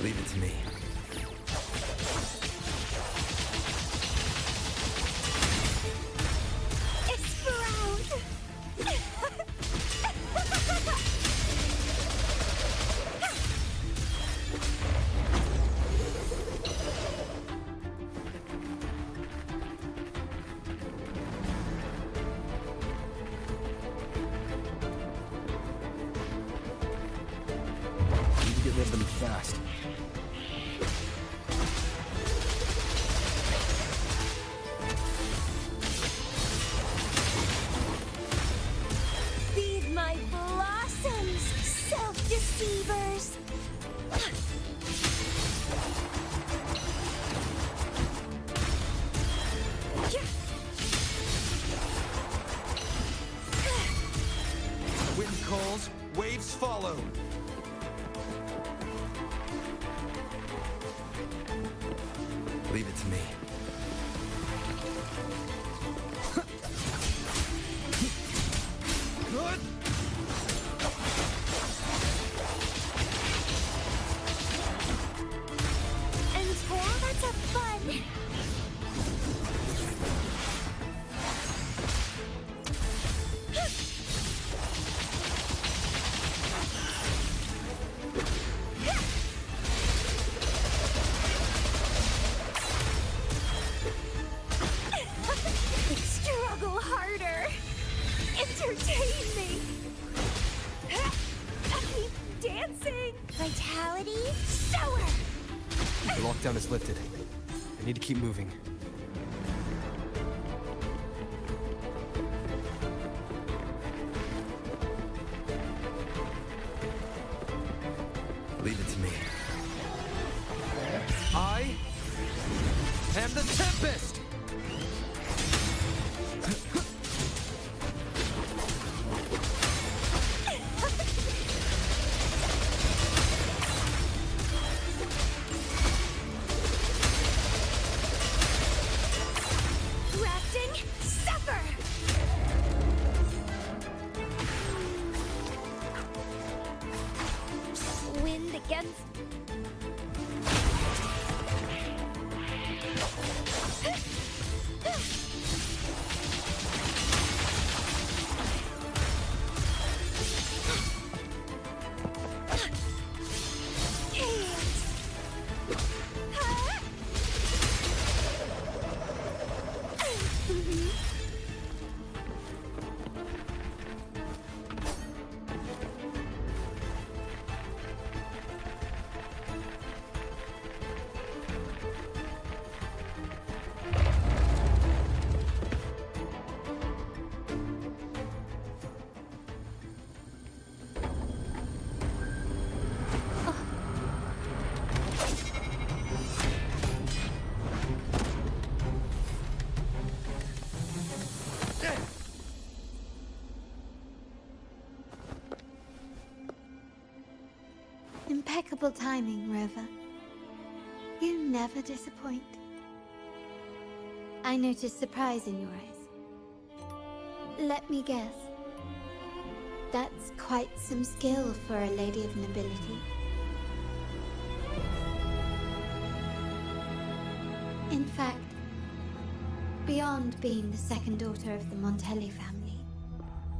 Leave it to me. It's brown! Get rid of them fast. Feed my blossoms, self-deceivers! Wind calls, waves follow. Leave it to me. Good. And all that's a fun! Struggle harder! Entertain me! Keep dancing! Vitality sour! The lockdown is lifted. I need to keep moving. Leave it to me. I am the Tempest! Rafting, suffer! Wind against... Impeccable timing, Rover. You never disappoint. I noticed surprise in your eyes. Let me guess. That's quite some skill for a lady of nobility. In fact, beyond being the second daughter of the Montelli family,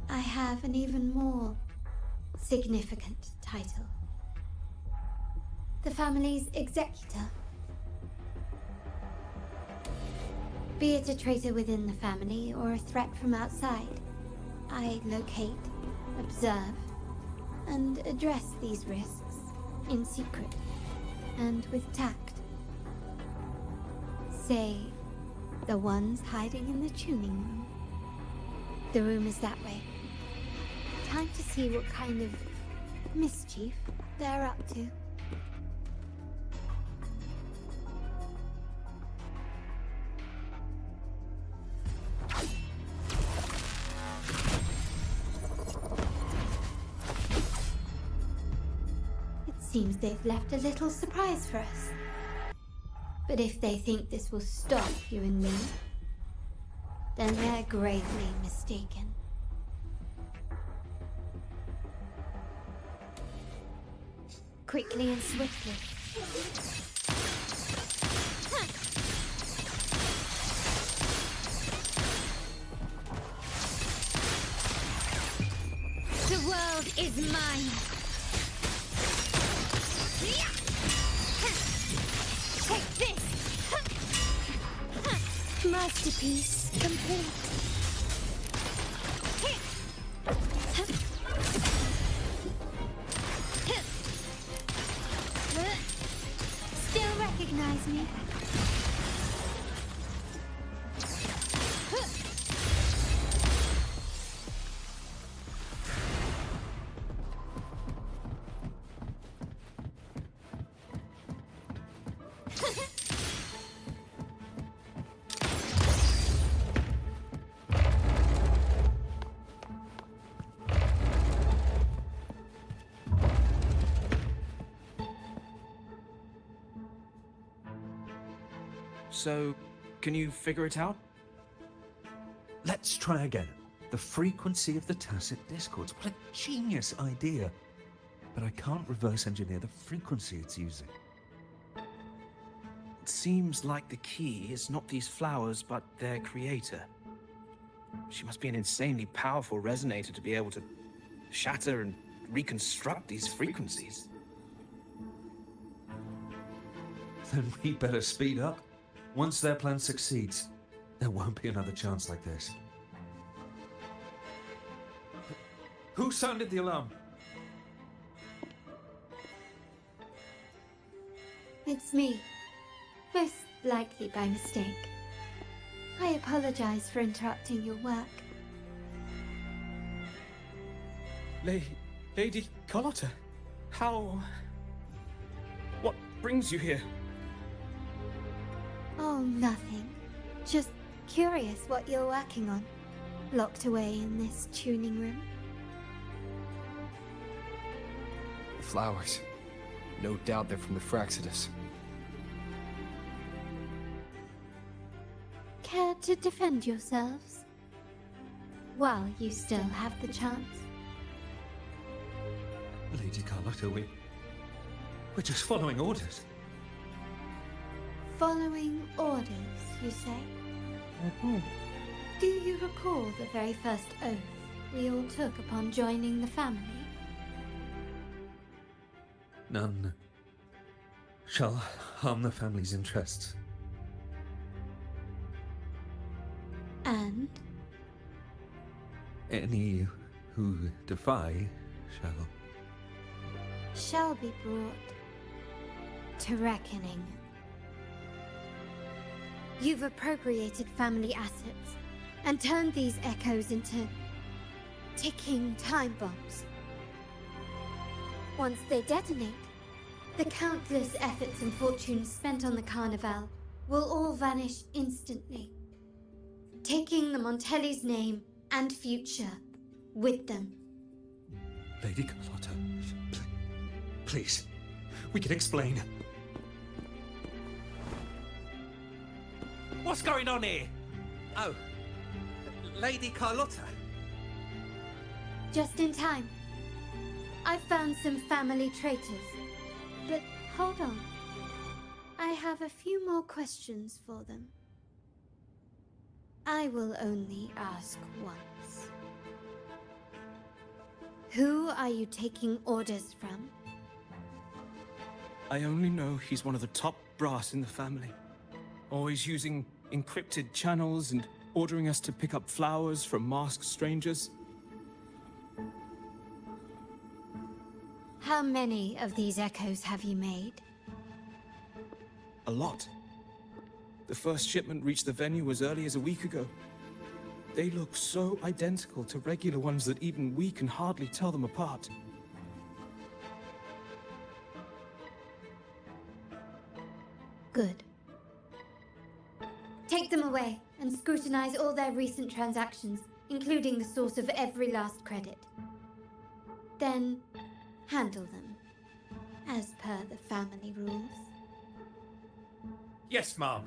I have an even more significant title. The family's executor. Be it a traitor within the family or a threat from outside, I locate, observe, and address these risks in secret and with tact. Say, the ones hiding in the tuning room. The room is that way. Time to see what kind of mischief they're up to. Seems they've left a little surprise for us. But if they think this will stop you and me, then they're gravely mistaken. Quickly and swiftly. The world is mine. Take this! Masterpiece complete. Still recognize me? So, can you figure it out? Let's try again. The frequency of the tacit discords. What a genius idea. But I can't reverse engineer the frequency it's using. It seems like the key is not these flowers, but their creator. She must be an insanely powerful resonator to be able to shatter and reconstruct these frequencies. Then we better speed up. Once their plan succeeds, there won't be another chance like this. Who sounded the alarm? It's me. Most likely by mistake. I apologize for interrupting your work. Lady Carlotta, how... What brings you here? Oh, nothing. Just curious what you're working on. Locked away in this tuning room. The flowers. No doubt they're from the Fraxidus. Care to defend yourselves? While you still have the chance. Lady Carlotta, we're just following orders. Following orders, you say? Do you recall the very first oath we all took upon joining the family? None shall harm the family's interests. And? Any who defy shall be brought to reckoning. You've appropriated family assets and turned these echoes into ticking time bombs. Once they detonate, the countless efforts and fortunes spent on the Carnival will all vanish instantly, taking the Montelli's name and future with them. Lady Carlotta, please, we can explain. What's going on here? Oh, Lady Carlotta. Just in time. I found some family traitors. But hold on. I have a few more questions for them. I will only ask once. Who are you taking orders from? I only know he's one of the top brass in the family. Always using encrypted channels and ordering us to pick up flowers from masked strangers. How many of these echoes have you made? A lot. The first shipment reached the venue as early as a week ago. They look so identical to regular ones that even we can hardly tell them apart. Good. Take them away and scrutinize all their recent transactions, including the source of every last credit. Then, handle them, as per the family rules. Yes, Mom.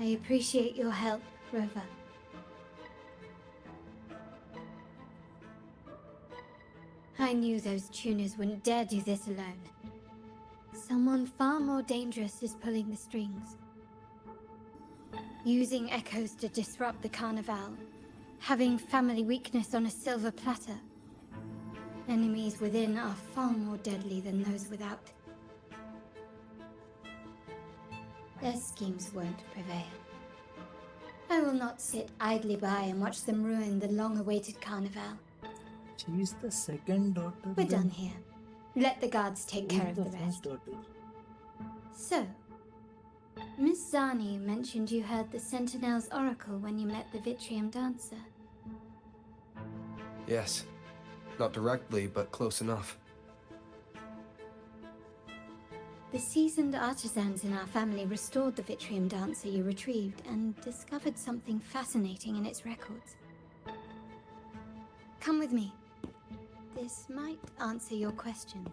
I appreciate your help, Rover. I knew those tuners wouldn't dare do this alone. Someone far more dangerous is pulling the strings. Using echoes to disrupt the Carnival. Having family weakness on a silver platter. Enemies within are far more deadly than those without. Their schemes won't prevail. I will not sit idly by and watch them ruin the long-awaited Carnival. She's the second daughter. We're done here. Let the guards take care of the rest. So, Miss Zani mentioned you heard the Sentinel's oracle when you met the Vitrium dancer. Yes. Not directly, but close enough. The seasoned artisans in our family restored the Vitrium dancer you retrieved and discovered something fascinating in its records. Come with me. This might answer your questions.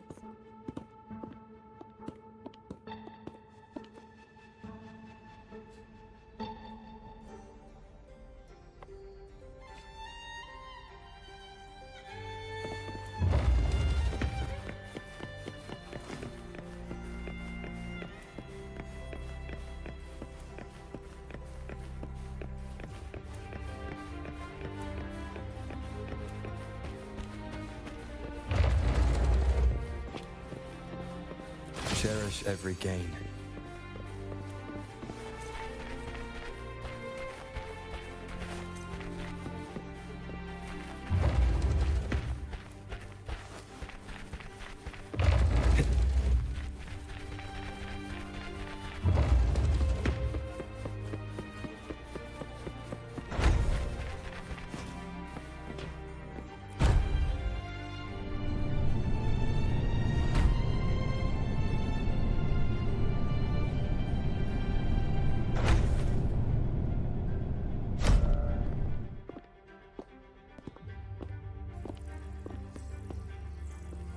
Cherish every gain.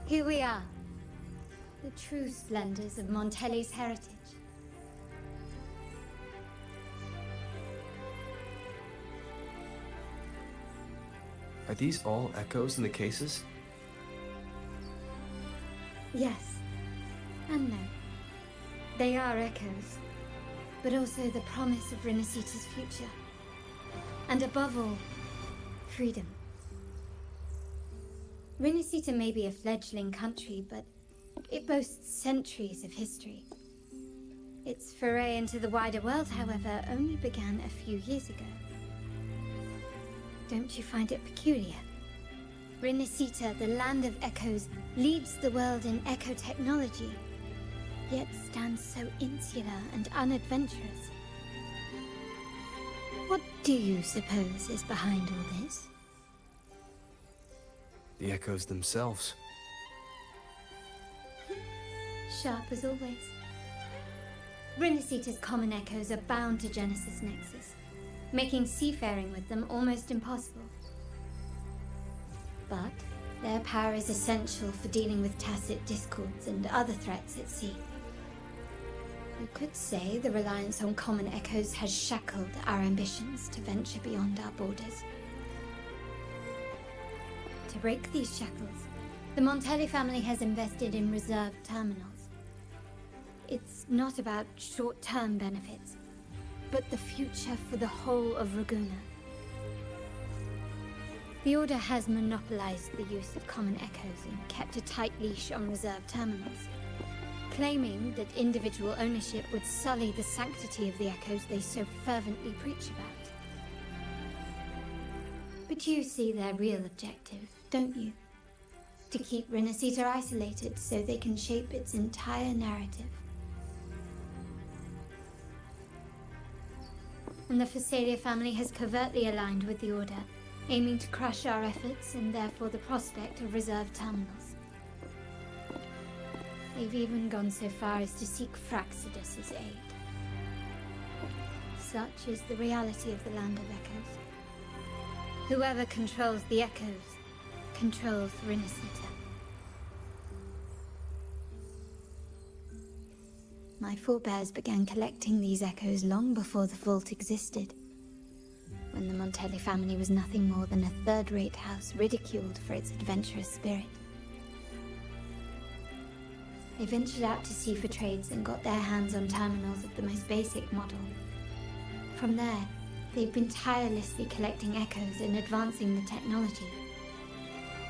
Here we are. The true splendors of Montelli's heritage. Are these all echoes in the cases? Yes. And no. They are echoes. But also the promise of Renacita's future. And above all, freedom. Renacita may be a fledgling country, but it boasts centuries of history. Its foray into the wider world, however, only began a few years ago. Don't you find it peculiar? Renacita, the land of echoes, leads the world in echo technology, yet stands so insular and unadventurous. What do you suppose is behind all this? The echoes themselves. Sharp as always. Renacita's common echoes are bound to Genesis Nexus, making seafaring with them almost impossible. But their power is essential for dealing with tacit discords and other threats at sea. You could say the reliance on common echoes has shackled our ambitions to venture beyond our borders. To break these shackles, the Montelli family has invested in reserve terminals. It's not about short-term benefits, but the future for the whole of Raguna. The Order has monopolized the use of common echoes and kept a tight leash on reserve terminals, claiming that individual ownership would sully the sanctity of the echoes they so fervently preach about. But you see their real objective, don't you? To keep Renacita isolated so they can shape its entire narrative. And the Phasalia family has covertly aligned with the Order, aiming to crush our efforts and therefore the prospect of reserve terminals. They've even gone so far as to seek Fraxidus's aid. Such is the reality of the Land of Echoes. Whoever controls the Echoes controls Renacita. My forebears began collecting these echoes long before the vault existed, when the Montelli family was nothing more than a third-rate house ridiculed for its adventurous spirit. They ventured out to sea for trades and got their hands on terminals of the most basic model. From there, they've been tirelessly collecting echoes and advancing the technology.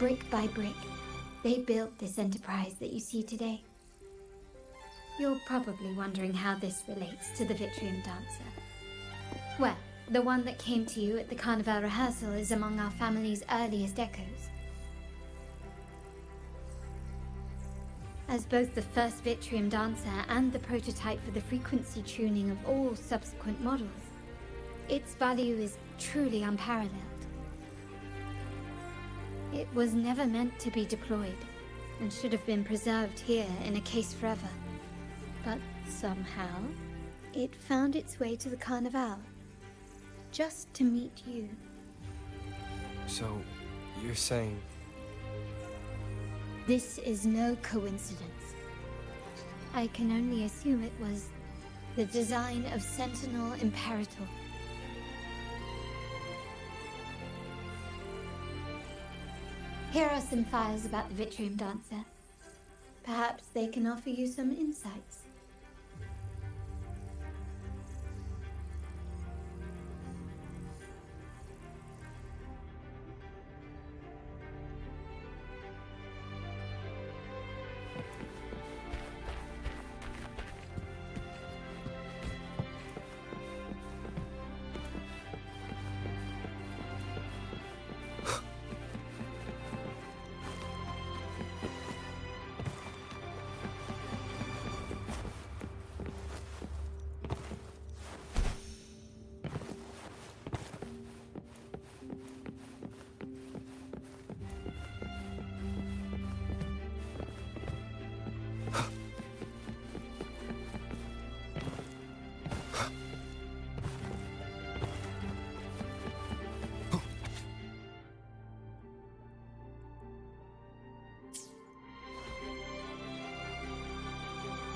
Brick by brick, they built this enterprise that you see today. You're probably wondering how this relates to the Vitrium Dancer. Well, the one that came to you at the Carnival rehearsal is among our family's earliest echoes. As both the first Vitrium Dancer and the prototype for the frequency tuning of all subsequent models, its value is truly unparalleled. It was never meant to be deployed, and should have been preserved here in a case forever. But somehow, it found its way to the Carnival, just to meet you. So, you're saying... This is no coincidence. I can only assume it was the design of Sentinel Imperator. Here are some files about the Vitrium Dancer. Perhaps they can offer you some insights.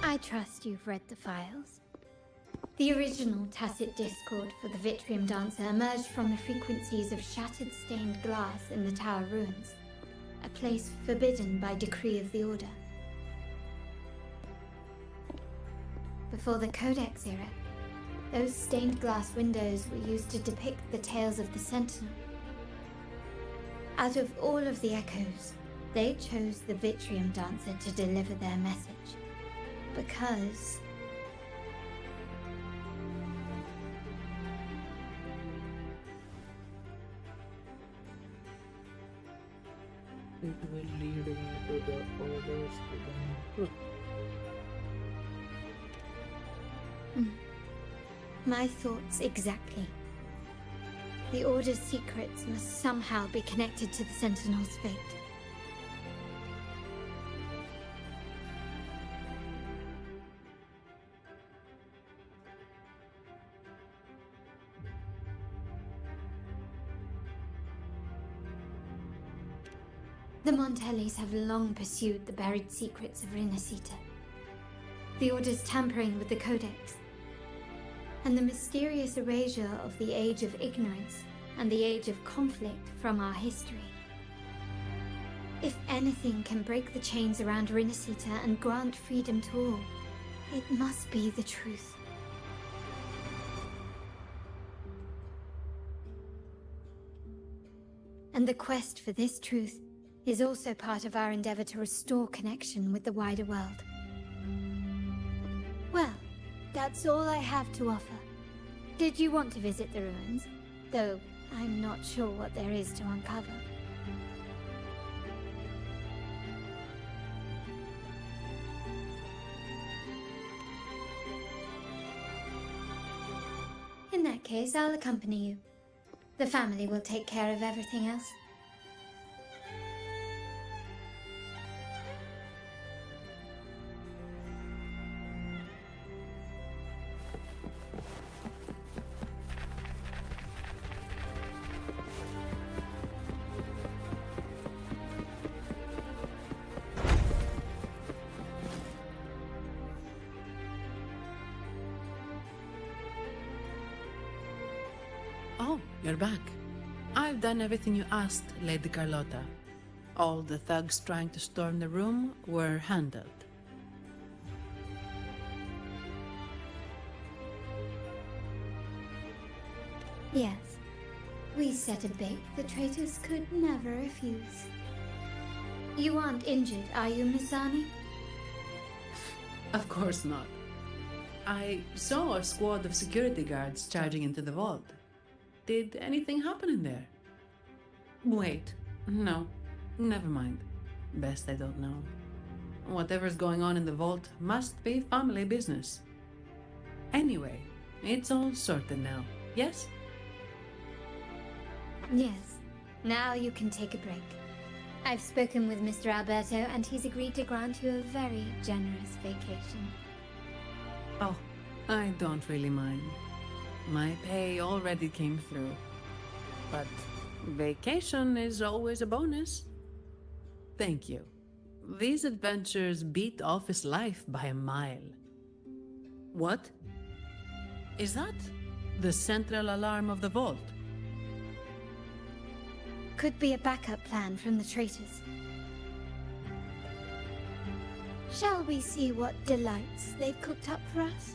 I trust you've read the files. The original tacit discord for the Vitrium Dancer emerged from the frequencies of shattered stained glass in the tower ruins, a place forbidden by decree of the Order. Before the Codex era, those stained glass windows were used to depict the tales of the Sentinel. Out of all of the echoes, they chose the Vitrium Dancer to deliver their message. Because... it will lead me to the Order's divine truth. My thoughts exactly. The Order's secrets must somehow be connected to the Sentinel's fate. The Montellis have long pursued the buried secrets of Renacita. the Order's tampering with the Codex, and the mysterious erasure of the Age of Ignorance and the Age of Conflict from our history. If anything can break the chains around Renacita and grant freedom to all, it must be the truth. And the quest for this truth is also part of our endeavor to restore connection with the wider world. Well, that's all I have to offer. Did you want to visit the ruins? Though I'm not sure what there is to uncover. In that case, I'll accompany you. The family will take care of everything else. Oh, you're back. I've done everything you asked, Lady Carlotta. All the thugs trying to storm the room were handled. Yes. We set a bait the traitors could never refuse. You aren't injured, are you, Miss Arnie? Of course not. I saw a squad of security guards charging into the vault. Did anything happen in there? Wait, no, never mind. Best I don't know. Whatever's going on in the vault must be family business. Anyway, it's all sorted now, yes? Yes. Now you can take a break. I've spoken with Mr. Alberto and he's agreed to grant you a very generous vacation. Oh, I don't really mind. My pay already came through. But vacation is always a bonus. Thank you. These adventures beat office life by a mile. What? Is that the central alarm of the vault? Could be a backup plan from the traitors. Shall we see what delights they've cooked up for us?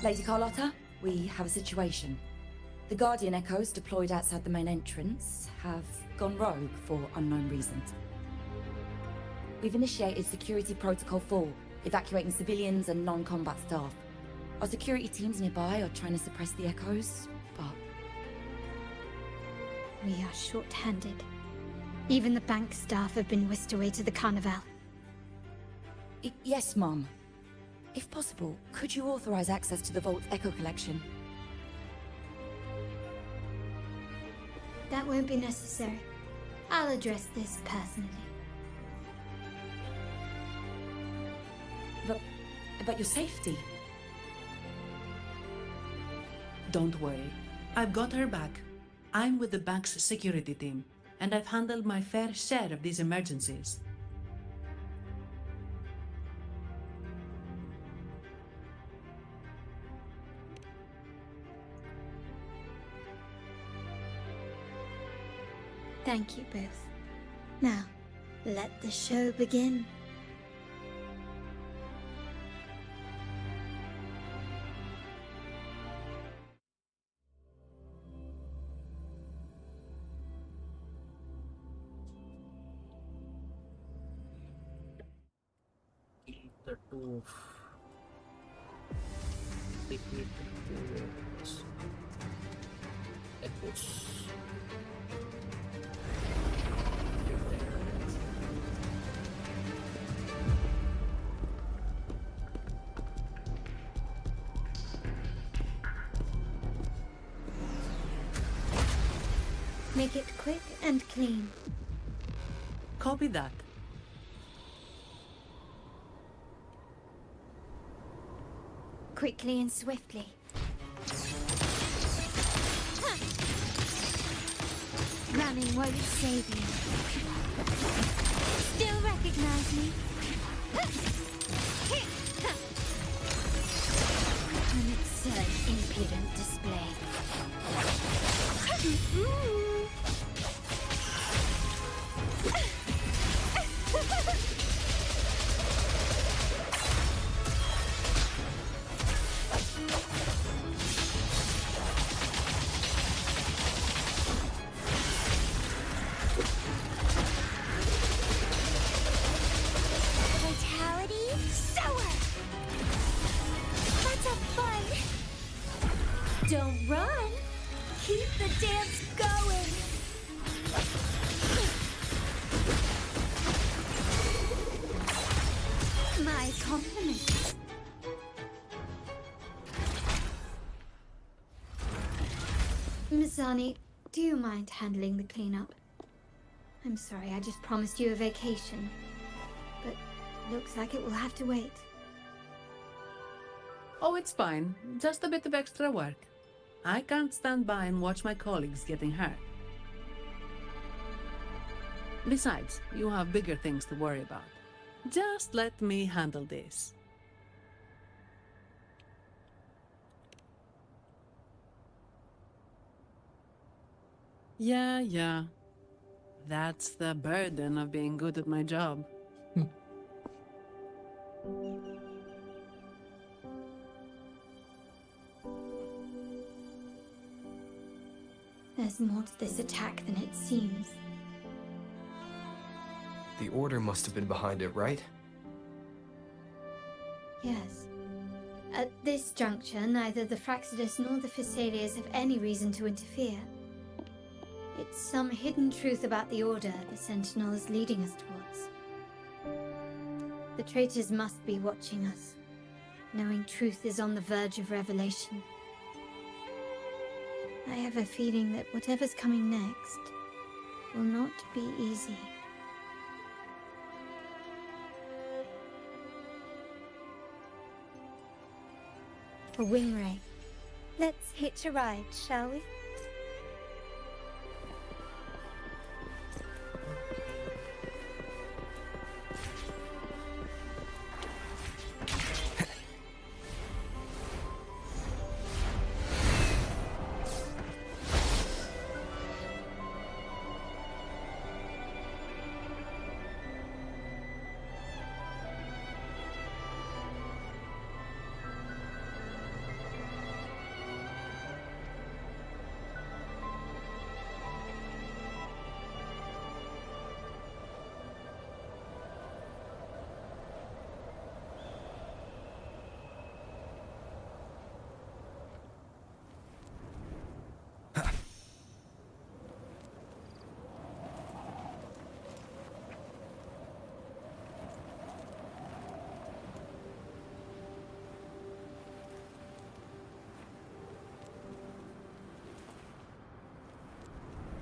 Lady Carlotta, we have a situation. The Guardian Echoes deployed outside the main entrance have gone rogue for unknown reasons. We've initiated Security Protocol 4, evacuating civilians and non-combat staff. Our security teams nearby are trying to suppress the Echoes, but... We are short-handed. Even the bank staff have been whisked away to the Carnival. Yes, Mum. If possible, could you authorize access to the Vault's Echo collection? That won't be necessary. I'll address this personally. But your safety? Don't worry. I've got her back. I'm with the bank's security team, and I've handled my fair share of these emergencies. Thank you both. Now, let the show begin. Make it quick and clean. Copy that. quickly and swiftly. Running won't save you. Still recognize me? An absurd, impudent display. Vitality sour. Let's have fun. Don't run. Keep the dance going. My compliments. Mizani, do you mind handling the cleanup? I'm sorry, I just promised you a vacation. But looks like it will have to wait. Oh, it's fine. Just a bit of extra work. I can't stand by and watch my colleagues getting hurt. Besides, you have bigger things to worry about. Just let me handle this. Yeah. That's the burden of being good at my job. There's more to this attack than it seems. The Order must have been behind it, right? Yes. At this juncture, neither the Fraxidus nor the Phassalias have any reason to interfere. It's some hidden truth about the Order the Sentinel is leading us towards. The traitors must be watching us, knowing truth is on the verge of revelation. I have a feeling that whatever's coming next will not be easy. A wing ray. Let's hitch a ride, shall we?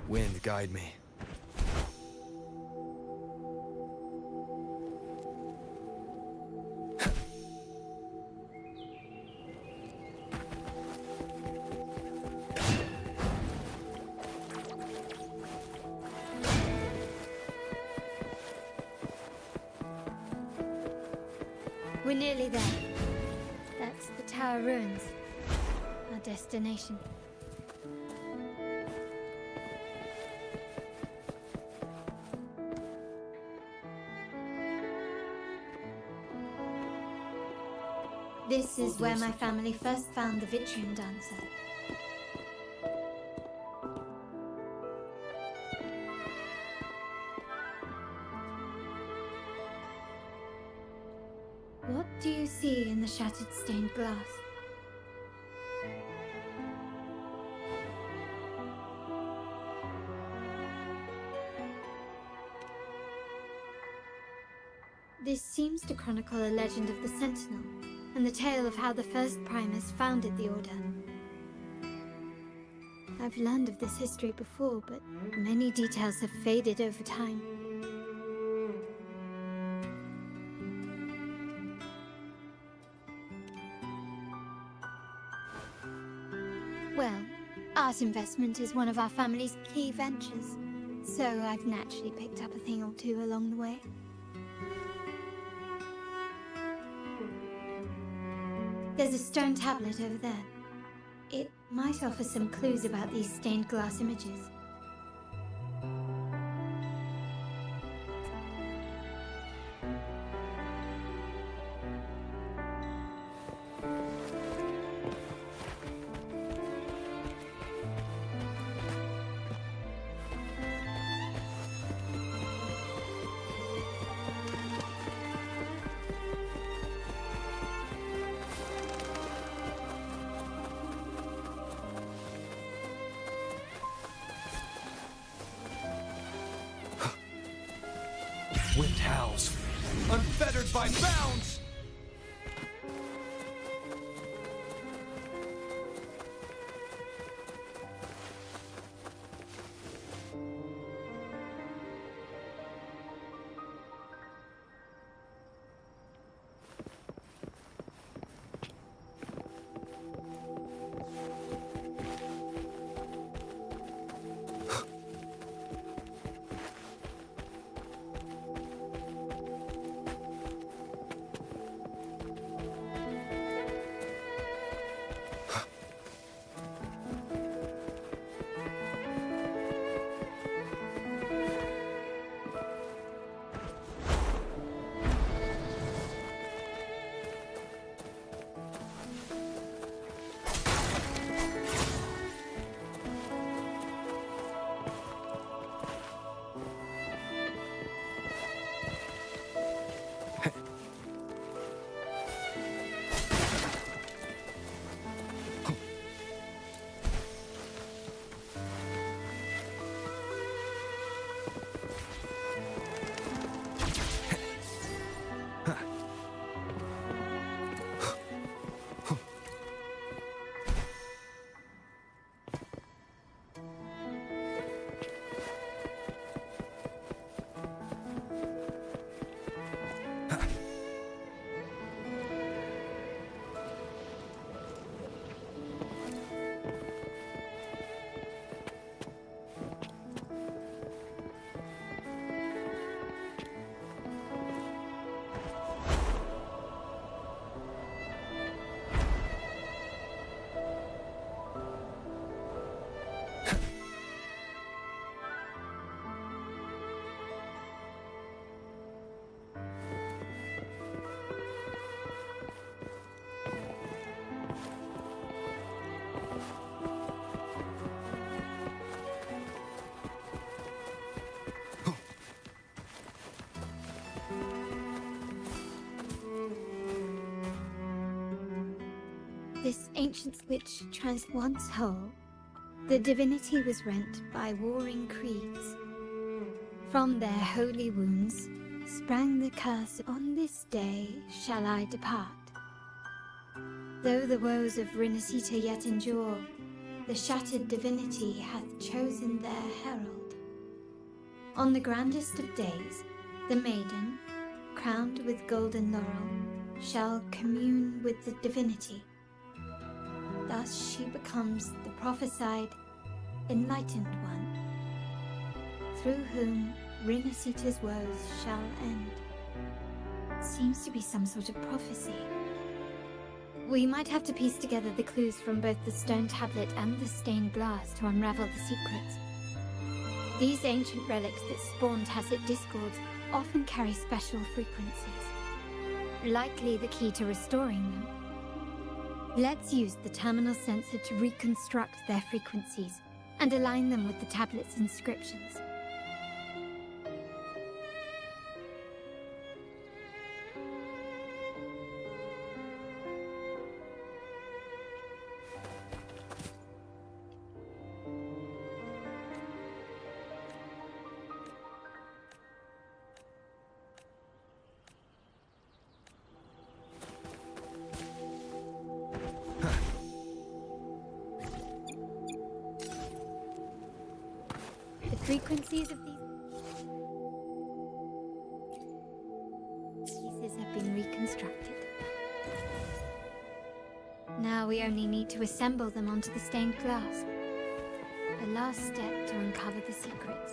Wind, guide me. We're nearly there. That's the Tower Ruins. Our destination. This is where my family first found the Vitrium Dancer. What do you see in the shattered stained glass? This seems to chronicle a legend of the Sentinel, and the tale of how the first Primus founded the Order. I've learned of this history before, but many details have faded over time. Well, art investment is one of our family's key ventures, so I've naturally picked up a thing or two along the way. There's a stone tablet over there. It might offer some clues about these stained glass images. Wind howls, unfettered by bounds! This ancient switch once whole, the divinity was rent by warring creeds. From their holy wounds sprang the curse, on this day shall I depart. Though the woes of Renacita yet endure, the shattered divinity hath chosen their herald. On the grandest of days, the maiden, crowned with golden laurel, shall commune with the divinity. Thus she becomes the prophesied, enlightened one, through whom Renacita's woes shall end. Seems to be some sort of prophecy. We might have to piece together the clues from both the stone tablet and the stained glass to unravel the secrets. These ancient relics that spawned tacit discords often carry special frequencies, likely the key to restoring them. Let's use the terminal sensor to reconstruct their frequencies and align them with the tablet's inscriptions. Frequencies of these pieces have been reconstructed. Now we only need to reassemble them onto the stained glass. The last step to uncover the secrets.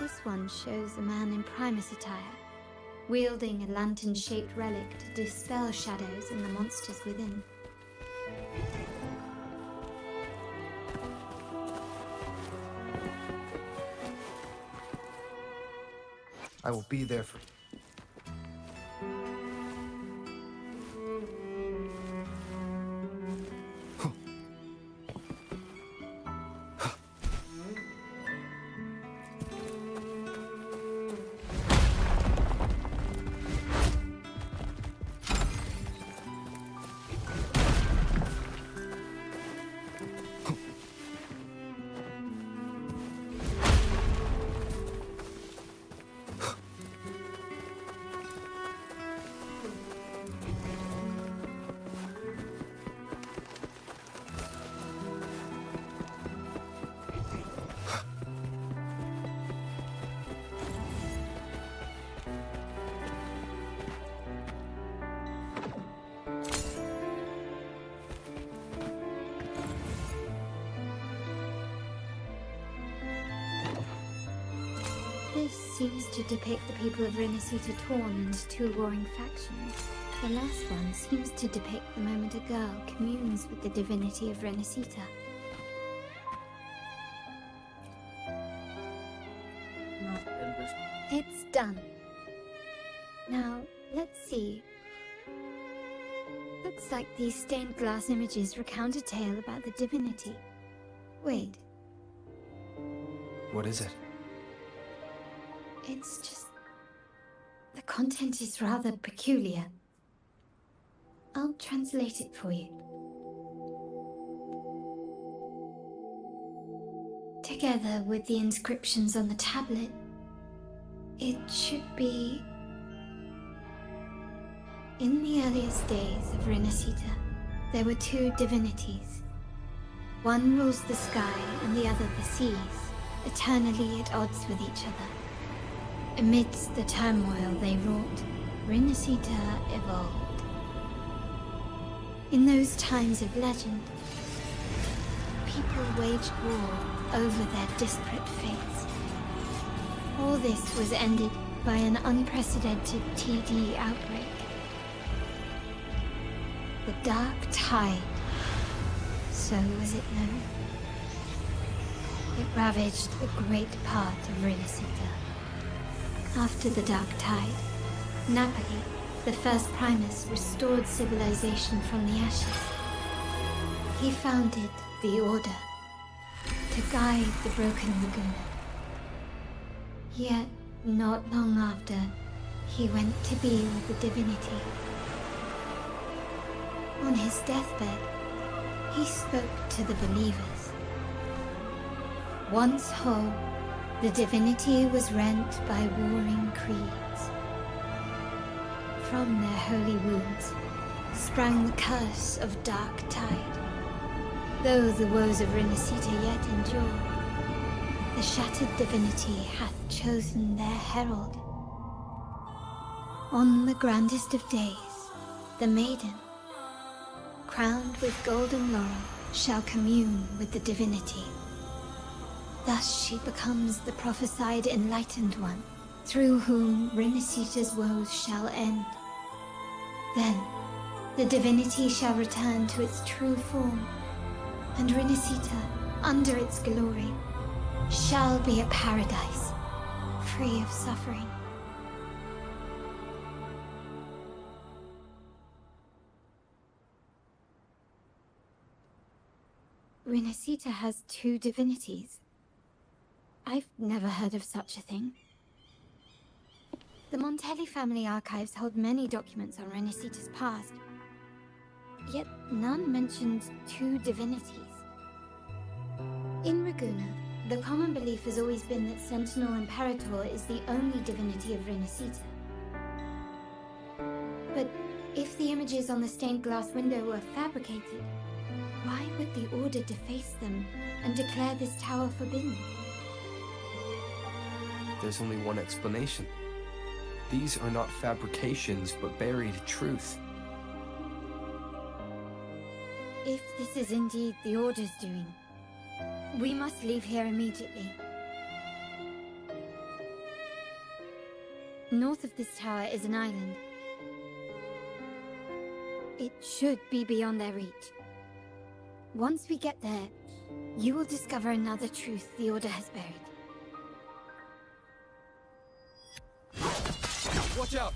This one shows a man in Primus attire, wielding a lantern-shaped relic to dispel shadows and the monsters within. I will be there for... This seems to depict the people of Renacita torn into two warring factions. The last one seems to depict the moment a girl communes with the divinity of Renacita. It's done. Now, let's see. Looks like these stained glass images recount a tale about the divinity. Wait, What is it? it's just... the content is rather peculiar. I'll translate it for you. Together with the inscriptions on the tablet, it should be... In the earliest days of Renacita, there were two divinities. One rules the sky and the other the seas, eternally at odds with each other. Amidst the turmoil they wrought, Renacita evolved. In those times of legend, people waged war over their disparate fates. All this was ended by an unprecedented TD outbreak. The Dark Tide, so was it known. It ravaged a great part of Renacita. After the Dark Tide, Napoli, the first Primus, restored civilization from the ashes. He founded the Order to guide the broken Laguna. Yet, not long after, he went to be with the divinity. On his deathbed, he spoke to the believers. Once whole, the divinity was rent by warring creeds. From their holy wounds sprang the curse of Dark Tide. Though the woes of Renacita yet endure, the shattered divinity hath chosen their herald. On the grandest of days, the maiden, crowned with golden laurel, shall commune with the divinity. Thus she becomes the prophesied enlightened one, through whom Renacita's woes shall end. Then, the divinity shall return to its true form, and Renacita, under its glory, shall be a paradise, free of suffering. Renacita has two divinities. I've never heard of such a thing. The Montelli family archives hold many documents on Renacita's past, yet none mentions two divinities. In Ragusa, the common belief has always been that Sentinel Imperator is the only divinity of Renacita. But if the images on the stained glass window were fabricated, why would the Order deface them and declare this tower forbidden? There's only one explanation. These are not fabrications, but buried truth. If this is indeed the Order's doing, we must leave here immediately. North of this tower is an island. It should be beyond their reach. Once we get there, you will discover another truth the Order has buried. Watch out!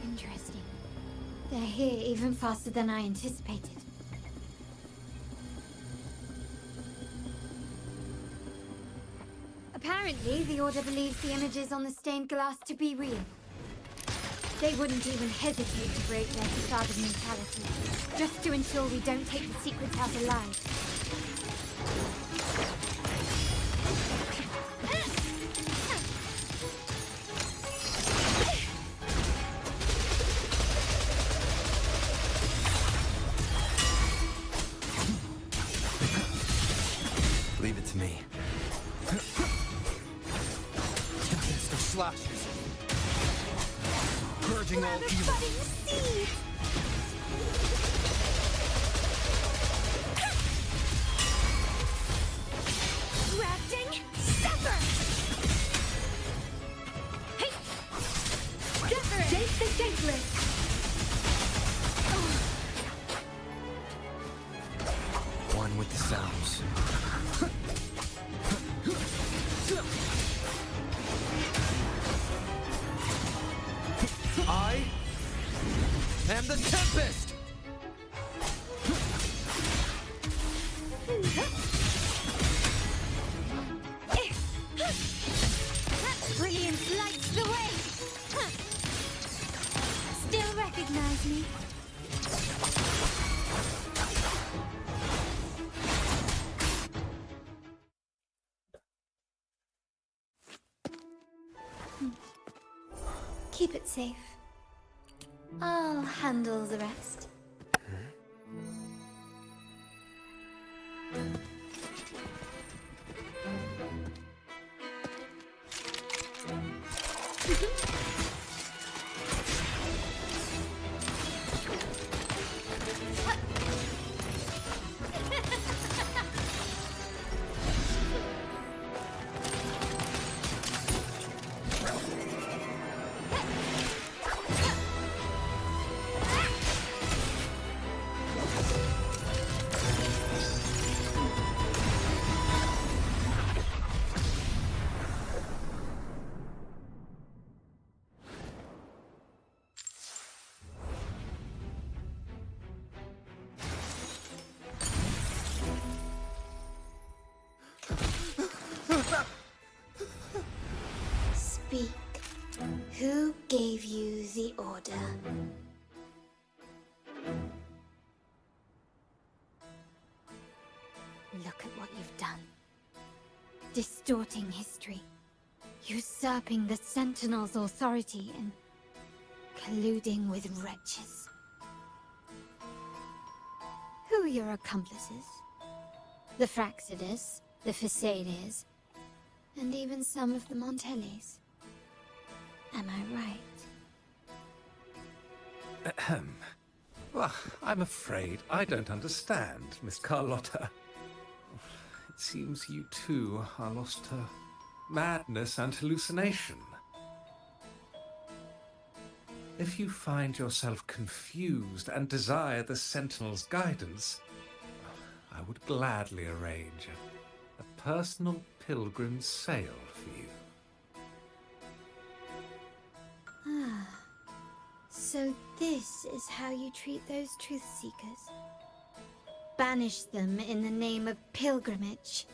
Interesting. They're here even faster than I anticipated. Apparently, the Order believes the images on the stained glass to be real. They wouldn't even hesitate to break their facade of neutrality, just to ensure we don't take the secrets out alive. Leave it to me. Tempest of slashes. Purging all evil. Grafting, sever! Hey! Different! Date the dateless! One with the sounds. I am the Tempest! Brilliance lights the way! Still recognize me? Keep it safe. I'll handle the rest. Speak. Who gave you the order? Look at what you've done. Distorting history. Usurping the Sentinel's authority and colluding with wretches. Who are your accomplices? The Fraxidus, the Phisades, And even some of the Montellis. Am I right? Ahem. Well, I'm afraid I don't understand, Miss Carlotta. It seems you too are lost to madness and hallucination. If you find yourself confused and desire the Sentinel's guidance, I would gladly arrange a personal pilgrim's sail for you. Ah. So this is how you treat those truth seekers? Banish them in the name of pilgrimage.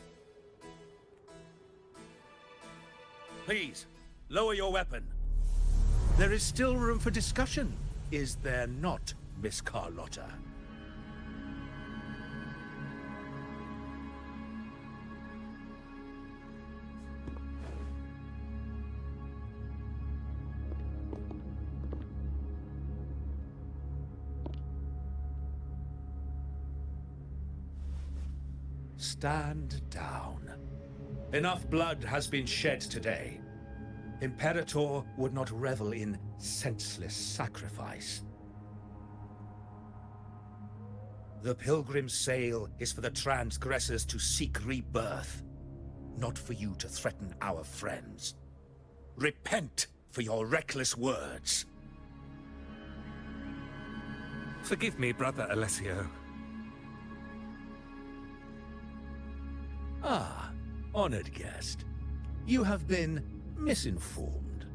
Please, lower your weapon. There is still room for discussion, is there not, Miss Carlotta? Stand down. Enough blood has been shed today. Imperator would not revel in senseless sacrifice. The pilgrim's sail is for the transgressors to seek rebirth, not for you to threaten our friends. Repent for your reckless words. Forgive me, Brother Alessio. Ah, honored guest. You have been misinformed,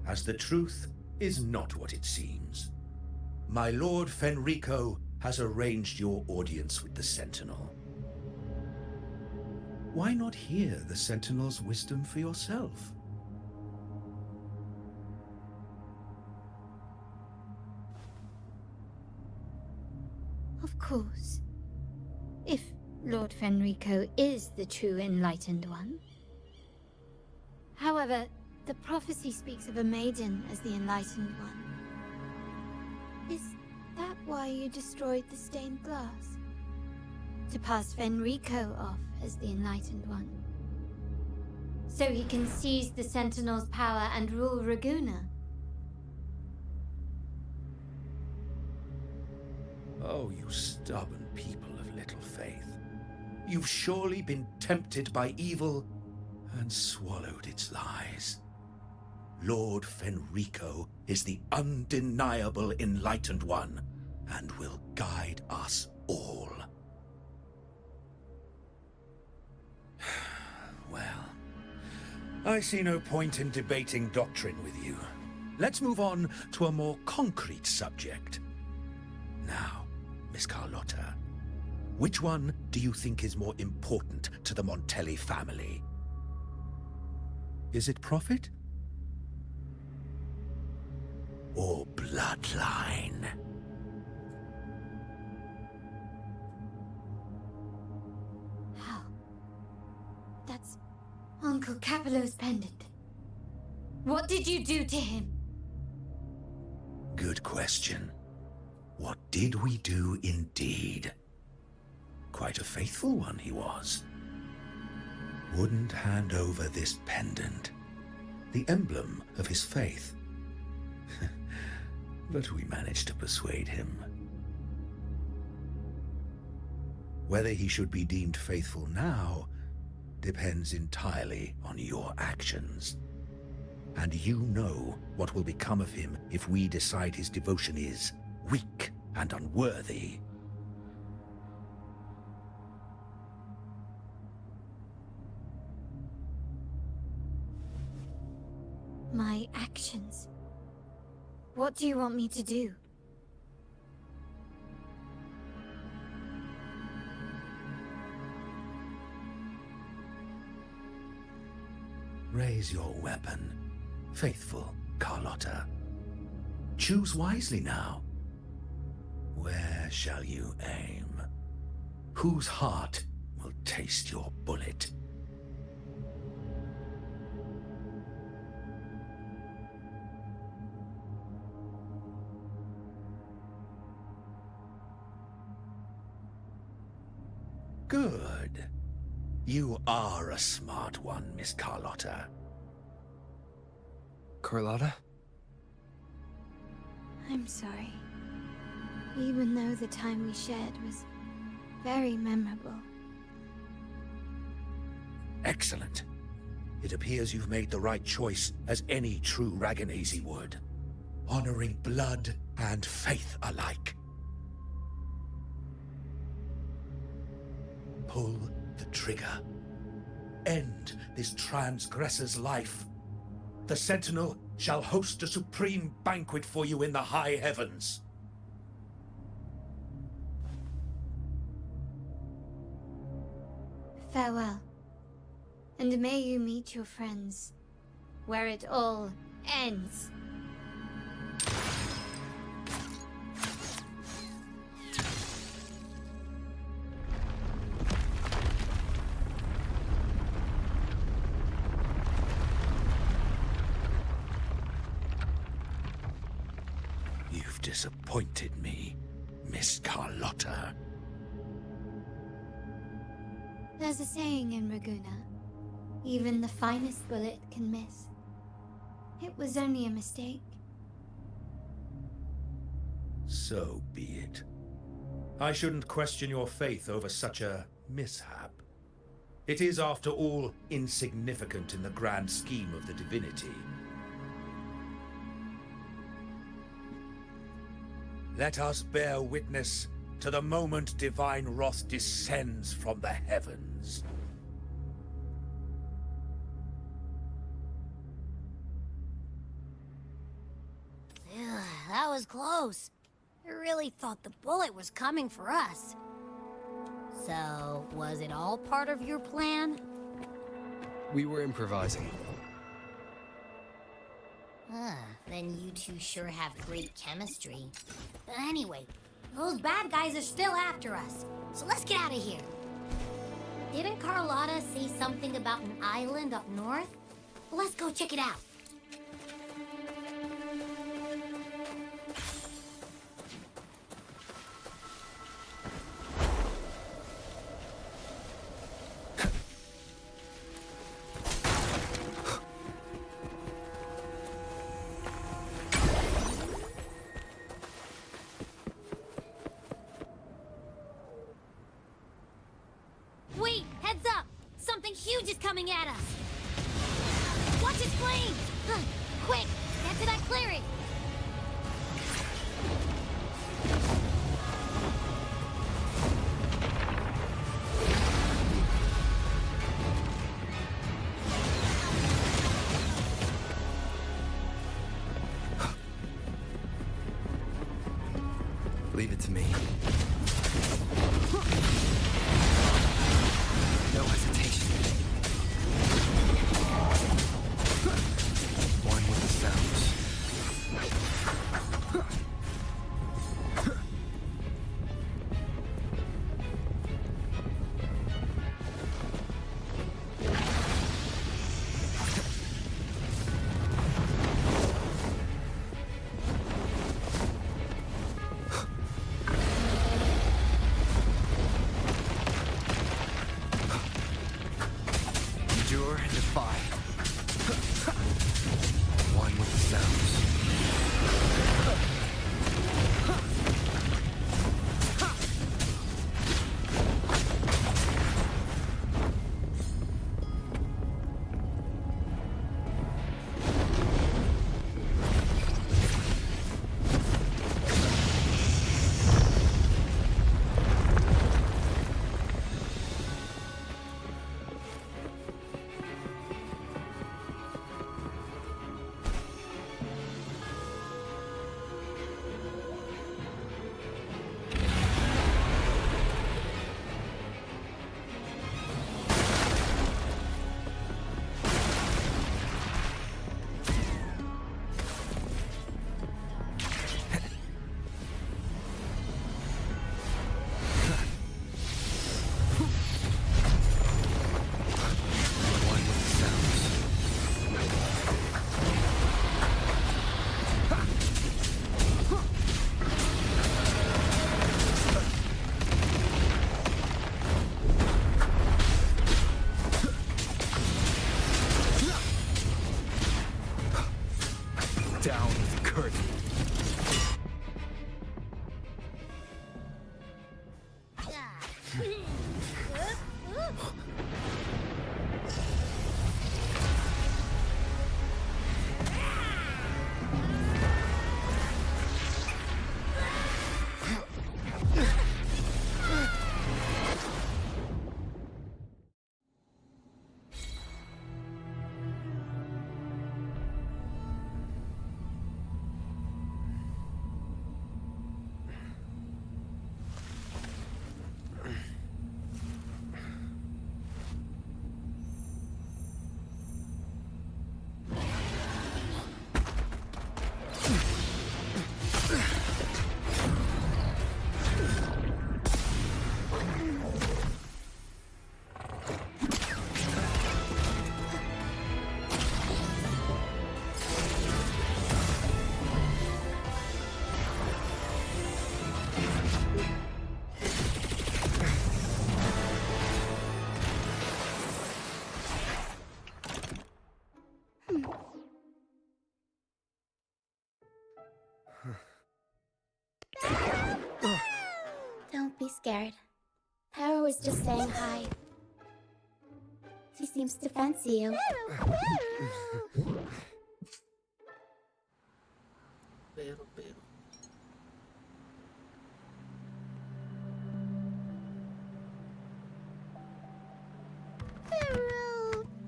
as the truth is not what it seems. My Lord Fenrico has arranged your audience with the Sentinel. Why not hear the Sentinel's wisdom for yourself? Of course. If Lord Fenrico is the true Enlightened One. However, the prophecy speaks of a maiden as the Enlightened One. Is that why you destroyed the stained glass? To pass Fenrico off as the Enlightened One? So he can seize the Sentinel's power and rule Raguna? Oh, you stubborn people of little faith. You've surely been tempted by evil and swallowed its lies. Lord Fenrico is the undeniable Enlightened One and will guide us all. Well, I see no point in debating doctrine with you. Let's move on to a more concrete subject. Now, Miss Carlotta, which one do you think is more important to the Montelli family? Is it profit? Or bloodline? How? That's Uncle Capello's pendant. What did you do to him? Good question. What did we do indeed? Quite a faithful one he was. Wouldn't hand over this pendant, the emblem of his faith. But we managed to persuade him. Whether he should be deemed faithful now depends entirely on your actions. And you know what will become of him if we decide his devotion is weak and unworthy. My actions. What do you want me to do? Raise your weapon, faithful Carlotta. Choose wisely now. Where shall you aim? Whose heart will taste your bullet? Good. You are a smart one, Miss Carlotta. Carlotta? I'm sorry. Even though the time we shared was very memorable. Excellent. It appears you've made the right choice, as any true Dragonese would. Honoring blood and faith alike. Pull the trigger. End this transgressor's life. The Sentinel shall host a supreme banquet for you in the high heavens. Farewell. And may you meet your friends, where it all ends. You've disappointed me, Miss Carlotta. There's a saying in Raguna, even the finest bullet can miss. It was only a mistake. So be it. I shouldn't question your faith over such a mishap. It is, after all, insignificant in the grand scheme of the divinity. Let us bear witness to the moment divine wrath descends from the heavens. That was close. I really thought the bullet was coming for us. So, was it all part of your plan? We were improvising. Then you two sure have great chemistry. Anyway, those bad guys are still after us, so let's get out of here. Didn't Carlotta say something about an island up north? Let's go check it out. Wait, heads up! Something huge is coming at us! Watch its flames! Quick, get to that clearing! Leave it to me. No hesitation. One with the sounds. down the curtain. Don't be scared. Taro was just saying hi. She seems to fancy you.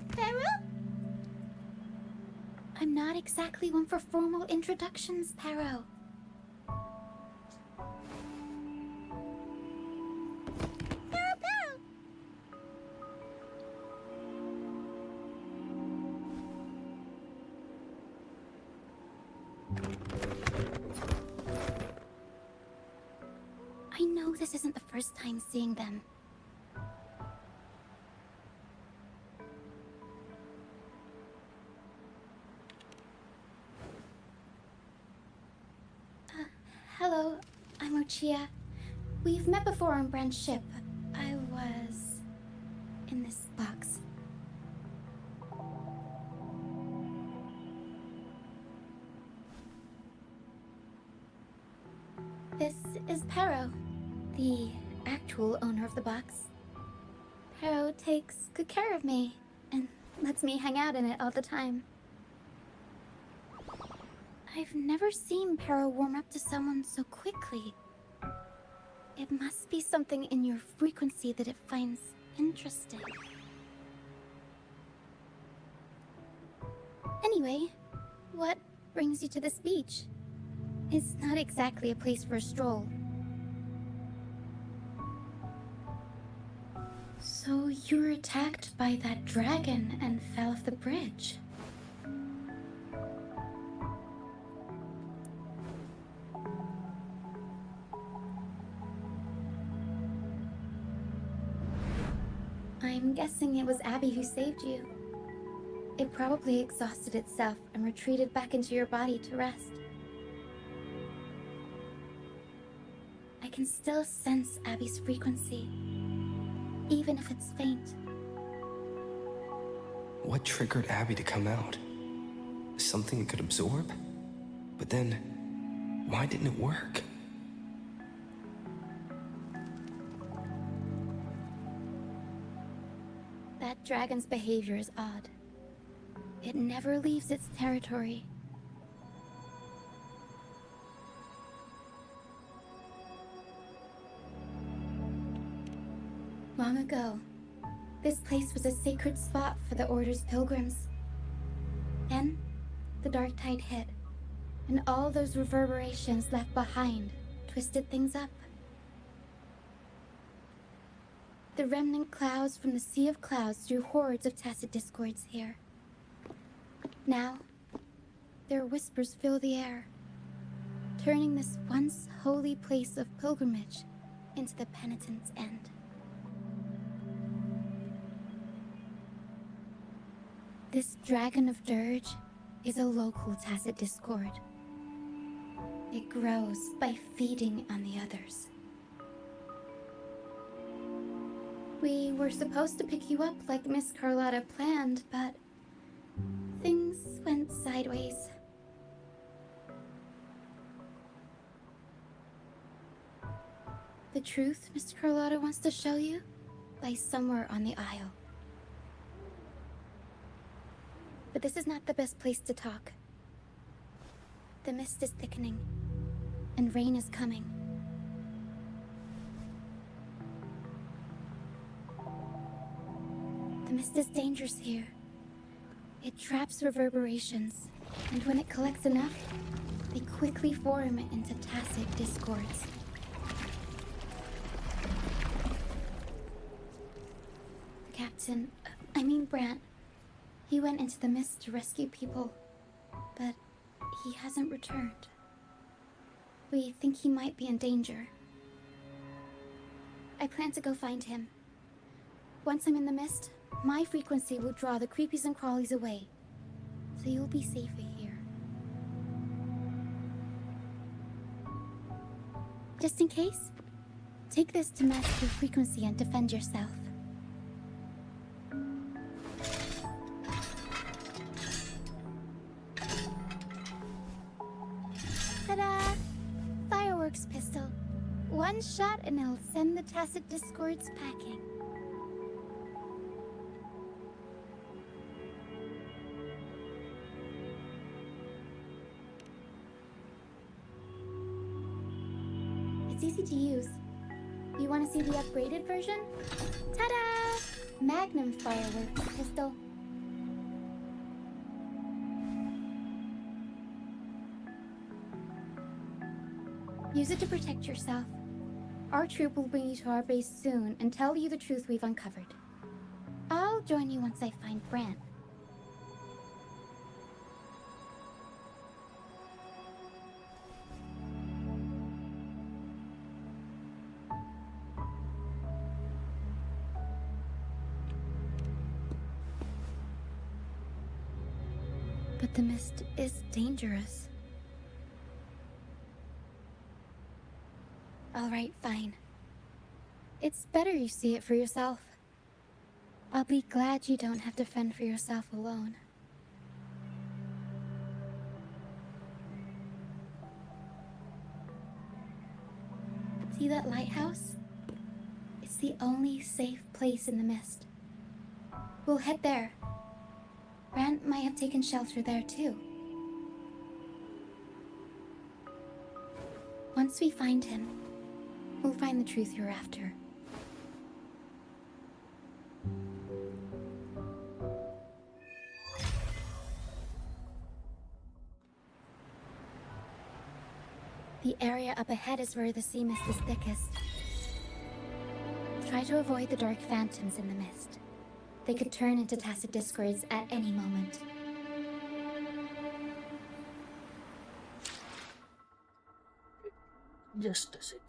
Pero? I'm not exactly one for formal introductions, Pero. I know this isn't the first time seeing them. Hello, I'm Ochia. We've met before on Brand's ship. I was in this box. This is Pero, the actual owner of the box. Pero takes good care of me and lets me hang out in it all the time. I've never seen Pero warm up to someone so quickly. It must be something in your frequency that it finds interesting. Anyway, what brings you to this beach? It's not exactly a place for a stroll. So you were attacked by that dragon and fell off the bridge. I'm guessing it was Abby who saved you. It probably exhausted itself and retreated back into your body to rest. I can still sense Abby's frequency, even if it's faint. What triggered Abby to come out? Something it could absorb? But then, why didn't it work? That dragon's behavior is odd. It never leaves its territory. Long ago, this place was a sacred spot for the Order's pilgrims. Then, the dark tide hit, and all those reverberations left behind twisted things up. The remnant clouds from the Sea of Clouds drew hordes of tacit discords here. Now, their whispers fill the air, turning this once holy place of pilgrimage into the penitent's end. This Dragon of Dirge is a local tacit discord. It grows by feeding on the others. We were supposed to pick you up like Miss Carlotta planned, but things went sideways. The truth Mr. Carlotta wants to show you lies somewhere on the aisle. But this is not the best place to talk. The mist is thickening, and rain is coming. The mist is dangerous here. It traps reverberations, and when it collects enough, they quickly form into tacit discords. Captain, Brant, he went into the mist to rescue people, but he hasn't returned. We think he might be in danger. I plan to go find him. Once I'm in the mist, my frequency will draw the creepies and crawlies away, so you'll be safer here. Just in case, take this to match your frequency and defend yourself. Ta-da! Fireworks pistol. One shot and it'll send the tacit discords packing. It's easy to use. You want to see the upgraded version? Ta-da! Magnum fireworks pistol. Use it to protect yourself. Our troop will bring you to our base soon and tell you the truth we've uncovered. I'll join you once I find Brant. But the mist is dangerous. All right, fine. It's better you see it for yourself. I'll be glad you don't have to fend for yourself alone. See that lighthouse? It's the only safe place in the mist. We'll head there. Brant might have taken shelter there too. Once we find him, we'll find the truth you're after. The area up ahead is where the sea mist is thickest. Try to avoid the dark phantoms in the mist. They could turn into tacit discords at any moment. Just a sec.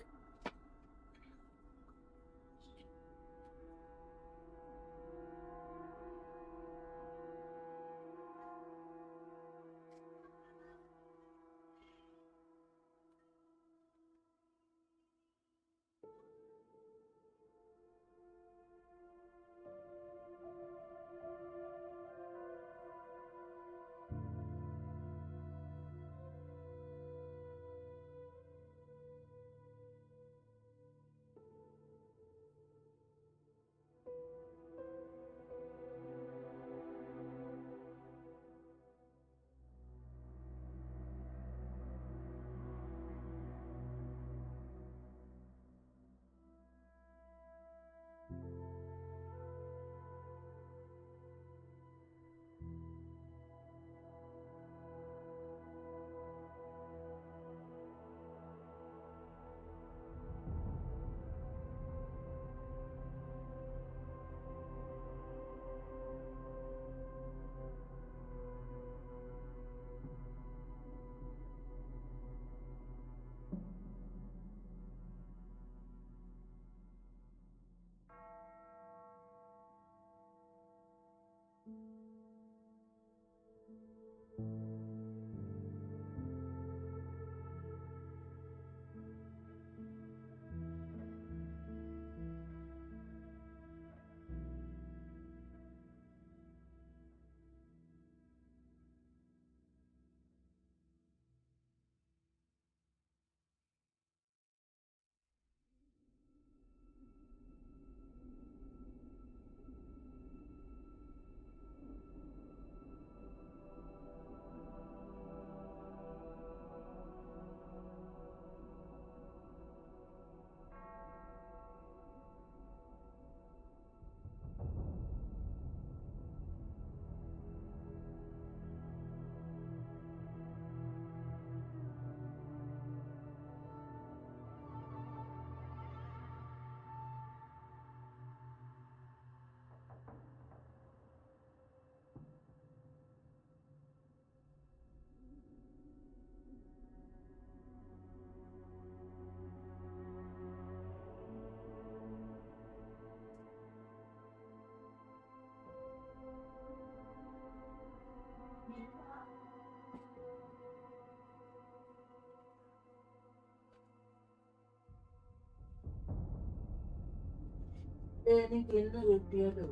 नहीं खेलना लगती है तो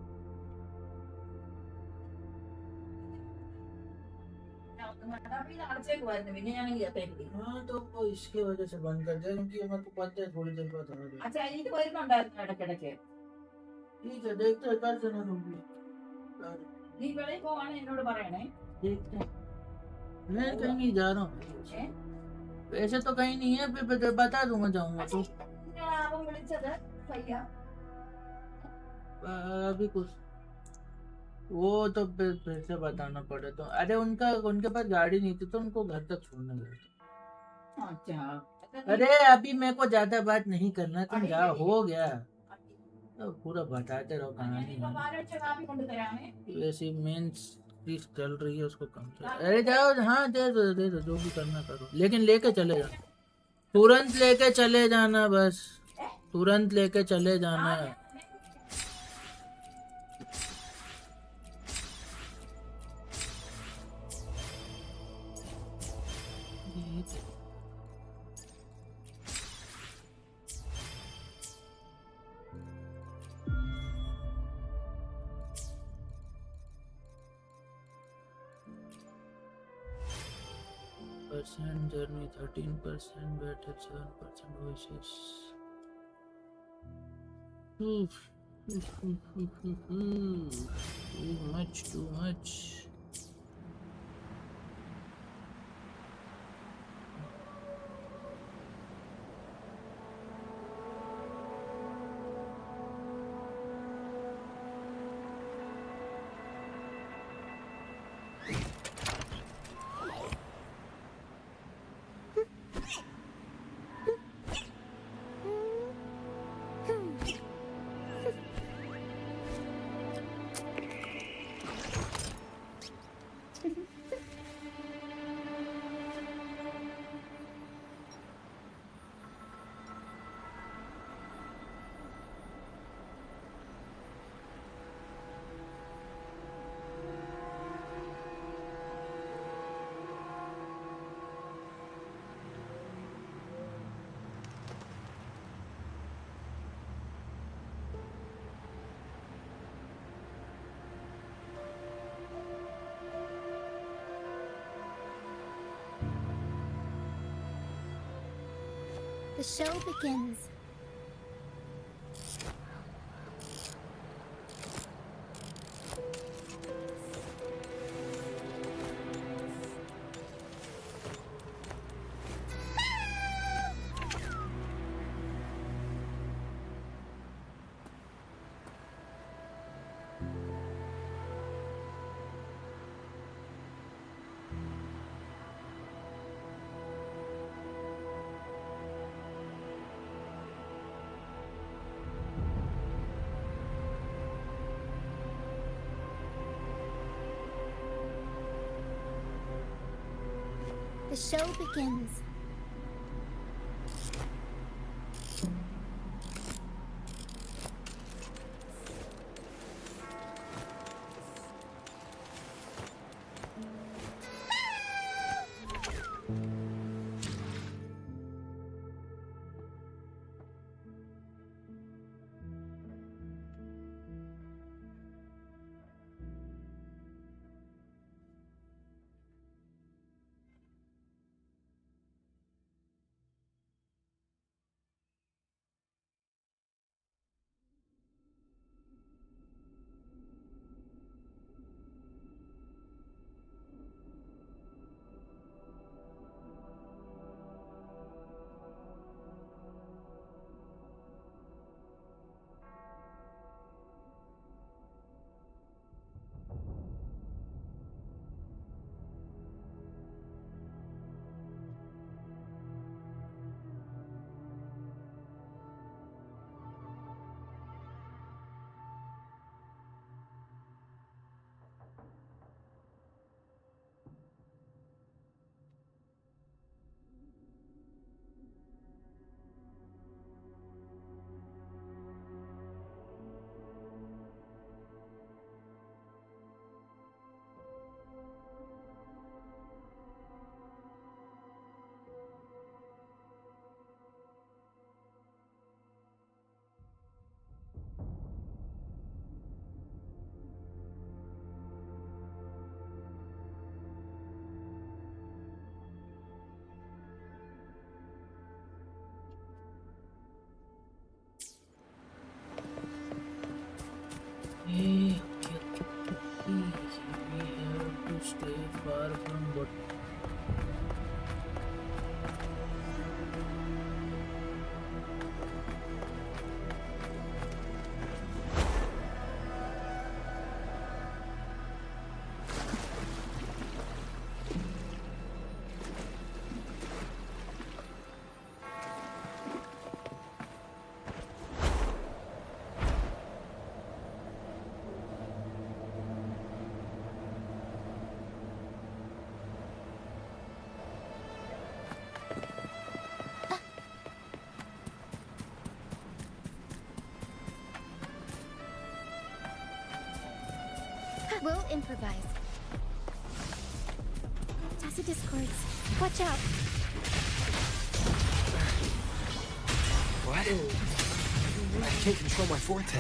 हाँ तो वो इसके वजह से बंद कर दिया क्योंकि मेरे को पता है थोड़ी देर बाद आ गया ठीक है देखते हैं कल से ना होगी देखते हैं मैं कहीं नहीं जा रहा हूँ वैसे तो कहीं नहीं है फिर बता दूंगा जाऊंगा तो अभी कुछ वो तो फिर से बताना पड़े तो अरे उनके पास गाड़ी नहीं थी तो उनको घर तक छोड़ने गए थे अरे अभी मेरे को ज्यादा बात नहीं करना तुम जाओ हो गया तो पूरा बताते रहो कहानी वैसी मेन चीज चल रही है उसको कम से अरे जाओ हाँ दे दो जो भी करना करो लेकिन लेके चले जाना तुरंत लेके चले जाना बस तुरंत लेके चले जाना percent journey 13% battery 7% voices too much The show begins. The show begins. I'll improvise. Tacit discords. Watch out. What? I can't control my forte.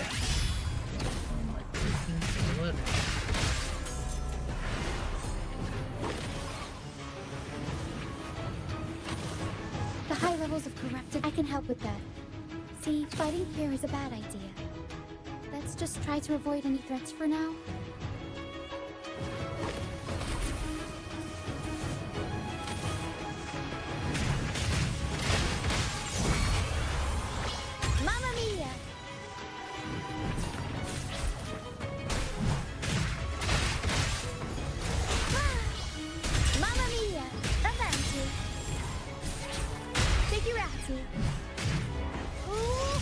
The high levels of corrupted. I can help with that. See, fighting here is a bad idea. Let's just try to avoid any threats for now. Mamma mia! Mamma mia! Avanti! Figurati! Ooh.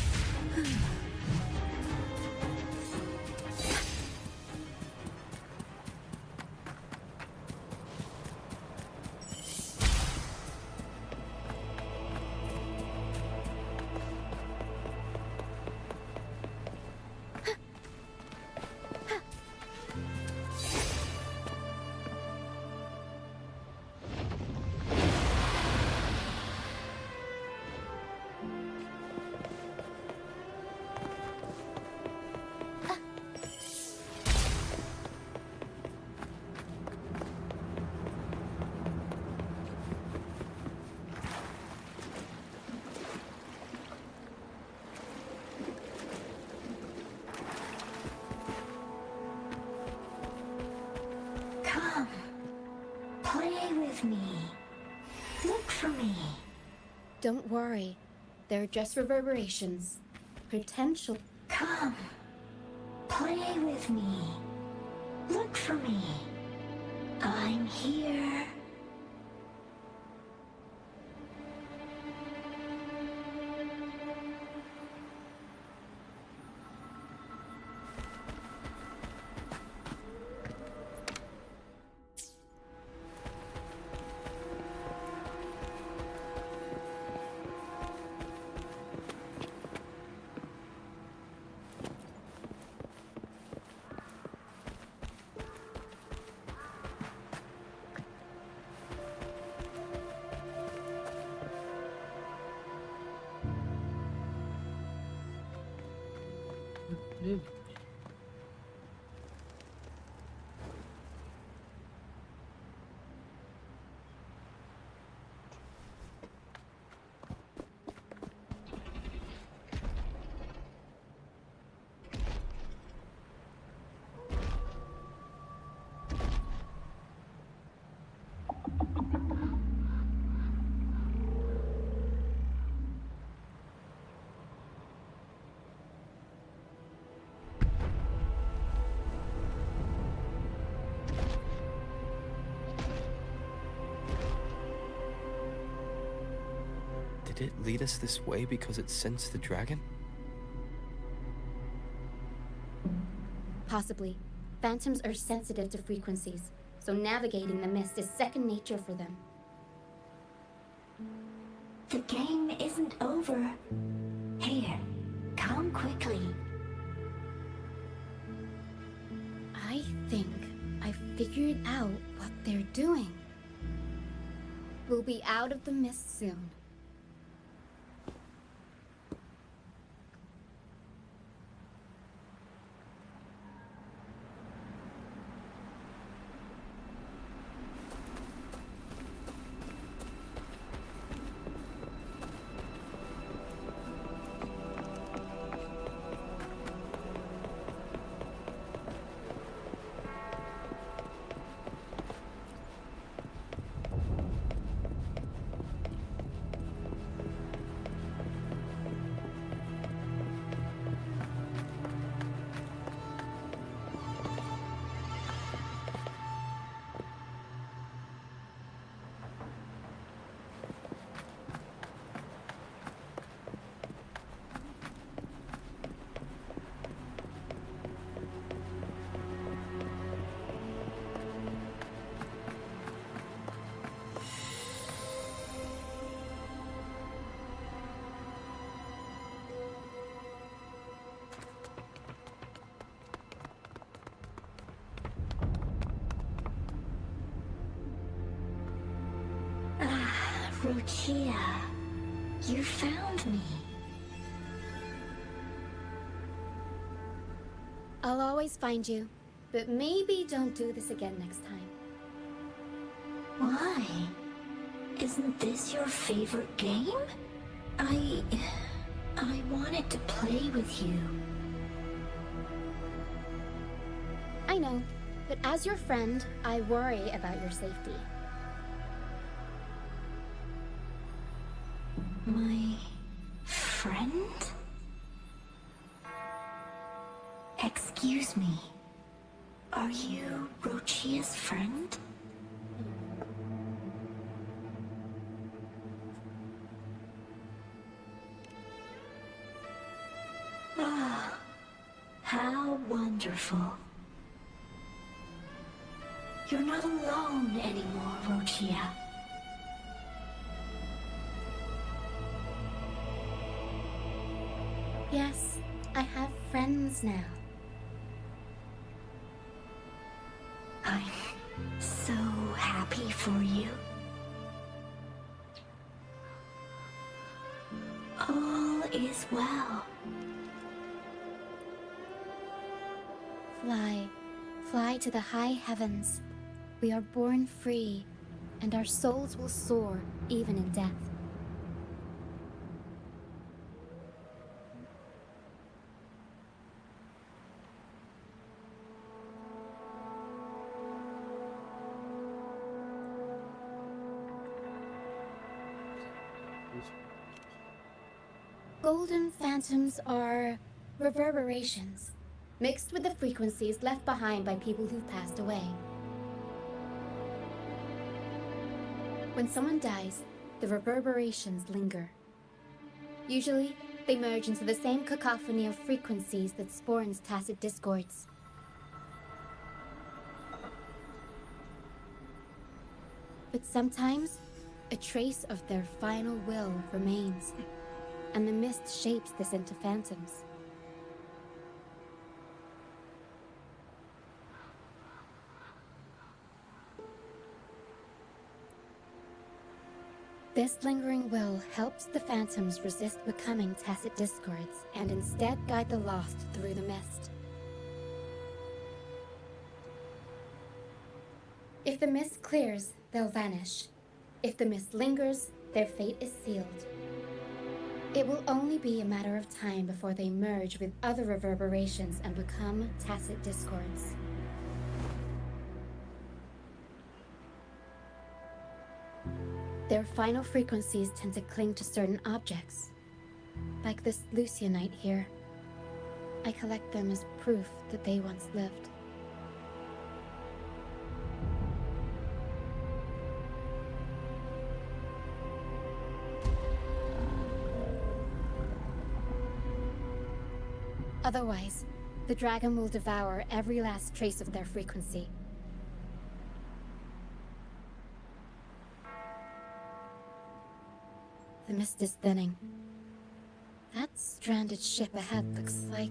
Come. Play with me. Look for me. Don't worry. They're just reverberations. Potential. Come. Play with me. Look for me. I'm here. Did it lead us this way because it sensed the dragon? Possibly. Phantoms are sensitive to frequencies, so navigating the mist is second nature for them. The game isn't over. Here, come quickly. I think I figured out what they're doing. We'll be out of the mist soon. Rochia, you found me. I'll always find you, but maybe don't do this again next time. Why? Isn't this your favorite game? I wanted to play with you. I know, but as your friend, I worry about your safety. My friend? Excuse me. Are you Rochia's friend? Ah, how wonderful. You're not alone anymore, Rochia. Yes, I have friends now. I'm so happy for you. All is well. Fly, fly to the high heavens. We are born free, and our souls will soar even in death. Golden phantoms are reverberations, mixed with the frequencies left behind by people who've passed away. When someone dies, the reverberations linger. Usually, they merge into the same cacophony of frequencies that spawns tacit discords. But sometimes, a trace of their final will remains, and the mist shapes this into phantoms. This lingering will helps the phantoms resist becoming tacit discords and instead guide the lost through the mist. If the mist clears, they'll vanish. If the mist lingers, their fate is sealed. It will only be a matter of time before they merge with other reverberations and become tacit discords. Their final frequencies tend to cling to certain objects, like this Lucianite here. I collect them as proof that they once lived. Otherwise, the dragon will devour every last trace of their frequency. The mist is thinning. That stranded ship ahead looks like...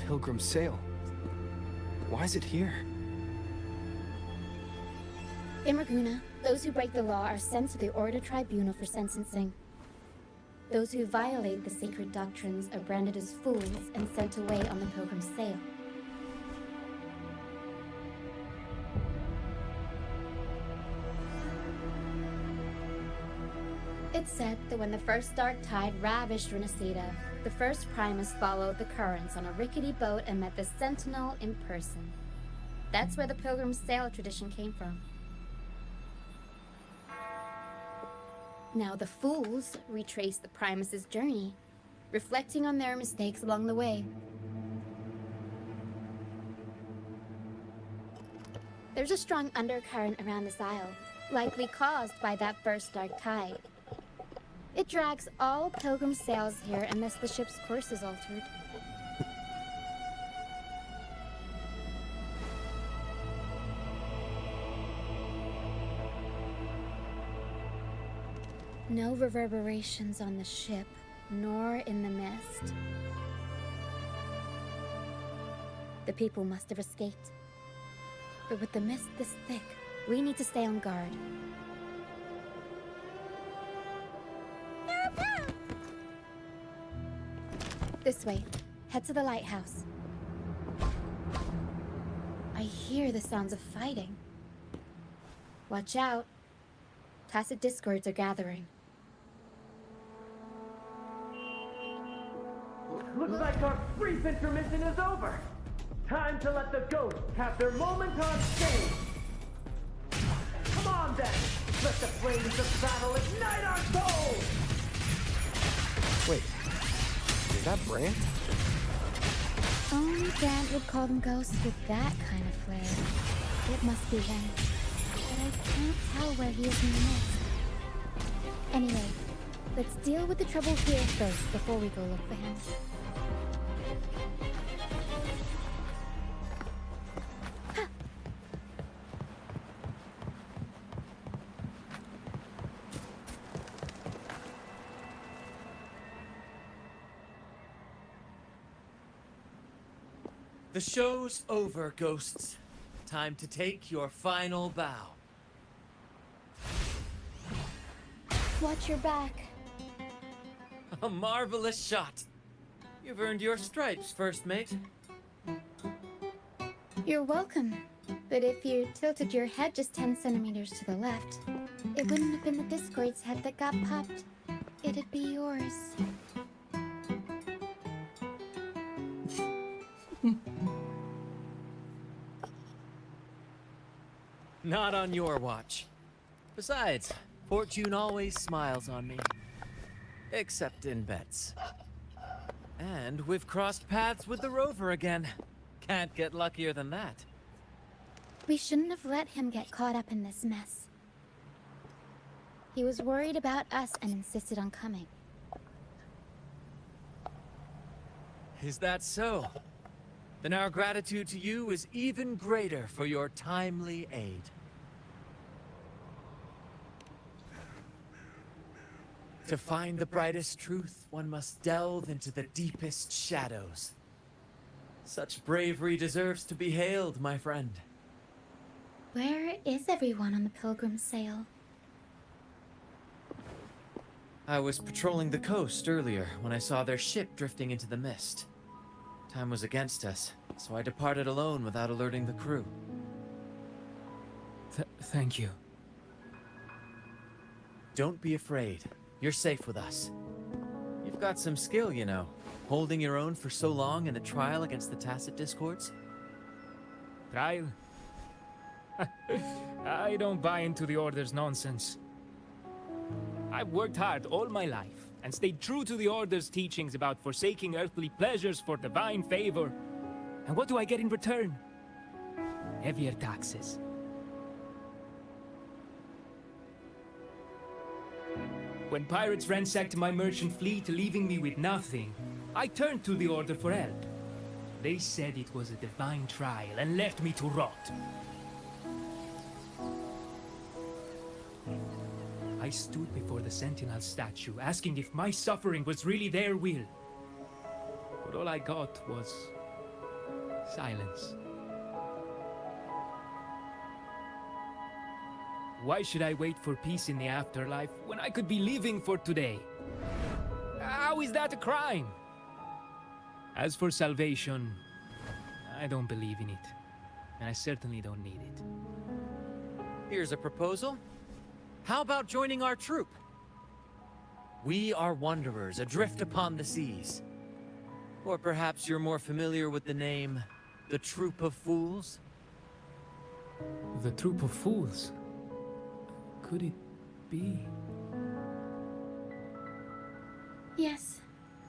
Pilgrim sail. Why is it here? In Raguna, those who break the law are sent to the Order Tribunal for sentencing. Those who violate the sacred doctrines are branded as fools and sent away on the Pilgrim sail. It's said that when the first dark tide ravished Renacida, the first Primus followed the currents on a rickety boat and met the Sentinel in person. That's where the Pilgrim sail tradition came from. Now the fools retrace the Primus's journey, reflecting on their mistakes along the way. There's a strong undercurrent around this isle, likely caused by that first dark tide. It drags all Pilgrim sails here unless the ship's course is altered. No reverberations on the ship, nor in the mist. The people must have escaped. But with the mist this thick, we need to stay on guard. This way. Head to the lighthouse. I hear the sounds of fighting. Watch out. Tacit discords are gathering. Looks like our brief intermission is over. Time to let the ghosts have their moment on stage. Come on then. Let the flames of battle ignite our souls. Wait. Is that Brant? Only Brant would call them ghosts with that kind of flair. It must be him. But I can't tell where he is in the mist. Anyway, let's deal with the trouble here first before we go look for him. The show's over, ghosts. Time to take your final bow. Watch your back. A marvelous shot. You've earned your stripes, first mate. You're welcome. But if you tilted your head just 10 centimeters to the left, it wouldn't have been the Discord's head that got popped. It'd be yours. Not on your watch. Besides, fortune always smiles on me. Except in bets. And we've crossed paths with the rover again. Can't get luckier than that. We shouldn't have let him get caught up in this mess. He was worried about us and insisted on coming. Is that so? Then our gratitude to you is even greater for your timely aid. To find the brightest truth, one must delve into the deepest shadows. Such bravery deserves to be hailed, my friend. Where is everyone on the Pilgrim sail? I was patrolling the coast earlier when I saw their ship drifting into the mist. Time was against us, so I departed alone without alerting the crew. Thank you. Don't be afraid. You're safe with us. You've got some skill, you know, holding your own for so long in a trial against the Tacit Discords. Trial? I don't buy into the Order's nonsense. I've worked hard all my life and stayed true to the Order's teachings about forsaking earthly pleasures for divine favor. And what do I get in return? Heavier taxes. When pirates ransacked my merchant fleet, leaving me with nothing, I turned to the Order for help. They said it was a divine trial and left me to rot. I stood before the Sentinel statue, asking if my suffering was really their will. But all I got was Silence. Why should I wait for peace in the afterlife when I could be living for today? How is that a crime? As for salvation, I don't believe in it. And I certainly don't need it. Here's a proposal. How about joining our troop? We are wanderers adrift upon the seas. Or perhaps you're more familiar with the name, the Troop of Fools? The Troop of Fools? Could it be? Yes,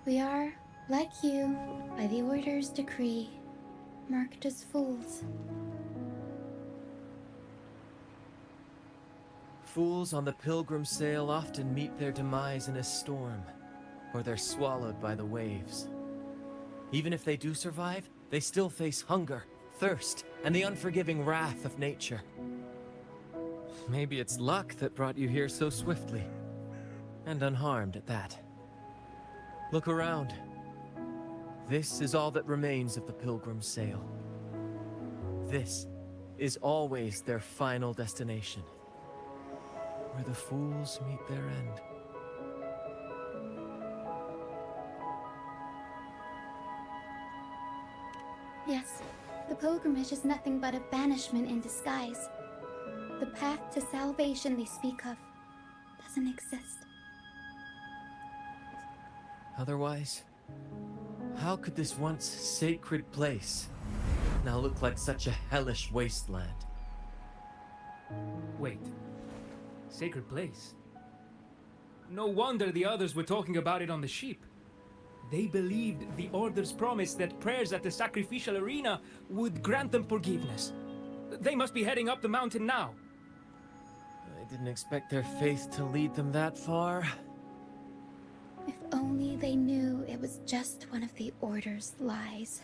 we are, like you, by the Order's decree, marked as fools. Fools on the pilgrim sail often meet their demise in a storm, or they're swallowed by the waves. Even if they do survive, they still face hunger, thirst, and the unforgiving wrath of nature. Maybe it's luck that brought you here so swiftly, and unharmed at that. Look around. This is all that remains of the pilgrim's sail. This is always their final destination, where the fools meet their end. Yes, the pilgrimage is nothing but a banishment in disguise. The path to salvation they speak of doesn't exist. Otherwise, how could this once sacred place now look like such a hellish wasteland? Wait. Sacred place? No wonder the others were talking about it on the ship. They believed the Order's promise that prayers at the sacrificial arena would grant them forgiveness. They must be heading up the mountain now. I didn't expect their faith to lead them that far. If only they knew it was just one of the Order's lies.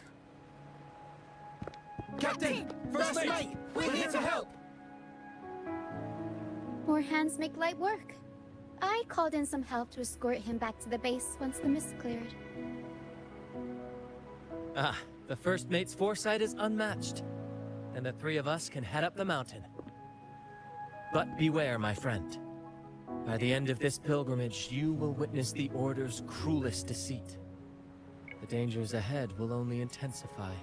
Captain! First Mate! We're here to help! More hands make light work. I called in some help to escort him back to the base once the mist cleared. Ah, the first mate's foresight is unmatched. And the three of us can head up the mountain. But beware, my friend. By the end of this pilgrimage, you will witness the Order's cruelest deceit. The dangers ahead will only intensify.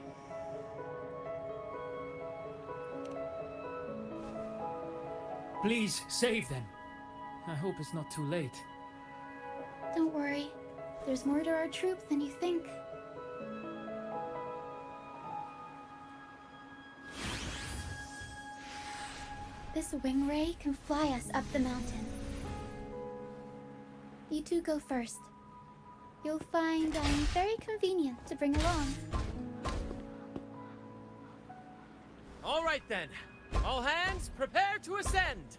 Please, save them. I hope it's not too late. Don't worry. There's more to our troop than you think. This wing ray can fly us up the mountain. You two go first. You'll find I'm very convenient to bring along. All right then. All hands, prepare to ascend!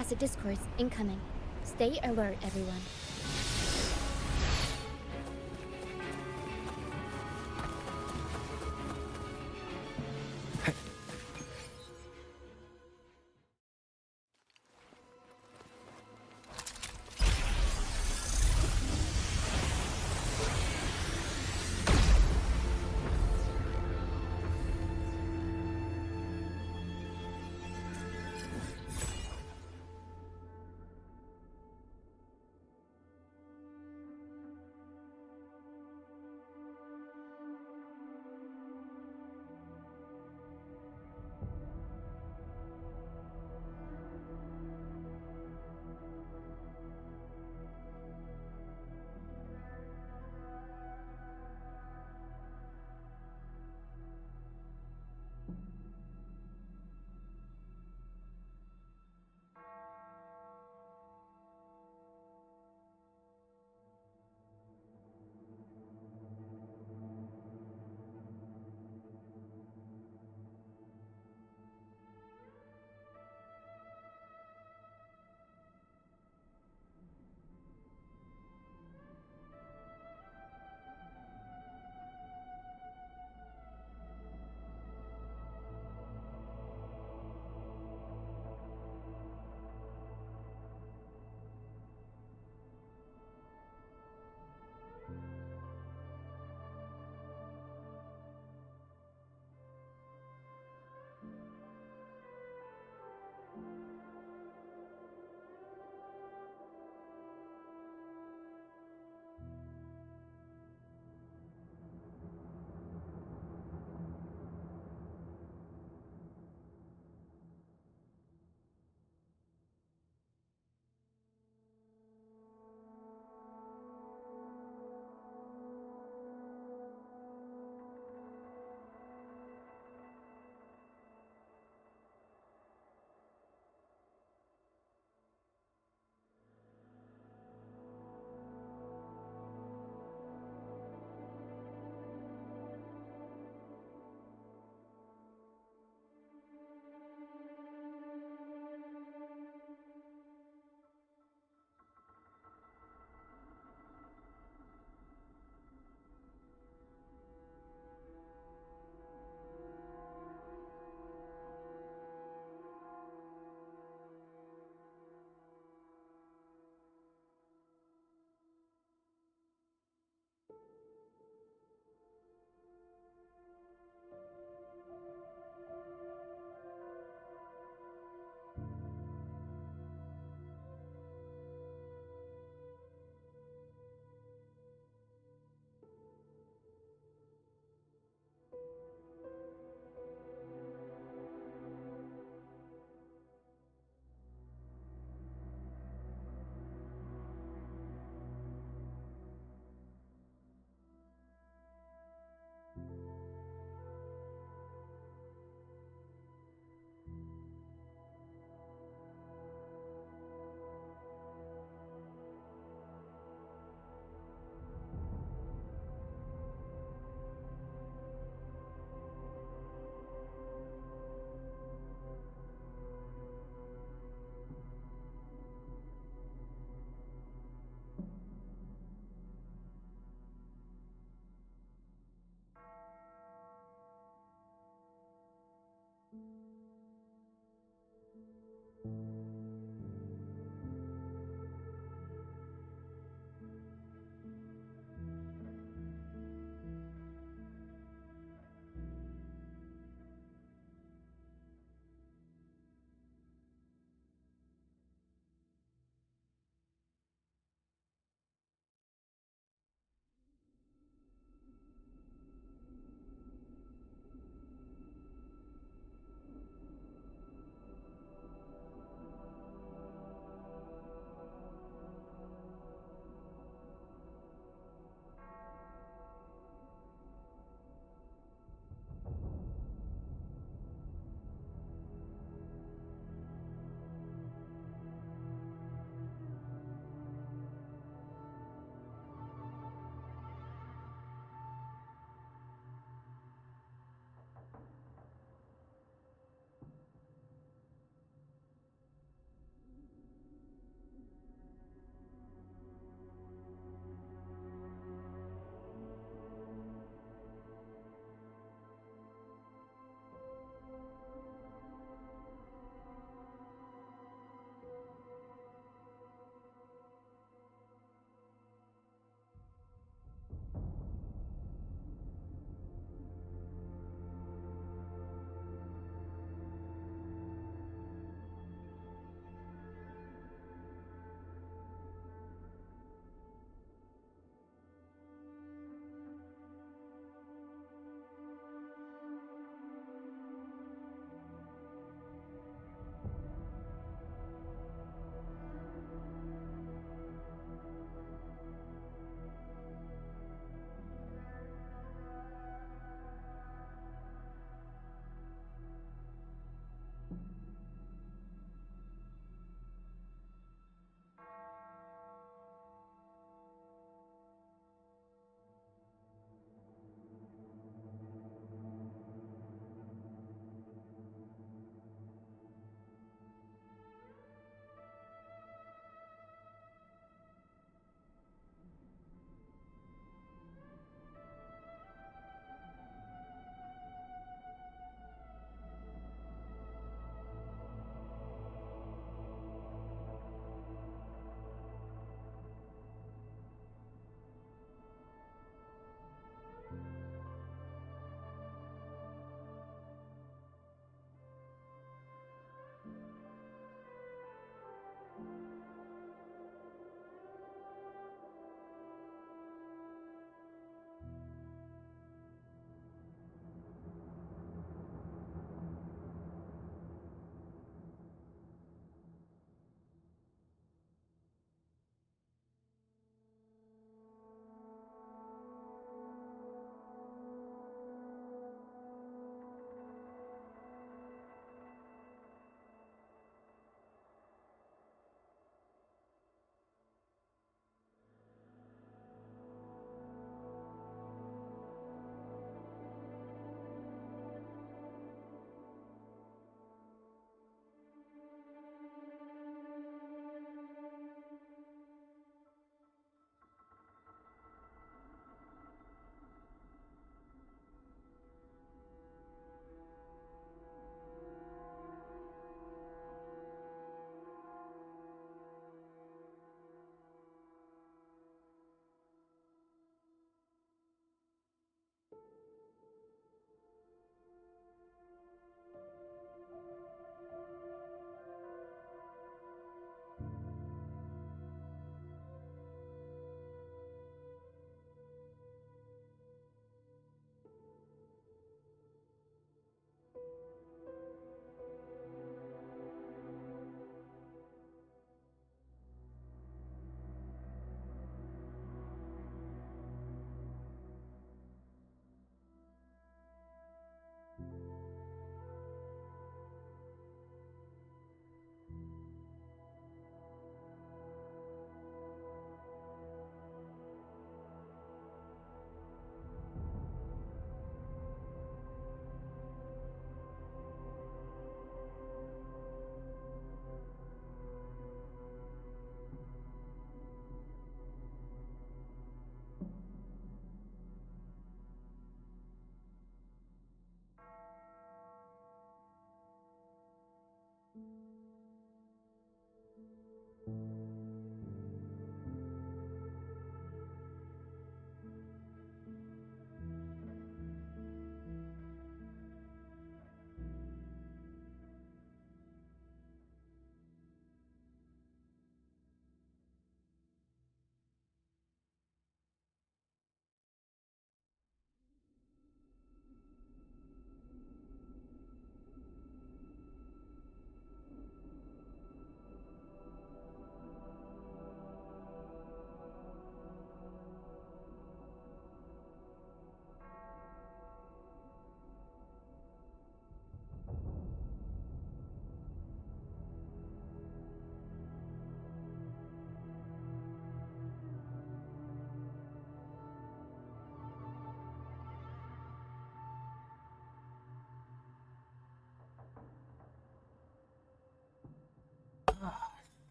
Casa Discourse incoming. Stay alert, everyone.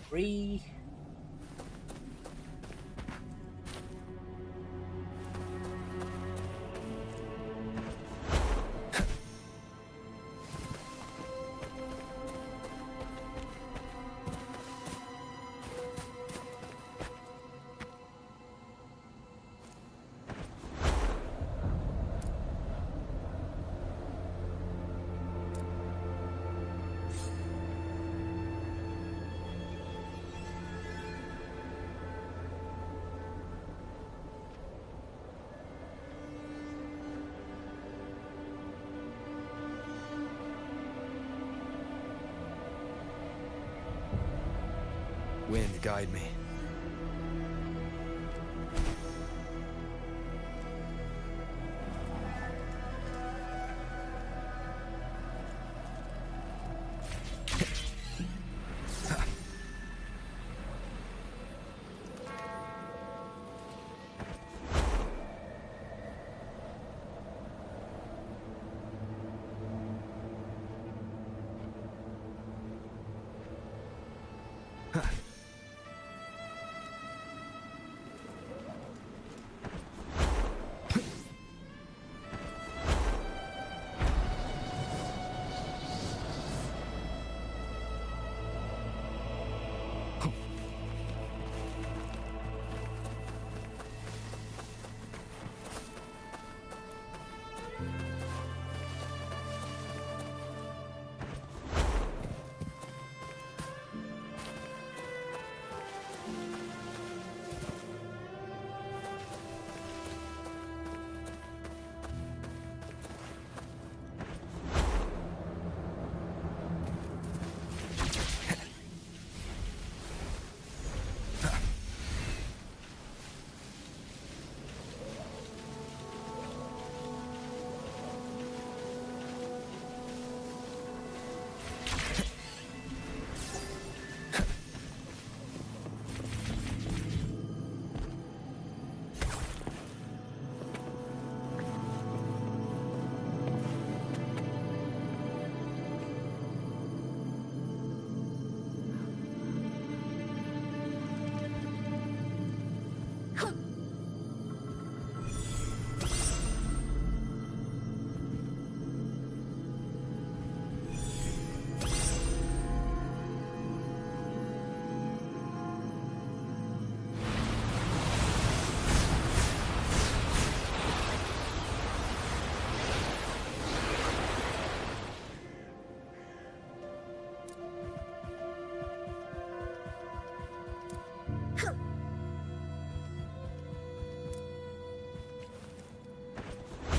Free. Wind, guide me.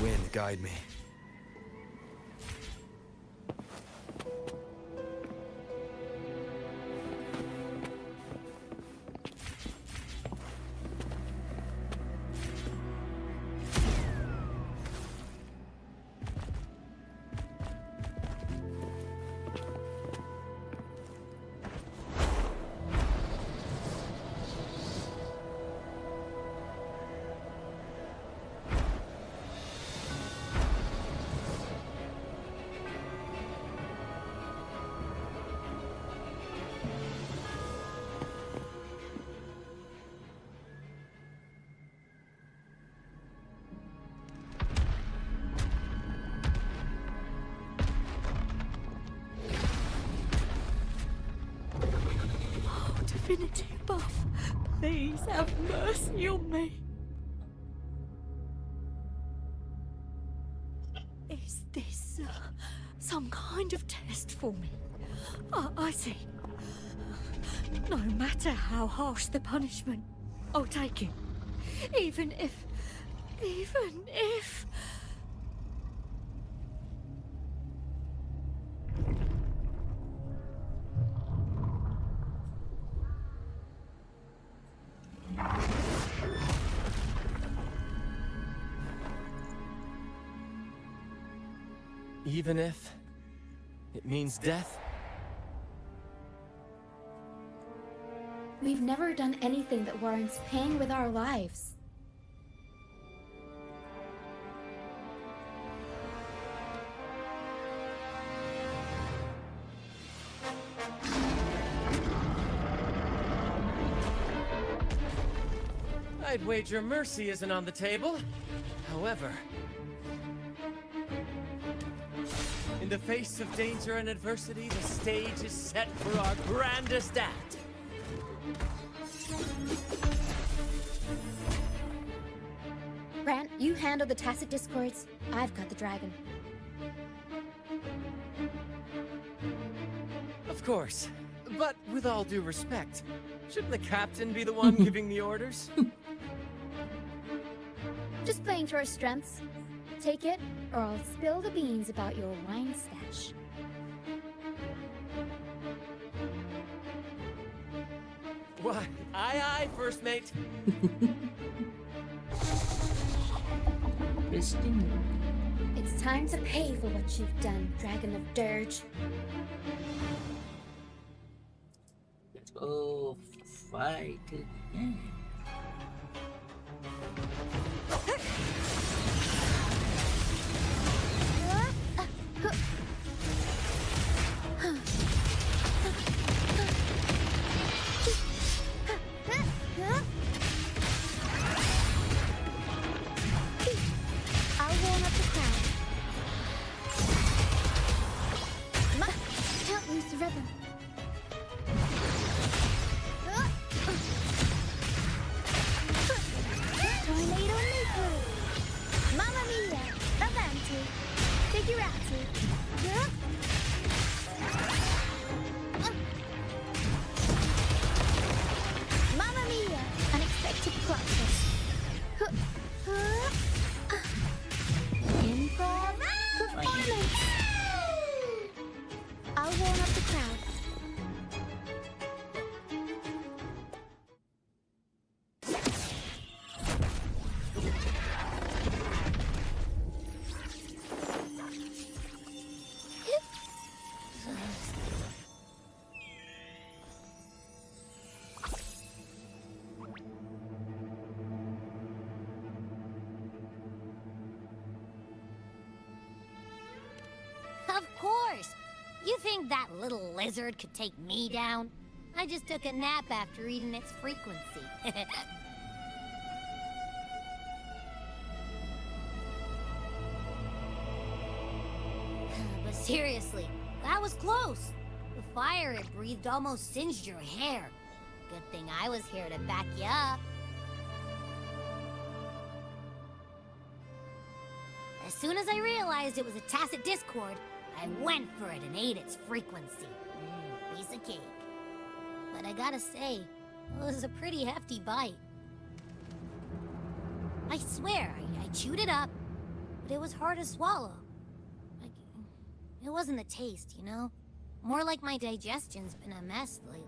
Wind, guide me. Divinity above, please have mercy on me. Is this some kind of test for me? I see. No matter how harsh the punishment, I'll take it. Even if... Even if it means death? We've never done anything that warrants paying with our lives. I'd wager mercy isn't on the table. However, in the face of danger and adversity, the stage is set for our grandest act. Brant, you handle the tacit discords. I've got the dragon. Of course. But with all due respect, shouldn't the captain be the one giving the orders? Just playing to our strengths. Take it, or I'll spill the beans about your wine stash. Why, aye, first mate. It's time to pay for what you've done, Dragon of Dirge. Let's go fight again. I'll warm up the crowd. Can't lose the rhythm. Tornado Nuclear! Mamma mia! Avanti! Figurati! Mamma mia! Unexpected plot twist. Improv performance! I'll warm up the crowd. Of course! You think that little lizard could take me down? I just took a nap after eating its frequency. But seriously, that was close. The fire it breathed almost singed your hair. Good thing I was here to back you up. As soon as I realized it was a tacit discord, I went for it and ate its frequency. Piece of cake. But I gotta say, it was a pretty hefty bite. I swear, I chewed it up, but it was hard to swallow. It wasn't the taste, you know? More like my digestion's been a mess lately.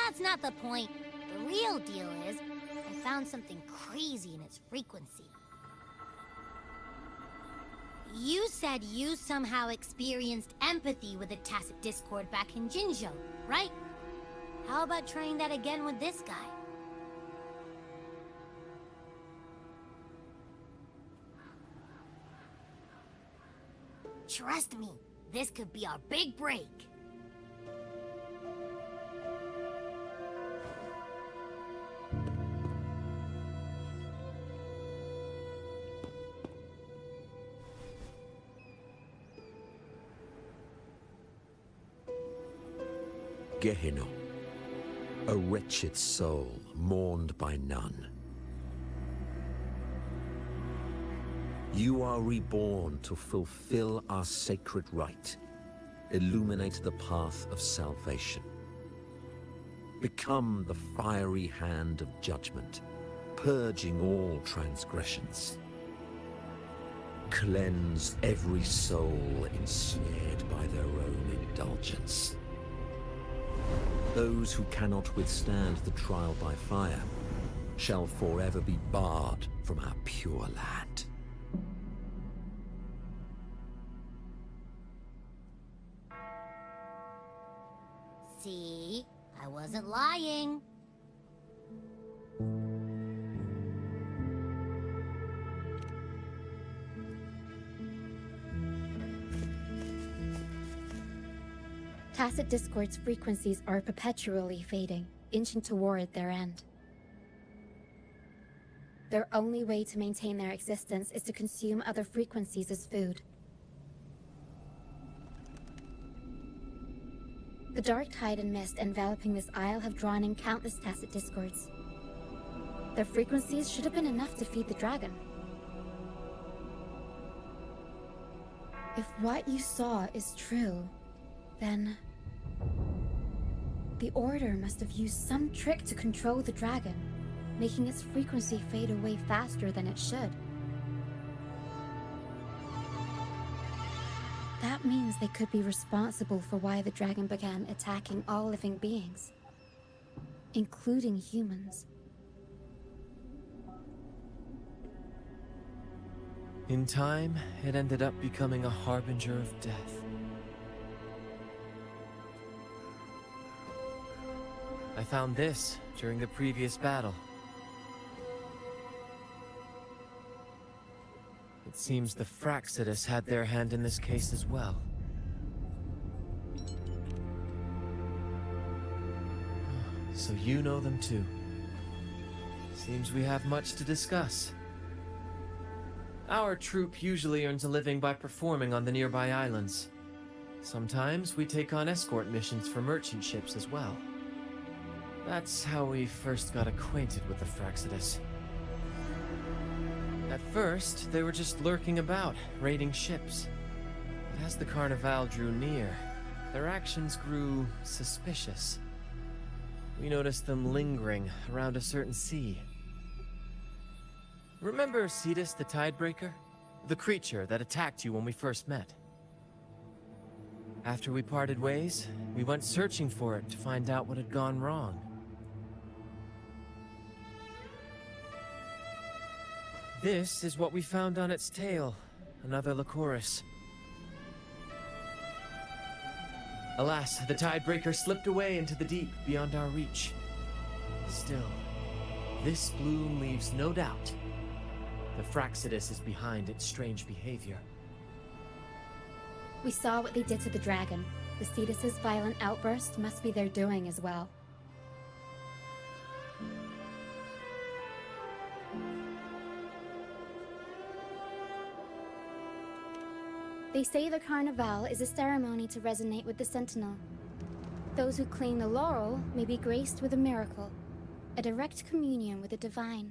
That's not the point. The real deal is, I found something crazy in its frequency. You said you somehow experienced empathy with the tacit discord back in Jinzhou, right? How about trying that again with this guy? Trust me, this could be our big break. Gehenna, a wretched soul mourned by none. You are reborn to fulfill our sacred rite, illuminate the path of salvation. Become the fiery hand of judgment, purging all transgressions. Cleanse every soul ensnared by their own indulgence. Those who cannot withstand the trial by fire shall forever be barred from our pure land. See? I wasn't lying. Tacet Discord's frequencies are perpetually fading, inching toward their end. Their only way to maintain their existence is to consume other frequencies as food. The dark tide and mist enveloping this isle have drawn in countless Tacet Discords. Their frequencies should have been enough to feed the dragon. If what you saw is true, then the Order must have used some trick to control the dragon, making its frequency fade away faster than it should. That means they could be responsible for why the dragon began attacking all living beings, including humans. In time, it ended up becoming a harbinger of death. I found this during the previous battle. It seems the Fraxidus had their hand in this case as well. So you know them too. Seems we have much to discuss. Our troop usually earns a living by performing on the nearby islands. Sometimes we take on escort missions for merchant ships as well. That's how we first got acquainted with the Fraxidus. At first, they were just lurking about, raiding ships. But as the Carnival drew near, their actions grew suspicious. We noticed them lingering around a certain sea. Remember Cetus the Tidebreaker? The creature that attacked you when we first met? After we parted ways, we went searching for it to find out what had gone wrong. This is what we found on its tail, another Lycoris. Alas, the Tidebreaker slipped away into the deep beyond our reach. Still, this bloom leaves no doubt. The Fraxidus is behind its strange behavior. We saw what they did to the dragon. The Cetus's violent outburst must be their doing as well. They say the Carnival is a ceremony to resonate with the Sentinel. Those who claim the laurel may be graced with a miracle, a direct communion with the divine.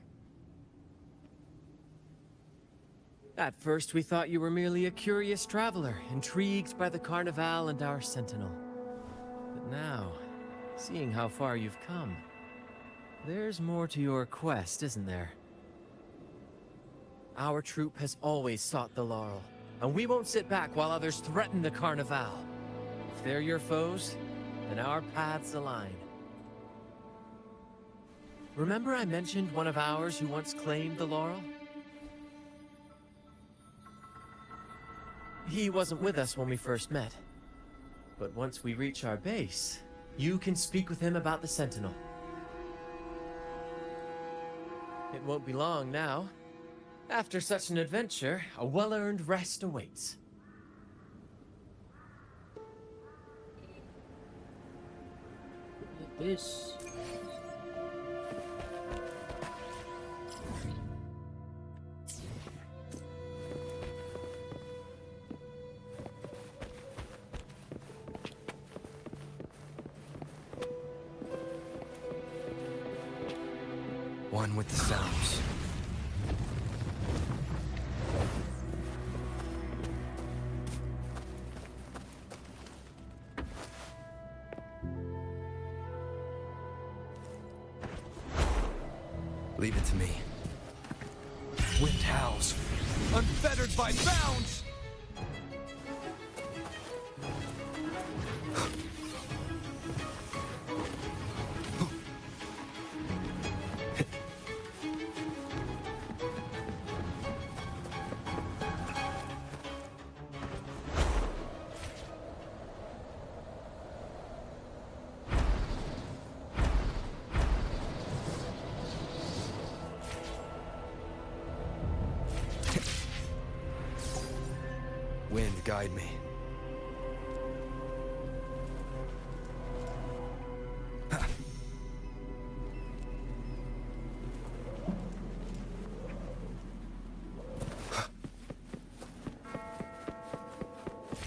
At first, we thought you were merely a curious traveler, intrigued by the Carnival and our Sentinel. But now, seeing how far you've come, there's more to your quest, isn't there? Our troop has always sought the laurel, and we won't sit back while others threaten the Carnival. If they're your foes, then our paths align. Remember I mentioned one of ours who once claimed the laurel? He wasn't with us when we first met. But once we reach our base, you can speak with him about the Sentinel. It won't be long now. After such an adventure, a well-earned rest awaits. This. One with the sounds. Leave it to me. Wind howls, unfettered by bounds! guide me.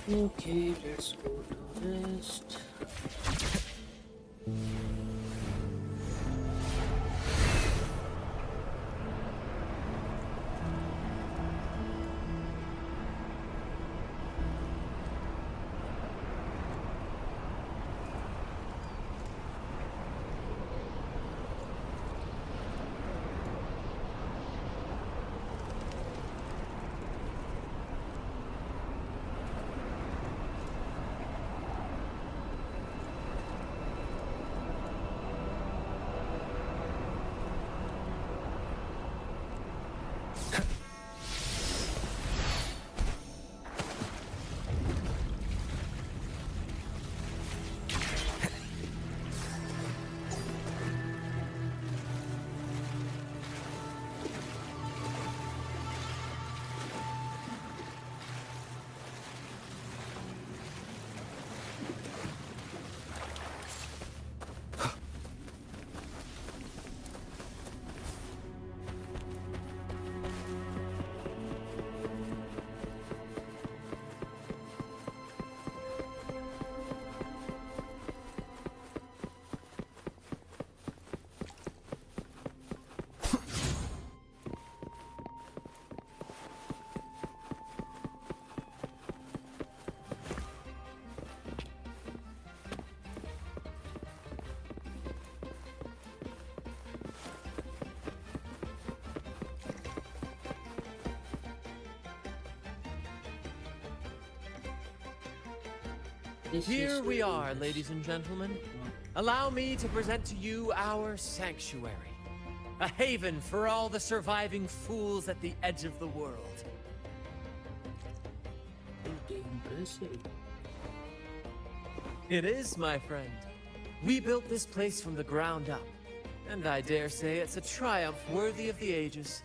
Okay, let's go to rest. Here we are, ladies and gentlemen. Allow me to present to you our sanctuary. A haven for all the surviving fools at the edge of the world. Impressive. It is, my friend. We built this place from the ground up. And I dare say it's a triumph worthy of the ages.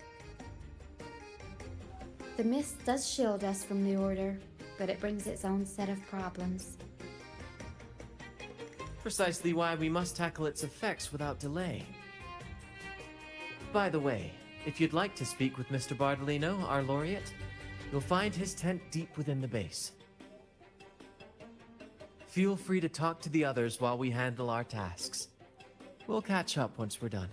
The mist does shield us from the Order, but it brings its own set of problems. Precisely why we must tackle its effects without delay. By the way, if you'd like to speak with Mr. Bardolino, our laureate, you'll find his tent deep within the base. Feel free to talk to the others while we handle our tasks. We'll catch up once we're done.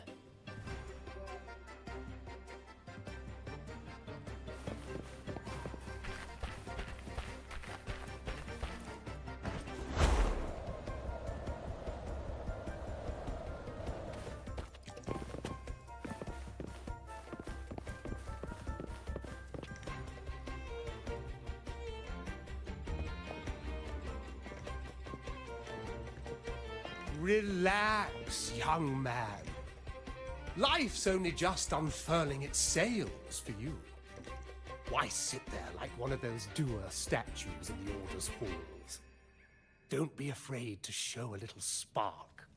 Relax, young man. Life's only just unfurling its sails for you. Why sit there like one of those dour statues in the Order's halls? Don't be afraid to show a little spark.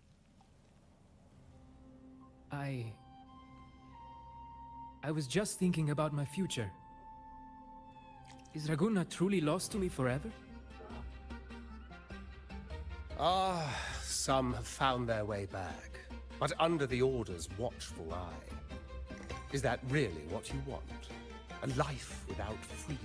I was just thinking about my future. Is Raguna truly lost to me forever? Some have found their way back, but under the Order's watchful eye. Is that really what you want? A life without freedom?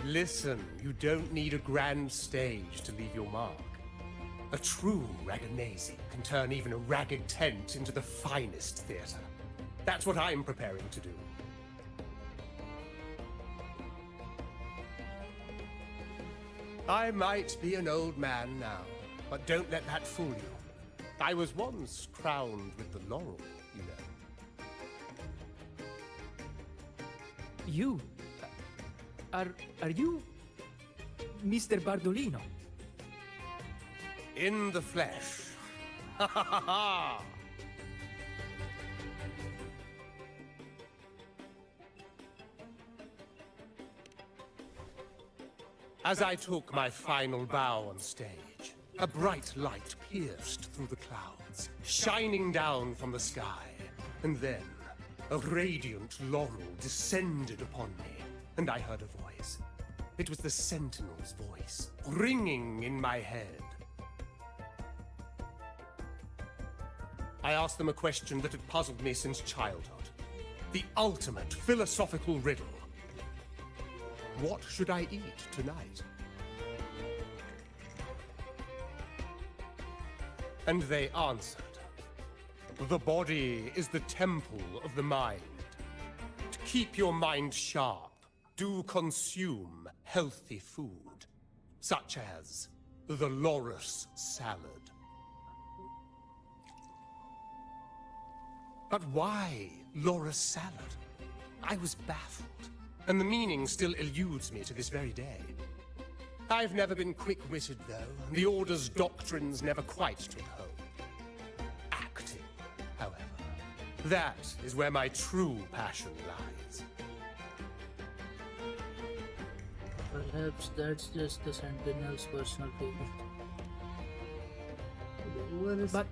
Listen, you don't need a grand stage to leave your mark. A true Raganese can turn even a ragged tent into the finest theater. That's what I'm preparing to do. I might be an old man now, but don't let that fool you. I was once crowned with the laurel, you know. You? Are you Mr. Bardolino? In the flesh. Ha ha ha ha! As I took my final bow on stage, a bright light pierced through the clouds, shining down from the sky. And then, A radiant laurel descended upon me, and I heard a voice. It was the Sentinel's voice, ringing in my head. I asked them a question that had puzzled me since childhood. The ultimate philosophical riddle. What should I eat tonight? And they answered. The body is the temple of the mind. To keep your mind sharp, do consume healthy food, such as the loris salad. But why loris salad? I was baffled, and the meaning still eludes me to this very day. I've never been quick-witted, though, and the Order's doctrines never quite took hold. Acting, however, that is where my true passion lies. Perhaps that's just the Sentinel's personal favorite. But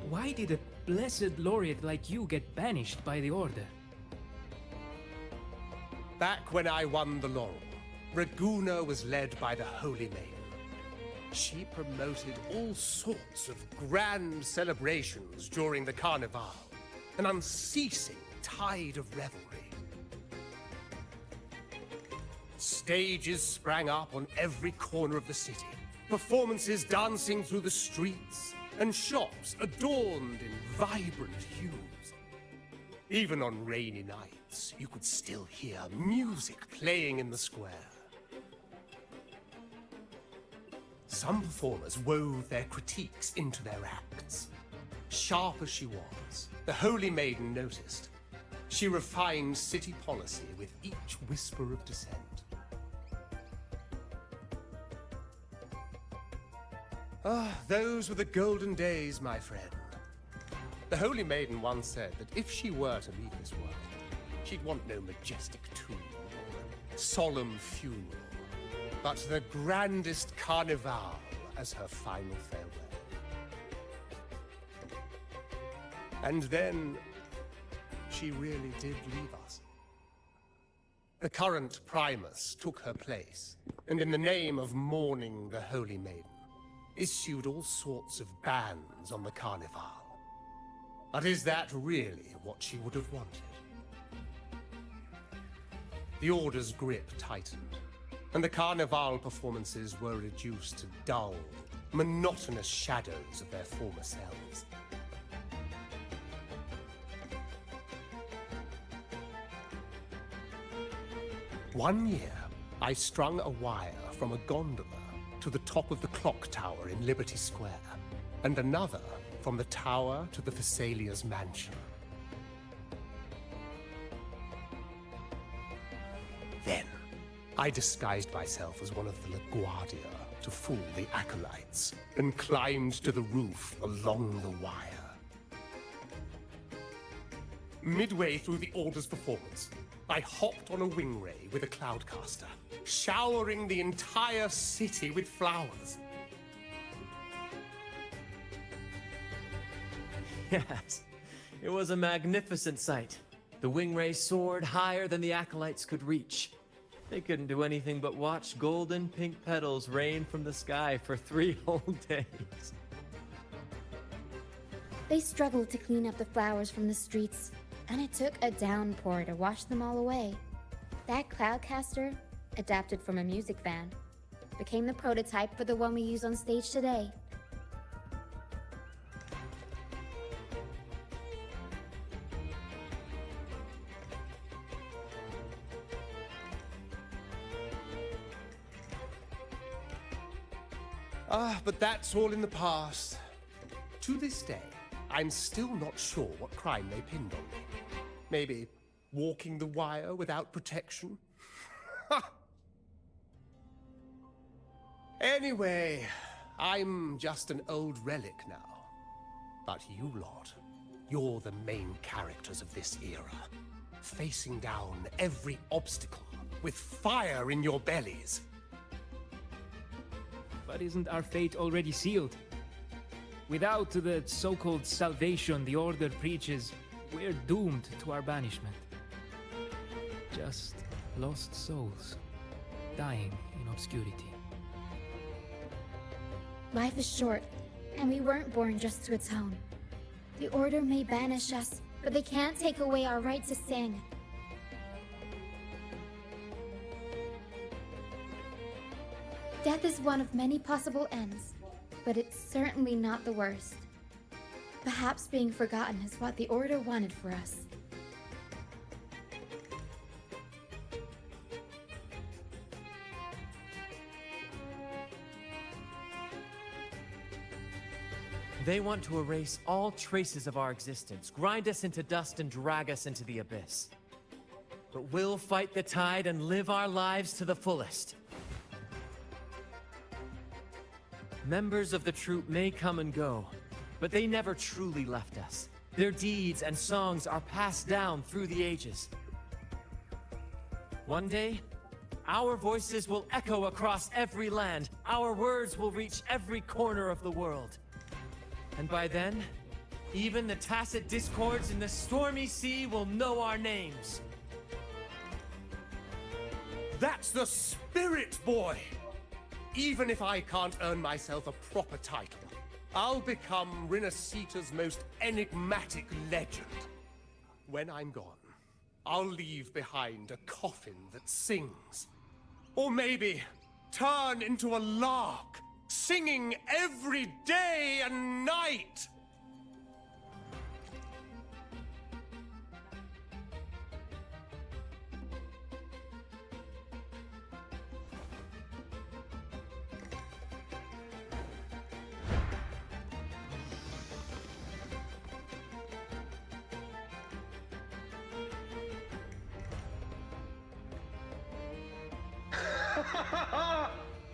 why did a blessed laureate like you get banished by the Order? Back when I won the laurel, Raguna was led by the Holy Maiden. She promoted all sorts of grand celebrations during the Carnival, an unceasing tide of revelry. Stages sprang up on every corner of the city, performances dancing through the streets, and shops adorned in vibrant hues. Even on rainy nights, you could still hear music playing in the square. Some performers wove their critiques into their acts. Sharp as she was, the Holy Maiden noticed. She refined city policy with each whisper of dissent. Ah, those were the golden days, my friend. The Holy Maiden once said that if she were to leave this world, she'd want no majestic tomb or solemn funeral, but the grandest carnival as her final farewell. And then, she really did leave us. The current Primus took her place, and in the name of mourning the Holy Maiden, issued all sorts of bans on the Carnival. But is that really what she would have wanted? The Order's grip tightened, and the Carnival performances were reduced to dull, monotonous shadows of their former selves. One year, I strung a wire from a gondola to the top of the clock tower in Liberty Square, and another from the tower to the Thessalia's mansion. Then, I disguised myself as one of the LaGuardia to fool the acolytes, and climbed to the roof along the wire. Midway through the Order's performance, I hopped on a wing ray with a cloudcaster, showering the entire city with flowers. Yes, it was a magnificent sight. The wingray soared higher than the acolytes could reach. They couldn't do anything but watch golden pink petals rain from the sky for 3 whole days. They struggled to clean up the flowers from the streets, and it took a downpour to wash them all away. That cloudcaster, adapted from a music van, became the prototype for the one we use on stage today. But that's all in the past. To this day, I'm still not sure what crime they pinned on me. Maybe walking the wire without protection? Anyway, I'm just an old relic now. But you lot, you're the main characters of this era. Facing down every obstacle with fire in your bellies. But isn't our fate already sealed? Without the so-called salvation the Order preaches, we're doomed to our banishment. Just lost souls, dying in obscurity. Life is short, and we weren't born just to atone. The Order may banish us, but they can't take away our right to sing. Death is one of many possible ends, but it's certainly not the worst. Perhaps being forgotten is what the Order wanted for us. They want to erase all traces of our existence, grind us into dust and drag us into the abyss. But we'll fight the tide and live our lives to the fullest. Members of the troupe may come and go, but they never truly left us. Their deeds and songs are passed down through the ages. One day, our voices will echo across every land. Our words will reach every corner of the world. And by then, even the tacit discords in the stormy sea will know our names. That's the spirit, boy! Even if I can't earn myself a proper title, I'll become Rinasita's most enigmatic legend. When I'm gone, I'll leave behind a coffin that sings. Or maybe turn into a lark, singing every day and night!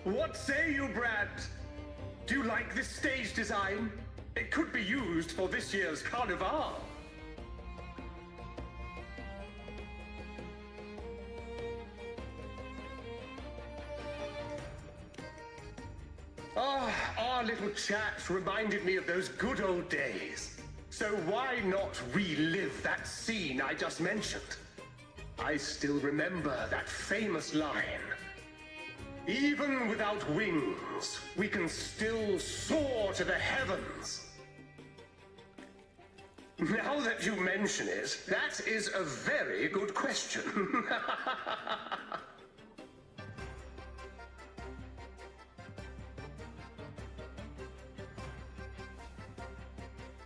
What say you, Brad? Do you like this stage design? It could be used for this year's Carnival. Our little chat reminded me of those good old days. So why not relive that scene I just mentioned? I still remember that famous line. Even without wings, we can still soar to the heavens. Now that you mention it, that is a very good question.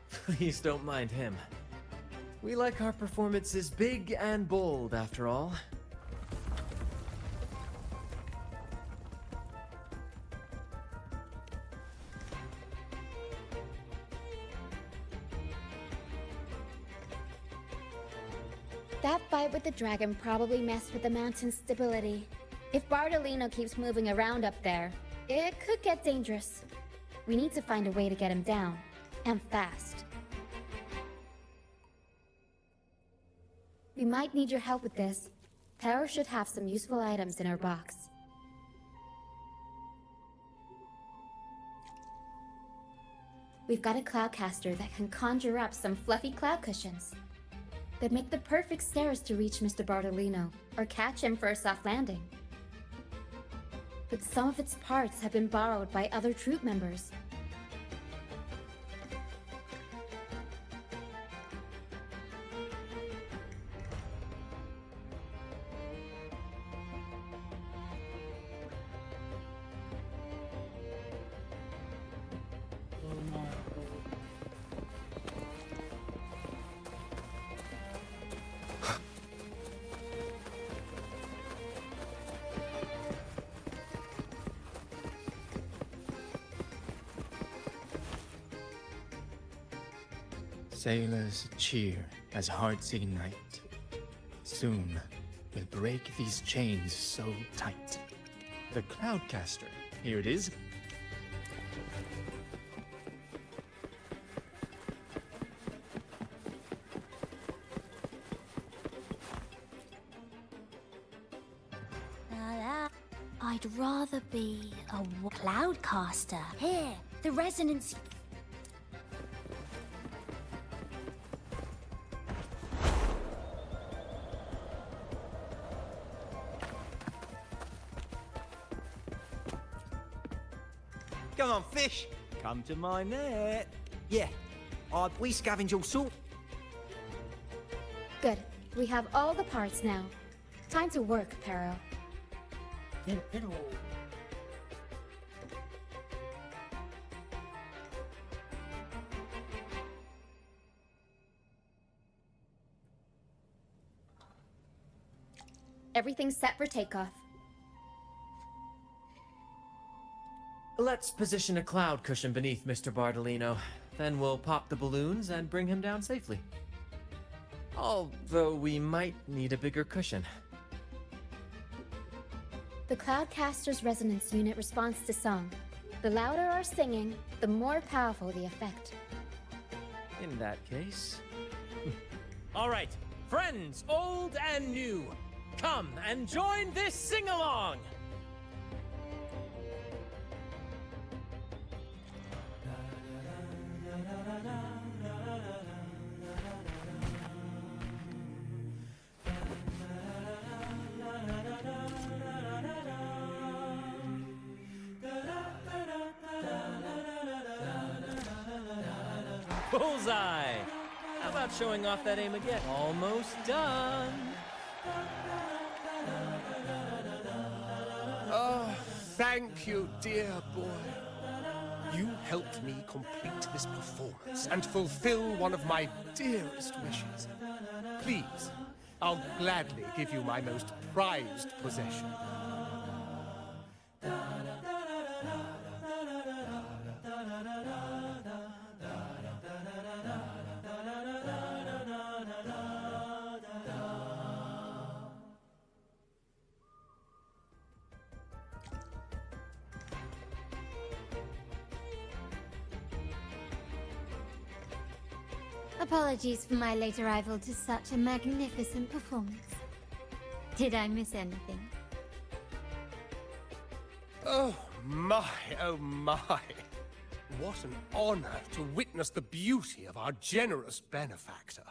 Please don't mind him. We like our performances big and bold, after all. That fight with the dragon probably messed with the mountain's stability. If Bardolino keeps moving around up there, it could get dangerous. We need to find a way to get him down, and fast. We might need your help with this. Power should have some useful items in our box. We've got a cloudcaster that can conjure up some fluffy cloud cushions. They'd make the perfect stairs to reach Mr. Bardolino, or catch him for a soft landing. But some of its parts have been borrowed by other troop members. Sailors cheer as hearts ignite. Soon we'll break these chains so tight. The Cloudcaster, here it is. I'd rather be a cloudcaster. Here, the resonance. Come on, fish. Come to my net. Yeah, we scavenge all sorts. Good. We have all the parts now. Time to work, Pero. Everything's set for takeoff. Let's position a cloud cushion beneath Mr. Bardolino. Then we'll pop the balloons and bring him down safely. Although we might need a bigger cushion. The Cloudcaster's resonance unit responds to song. The louder our singing, the more powerful the effect. In that case... All right, friends, old and new, come and join this sing-along! Bullseye! How about showing off that aim again? Almost done! Oh, thank you, dear boy. You helped me complete this performance and fulfill one of my dearest wishes. Please, I'll gladly give you my most prized possession. Apologies for my late arrival to such a magnificent performance. Did I miss anything? Oh my, oh my. What an honor to witness the beauty of our generous benefactor.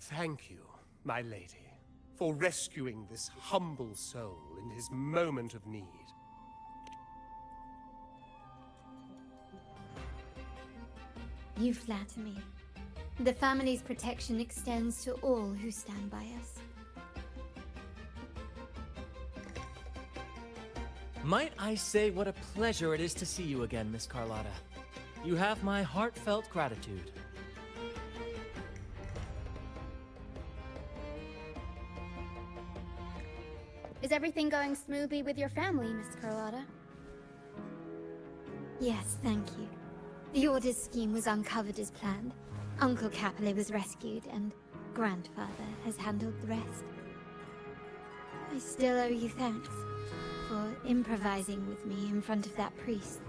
Thank you, my lady, for rescuing this humble soul in his moment of need. You flatter me. The family's protection extends to all who stand by us. Might I say what a pleasure it is to see you again, Miss Carlotta. You have my heartfelt gratitude. Is everything going smoothly with your family, Miss Carlotta? Yes, thank you. The Order's scheme was uncovered as planned. Uncle Capulet was rescued, and Grandfather has handled the rest. I still owe you thanks for improvising with me in front of that priest.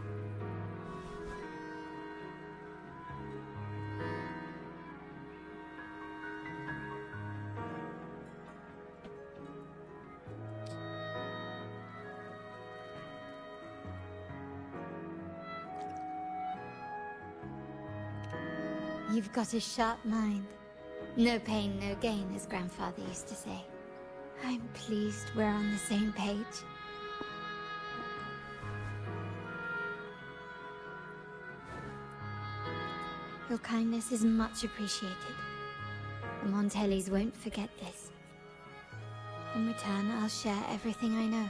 You've got a sharp mind. No pain, no gain, as Grandfather used to say. I'm pleased we're on the same page. Your kindness is much appreciated. The Montellis won't forget this. In return, I'll share everything I know.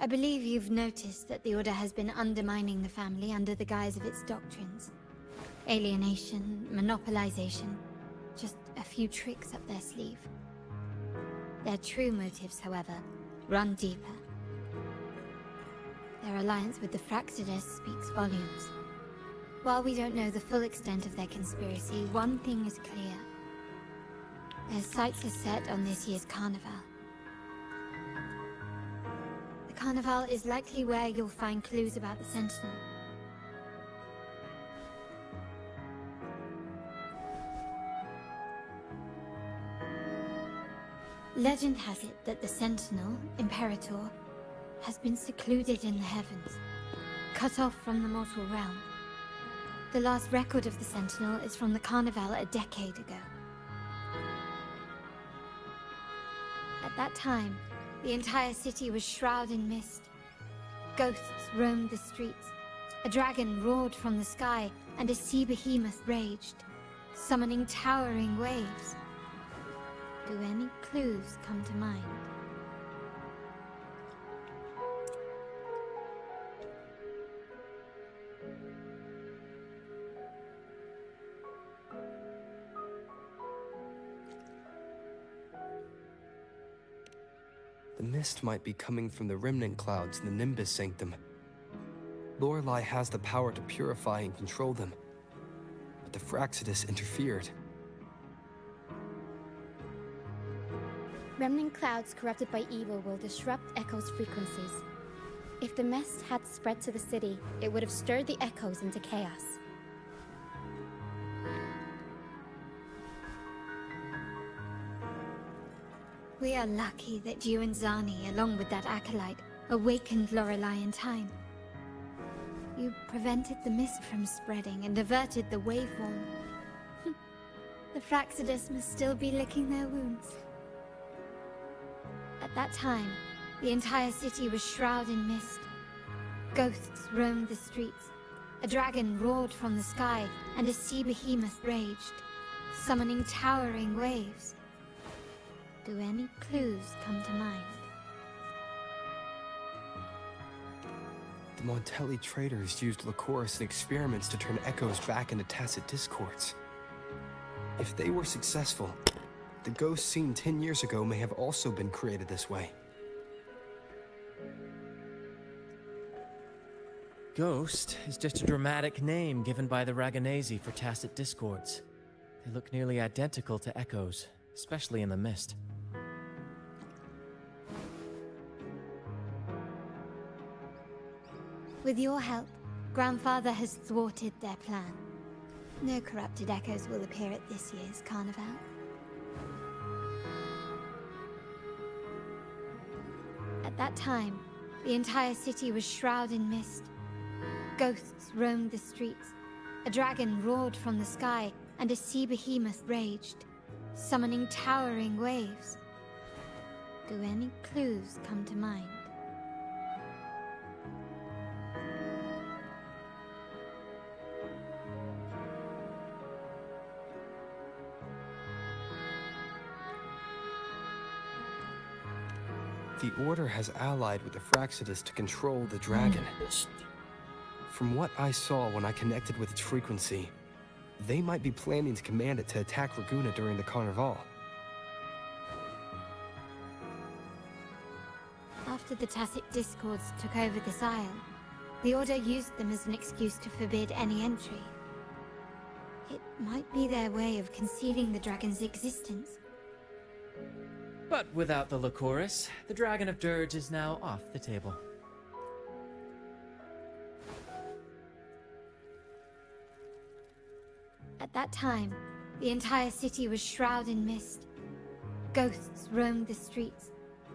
I believe you've noticed that the Order has been undermining the family under the guise of its doctrines. Alienation, monopolization, just a few tricks up their sleeve. Their true motives, however, run deeper. Their alliance with the Fractidus speaks volumes. While we don't know the full extent of their conspiracy, one thing is clear. Their sights are set on this year's carnival. The carnival is likely where you'll find clues about the Sentinel. Legend has it that the Sentinel, Imperator, has been secluded in the heavens, cut off from the mortal realm. The last record of the Sentinel is from the Carnival a decade ago. At that time, the entire city was shrouded in mist. Ghosts roamed the streets. A dragon roared from the sky, and a sea behemoth raged, summoning towering waves. Do any clues come to mind? The mist might be coming from the remnant clouds in the Nimbus Sanctum. Lorelei has the power to purify and control them, but the Fraxidus interfered. Remnant clouds corrupted by evil will disrupt Echo's frequencies. If the mist had spread to the city, it would have stirred the echoes into chaos. We are lucky that you and Zani, along with that acolyte, awakened Lorelei in time. You prevented the mist from spreading and averted the waveform. The Fraxidus must still be licking their wounds. At that time, the entire city was shrouded in mist. Ghosts roamed the streets. A dragon roared from the sky, and a sea behemoth raged, summoning towering waves. Do any clues come to mind? The Montelli traders used Lycoris in experiments to turn echoes back into tacit discords. If they were successful, the ghosts seen 10 years ago may have also been created this way. Ghost is just a dramatic name given by the Ragganese for tacit discords. They look nearly identical to echoes, especially in the mist. With your help, Grandfather has thwarted their plan. No corrupted echoes will appear at this year's Carnival. At that time, the entire city was shrouded in mist. Ghosts roamed the streets. A dragon roared from the sky, and a sea behemoth raged, summoning towering waves. Do any clues come to mind? The Order has allied with the Fraxidus to control the dragon. From what I saw when I connected with its frequency, they might be planning to command it to attack Raguna during the Carnival. After the Tacit Discords took over this isle, the Order used them as an excuse to forbid any entry. It might be their way of concealing the dragon's existence. But without the Lycoris, the Dragon of Dirge is now off the table. At that time, the entire city was shrouded in mist. Ghosts roamed the streets.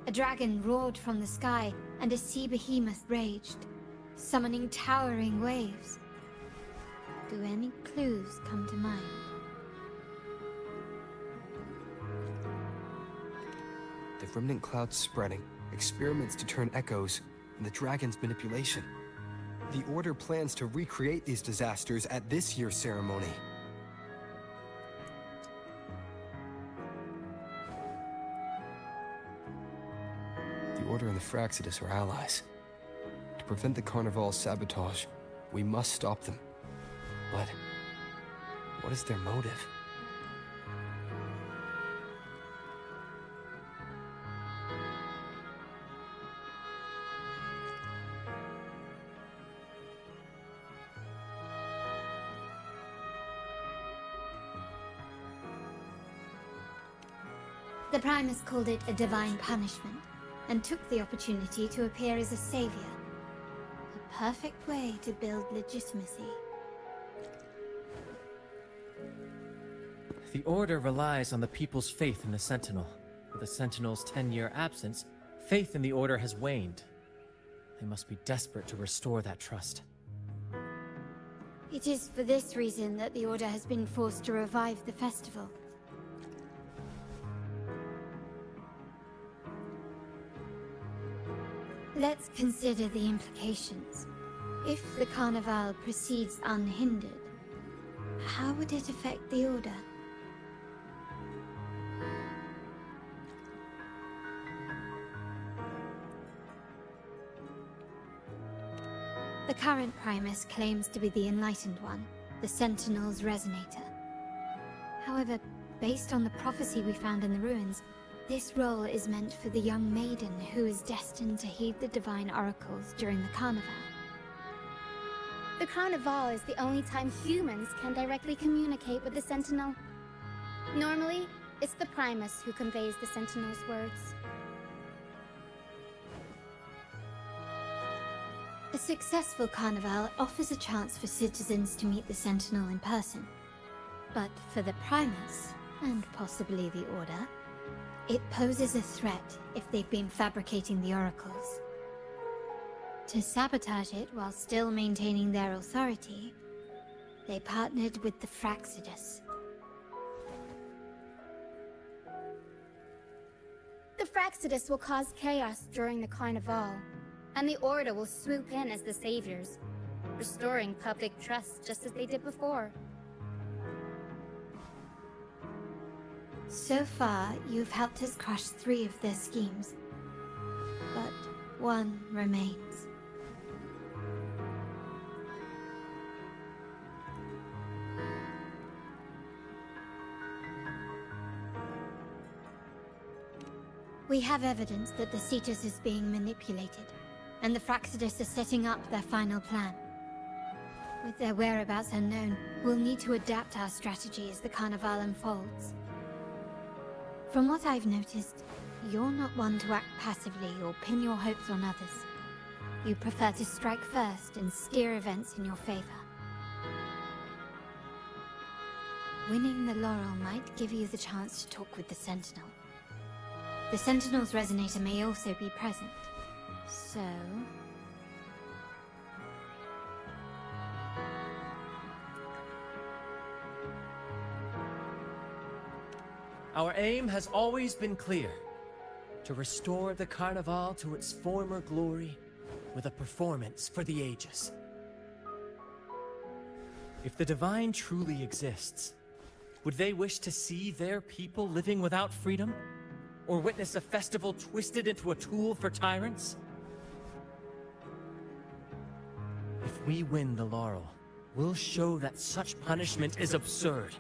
A dragon roared from the sky, and a sea behemoth raged, summoning towering waves. Do any clues come to mind? The remnant clouds spreading, experiments to turn echoes, and the dragon's manipulation. The Order plans to recreate these disasters at this year's ceremony. The Order and the Fraxidus are allies. To prevent the Carnival's sabotage, we must stop them. But what is their motive? The Primus called it a divine punishment, and took the opportunity to appear as a savior. A perfect way to build legitimacy. The Order relies on the people's faith in the Sentinel. With the Sentinel's 10-year absence, faith in the Order has waned. They must be desperate to restore that trust. It is for this reason that the Order has been forced to revive the festival. Let's consider the implications. If the Carnival proceeds unhindered, how would it affect the Order? The current Primus claims to be the Enlightened One, the Sentinel's Resonator. However, based on the prophecy we found in the ruins, this role is meant for the young maiden who is destined to heed the divine oracles during the Carnival. The Carnival is the only time humans can directly communicate with the Sentinel. Normally, it's the Primus who conveys the Sentinel's words. A successful Carnival offers a chance for citizens to meet the Sentinel in person. But for the Primus, and possibly the Order, it poses a threat if they've been fabricating the oracles. To sabotage it while still maintaining their authority, they partnered with the Fraxidus. The Fraxidus will cause chaos during the Carnival, and the Order will swoop in as the saviors, restoring public trust just as they did before. So far, you've helped us crush 3 of their schemes. But one remains. We have evidence that the Cetus is being manipulated, and the Fraxidus are setting up their final plan. With their whereabouts unknown, we'll need to adapt our strategy as the Carnival unfolds. From what I've noticed, you're not one to act passively or pin your hopes on others. You prefer to strike first and steer events in your favor. Winning the laurel might give you the chance to talk with the Sentinel. The Sentinel's Resonator may also be present, so... Our aim has always been clear: to restore the Carnival to its former glory with a performance for the ages. If the Divine truly exists, would they wish to see their people living without freedom? Or witness a festival twisted into a tool for tyrants? If we win the laurel, we'll show that such punishment is absurd.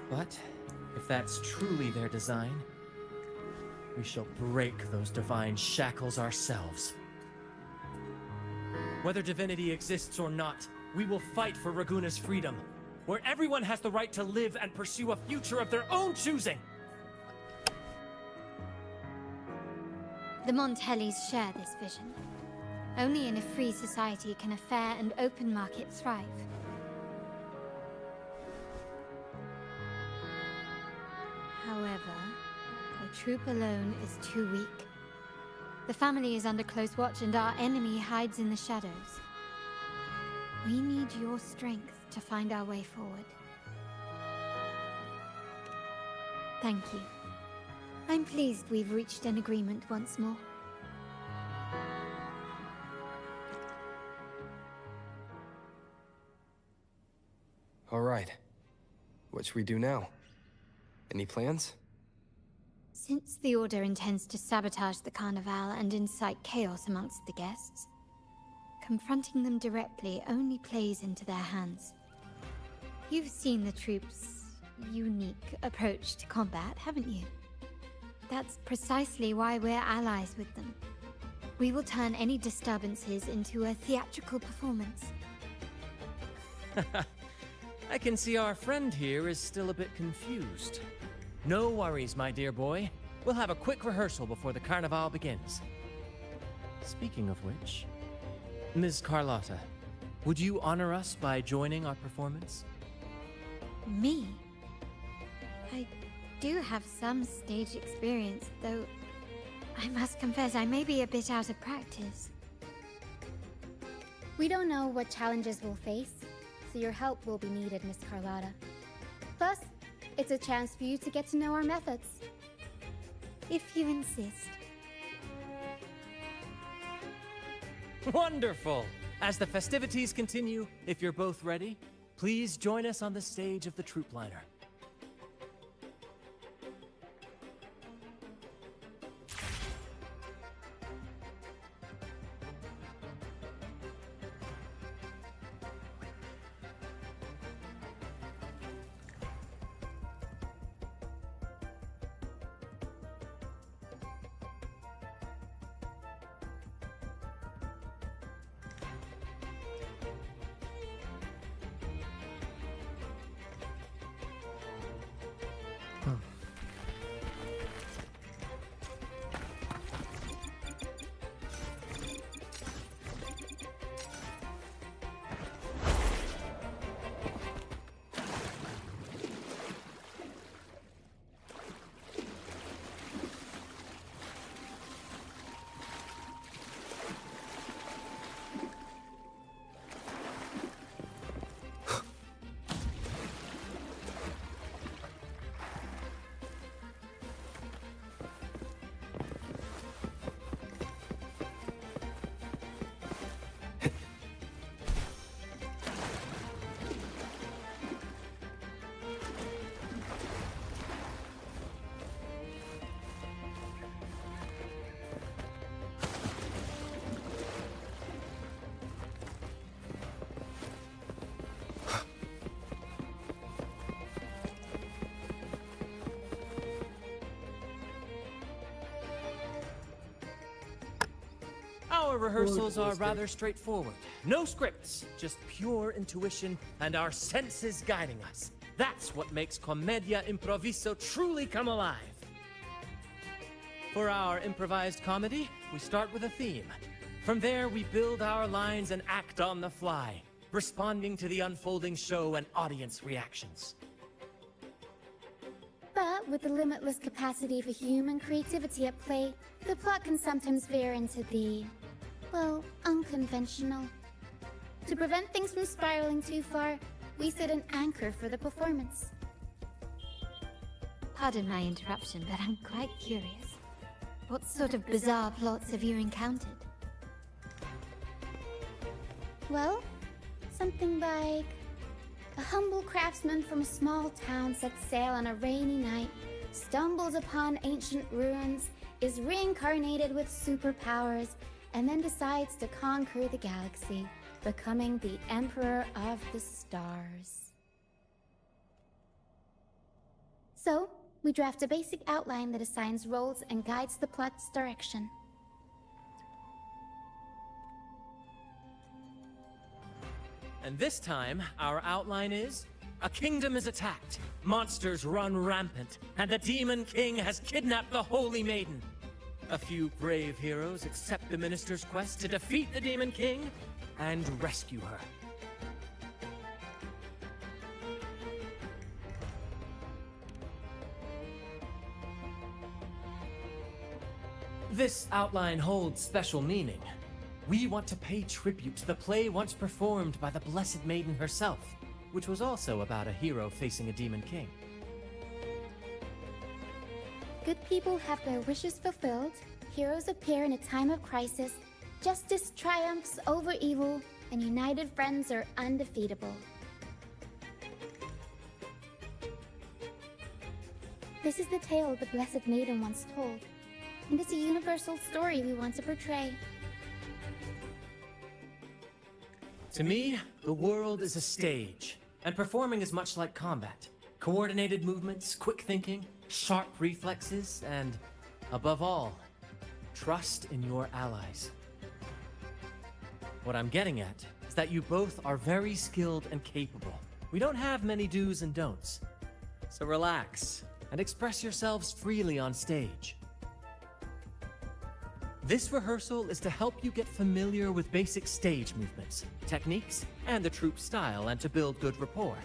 But if that's truly their design, we shall break those divine shackles ourselves. Whether divinity exists or not, we will fight for Raguna's freedom, where everyone has the right to live and pursue a future of their own choosing. The Montellis share this vision. Only in a free society can a fair and open market thrive. However, a troop alone is too weak. The family is under close watch and our enemy hides in the shadows. We need your strength to find our way forward. Thank you. I'm pleased we've reached an agreement once more. All right. What should we do now? Any plans? Since the Order intends to sabotage the Carnival and incite chaos amongst the guests, confronting them directly only plays into their hands. You've seen the troops' unique approach to combat, haven't you? That's precisely why we're allies with them. We will turn any disturbances into a theatrical performance. I can see our friend here is still a bit confused. No worries, my dear boy. We'll have a quick rehearsal before the Carnival begins. Speaking of which, Ms. Carlotta, would you honor us by joining our performance? Me? I do have some stage experience, though I must confess I may be a bit out of practice. We don't know what challenges we'll face, so your help will be needed, Miss Carlotta. Plus, it's a chance for you to get to know our methods. If you insist. Wonderful! As the festivities continue, if you're both ready, please join us on the stage of the troop liner. Our rehearsals are rather straightforward. No scripts, just pure intuition and our senses guiding us. That's what makes Commedia Improviso truly come alive. For our improvised comedy, we start with a theme. From there, we build our lines and act on the fly, responding to the unfolding show and audience reactions. But with the limitless capacity for human creativity at play, the plot can sometimes veer into the, well, unconventional. To prevent things from spiraling too far, we set an anchor for the performance. Pardon my interruption, but I'm quite curious. What sort of bizarre plots have you encountered? Well, something like a humble craftsman from a small town sets sail on a rainy night, stumbles upon ancient ruins, is reincarnated with superpowers, and then decides to conquer the galaxy, becoming the Emperor of the Stars. So, we draft a basic outline that assigns roles and guides the plot's direction. And this time, our outline is: a kingdom is attacked, monsters run rampant, and the Demon King has kidnapped the Holy Maiden. A few brave heroes accept the Minister's quest to defeat the Demon King and rescue her. This outline holds special meaning. We want to pay tribute to the play once performed by the Blessed Maiden herself, which was also about a hero facing a Demon King. Good people have their wishes fulfilled, heroes appear in a time of crisis, justice triumphs over evil, and united friends are undefeatable. This is the tale the Blessed Maiden once told, and it's a universal story we want to portray. To me, the world is a stage, and performing is much like combat. Coordinated movements, quick thinking, sharp reflexes, and, above all, trust in your allies. What I'm getting at is that you both are very skilled and capable. We don't have many do's and don'ts. So relax, and express yourselves freely on stage. This rehearsal is to help you get familiar with basic stage movements, techniques, and the troupe style, and to build good rapport.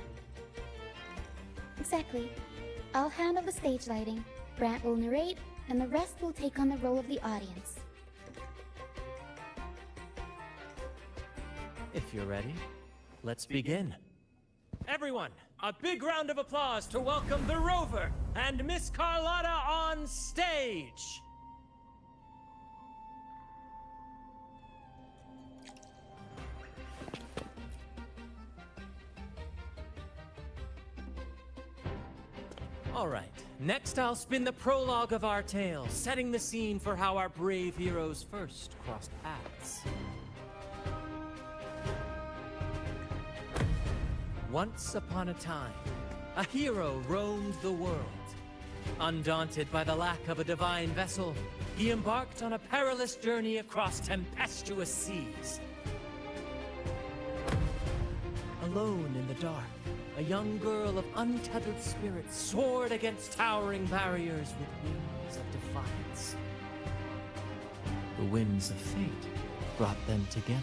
Exactly. I'll handle the stage lighting, Brant will narrate, and the rest will take on the role of the audience. If you're ready, let's begin. Everyone, a big round of applause to welcome the Rover and Miss Carlotta on stage! Alright, next I'll spin the prologue of our tale, setting the scene for how our brave heroes first crossed paths. Once upon a time, a hero roamed the world. Undaunted by the lack of a divine vessel, he embarked on a perilous journey across tempestuous seas. Alone in the dark, a young girl of untethered spirit soared against towering barriers with wings of defiance. The winds of fate brought them together.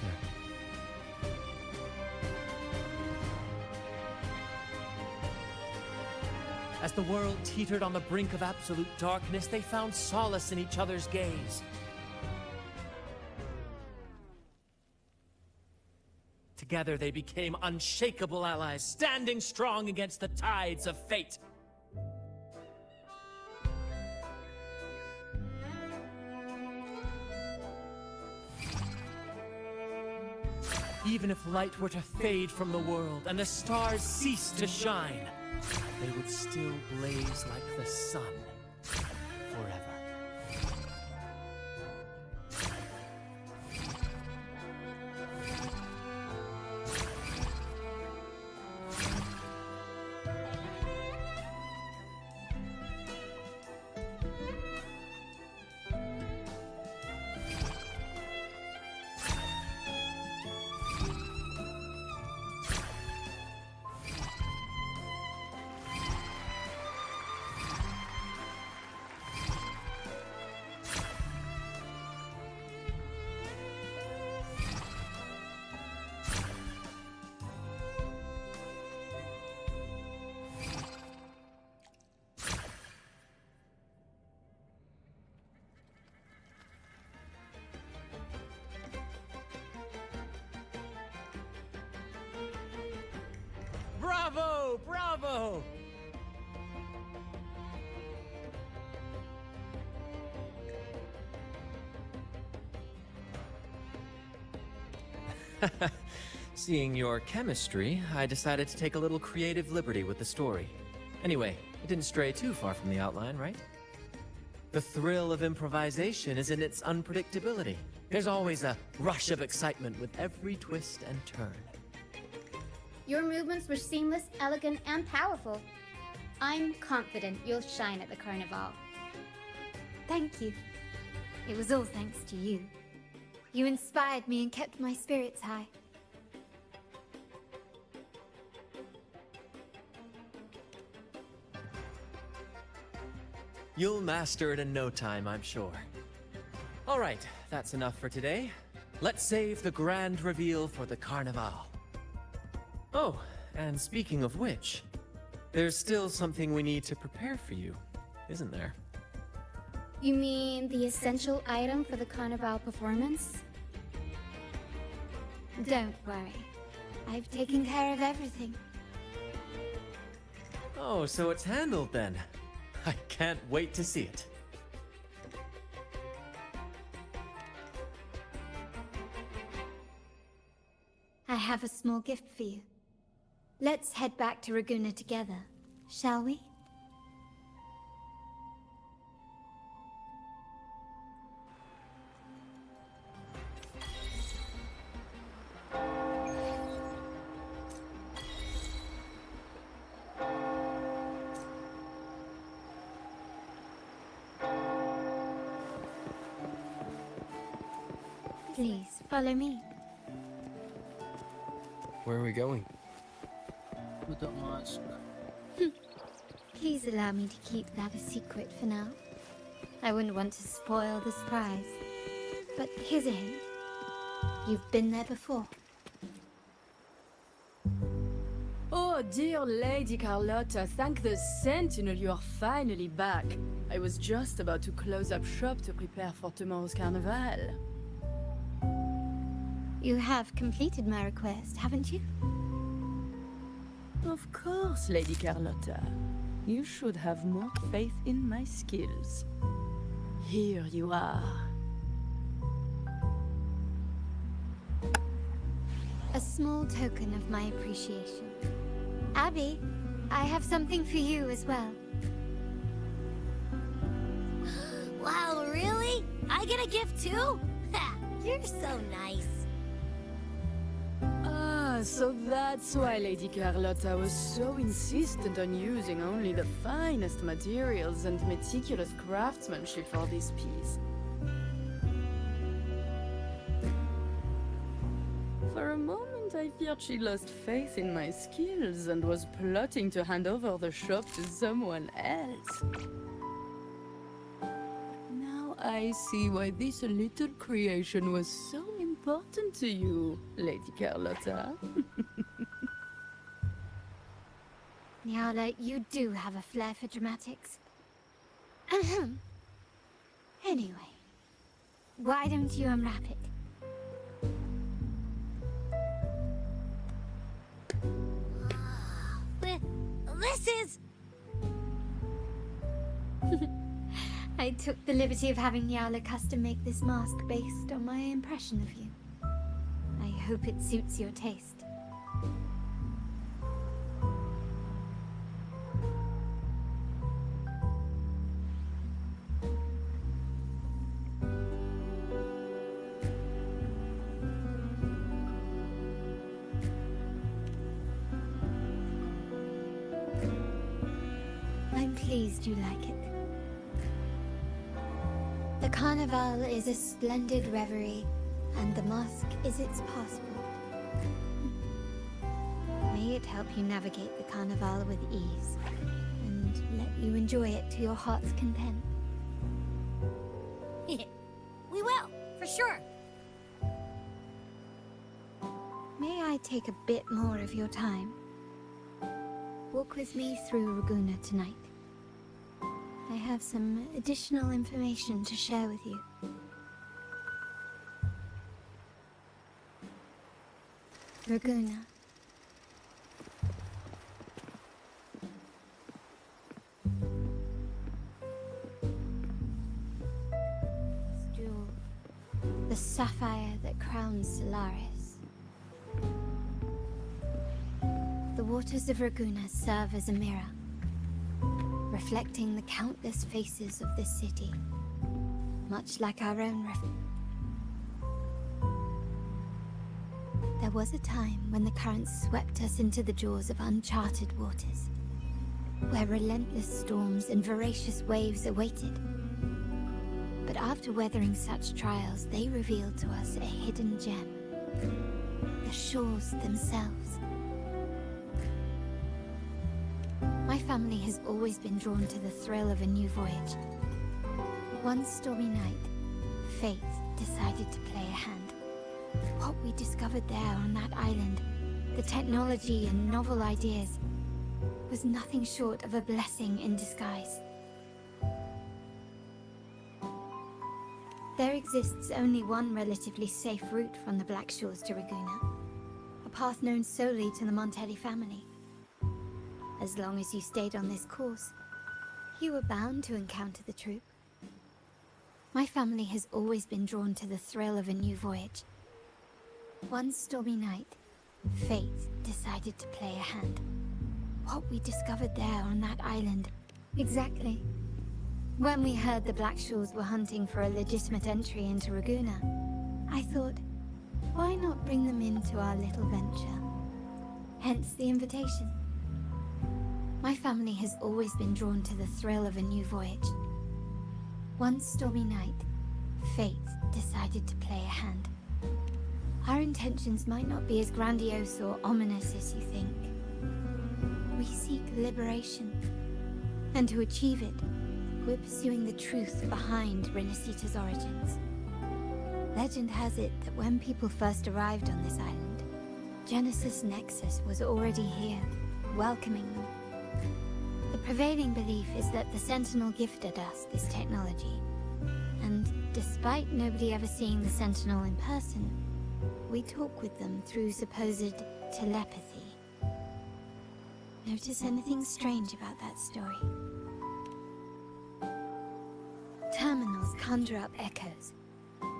As the world teetered on the brink of absolute darkness, they found solace in each other's gaze. Together they became unshakable allies, standing strong against the tides of fate. Even if light were to fade from the world and the stars cease to shine, they would still blaze like the sun forever. Bravo! Bravo! Seeing your chemistry, I decided to take a little creative liberty with the story. Anyway, it didn't stray too far from the outline, right? The thrill of improvisation is in its unpredictability. There's always a rush of excitement with every twist and turn. Your movements were seamless, elegant, and powerful. I'm confident you'll shine at the Carnival. Thank you. It was all thanks to you. You inspired me and kept my spirits high. You'll master it in no time, I'm sure. All right, that's enough for today. Let's save the grand reveal for the Carnival. Oh, and speaking of which, there's still something we need to prepare for you, isn't there? You mean the essential item for the Carnival performance? Don't worry. I've taken care of everything. Oh, so it's handled then. I can't wait to see it. I have a small gift for you. Let's head back to Ragunna together, shall we? Please, follow me. Where are we going? With the mask. Please allow me to keep that a secret for now. I wouldn't want to spoil the surprise. But here's a hint. You've been there before. Oh, Oh, dear Lady Carlotta, thank the Sentinel you are finally back. I was just about to close up shop to prepare for tomorrow's carnival. You have completed my request, haven't you? Of course, Lady Carlotta. You should have more faith in my skills. Here you are. A small token of my appreciation. Abby, I have something for you as well. Wow, really? I get a gift too? Ha! You're so nice. Ah, so that's why Lady Carlotta was so insistent on using only the finest materials and meticulous craftsmanship for this piece. For a moment, I feared she lost faith in my skills and was plotting to hand over the shop to someone else. Now I see why this little creation was so important to you, Lady Carlotta. Nyala, you do have a flair for dramatics. Anyway, why don't you unwrap it? This is... I took the liberty of having Nyala custom make this mask based on my impression of you. I hope it suits your taste. I'm pleased you like it. The Carnival is a splendid reverie, and the mask is its passport. May it help you navigate the Carnival with ease, and let you enjoy it to your heart's content. We will, for sure. May I take a bit more of your time? Walk with me through Raguna tonight. I have some additional information to share with you. Raguna. Jewel, the sapphire that crowns Solaris. The waters of Raguna serve as a mirror, reflecting the countless faces of this city, much like our own There was a time when the currents swept us into the jaws of uncharted waters, where relentless storms and voracious waves awaited. But after weathering such trials, they revealed to us a hidden gem, the shores themselves. My family has always been drawn to the thrill of a new voyage. One stormy night, fate decided to play a hand. What we discovered there on that island, the technology and novel ideas, was nothing short of a blessing in disguise. There exists only one relatively safe route from the Black Shores to Raguna, a path known solely to the Montelli family. As long as you stayed on this course, you were bound to encounter the troop. My family has always been drawn to the thrill of a new voyage. One stormy night, fate decided to play a hand. What we discovered there on that island, exactly. When we heard the Black Shores were hunting for a legitimate entry into Raguna, I thought, why not bring them into our little venture? Hence the invitation. My family has always been drawn to the thrill of a new voyage. One stormy night, fate decided to play a hand. Our intentions might not be as grandiose or ominous as you think. We seek liberation, and to achieve it, we're pursuing the truth behind Renacita's origins. Legend has it that when people first arrived on this island, Genesis Nexus was already here, welcoming them. The prevailing belief is that the Sentinel gifted us this technology, and despite nobody ever seeing the Sentinel in person, we talk with them through supposed telepathy. Notice anything strange about that story? Terminals conjure up echoes,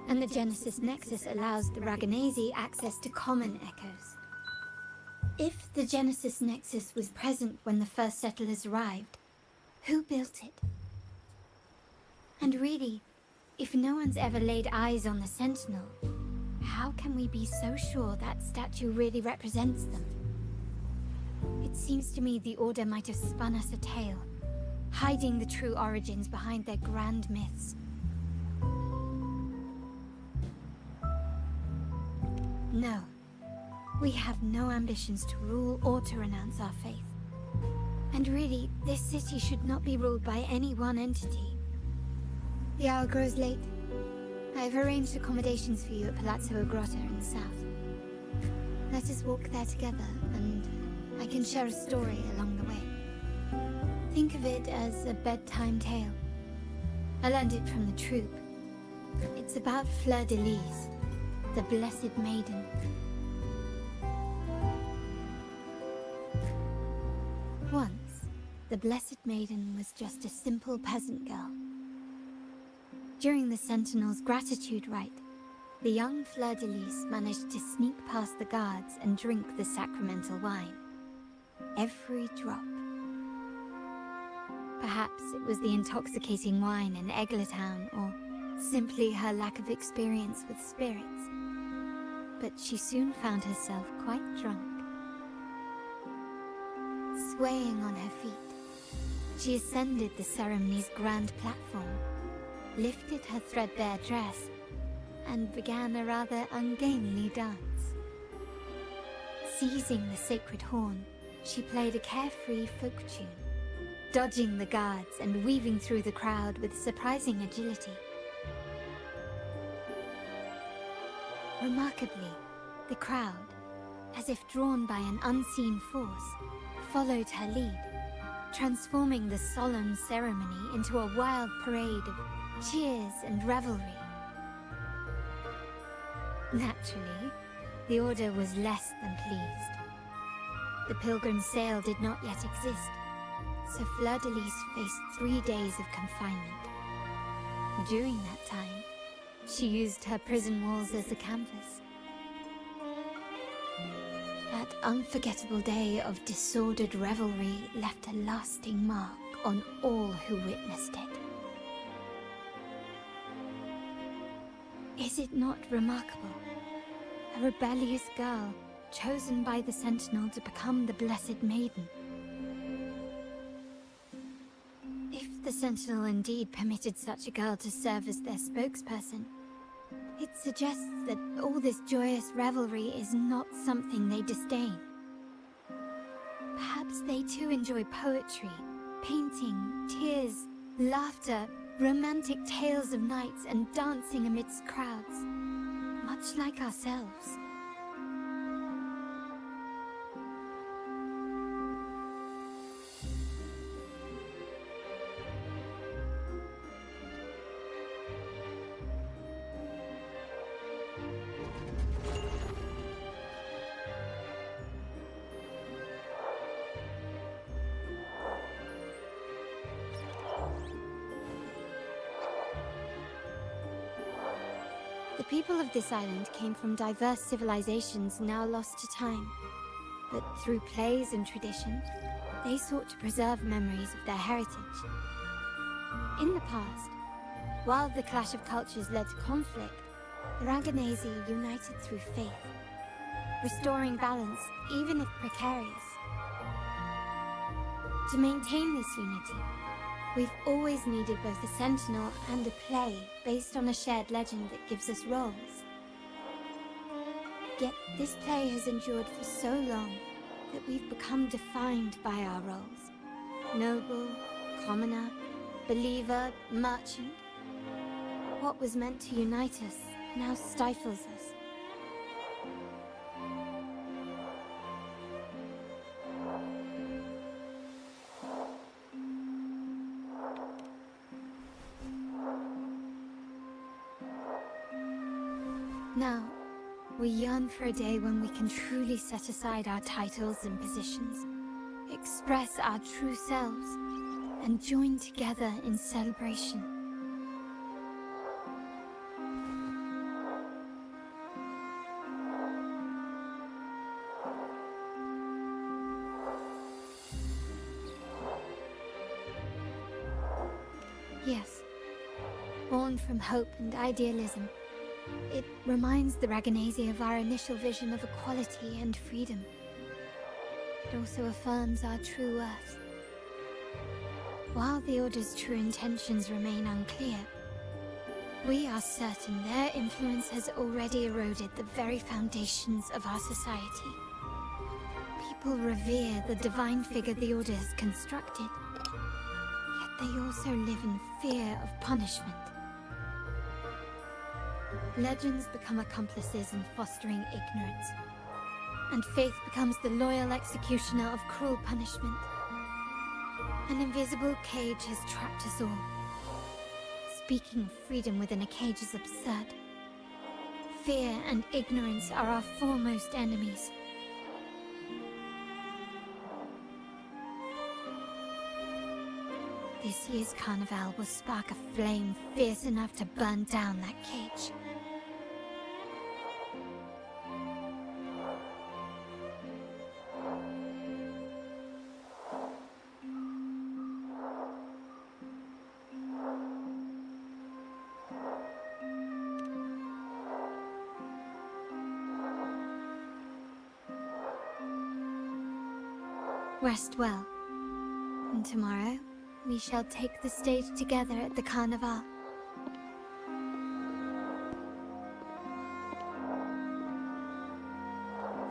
and the Genesis Nexus allows the Dragonese access to common echoes. If the Genesis Nexus was present when the first settlers arrived, who built it? And really, if no one's ever laid eyes on the Sentinel, how can we be so sure that statue really represents them? It seems to me the Order might have spun us a tale, hiding the true origins behind their grand myths. No. We have no ambitions to rule or to renounce our faith. And really, this city should not be ruled by any one entity. The hour grows late. I've arranged accommodations for you at Palazzo Grotta in the south. Let us walk there together, and I can share a story along the way. Think of it as a bedtime tale. I learned it from the troop. It's about Fleur de Lis, the Blessed Maiden. Once, the Blessed Maiden was just a simple peasant girl. During the Sentinel's gratitude rite, the young Fleur de Lis managed to sneak past the guards and drink the sacramental wine. Every drop. Perhaps it was the intoxicating wine in Eglatown, or simply her lack of experience with spirits. But she soon found herself quite drunk. Swaying on her feet, she ascended the ceremony's grand platform, lifted her threadbare dress, and began a rather ungainly dance. Seizing the sacred horn, she played a carefree folk tune, dodging the guards and weaving through the crowd with surprising agility. Remarkably, the crowd, as if drawn by an unseen force, followed her lead, transforming the solemn ceremony into a wild parade of cheers and revelry. Naturally, the Order was less than pleased. The pilgrim sale did not yet exist, so Fleur de Lis faced 3 days of confinement. During that time, she used her prison walls as a canvas. That unforgettable day of disordered revelry left a lasting mark on all who witnessed it. Is it not remarkable? A rebellious girl, chosen by the Sentinel to become the Blessed Maiden. If the Sentinel indeed permitted such a girl to serve as their spokesperson, it suggests that all this joyous revelry is not something they disdain. Perhaps they too enjoy poetry, painting, tears, laughter, romantic tales of nights, and dancing amidst crowds, much like ourselves. The people of this island came from diverse civilizations now lost to time, but through plays and tradition, they sought to preserve memories of their heritage. In the past, while the clash of cultures led to conflict, the Dragonese united through faith, restoring balance even if precarious. To maintain this unity, we've always needed both a sentinel and a play based on a shared legend that gives us roles. Yet this play has endured for so long that we've become defined by our roles. Noble, commoner, believer, merchant. What was meant to unite us now stifles us. Now, we yearn for a day when we can truly set aside our titles and positions, express our true selves, and join together in celebration. Yes, born from hope and idealism, it reminds the Dragonese of our initial vision of equality and freedom. It also affirms our true worth. While the Order's true intentions remain unclear, we are certain their influence has already eroded the very foundations of our society. People revere the divine figure the Order has constructed, yet they also live in fear of punishment. Legends become accomplices in fostering ignorance, and faith becomes the loyal executioner of cruel punishment. An invisible cage has trapped us all. Speaking of freedom within a cage is absurd. Fear and ignorance are our foremost enemies. This year's Carnival will spark a flame fierce enough to burn down that cage. Rest well, and tomorrow we shall take the stage together at the Carnival.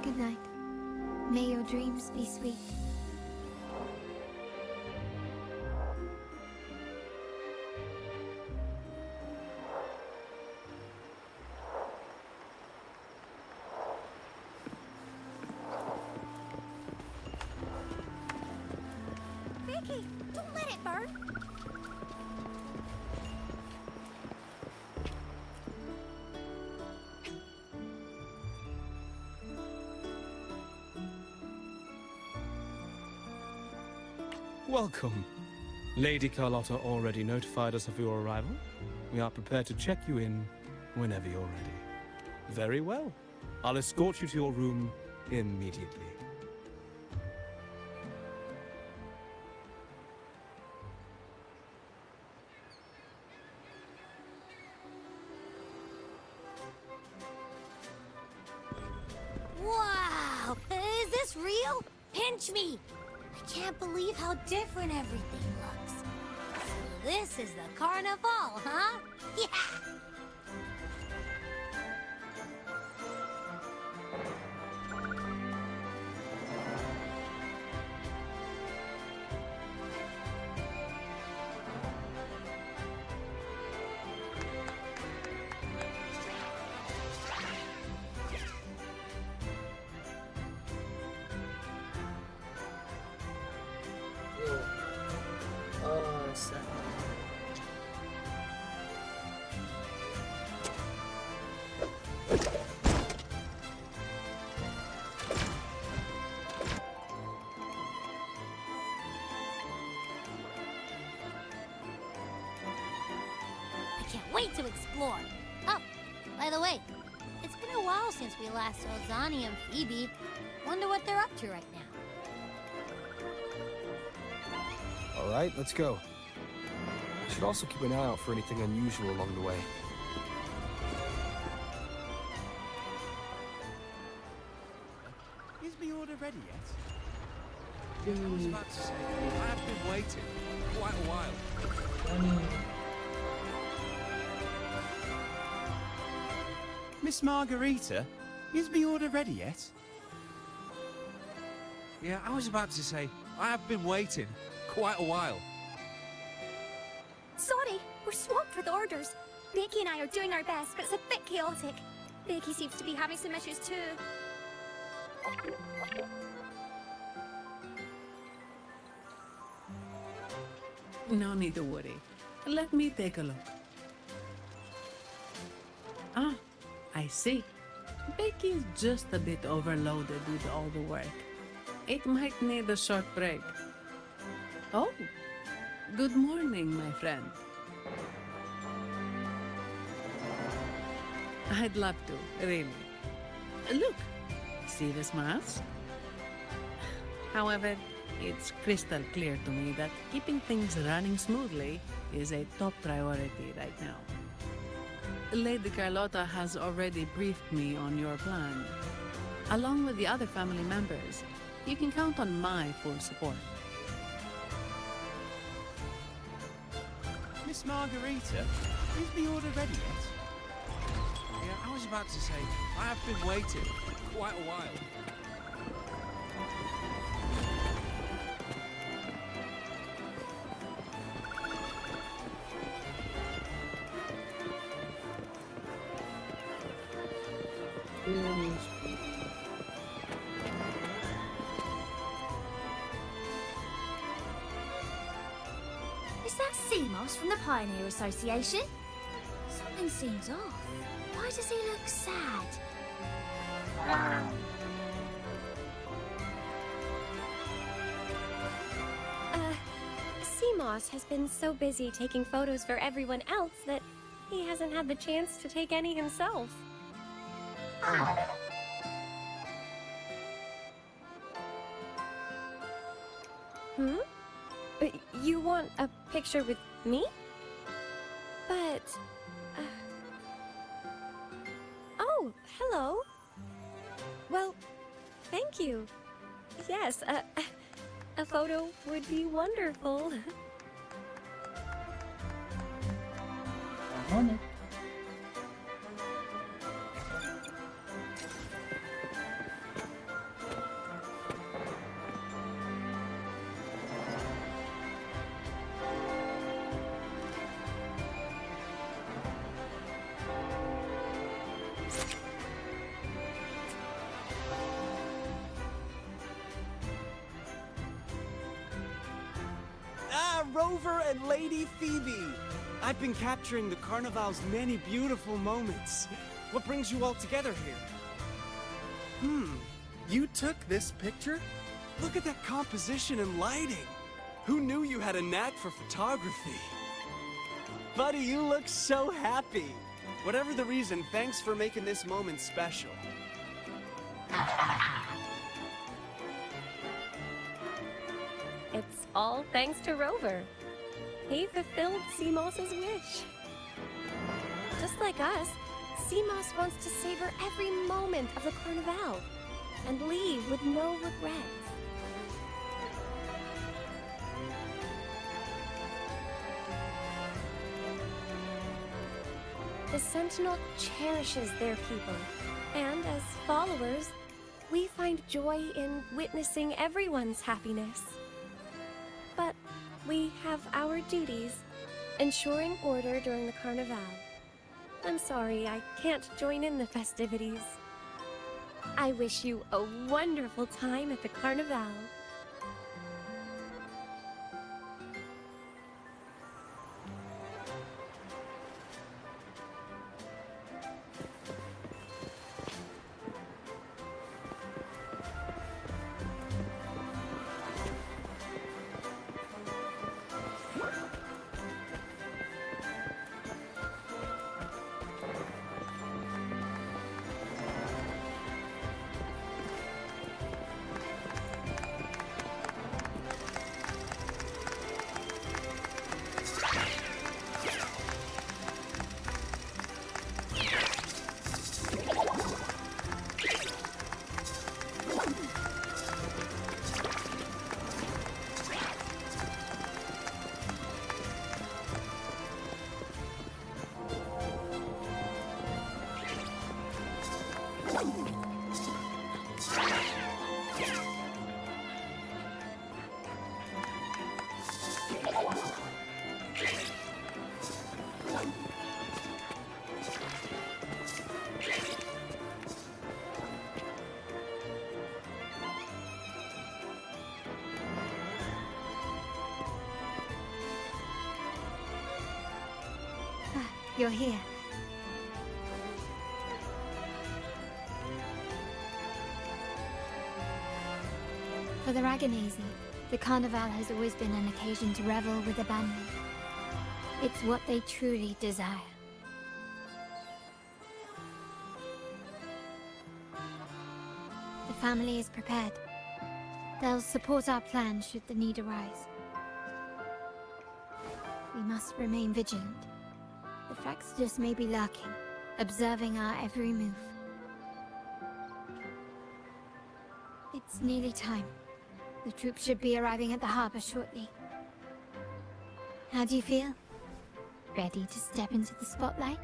Good night. May your dreams be sweet. Vicky, don't let it burn. Welcome. Lady Carlotta already notified us of your arrival. We are prepared to check you in whenever you're ready. Very well. I'll escort you to your room immediately. Wow! Is this real? Pinch me! I can't believe how different everything looks. So this is the Carnival, huh? Yeah! I can't wait to explore. Oh, by the way, it's been a while since we last saw Zani and Phoebe. Wonder what they're up to right now. All right, let's go. I should also keep an eye out for anything unusual along the way. Is my order ready yet? I was about to say, I have been waiting quite a while. Miss Margarita, is my order ready yet? Yeah, I was about to say, I have been waiting quite a while. Sorry, we're swamped with orders. Becky and I are doing our best, but it's a bit chaotic. Becky seems to be having some issues too. No need to worry. Let me take a look. Ah, I see. Becky's just a bit overloaded with all the work. It might need a short break. Oh, good morning, my friend. I'd love to, really. Look, see this mask? However, it's crystal clear to me that keeping things running smoothly is a top priority right now. Lady Carlotta has already briefed me on your plan. Along with the other family members, you can count on my full support. Miss Margarita, is the order ready yet? Yeah, I was about to say, I have been waiting for quite a while. Is that Seamoss from the Pioneer Association? Something seems off. Why does he look sad? Seamoss has been so busy taking photos for everyone else that he hasn't had the chance to take any himself. Hmm? You want a picture with me? But... Oh, hello. Well, thank you. Yes, a photo would be wonderful. On it. Rover and Lady Phoebe! I've been capturing the Carnival's many beautiful moments. What brings you all together here? You took this picture? Look at that composition and lighting! Who knew you had a knack for photography? Buddy, you look so happy! Whatever the reason, thanks for making this moment special. It's all thanks to Rover. He fulfilled Seamoss's wish. Just like us, Seamoss wants to savor every moment of the Carnival and leave with no regrets. The Sentinel cherishes their people, and as followers, we find joy in witnessing everyone's happiness. But we have our duties, ensuring order during the Carnival. I'm sorry I can't join in the festivities. I wish you a wonderful time at the Carnival. You're here. For the Raganese, the Carnival has always been an occasion to revel with abandon. It's what they truly desire. The family is prepared. They'll support our plan should the need arise. We must remain vigilant. The Fraxidus may be lurking, observing our every move. It's nearly time. The troops should be arriving at the harbor shortly. How do you feel? Ready to step into the spotlight?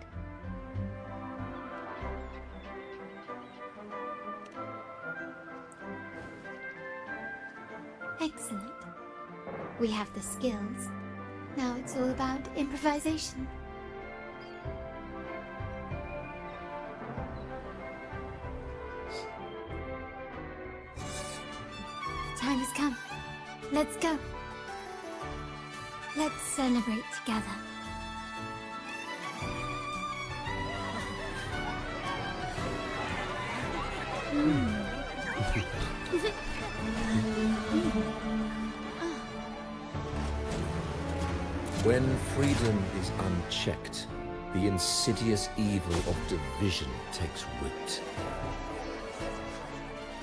Excellent. We have the skills. Now it's all about improvisation. The time has come. Let's go. Let's celebrate together. When freedom is unchecked, the insidious evil of division takes root.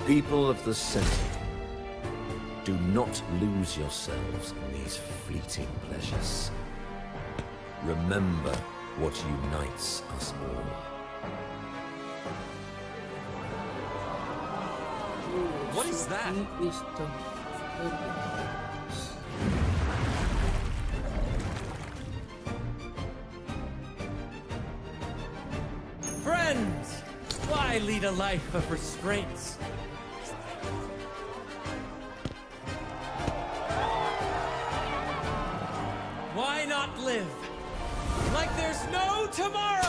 People of the Sentinel, do not lose yourselves in these fleeting pleasures. Remember what unites us all. What is that? Friends! Why lead a life of restraints? Why not live like there's no tomorrow?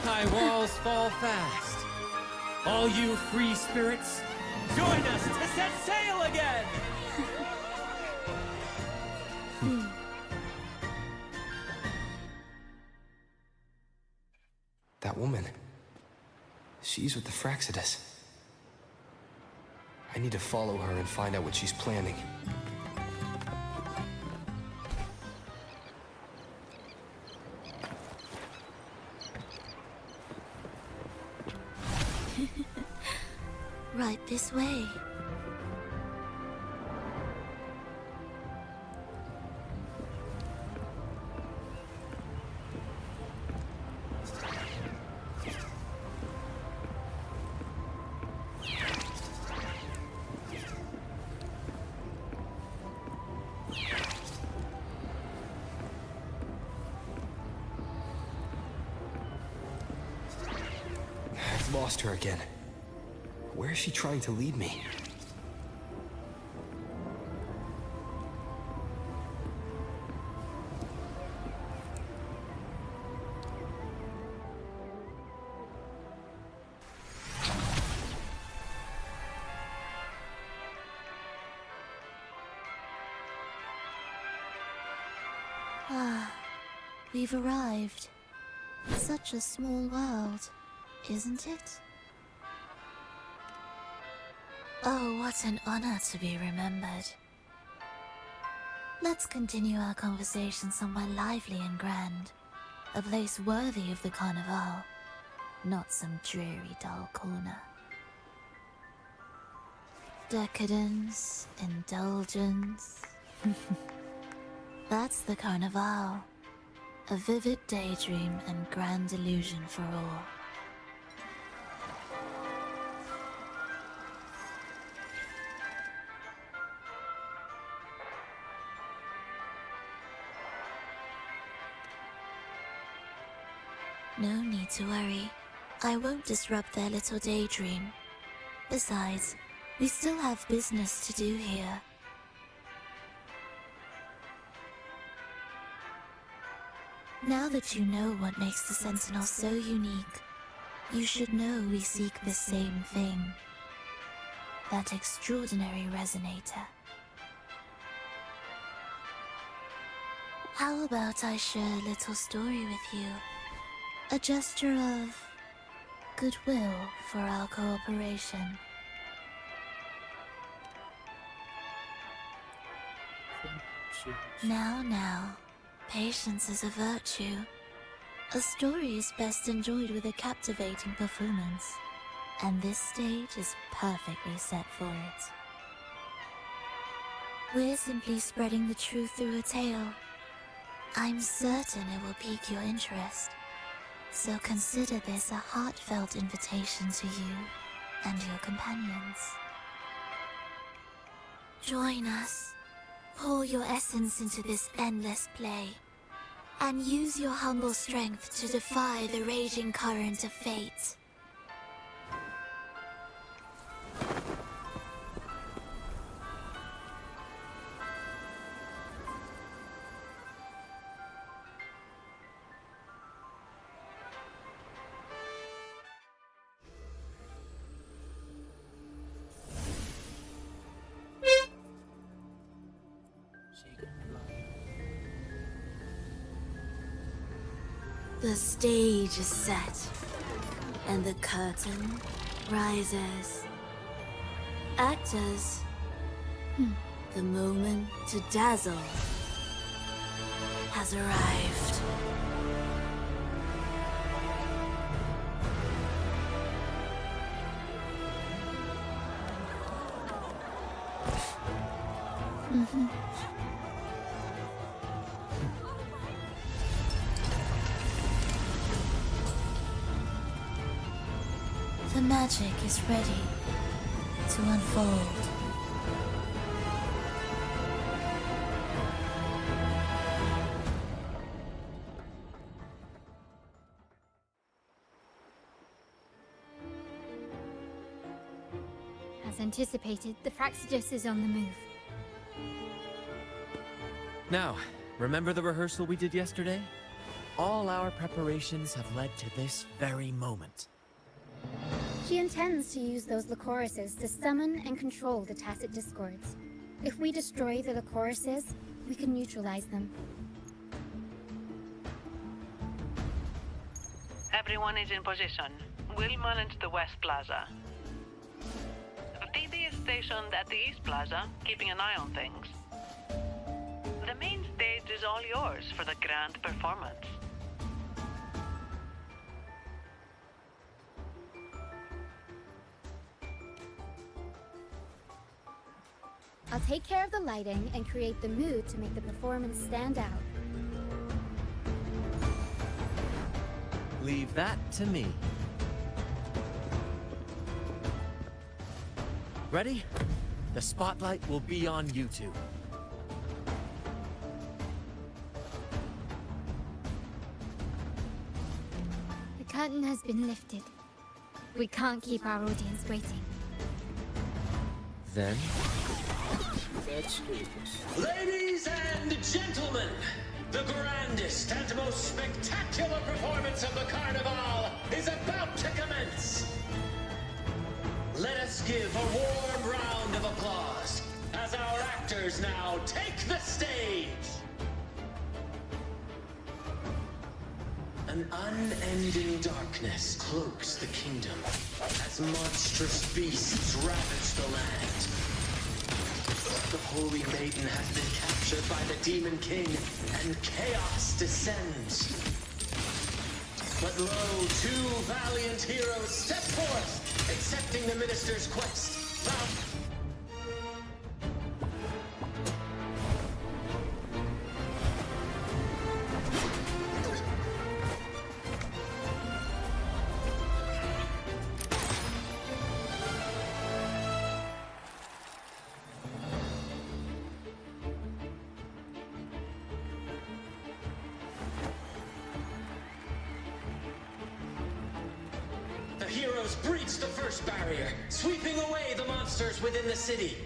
High walls fall fast. All you free spirits, join us to set sail again! That woman. She's with the Fraxidus. I need to follow her and find out what she's planning. Right this way. I've lost her again. Where is she trying to lead me? Ah, we've arrived. Such a small world, isn't it? Oh, what an honor to be remembered. Let's continue our conversation somewhere lively and grand. A place worthy of the Carnival, not some dreary, dull corner. Decadence, indulgence. That's the Carnival. A vivid daydream and grand illusion for all. No need to worry. I won't disrupt their little daydream. Besides, we still have business to do here. Now that you know what makes the Sentinel so unique, You should know we seek the same thing. That extraordinary resonator. How about I share a little story with you? A gesture of goodwill for our cooperation. Now, patience is a virtue. A story is best enjoyed with a captivating performance, and this stage is perfectly set for it. We're simply spreading the truth through a tale. I'm certain it will pique your interest, so consider this a heartfelt invitation to you and your companions. Join us. Pour your essence into this endless play, and use your humble strength to defy the raging current of fate. The stage is set, and the curtain rises. Actors, the moment to dazzle has arrived. The magic is ready to unfold. As anticipated, the Fraxidus is on the move. Now, remember the rehearsal we did yesterday? All our preparations have led to this very moment. She intends to use those Lycorises to summon and control the Tacit Discords. If we destroy the Lycorises, we can neutralize them. Everyone is in position. We'll manage the West Plaza. Phoebe is stationed at the East Plaza, keeping an eye on things. The main stage is all yours for the grand performance. I'll take care of the lighting and create the mood to make the performance stand out. Leave that to me. Ready? The spotlight will be on you two. The curtain has been lifted. We can't keep our audience waiting. Then... Ladies and gentlemen, the grandest and most spectacular performance of the Carnival is about to commence. Let us give a warm round of applause as our actors now take the stage. An unending darkness cloaks the kingdom as monstrous beasts ravage the land. The Holy Maiden has been captured by the Demon King, and chaos descends. But lo, two valiant heroes step forth, accepting the minister's quest. The heroes breach the first barrier, sweeping away the monsters within the city.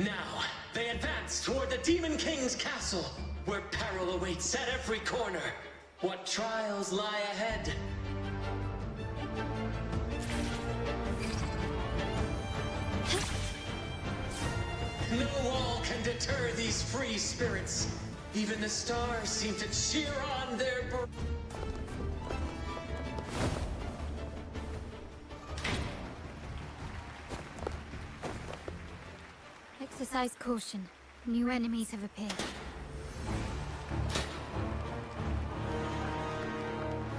Now, they advance toward the Demon King's castle, where peril awaits at every corner. What trials lie ahead? No wall can deter these free spirits. Even the stars seem to cheer on their Exercise caution. New enemies have appeared.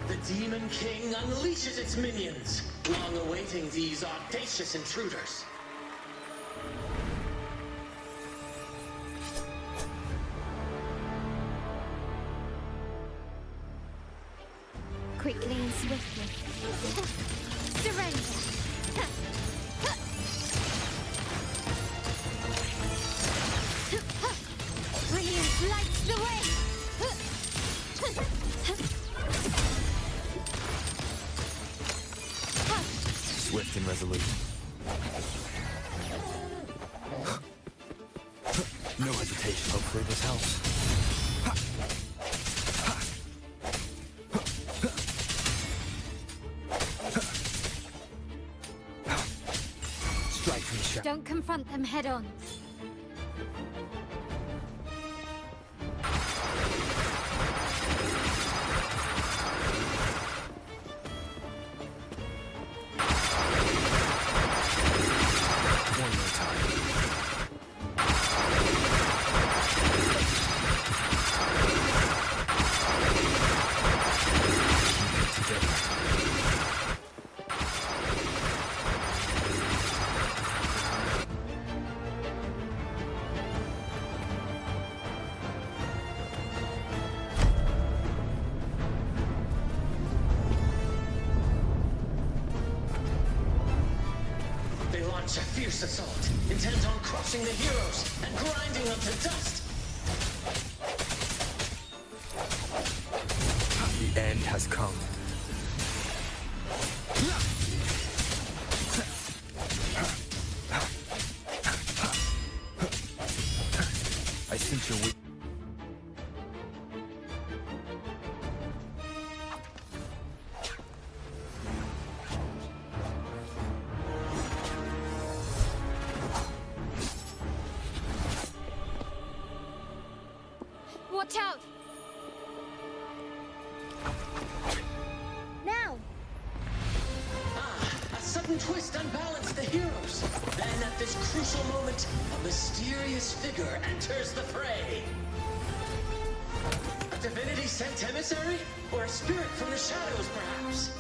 The Demon King unleashes its minions, long awaiting these audacious intruders. Quickly and swiftly. Surrender! Brilliance lights the way! Swift and resolute. No hesitation. Hopefully this helps. Strike from the shadow. Don't confront them head on. A fierce assault, intent on crushing the heroes and grinding them to dust. The end has come. I sense your weak. Watch out! Now! A sudden twist unbalanced the heroes. Then at this crucial moment, a mysterious figure enters the fray. A divinity sent emissary? Or a spirit from the shadows, perhaps?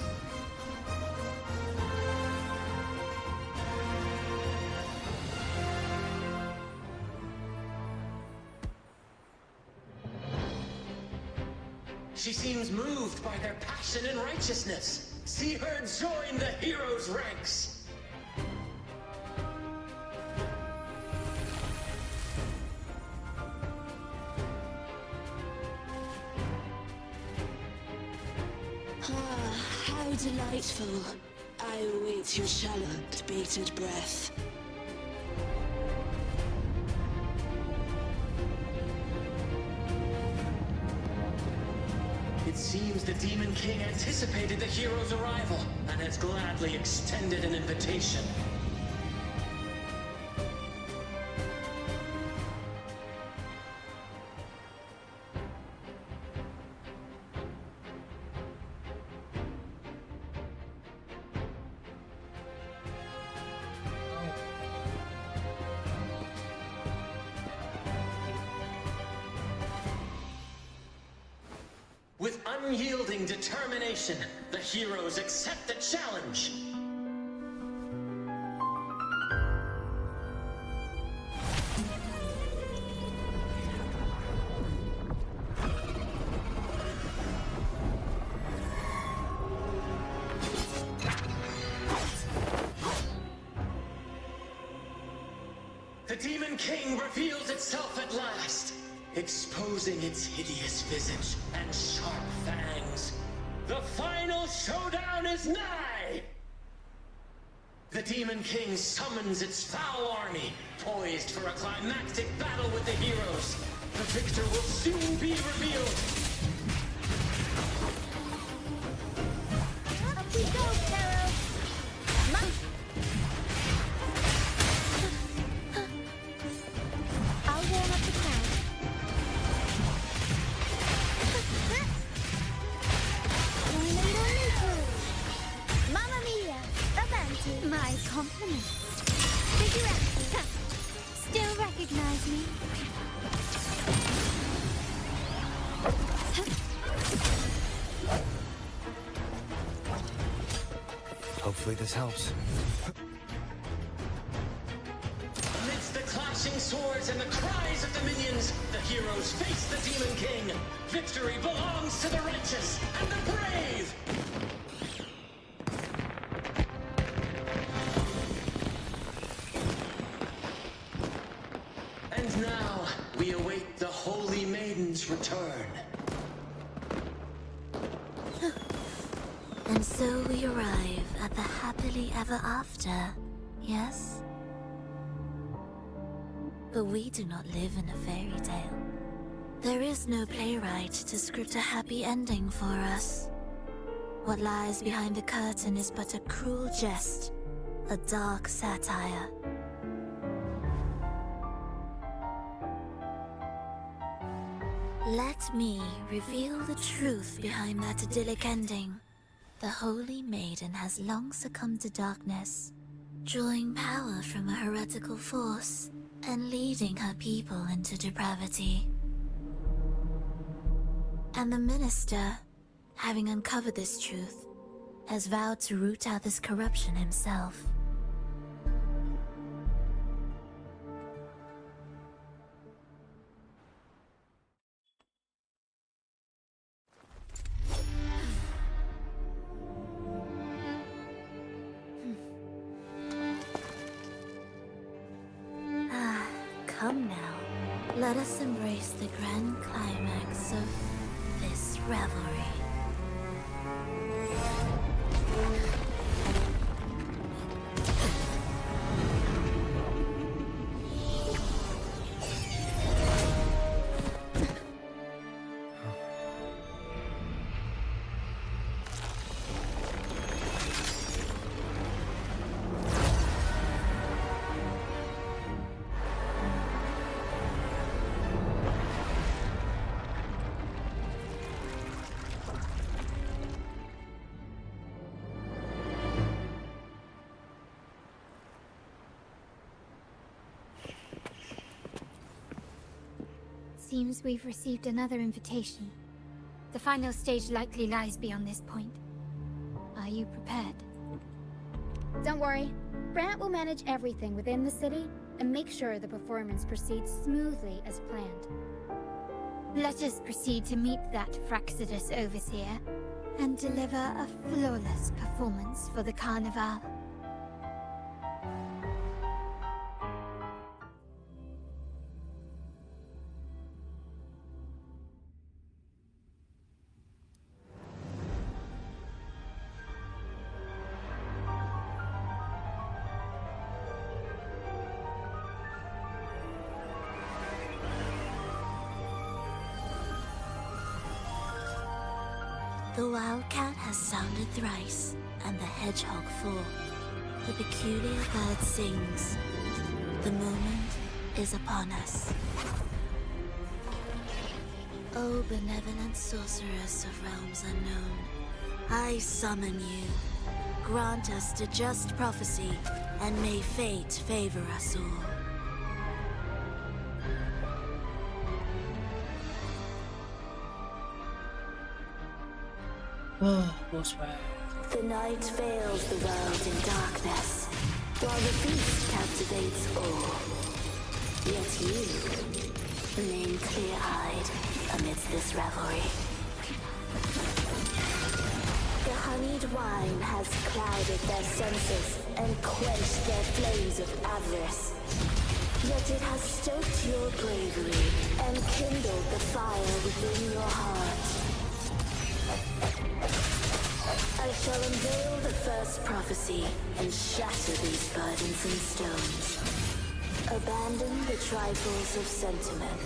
She seems moved by their passion and righteousness. See her join the heroes' ranks. Ah, how delightful. I await your shallow, bated breath. It seems the Demon King anticipated the hero's arrival and has gladly extended an invitation. With unyielding determination, the heroes accept the challenge. The Demon King reveals itself at last, exposing its hideous visage and sharp fangs. The final showdown is nigh! The the Demon King summons its foul army, poised for a climactic battle with the heroes. The victor will soon be revealed. Up we go, Pharaoh! I'll warm up the crowd. Tornado neutral! Mamma mia! Avanti! My compliments. Figurati! Still recognize me? Hopefully this helps. Amidst the clashing swords and the cries of the minions, the heroes face the Demon King. Victory belongs to the righteous and the brave! And now, we await the Holy Maiden's return. And so we arrive at the happily ever after, yes? But we do not live in a fairy tale. There is no playwright to script a happy ending for us. What lies behind the curtain is but a cruel jest, a dark satire. Let me reveal the truth behind that idyllic ending. The Holy Maiden has long succumbed to darkness, drawing power from a heretical force and leading her people into depravity. And the minister, having uncovered this truth, has vowed to root out this corruption himself. Come now, let us embrace the grand climax of this revelry. Seems we've received another invitation. The final stage likely lies beyond this point. Are you prepared? Don't worry. Brant will manage everything within the city and make sure the performance proceeds smoothly as planned. Let us proceed to meet that Fraxidus overseer and deliver a flawless performance for the Carnival. The wildcat has sounded thrice, and the hedgehog four. The peculiar bird sings. The moment is upon us. O benevolent sorceress of realms unknown, I summon you. Grant us the just prophecy, and may fate favor us all. The night veils the world in darkness, while the feast captivates all. Yet you remain clear-eyed amidst this revelry. The honeyed wine has clouded their senses and quenched their flames of avarice. Yet it has stoked your bravery and kindled the fire within your heart. I shall unveil the first prophecy and shatter these burdens in stones. Abandon the trifles of sentiment,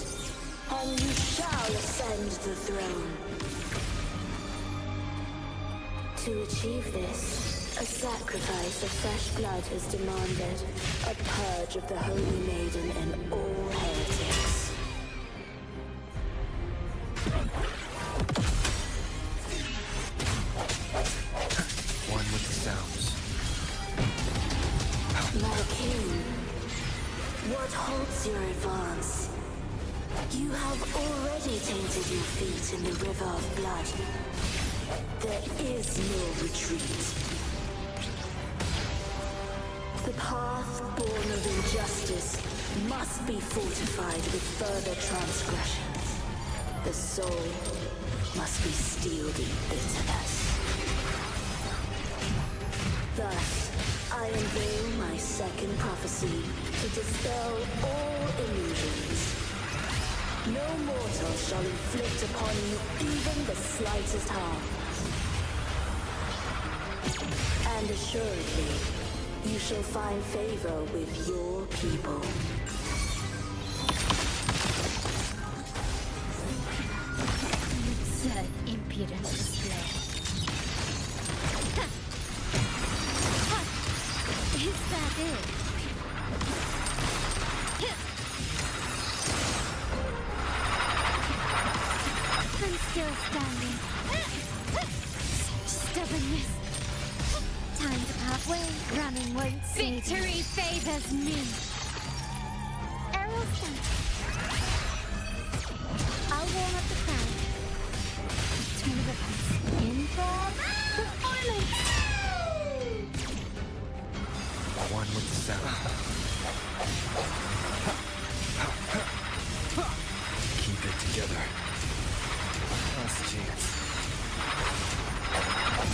and you shall ascend the throne. To achieve this, a sacrifice of fresh blood is demanded, a purge of the Holy Maiden and all heretics. One with the sounds. My king, what halts your advance? You have already tainted your feet in the river of blood. There is no retreat. The path born of injustice must be fortified with further transgressions. The soul must be steeled in bitterness. Thus, I unveil my second prophecy to dispel all illusions. No mortal shall inflict upon you even the slightest harm. And assuredly, you shall find favor with your people. Absurd, impudent display. Is that it? I'm still standing. Stubbornness. Time to part ways. Running won't save. Victory favors me. Arrow stand. I'll warm up the crowd. Turn of events. Improv performance. One with the sound. Keep it together. Last chance.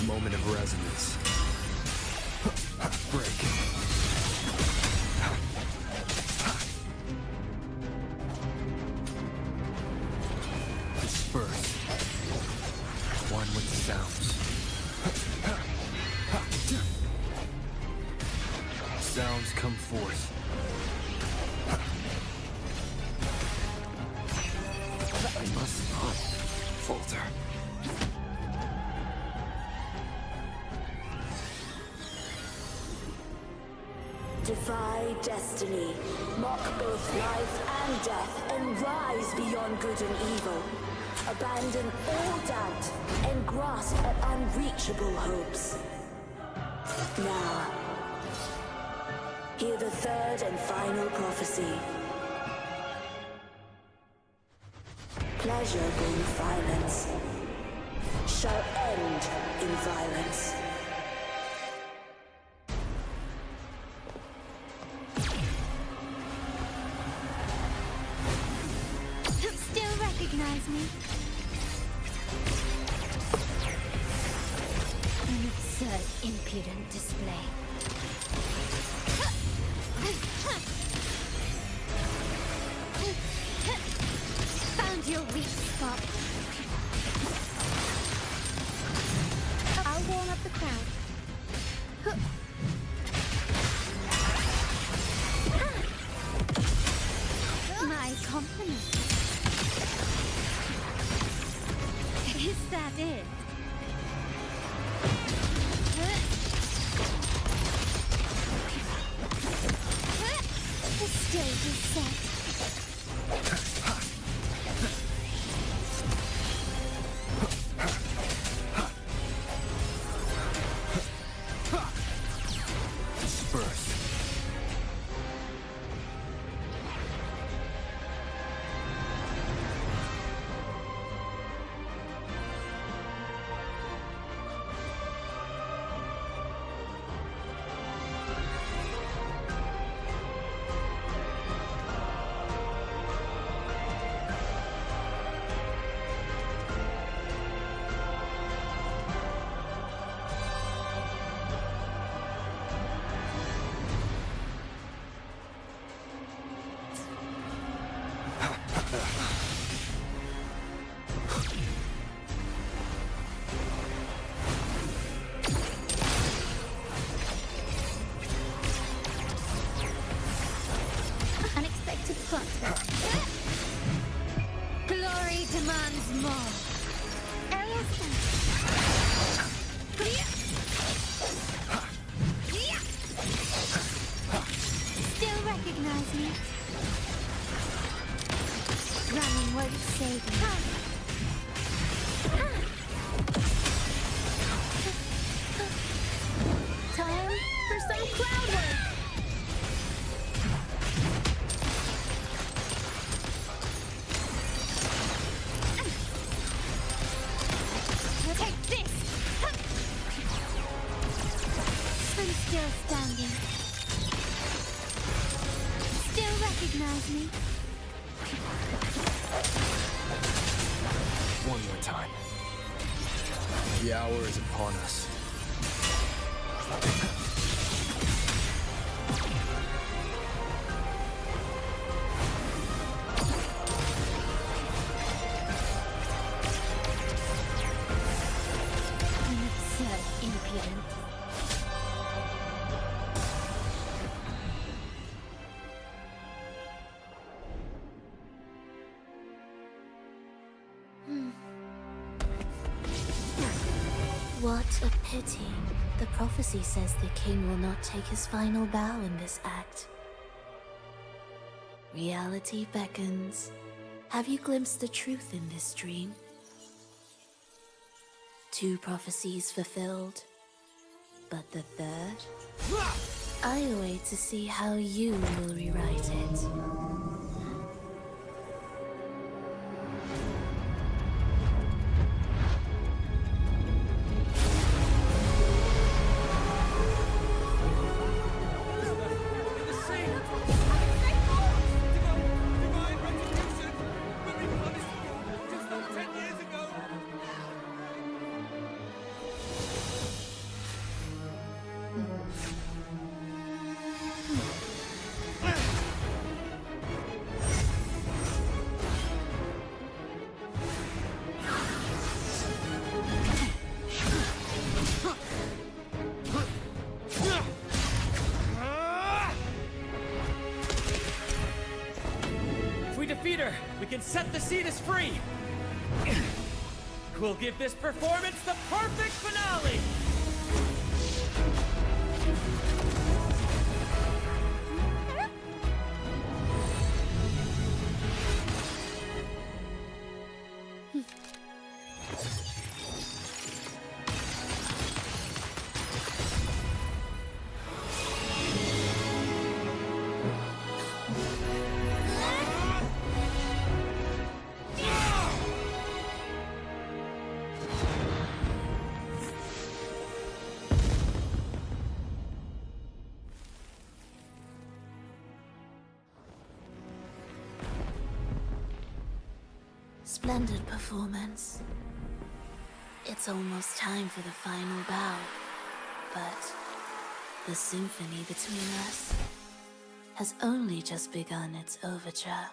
Moment of resonance. Break. Disperse. One with the sounds. Sounds come forth. I must not falter. Defy destiny, mock both life and death, and rise beyond good and evil. Abandon all doubt and grasp at unreachable hopes. Now, hear the third and final prophecy. Pleasure born violence shall end in violence. Still recognize me? An absurd, impudent display. Found your weak spot. I'll warm up the crowd. My compliment. Is that it? The stage is set. Disperse. Glory demands more. Still recognize me? Running won't save me. Time for some cloud work! Take this! I'm still standing. Still recognize me? One more time. The hour is upon us. I'm so impudent. What a pity. The prophecy says the king will not take his final bow in this act. Reality beckons. Have you glimpsed the truth in this dream? 2 prophecies fulfilled, but the third? I await to see how you will rewrite it. We can set the Cetus free! We'll give this performance the perfect finale! Splendid performance. It's almost time for the final bow, but the symphony between us has only just begun its overture.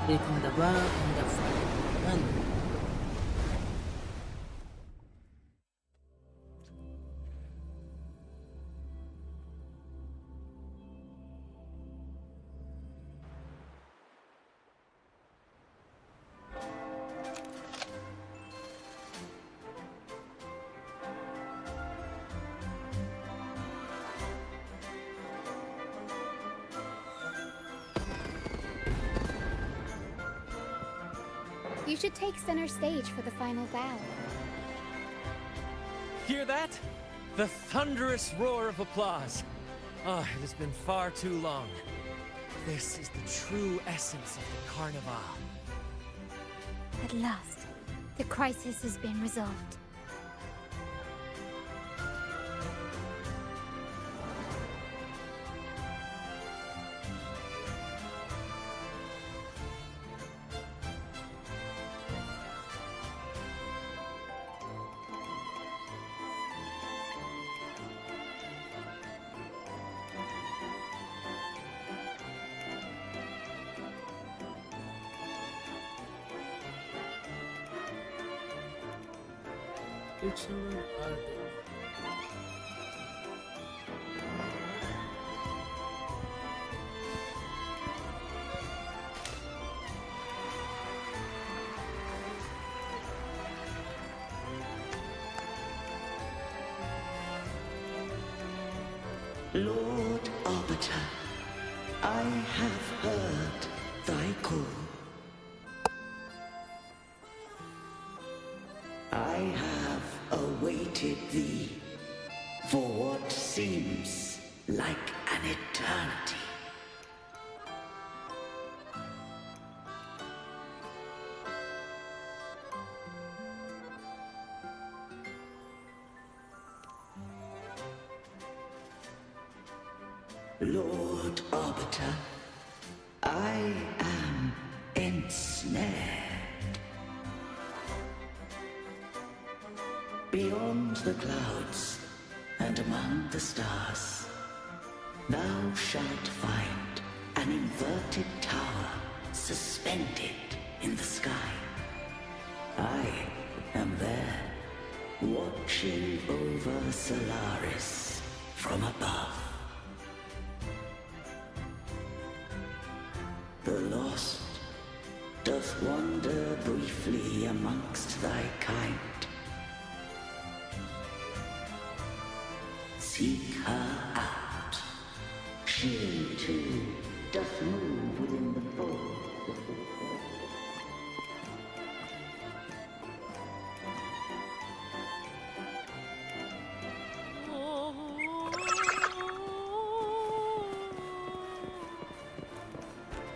Breaking the bar in the front. Run. You should take center stage for the final bow. Hear that? The thunderous roar of applause. Ah, it has been far too long. This is the true essence of the Carnival. At last, the crisis has been resolved. It's a hard. Lord Arbiter, I have heard thy call. I have awaited thee for what seems like an eternity. Lord Arbiter, I am ensnared. Beyond the clouds and among the stars, thou shalt find an inverted tower suspended in the sky. I am there, watching over Solaris from above. The lost doth wander briefly amongst thy kind. Seek her out. She, too, doth move within the fold.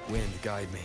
Wind, guide me.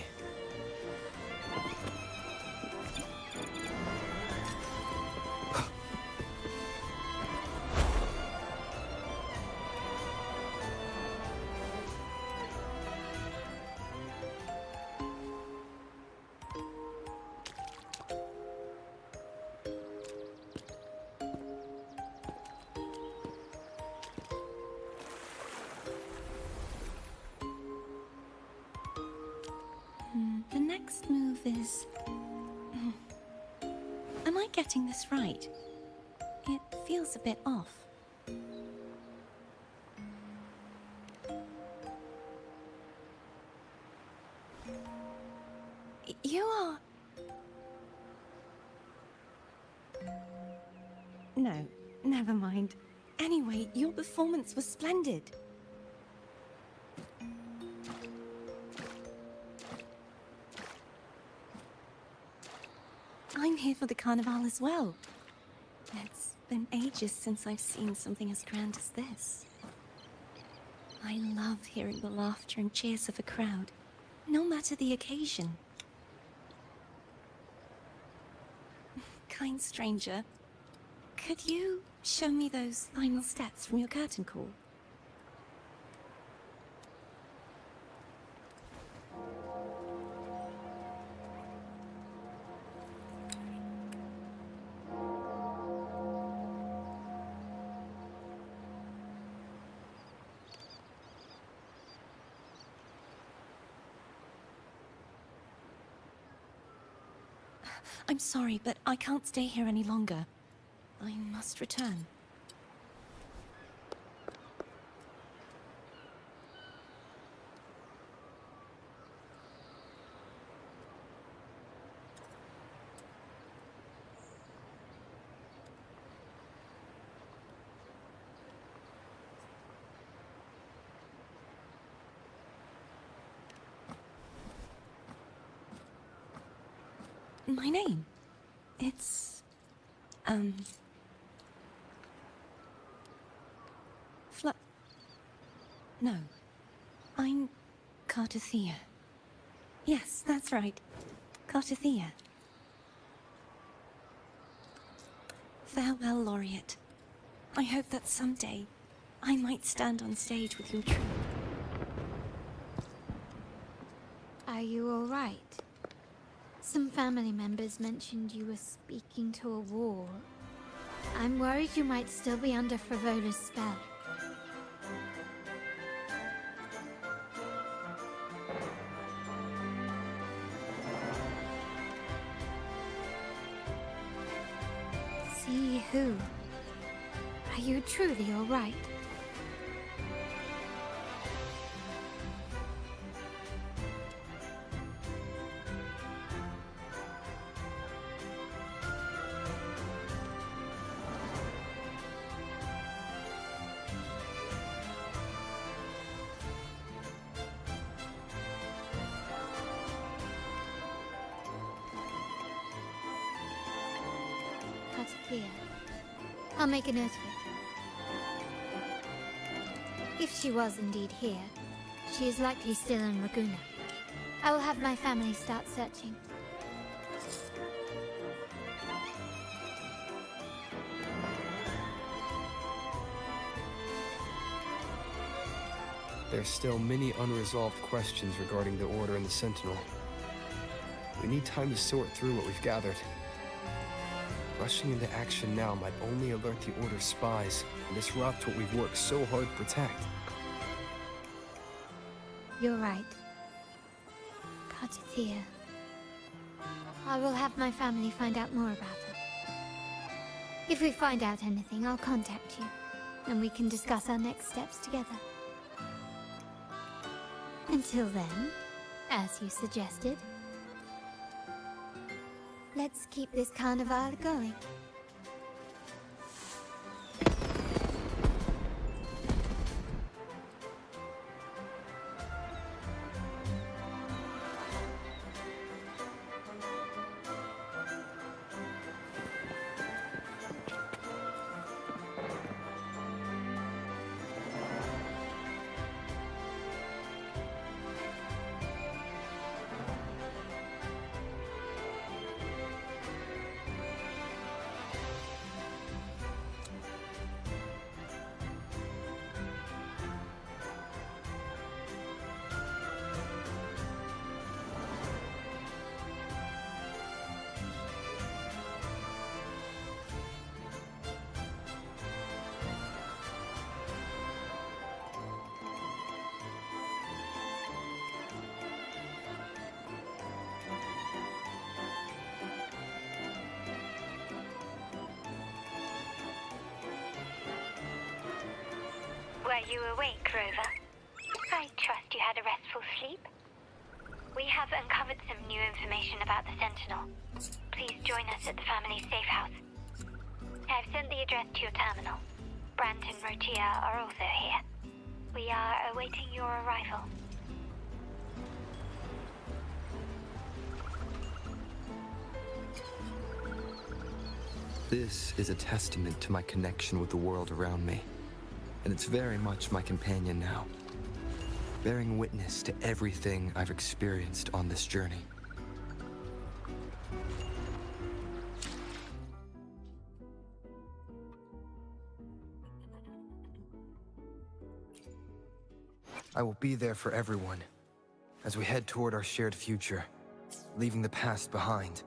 The next move is... Am I getting this right? It feels a bit off. You are... No, never mind. Anyway, your performance was splendid. I'm here for the Carnival as well. It's been ages since I've seen something as grand as this. I love hearing the laughter and cheers of a crowd, no matter the occasion. Kind stranger, could you show me those final steps from your curtain call? I'm sorry, but I can't stay here any longer. I must return. My name? It's... No. I'm Cartothea. Yes, that's right. Cartothea. Farewell, Laureate. I hope that someday I might stand on stage with your troupe. Are you all right? Some family members mentioned you were speaking to a wall. I'm worried you might still be under Frivola's spell. See who? Are you truly all right? Here. I'll make a note of it. If she was indeed here, she is likely still in Ragusa. I will have my family start searching. There's still many unresolved questions regarding the Order and the Sentinel. We need time to sort through what we've gathered. Rushing into action now might only alert the Order's spies and disrupt what we've worked so hard to protect. You're right. Cartothea. I will have my family find out more about her. If we find out anything, I'll contact you, and we can discuss our next steps together. Until then, as you suggested, let's keep this carnival going. Were you awake, Rover? I trust you had a restful sleep. We have uncovered some new information about the Sentinel. Please join us at the family's safe house. I've sent the address to your terminal. Brant and Rotia are also here. We are awaiting your arrival. This is a testament to my connection with the world around me. And it's very much my companion now, bearing witness to everything I've experienced on this journey. I will be there for everyone, as we head toward our shared future, leaving the past behind.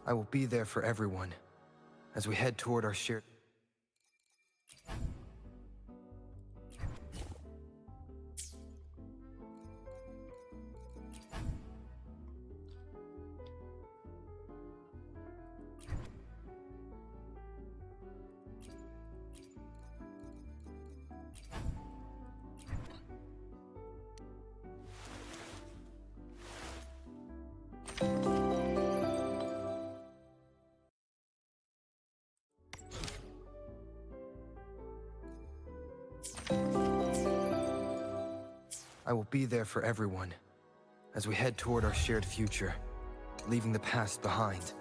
I will be there for everyone, as we head toward our shared... I will be there for everyone as we head toward our shared future, leaving the past behind.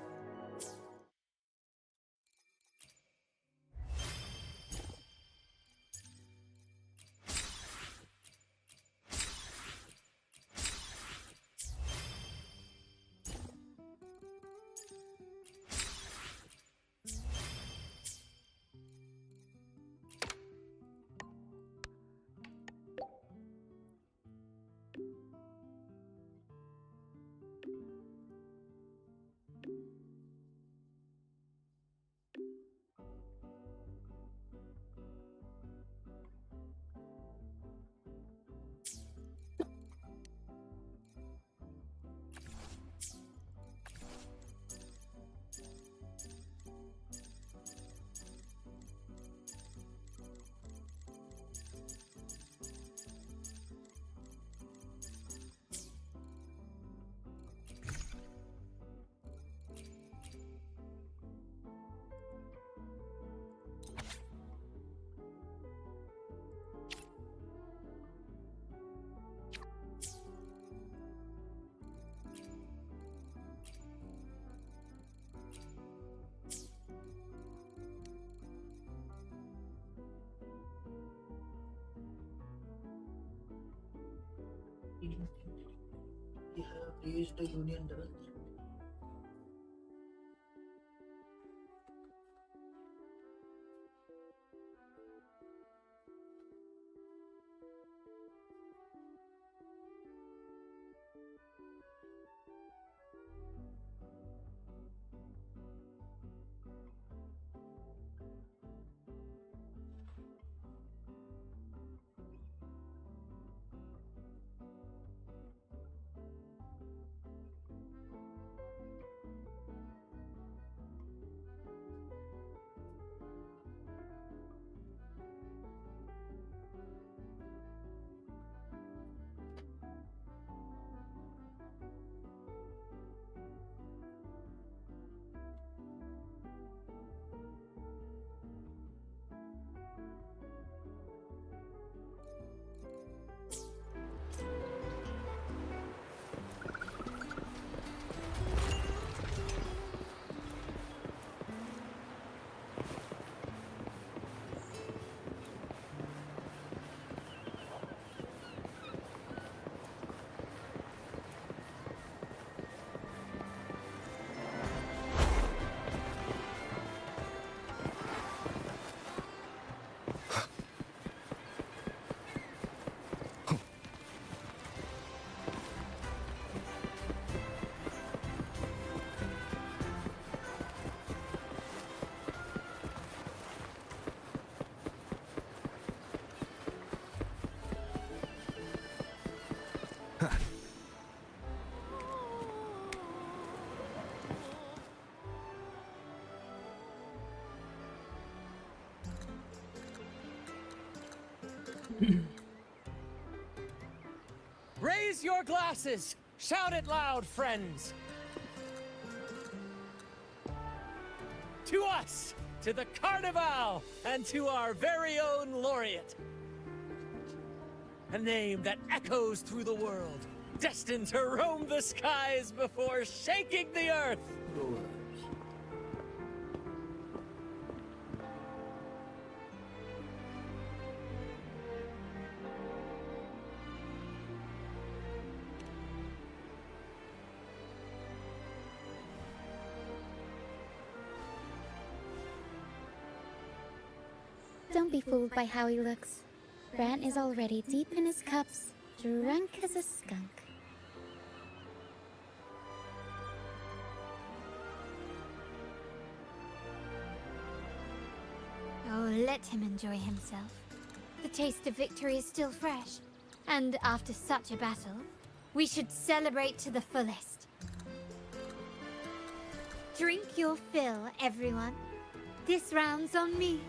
We have reached a union level. Raise your glasses! Shout it loud, friends! To us! To the Carnival! And to our very own laureate! A name that echoes through the world, destined to roam the skies before shaking the earth! Don't be fooled by how he looks. Brant is already deep in his cups, drunk as a skunk. Oh, let him enjoy himself. The taste of victory is still fresh. And after such a battle, we should celebrate to the fullest. Drink your fill, everyone. This round's on me.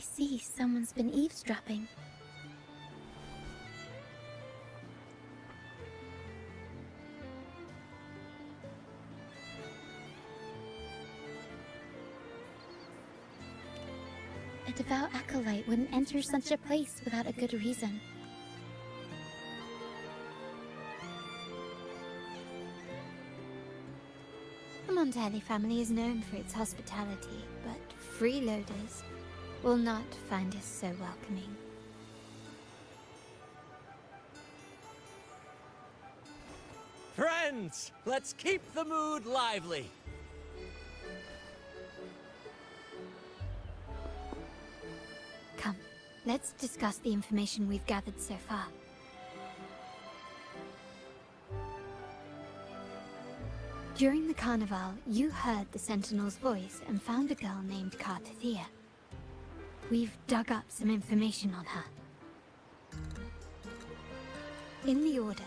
see someone's been eavesdropping. A devout acolyte wouldn't enter such a place without a good reason. The Montelli family is known for its hospitality, but freeloaders will not find us so welcoming. Friends, let's keep the mood lively. Come, let's discuss the information we've gathered so far. During the carnival, you heard the Sentinel's voice and found a girl named Cartathea. We've dug up some information on her. In the Order,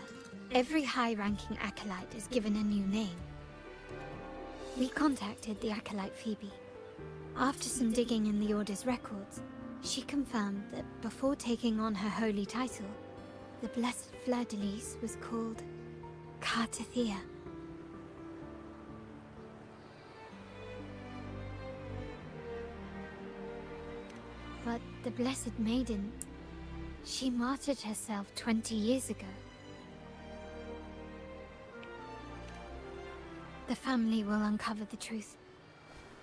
every high-ranking acolyte is given a new name. We contacted the acolyte Phoebe. After some digging in the Order's records, she confirmed that before taking on her holy title, the Blessed Fleur-de-Lis was called Cartathea. But the Blessed Maiden, she martyred herself 20 years ago. The family will uncover the truth.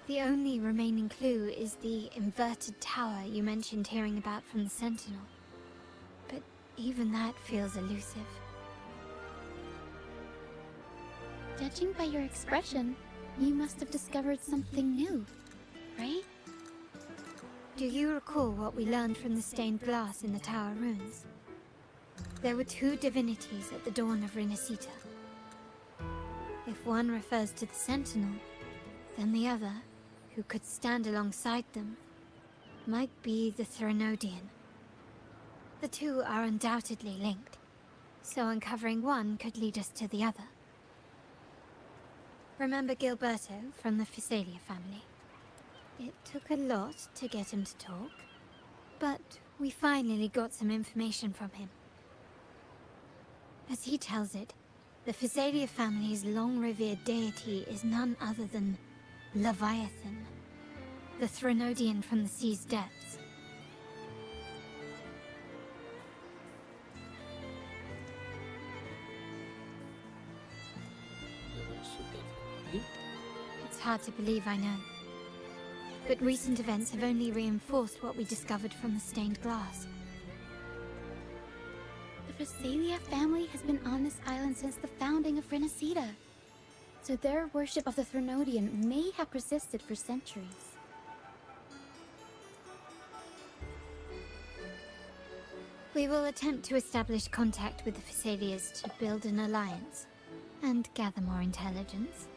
The only remaining clue is the inverted tower you mentioned hearing about from the Sentinel. But even that feels elusive. Judging by your expression, you must have discovered something new, right? Do you recall what we learned from the stained glass in the tower ruins? There were two divinities at the dawn of Renacita. If one refers to the Sentinel, then the other, who could stand alongside them, might be the Threnodian. The two are undoubtedly linked, so uncovering one could lead us to the other. Remember Gilberto from the Physalia family? It took a lot to get him to talk, but we finally got some information from him. As he tells it, the Physalia family's long-revered deity is none other than Leviathan, the Threnodian from the sea's depths. It's hard to believe, I know. But recent events have only reinforced what we discovered from the stained glass. The Physalia family has been on this island since the founding of Renacita. So their worship of the Threnodian may have persisted for centuries. We will attempt to establish contact with the Physalias to build an alliance and gather more intelligence.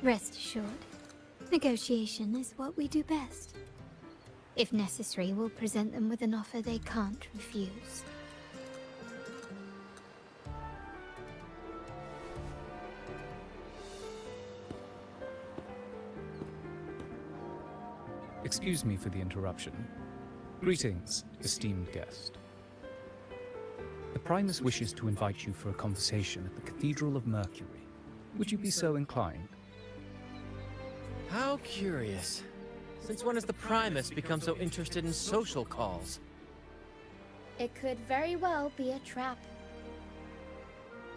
Rest assured, negotiation is what we do best. If necessary, we'll present them with an offer they can't refuse. Excuse me for the interruption. Greetings, esteemed guest. The Primus wishes to invite you for a conversation at the Cathedral of Mercury. Would you be so inclined? How curious. Since when has the Primus become so interested in social calls? It could very well be a trap.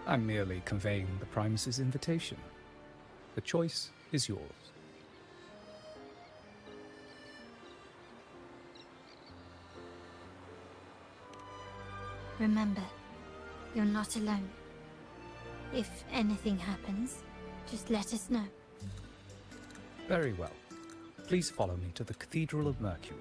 I'm merely conveying the Primus's invitation. The choice is yours. Remember, you're not alone. If anything happens, just let us know. Very well. Please follow me to the Cathedral of Mercury.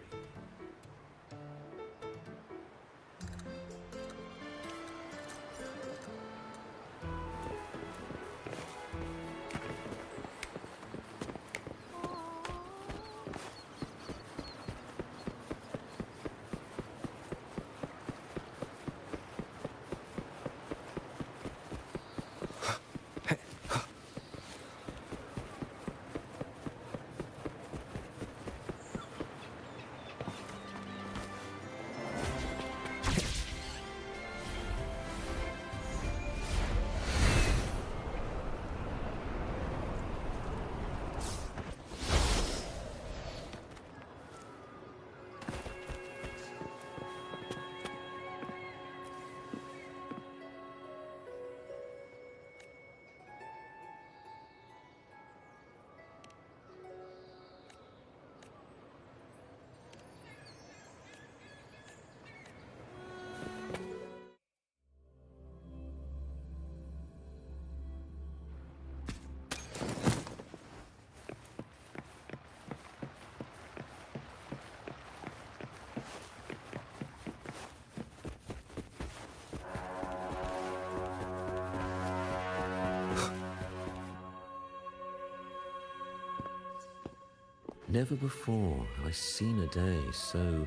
Never before have I seen a day so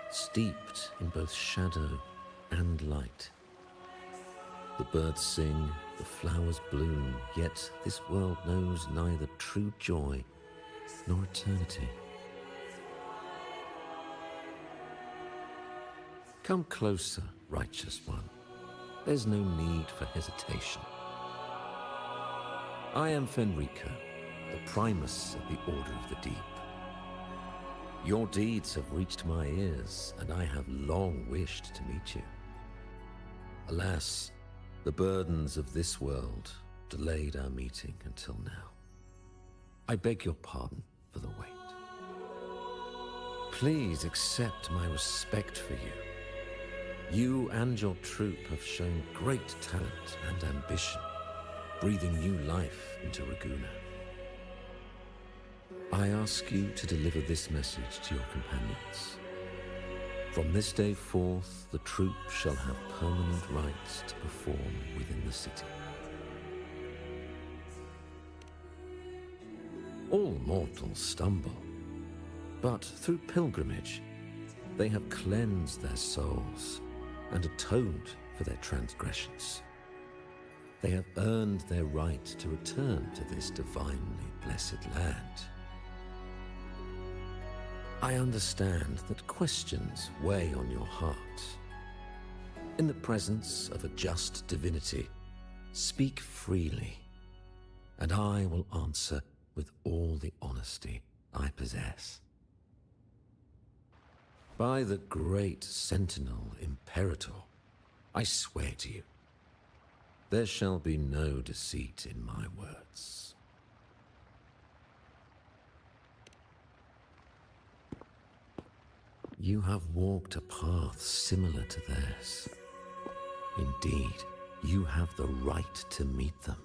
steeped in both shadow and light. The birds sing, the flowers bloom, yet this world knows neither true joy nor eternity. Come closer, righteous one. There's no need for hesitation. I am Fenrico, the Primus of the Order of the Deep. Your deeds have reached my ears, and I have long wished to meet you. Alas, the burdens of this world delayed our meeting until now. I beg your pardon for the wait. Please accept my respect for you. You and your troop have shown great talent and ambition, breathing new life into Ragusa. I ask you to deliver this message to your companions. From this day forth, the troop shall have permanent rights to perform within the city. All mortals stumble, but through pilgrimage, they have cleansed their souls and atoned for their transgressions. They have earned their right to return to this divinely blessed land. I understand that questions weigh on your heart. In the presence of a just divinity, speak freely, and I will answer with all the honesty I possess. By the great Sentinel Imperator, I swear to you, there shall be no deceit in my words. You have walked a path similar to theirs. Indeed, you have the right to meet them.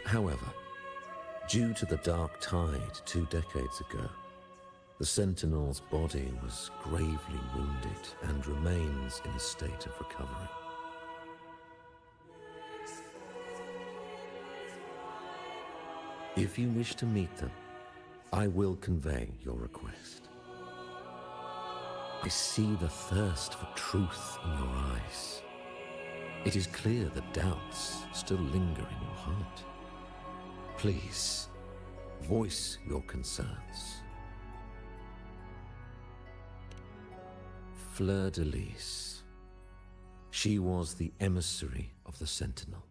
However, due to the Dark Tide 2 decades ago, the Sentinel's body was gravely wounded and remains in a state of recovery. If you wish to meet them, I will convey your request. I see the thirst for truth in your eyes. It is clear that doubts still linger in your heart. Please, voice your concerns. Fleur-de-Lis. She was the emissary of the Sentinel,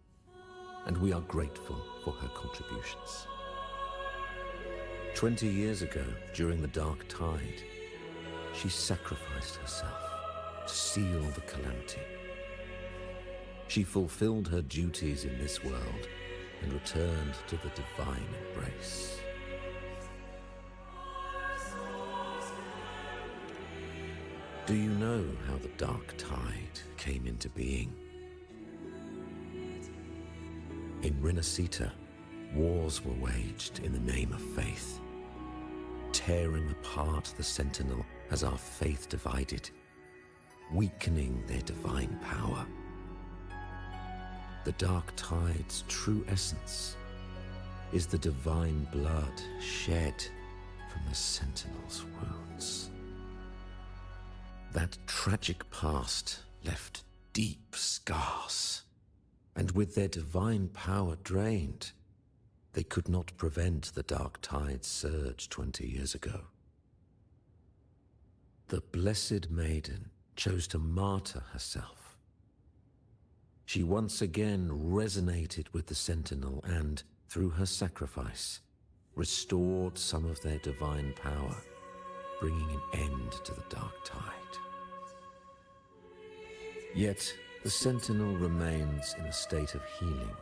and we are grateful for her contributions. 20 years ago, during the Dark Tide, she sacrificed herself to seal the calamity. She fulfilled her duties in this world and returned to the divine embrace. Do you know how the Dark Tide came into being? In Renacita, wars were waged in the name of faith, tearing apart the Sentinel as our faith divided, weakening their divine power. The Dark Tide's true essence is the divine blood shed from the Sentinel's wounds. That tragic past left deep scars, and with their divine power drained, they could not prevent the Dark Tide's surge 20 years ago. The Blessed Maiden chose to martyr herself. She once again resonated with the Sentinel and, through her sacrifice, restored some of their divine power, bringing an end to the Dark Tide. Yet, the Sentinel remains in a state of healing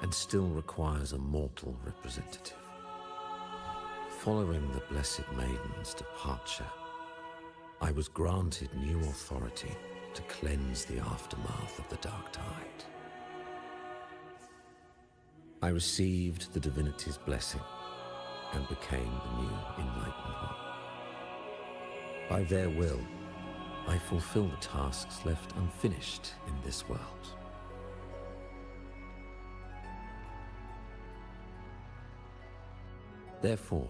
and still requires a mortal representative. Following the Blessed Maiden's departure, I was granted new authority to cleanse the aftermath of the Dark Tide. I received the divinity's blessing and became the new Enlightened One. By their will, I fulfill the tasks left unfinished in this world. Therefore,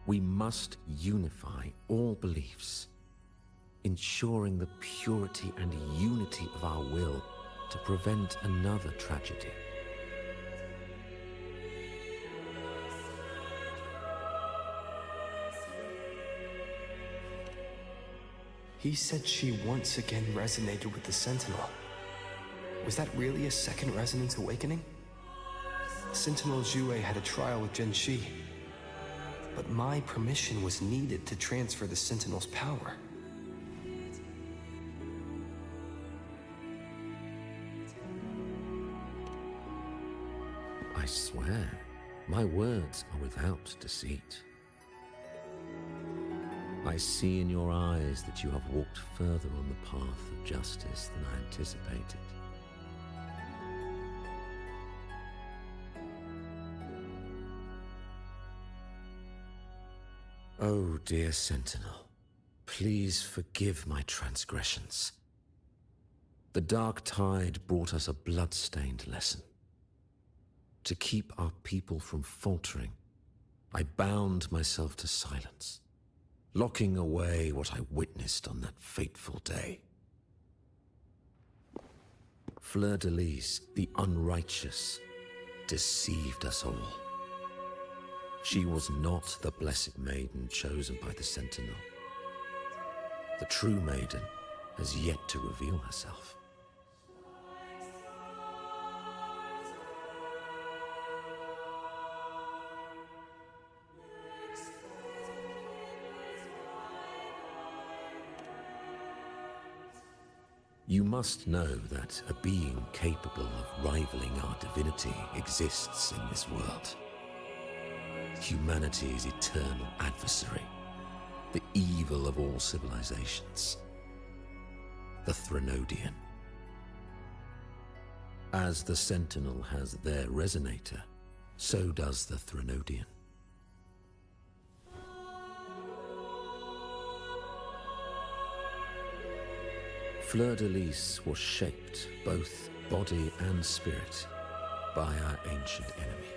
We must unify all beliefs, ensuring the purity and unity of our will to prevent another tragedy. He said she once again resonated with the Sentinel. Was that really a second resonance awakening? Sentinel Jue had a trial with Genshi, but my permission was needed to transfer the Sentinel's power. I swear, my words are without deceit. I see in your eyes that you have walked further on the path of justice than I anticipated. Oh, dear Sentinel, please forgive my transgressions. The dark tide brought us a blood-stained lesson. To keep our people from faltering, I bound myself to silence, locking away what I witnessed on that fateful day. Fleur-de-Lis, the unrighteous, deceived us all. She was not the blessed maiden chosen by the Sentinel. The true maiden has yet to reveal herself. You must know that a being capable of rivaling our divinity exists in this world. Humanity's eternal adversary, the evil of all civilizations, the Threnodian. As the Sentinel has their resonator, so does the Threnodian. Fleur-de-Lis was shaped, both body and spirit, by our ancient enemy.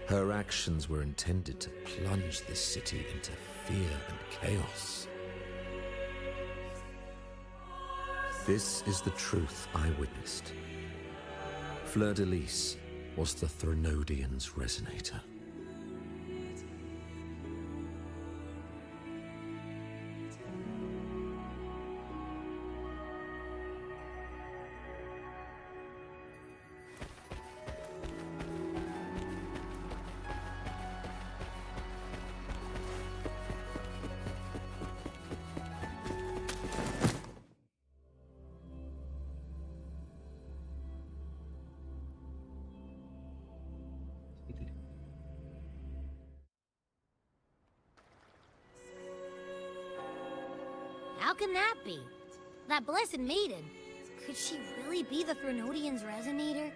Her actions were intended to plunge this city into fear and chaos. This is the truth I witnessed. Fleur-de-Lis was the Threnodian's resonator. How can that be? That blessed maiden, could she really be the Threnodian's resonator?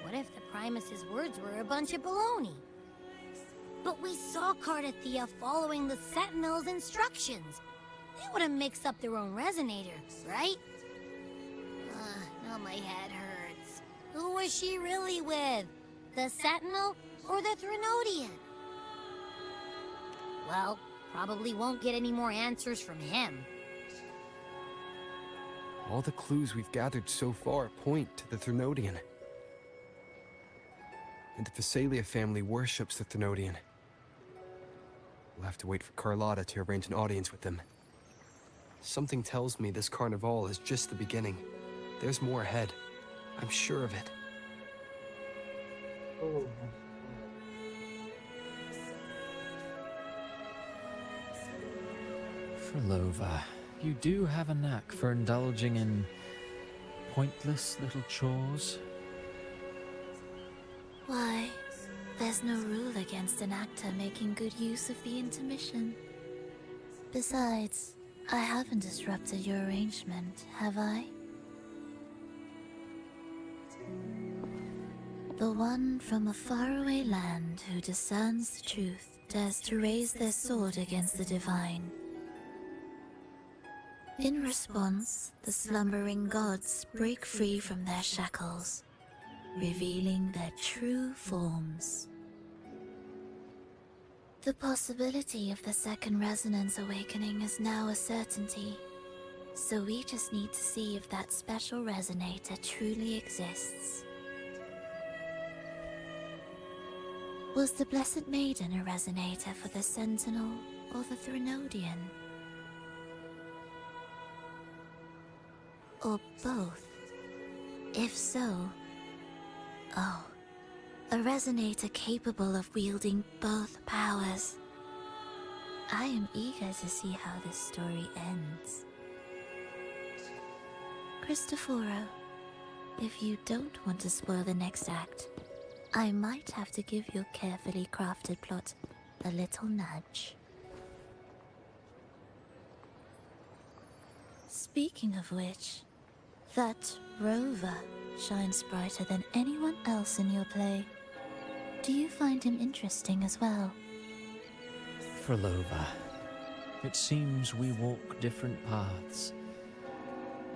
What if the Primus's words were a bunch of baloney? But we saw Cardathia following the Sentinel's instructions. They wouldn't mix up their own resonator, right? Now my head hurts. Who was she really with? The Sentinel or the Threnodian? Well, probably won't get any more answers from him. All the clues we've gathered so far point to the Threnodian. And the Phasalia family worships the Threnodian. We'll have to wait for Carlotta to arrange an audience with them. Something tells me this carnival is just the beginning. There's more ahead. I'm sure of it. Frolova, you do have a knack for indulging in pointless little chores. Why, there's no rule against an actor making good use of the intermission. Besides, I haven't disrupted your arrangement, have I? The one from a faraway land who discerns the truth dares to raise their sword against the divine. In response, the slumbering gods break free from their shackles, revealing their true forms. The possibility of the second resonance awakening is now a certainty. So we just need to see if that special resonator truly exists. Was the Blessed Maiden a resonator for the Sentinel or the Threnodian? Or both? If so... Oh, a resonator capable of wielding both powers. I am eager to see how this story ends. Cristoforo, if you don't want to spoil the next act, I might have to give your carefully crafted plot a little nudge. Speaking of which, that rover shines brighter than anyone else in your play. Do you find him interesting as well? Frolova, it seems we walk different paths.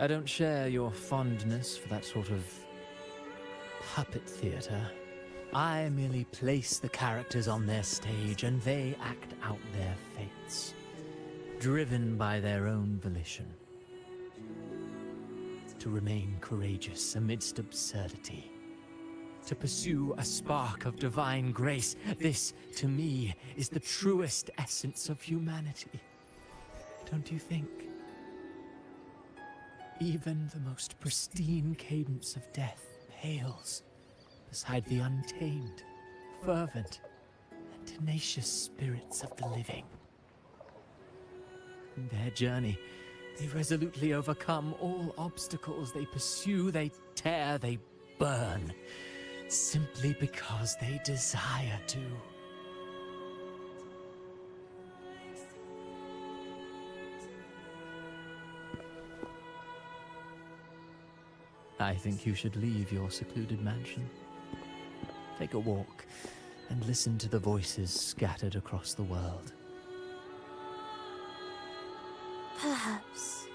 I don't share your fondness for that sort of puppet theater. I merely place the characters on their stage and they act out their fates, driven by their own volition. To remain courageous amidst absurdity. To pursue a spark of divine grace. This, to me, is the truest essence of humanity. Don't you think? Even the most pristine cadence of death pales beside the untamed, fervent, and tenacious spirits of the living. In their journey, they resolutely overcome all obstacles. They pursue, they tear, they burn, simply because they desire to. I think you should leave your secluded mansion. Take a walk and listen to the voices scattered across the world. Perhaps.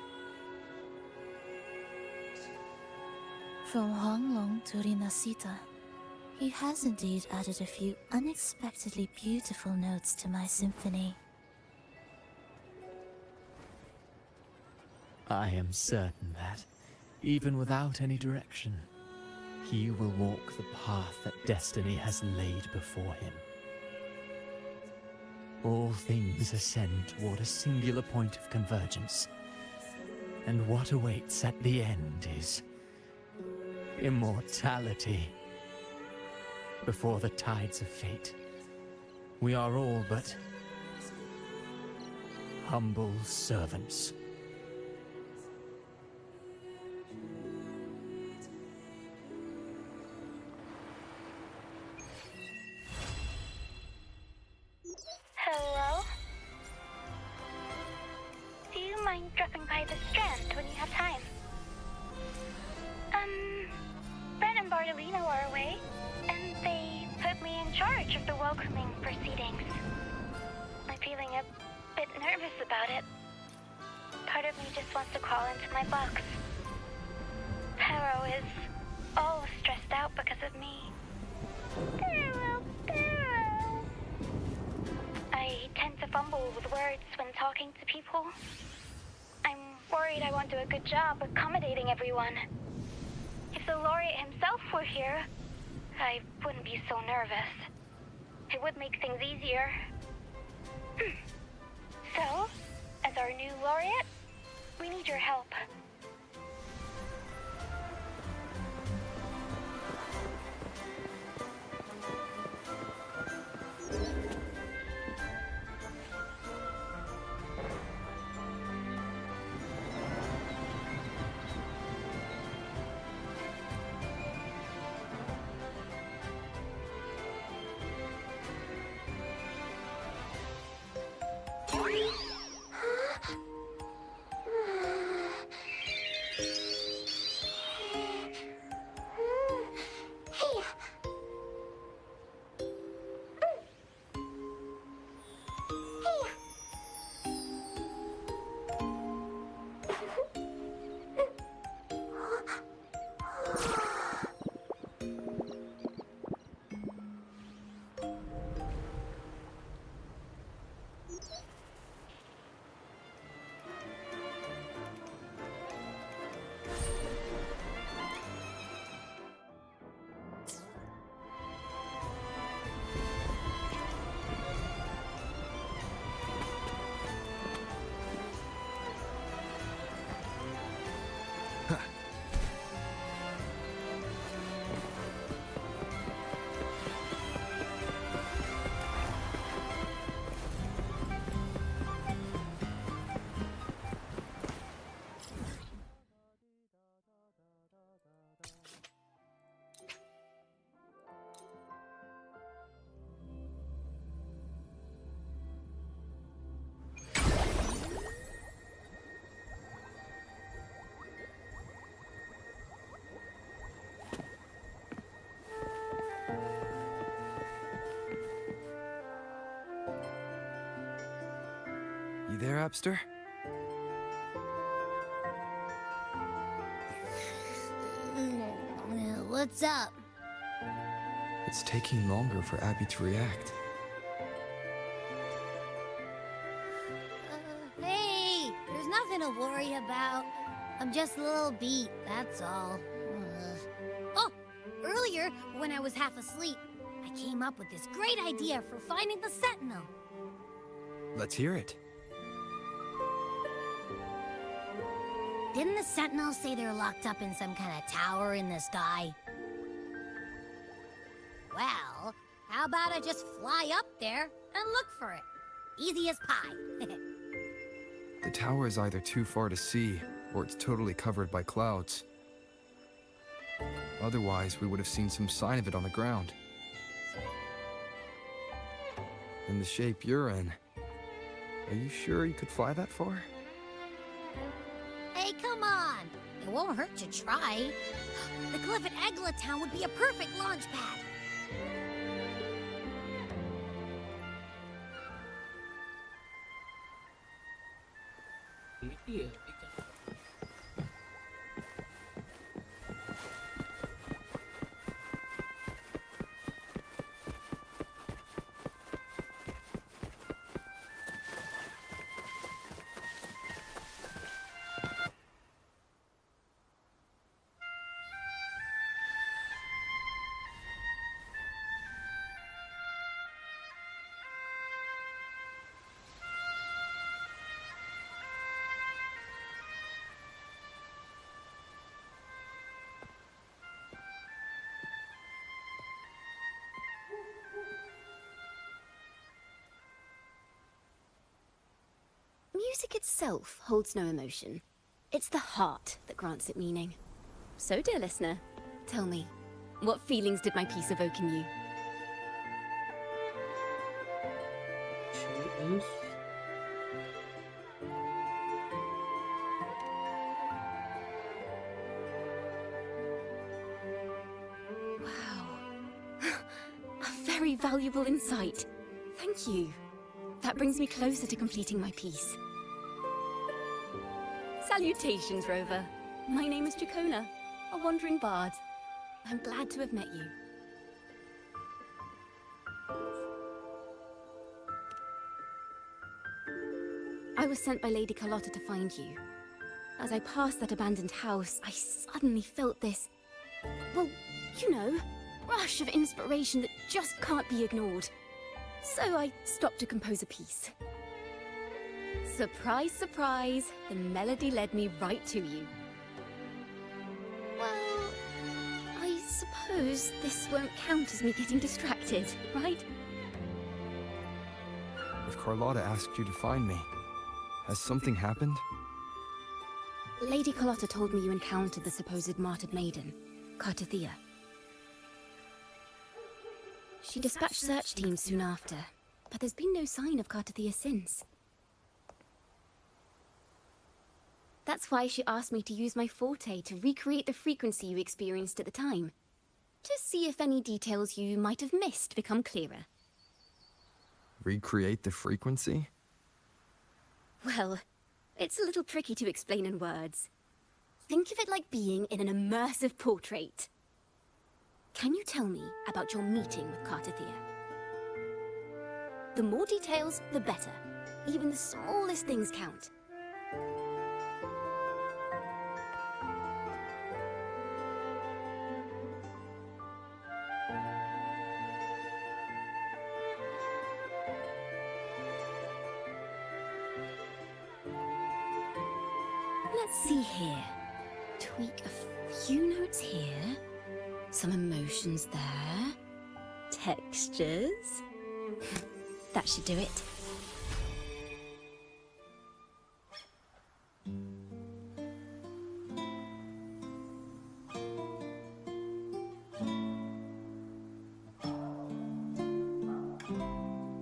From Huanglong to Rinasita, he has indeed added a few unexpectedly beautiful notes to my symphony. I am certain that, even without any direction, he will walk the path that destiny has laid before him. All things ascend toward a singular point of convergence, and what awaits at the end is immortality. Before the tides of fate, we are all but humble servants. Hello? Do you mind dropping by the Strand when you have time? Brent and Bartolino are away, and they put me in charge of the welcoming proceedings. I'm feeling a bit nervous about it. Part of me just wants to crawl into my box. Pero is all stressed out because of me. Pero. I tend to fumble with words when talking to people. I'm worried I won't do a good job accommodating everyone. If the laureate himself were here, I wouldn't be so nervous. It would make things easier. So, as our new laureate, we need your help. You there, Abster? What's up? It's taking longer for Abby to react. Hey, there's nothing to worry about. I'm just a little beat, that's all. Oh, earlier, when I was half asleep, I came up with this great idea for finding the Sentinel. Let's hear it. Didn't the Sentinel say they're locked up in some kind of tower in the sky? Well, how about I just fly up there and look for it? Easy as pie. The tower is either too far to see, or it's totally covered by clouds. Otherwise, we would have seen some sign of it on the ground. In the shape you're in, are you sure you could fly that far? Hey, come on! It won't hurt to try. The cliff at Egla Town would be a perfect launch pad. Music itself holds no emotion. It's the heart that grants it meaning. So, dear listener, tell me, what feelings did my piece evoke in you? She is. Wow. A very valuable insight. Thank you. That brings me closer to completing my piece. Salutations, Rover. My name is Jacona, a wandering bard. I'm glad to have met you. I was sent by Lady Carlotta to find you. As I passed that abandoned house, I suddenly felt this, well, you know, rush of inspiration that just can't be ignored. So I stopped to compose a piece. Surprise, surprise, the melody led me right to you. Well, I suppose this won't count as me getting distracted, right? If Carlotta asked you to find me, has something happened? Lady Carlotta told me you encountered the supposed martyred maiden, Cartathea. She dispatched search teams soon after, but there's been no sign of Cartathea since. That's why she asked me to use my forte to recreate the frequency you experienced at the time, to see if any details you might have missed become clearer. Recreate the frequency? Well, it's a little tricky to explain in words. Think of it like being in an immersive portrait. Can you tell me about your meeting with Cartathea? The more details, the better. Even the smallest things count. Let's see here. Tweak a few notes here. Some emotions there. Textures. That should do it.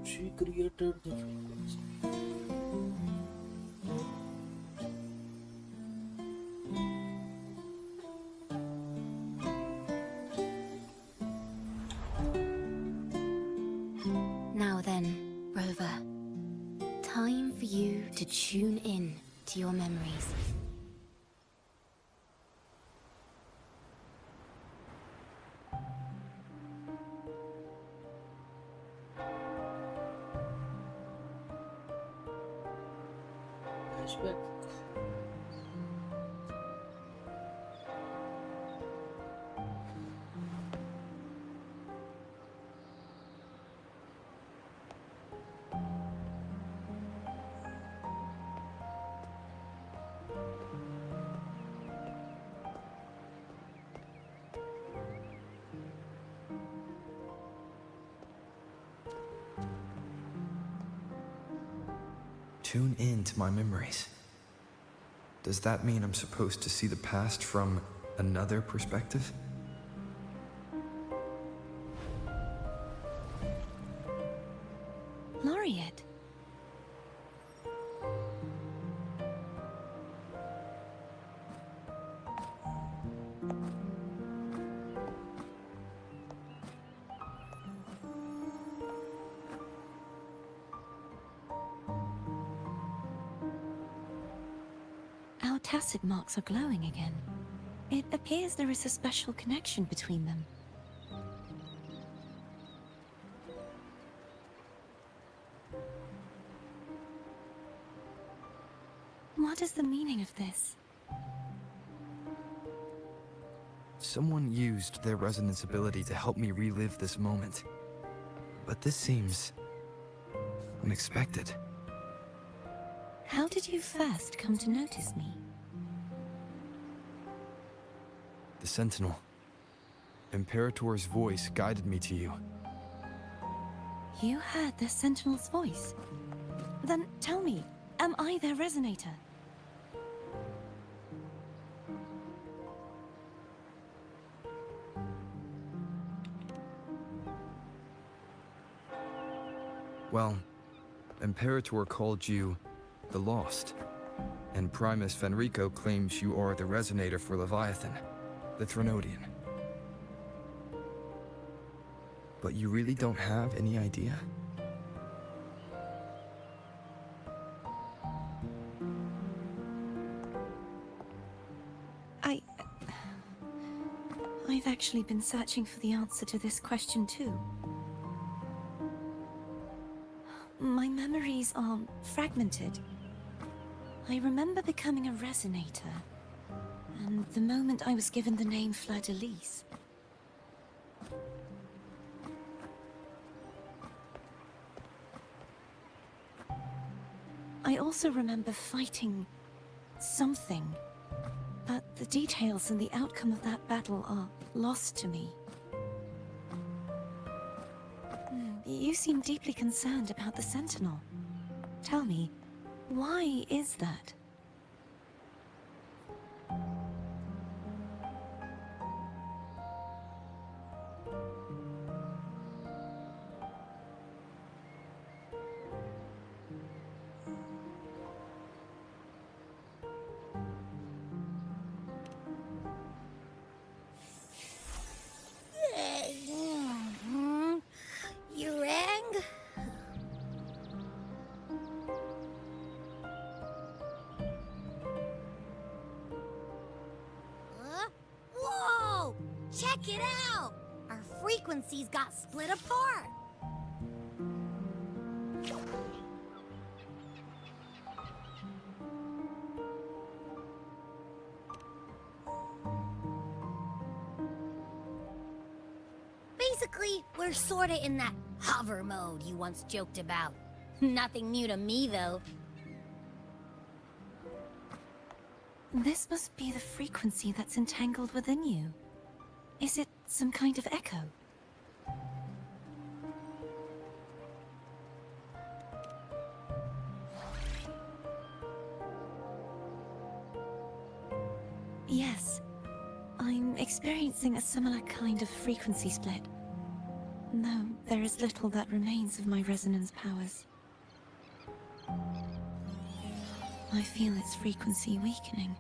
She created the frequency. time for you to tune in to your memories. Flashback. Tune in to my memories. Does that mean I'm supposed to see the past from another perspective? Laureate. Our tacit marks are glowing again. It appears there is a special connection between them. What is the meaning of this? Someone used their resonance ability to help me relive this moment. But this seems unexpected. How did you first come to notice me? The Sentinel. Imperator's voice guided me to you. You heard the Sentinel's voice? Then tell me, am I their resonator? Well, Imperator called you the Lost, and Primus Fenrico claims you are the resonator for Leviathan, the Threnodian. But you really don't have any idea? I've actually been searching for the answer to this question too. My memories are fragmented. I remember becoming a resonator, and the moment I was given the name Fleur-de-Lis. I also remember fighting something, but the details and the outcome of that battle are lost to me. You seem deeply concerned about the Sentinel. Tell me, why is that? You rang? Whoa! Check it out! Our frequencies got split apart. Basically, we're sorta in that hover mode you once joked about. Nothing new to me, though. This must be the frequency that's entangled within you. Is it some kind of echo? Yes. I'm experiencing a similar kind of frequency split. Though there is little that remains of my resonance powers. I feel its frequency weakening.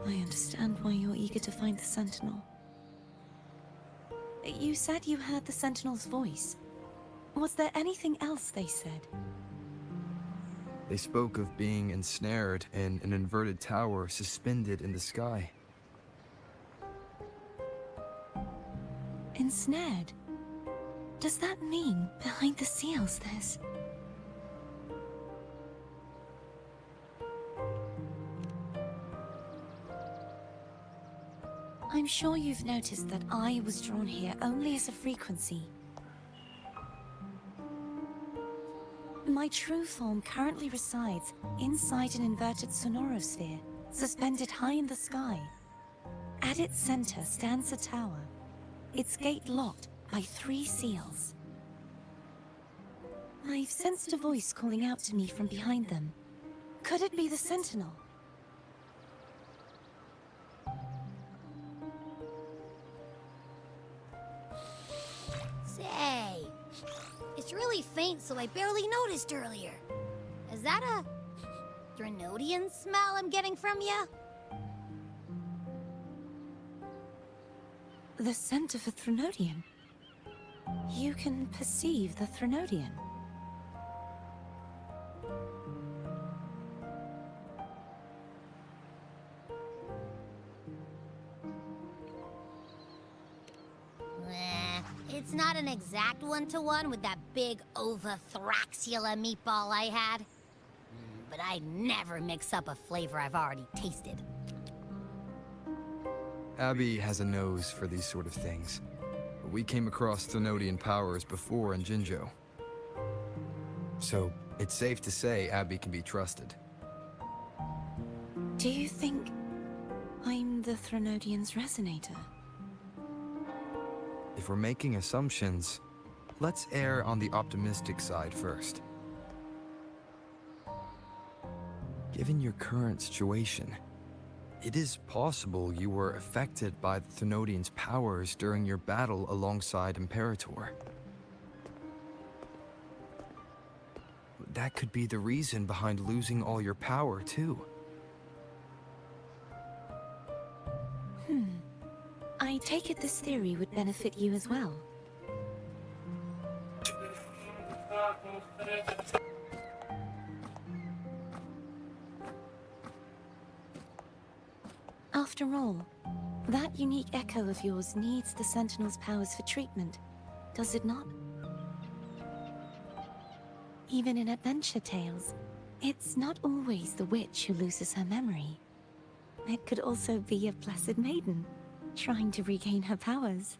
I understand why you're eager to find the Sentinel. You said you heard the Sentinel's voice. Was there anything else they said? They spoke of being ensnared in an inverted tower suspended in the sky. Ensnared? Does that mean behind the seals there's... I'm sure you've noticed that I was drawn here only as a frequency. My true form currently resides inside an inverted sonorosphere, suspended high in the sky. At its center stands a tower, its gate locked by 3 seals. I've sensed a voice calling out to me from behind them. Could it be the Sentinel? Say, it's really faint, so I barely noticed earlier. Is that a Drenodian smell I'm getting from you? The scent of a Threnodian. You can perceive the Threnodian. It's not an exact one-to-one with that big Ovathraxula meatball I had. But I'd never mix up a flavor I've already tasted. Abby has a nose for these sort of things. We came across Threnodian powers before in Jinzhou. So, it's safe to say Abby can be trusted. Do you think I'm the Threnodian's resonator? If we're making assumptions, let's err on the optimistic side first. Given your current situation, it is possible you were affected by the Threnodian's powers during your battle alongside Imperator. That could be the reason behind losing all your power, too. I take it this theory would benefit you as well. After all, that unique echo of yours needs the Sentinel's powers for treatment, does it not? Even in adventure tales, it's not always the witch who loses her memory. It could also be a blessed maiden, trying to regain her powers.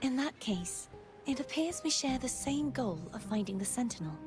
In that case, it appears we share the same goal of finding the Sentinel.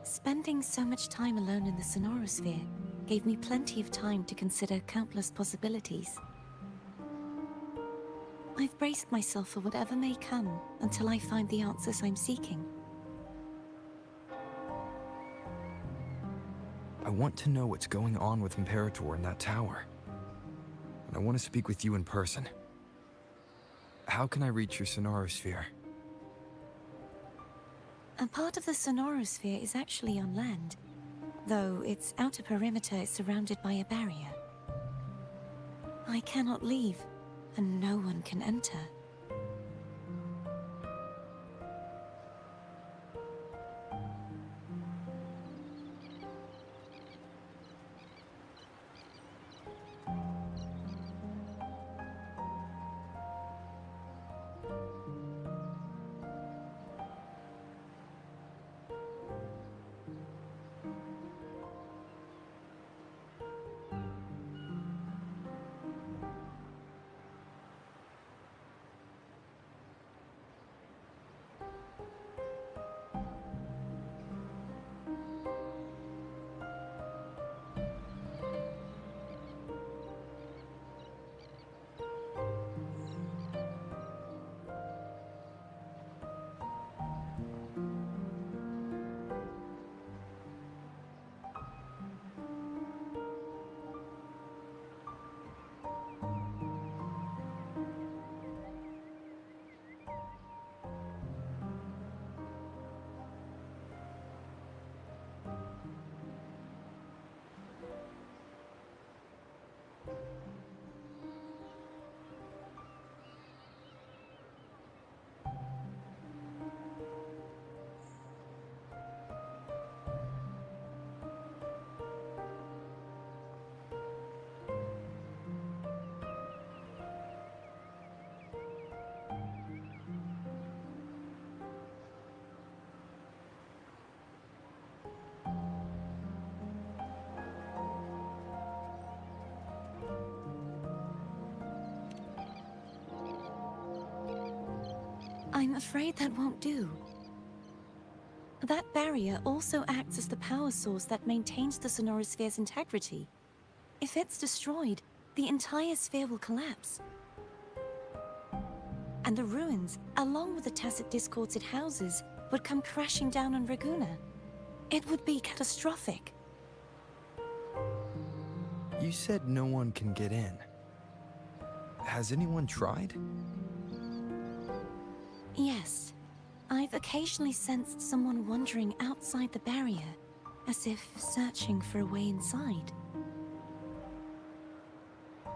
Spending so much time alone in the sonorosphere gave me plenty of time to consider countless possibilities. I've braced myself for whatever may come until I find the answers I'm seeking. I want to know what's going on with Imperator in that tower. And I want to speak with you in person. How can I reach your sonorosphere? A part of the sonorosphere is actually on land, though its outer perimeter is surrounded by a barrier. I cannot leave, and no one can enter. I'm afraid that won't do. That barrier also acts as the power source that maintains the sonorosphere's integrity. If it's destroyed, the entire sphere will collapse. And the ruins, along with the tacit discords it houses, would come crashing down on Raguna. It would be catastrophic. You said no one can get in. Has anyone tried? Yes. I've occasionally sensed someone wandering outside the barrier, as if searching for a way inside.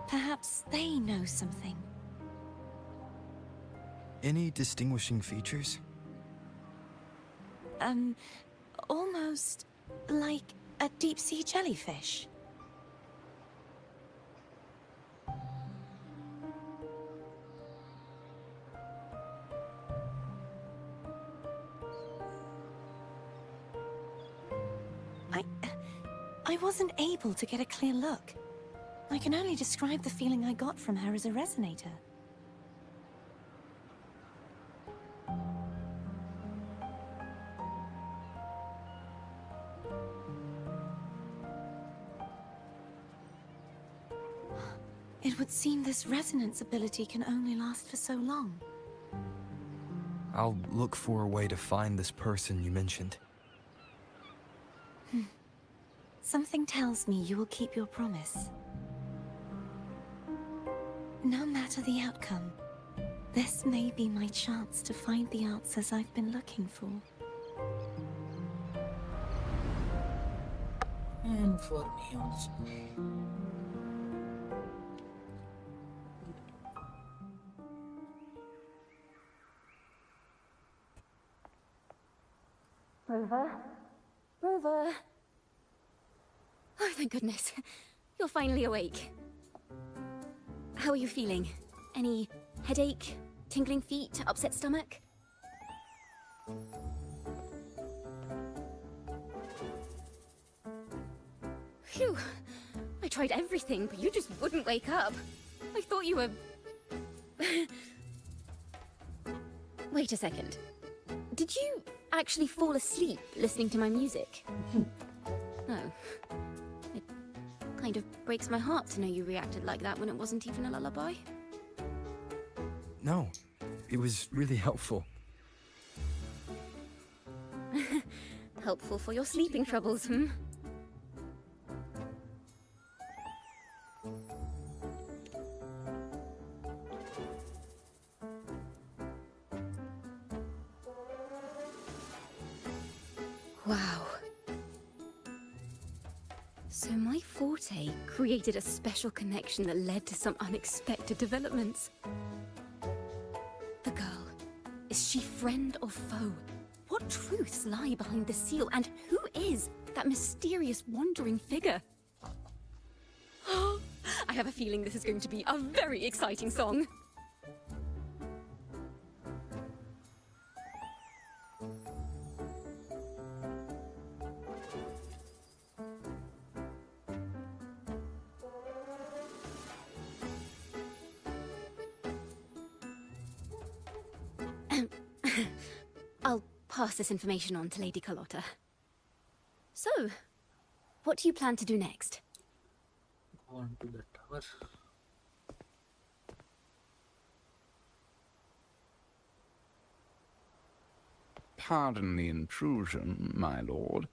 Perhaps they know something. Any distinguishing features? Almost like a deep-sea jellyfish. I wasn't able to get a clear look. I can only describe the feeling I got from her as a resonator. It would seem this resonance ability can only last for so long. I'll look for a way to find this person you mentioned. Something tells me you will keep your promise. No matter the outcome, this may be my chance to find the answers I've been looking for. And for me also. Rover? Rover? Oh, thank goodness. You're finally awake. How are you feeling? Any headache, tingling feet, upset stomach? Phew. I tried everything, but you just wouldn't wake up. I thought you were... Wait a second. Did you actually fall asleep listening to my music? No. It kind of breaks my heart to know you reacted like that when it wasn't even a lullaby. No, it was really helpful. Helpful for your sleeping troubles, hmm? Wow. So my forte created a special connection that led to some unexpected developments. The girl, is she friend or foe? What truths lie behind the seal, and who is that mysterious wandering figure? I have a feeling this is going to be a very exciting song. I'll pass this information on to Lady Carlotta. So, what do you plan to do next? Go on to the tower. Pardon the intrusion, my lord.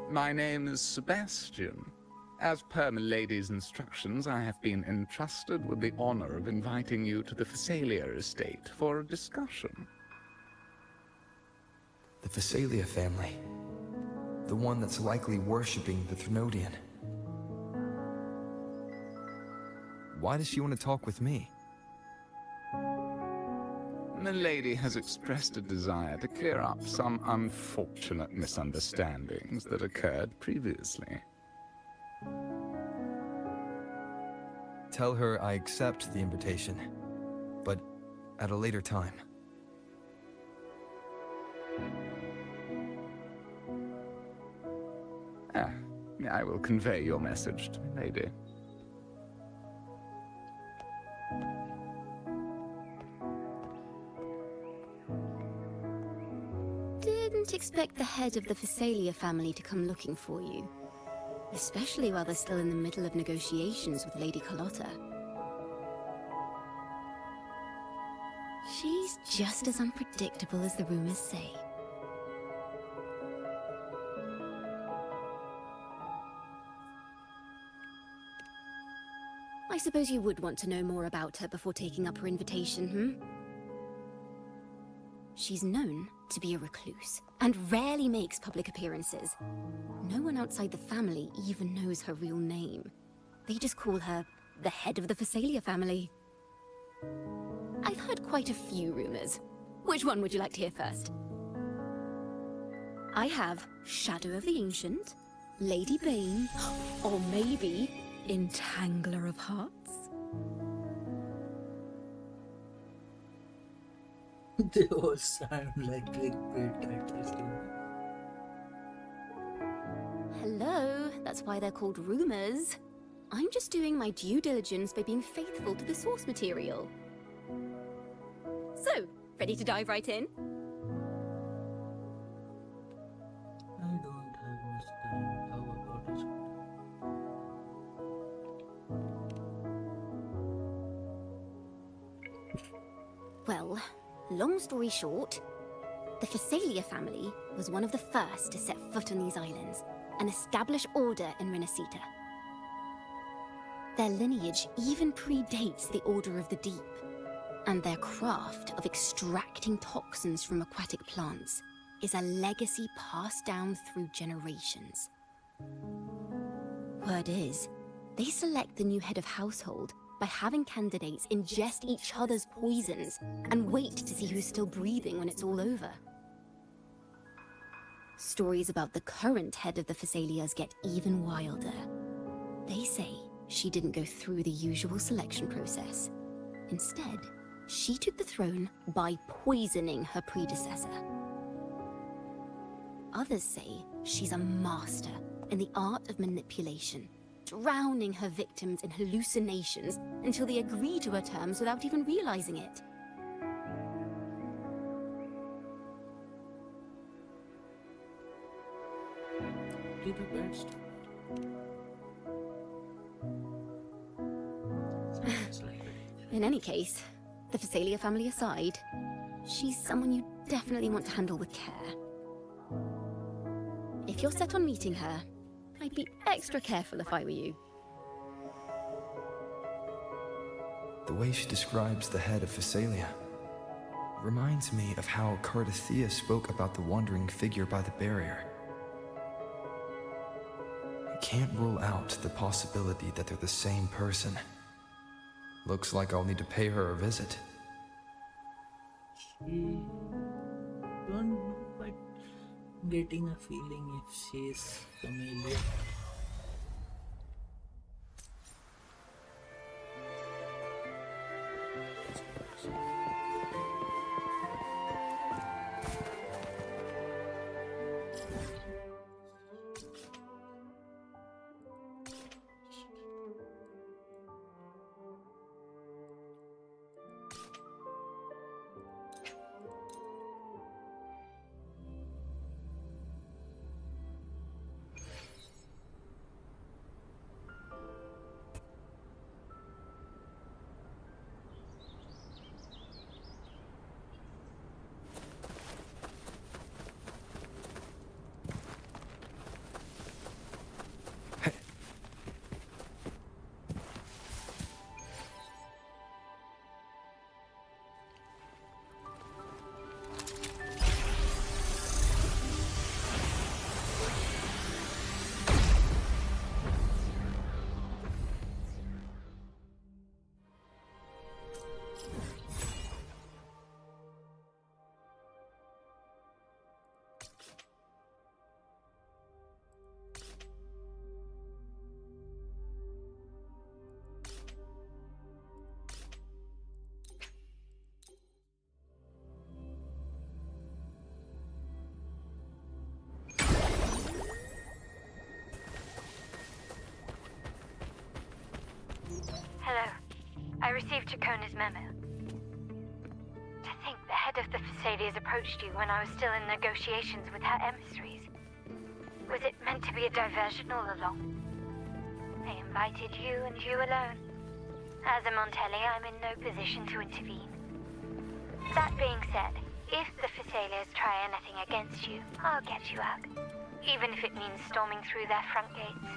My name is Sebastian. As per milady's instructions, I have been entrusted with the honor of inviting you to the Phasalia estate for a discussion. The Phasalia family. The one that's likely worshipping the Thrunodian. Why does she want to talk with me? Milady has expressed a desire to clear up some unfortunate misunderstandings that occurred previously. Tell her I accept the invitation, but at a later time. I will convey your message to Milady. Didn't expect the head of the Phasalia family to come looking for you. Especially while they're still in the middle of negotiations with Lady Carlotta. She's just as unpredictable as the rumors say. I suppose you would want to know more about her before taking up her invitation, hmm? She's known to be a recluse, and rarely makes public appearances. No one outside the family even knows her real name. They just call her the head of the Phasalia family. I've heard quite a few rumors. Which one would you like to hear first? I have Shadow of the Ancient, Lady Bane, or maybe Entangler of Hearts. They all sound like clickbait titles to me. Hello, that's why they're called rumors. I'm just doing my due diligence by being faithful to the source material. So, ready to dive right in? I don't have much time. How about us? Well, long story short, the Phasalia family was one of the first to set foot on these islands and establish order in Renacita. Their lineage even predates the Order of the Deep, and their craft of extracting toxins from aquatic plants is a legacy passed down through generations. Word is, they select the new head of household by having candidates ingest each other's poisons and wait to see who's still breathing when it's all over. Stories about the current head of the Phasalias get even wilder. They say she didn't go through the usual selection process. Instead, she took the throne by poisoning her predecessor. Others say she's a master in the art of manipulation, drowning her victims in hallucinations until they agree to her terms without even realizing it. Did the bad stuff. In any case, the Phasalia family aside, she's someone you definitely want to handle with care. If you're set on meeting her, I'd be extra careful if I were you. The way she describes the head of Phasalia, reminds me of how Cardathea spoke about the wandering figure by the barrier. I can't rule out the possibility that they're the same person. Looks like I'll need to pay her a visit. She don't know, but getting a feeling if she's familiar. Hello. I received Chacona's memo. To think the head of the Thessalias approached you when I was still in negotiations with her emissaries. Was it meant to be a diversion all along? They invited you and you alone. As a Montelli, I'm in no position to intervene. That being said, if the Thessalias try anything against you, I'll get you out. Even if it means storming through their front gates.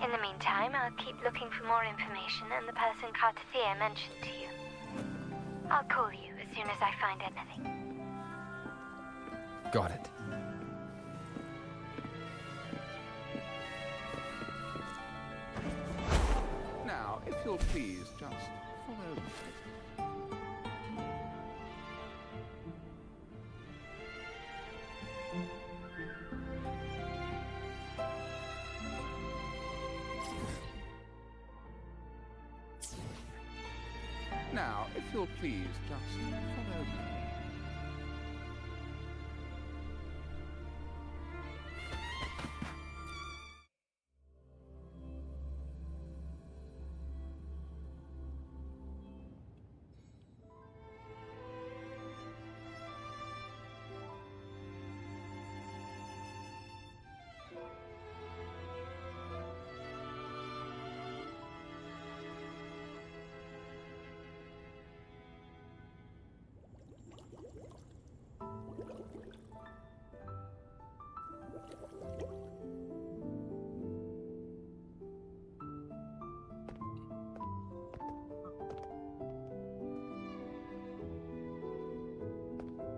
In the meantime, I'll keep looking for more information and the person Cardathea mentioned to you. I'll call you as soon as I find anything. Got it. Now, if you'll please just follow me. Now, if you'll please just follow me.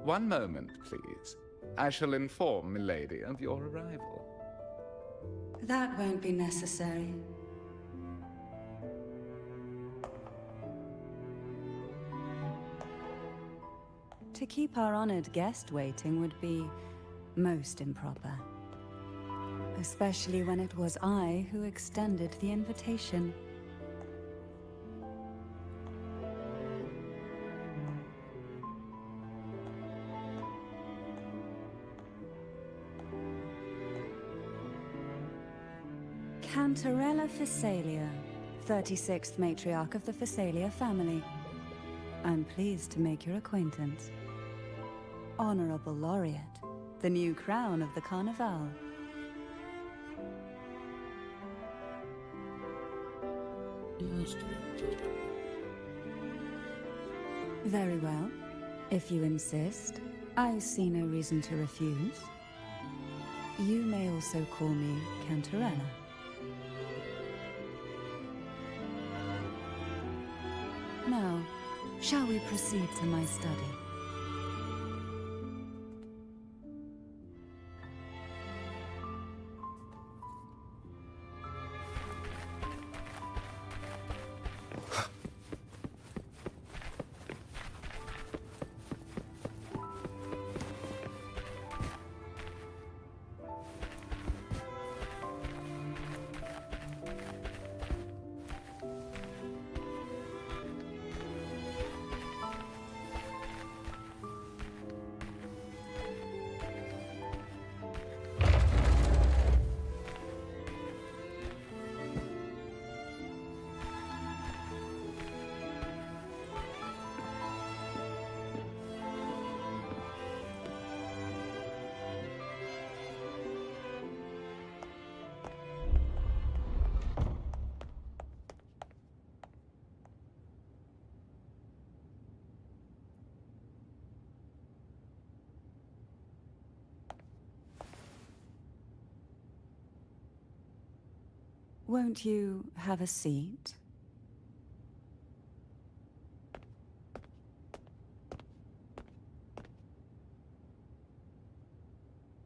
One moment, please. I shall inform Milady of your arrival. That won't be necessary. To keep our honored guest waiting would be most improper. Especially when it was I who extended the invitation. Cantarella Thessalia, 36th matriarch of the Thessalia family. I'm pleased to make your acquaintance. Honorable Laureate, the new crown of the Carnival. Very well. If you insist, I see no reason to refuse. You may also call me Cantarella. Now, Shall we proceed to my study? Won't you have a seat?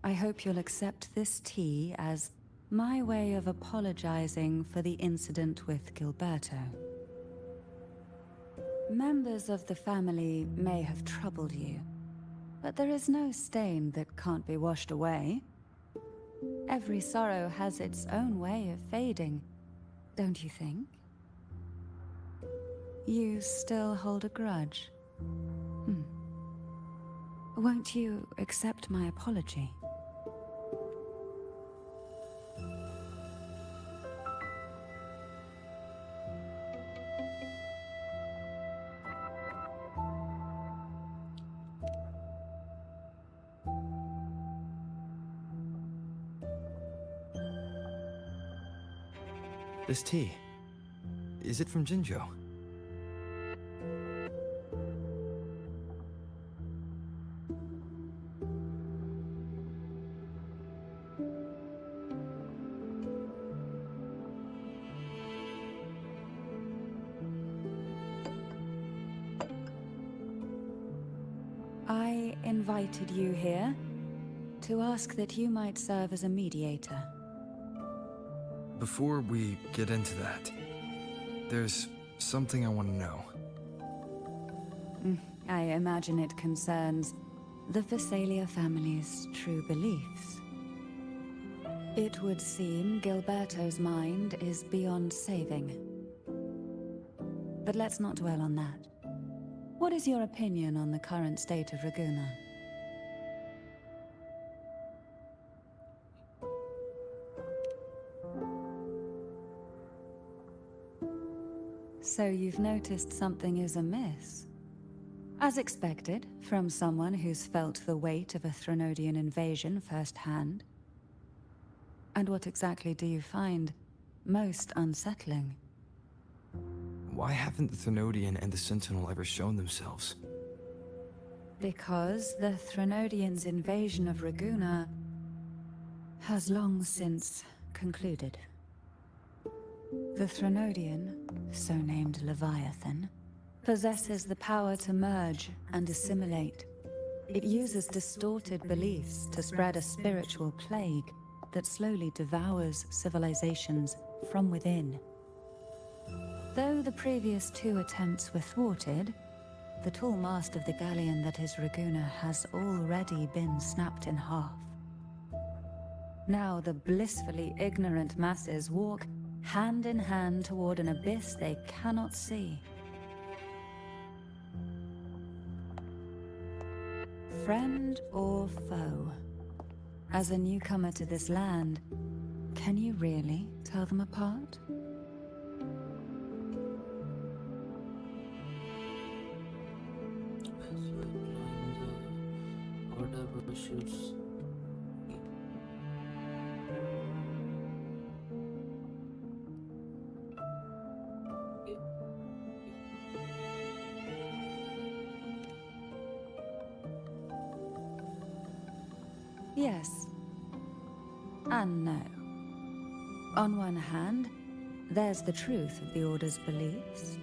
I hope you'll accept this tea as my way of apologizing for the incident with Gilberto. Members of the family may have troubled you, but there is no stain that can't be washed away. Every sorrow has its own way of fading, don't you think? You still hold a grudge? Won't you accept my apology? This tea, is it from Jinjo? I invited you here to ask that you might serve as a mediator. Before we get into that, there's something I want to know. I imagine it concerns the Phasalia family's true beliefs. It would seem Gilberto's mind is beyond saving. But let's not dwell on that. What is your opinion on the current state of Raguna? So you've noticed something is amiss? As expected, from someone who's felt the weight of a Threnodian invasion firsthand. And what exactly do you find most unsettling? Why haven't the Threnodian and the Sentinel ever shown themselves? Because the Threnodians' invasion of Raguna has long since concluded. The Threnodian, so named Leviathan, possesses the power to merge and assimilate. It uses distorted beliefs to spread a spiritual plague that slowly devours civilizations from within. Though the previous two attempts were thwarted, the tall mast of the galleon that is Raguna has already been snapped in half. Now the blissfully ignorant masses walk hand in hand toward an abyss they cannot see. Friend or foe? As a newcomer to this land, can you really tell them apart? Yes. And no. On one hand, there's the truth of the Order's beliefs.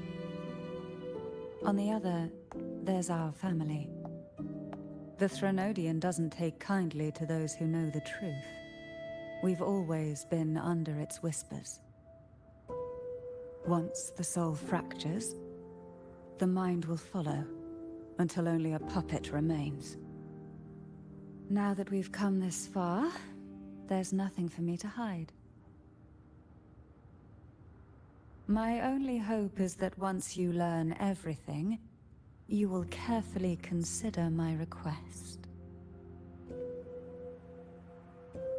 On the other, there's our family. The Threnodian doesn't take kindly to those who know the truth. We've always been under its whispers. Once the soul fractures, the mind will follow, until only a puppet remains. Now that we've come this far, there's nothing for me to hide. My only hope is that once you learn everything, you will carefully consider my request.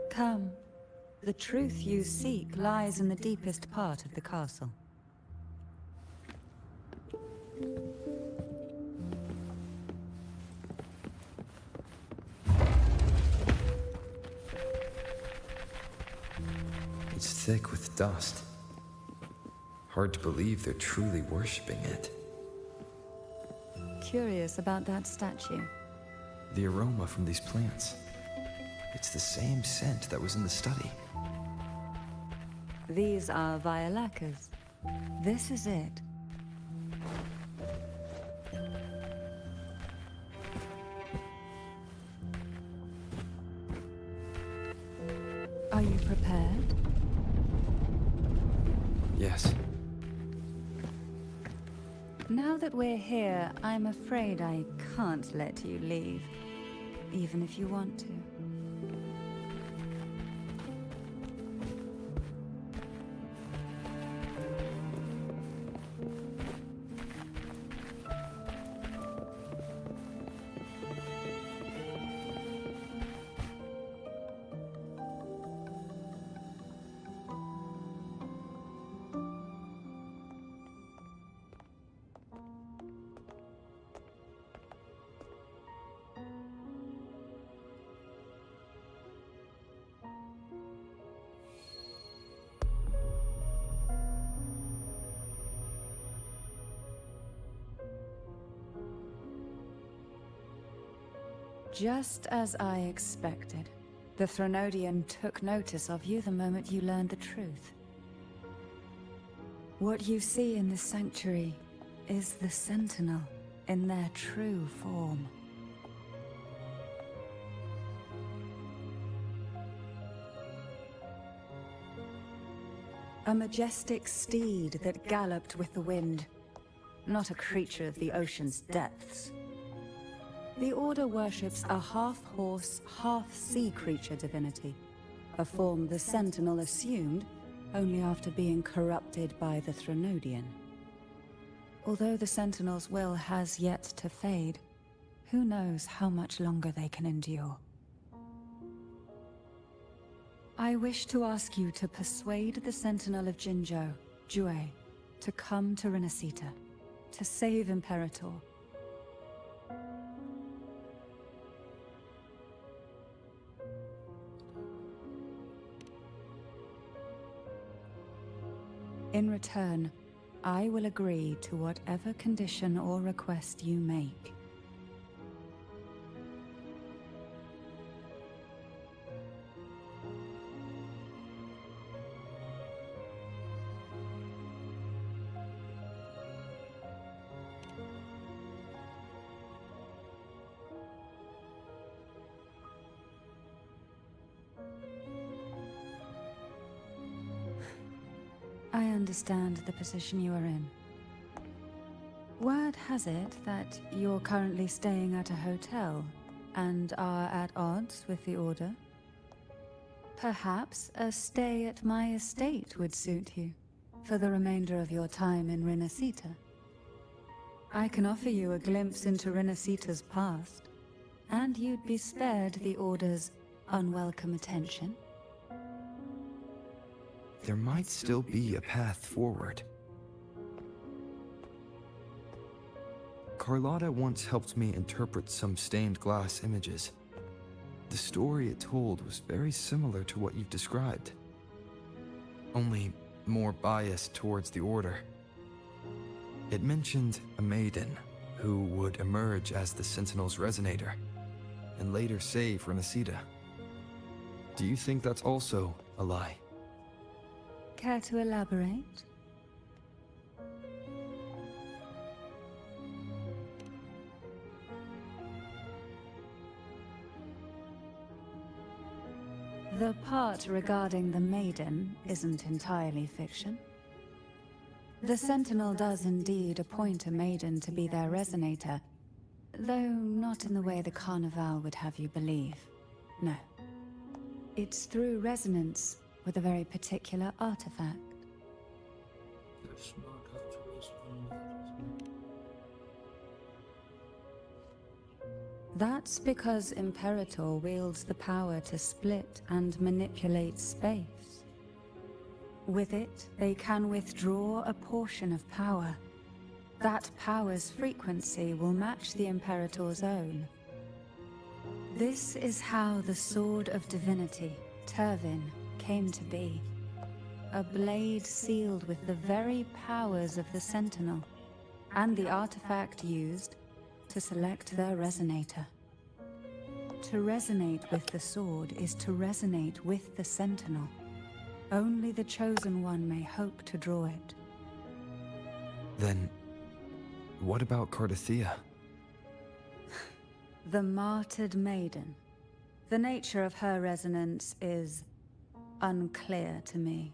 Come. The truth you seek lies in the deepest part of the castle. It's thick with dust. Hard to believe they're truly worshipping it. Curious about that statue. The aroma from these plants. It's the same scent that was in the study. These are violacas. This is it. Are you prepared? Yes. Now that we're here, I'm afraid I can't let you leave, even if you want to. Just as I expected, the Threnodian took notice of you the moment you learned the truth. What you see in the sanctuary is the Sentinel in their true form. A majestic steed that galloped with the wind, not a creature of the ocean's depths. The Order worships a half-horse, half-sea creature divinity, a form the Sentinel assumed only after being corrupted by the Threnodian. Although the Sentinel's will has yet to fade, who knows how much longer they can endure. I wish to ask you to persuade the Sentinel of Jinzhou, Jue, to come to Renacita, to save Imperator. In return, I will agree to whatever condition or request you make. I understand the position you are in. Word has it that you're currently staying at a hotel and are at odds with the Order. Perhaps a stay at my estate would suit you for the remainder of your time in Renacita. I can offer you a glimpse into Renacita's past, and you'd be spared the Order's unwelcome attention. There might still be a path forward. Carlotta once helped me interpret some stained glass images. The story it told was very similar to what you've described, only more biased towards the Order. It mentioned a maiden who would emerge as the Sentinel's resonator and later save Renacita. Do you think that's also a lie? Care to elaborate? The part regarding the maiden isn't entirely fiction. The Sentinel does indeed appoint a maiden to be their resonator, though not in the way the Carnival would have you believe. No. It's through resonance with a very particular artifact. That's because Imperator wields the power to split and manipulate space. With it, they can withdraw a portion of power. That power's frequency will match the Imperator's own. This is how the Sword of Divinity, Turvin, came to be. A blade sealed with the very powers of the Sentinel, and the artifact used to select their resonator. To resonate with the sword is to resonate with the Sentinel. Only the Chosen One may hope to draw it. Then, what about Cardathea? The martyred maiden. The nature of her resonance is unclear to me.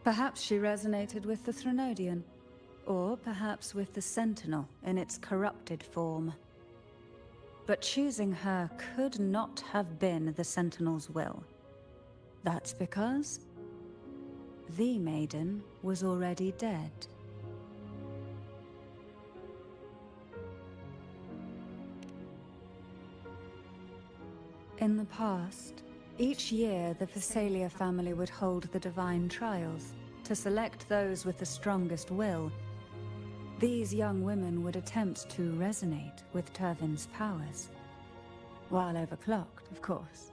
Perhaps she resonated with the Threnodian, or perhaps with the Sentinel in its corrupted form. But choosing her could not have been the Sentinel's will. That's because the maiden was already dead. In the past, each year the Phasalia family would hold the Divine Trials to select those with the strongest will. These young women would attempt to resonate with Turvin's powers, while overclocked, of course.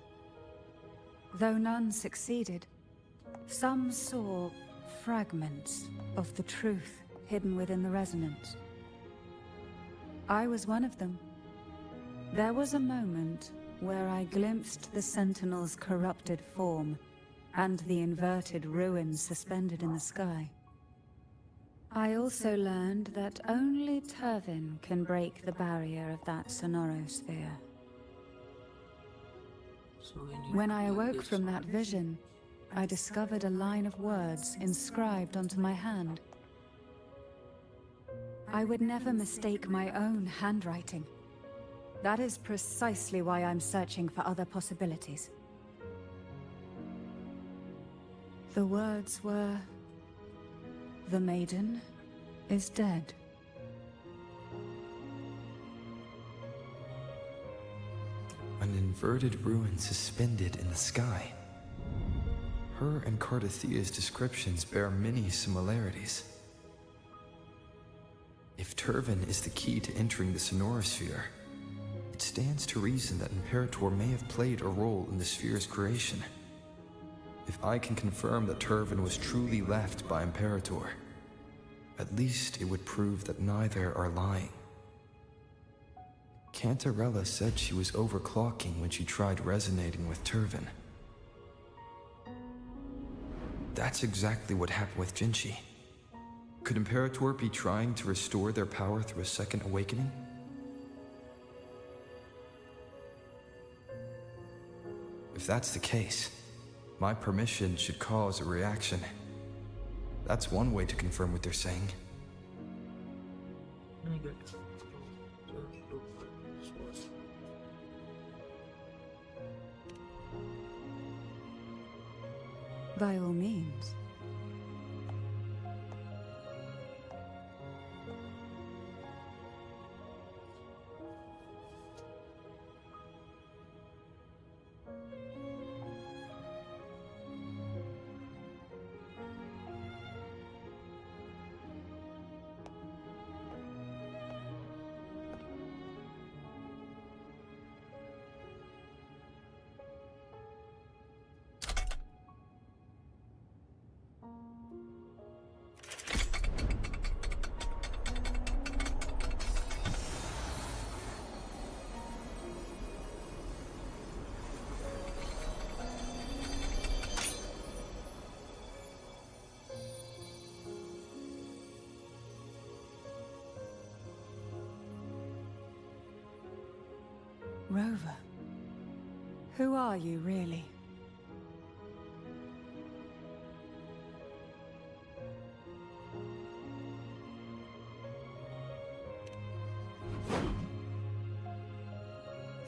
Though none succeeded, some saw fragments of the truth hidden within the resonance. I was one of them. There was a moment where I glimpsed the Sentinel's corrupted form and the inverted ruins suspended in the sky. I also learned that only Turvin can break the barrier of that sonorosphere. When I awoke from that vision, I discovered a line of words inscribed onto my hand. I would never mistake my own handwriting. That is precisely why I'm searching for other possibilities. The words were, "The maiden is dead." An inverted ruin suspended in the sky. Her and Cardathea's descriptions bear many similarities. If Turvin is the key to entering the sonorosphere, it stands to reason that Imperator may have played a role in the sphere's creation. If I can confirm that Turvin was truly left by Imperator, at least it would prove that neither are lying. Cantarella said she was overclocking when she tried resonating with Turvin. That's exactly what happened with Jinchi. Could Imperator be trying to restore their power through a second awakening? If that's the case, my permission should cause a reaction. That's one way to confirm what they're saying. By all means. Rover, who are you really?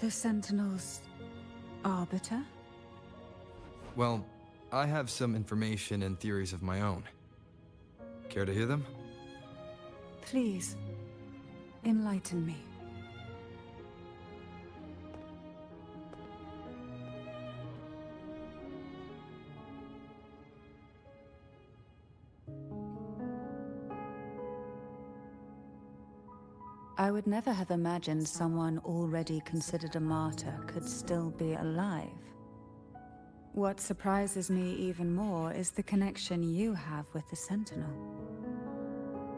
The Sentinel's arbiter? Well, I have some information and theories of my own. Care to hear them? Please, enlighten me. I would never have imagined someone already considered a martyr could still be alive. What surprises me even more is the connection you have with the Sentinel.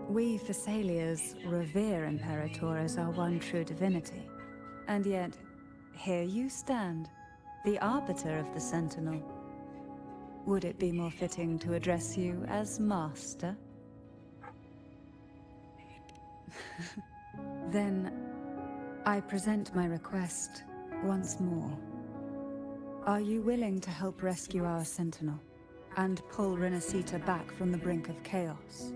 We Thessalians revere Imperator as our one true divinity, and yet, here you stand, the arbiter of the Sentinel. Would it be more fitting to address you as Master? Then, I present my request once more. Are you willing to help rescue our Sentinel, and pull Renacita back from the brink of chaos?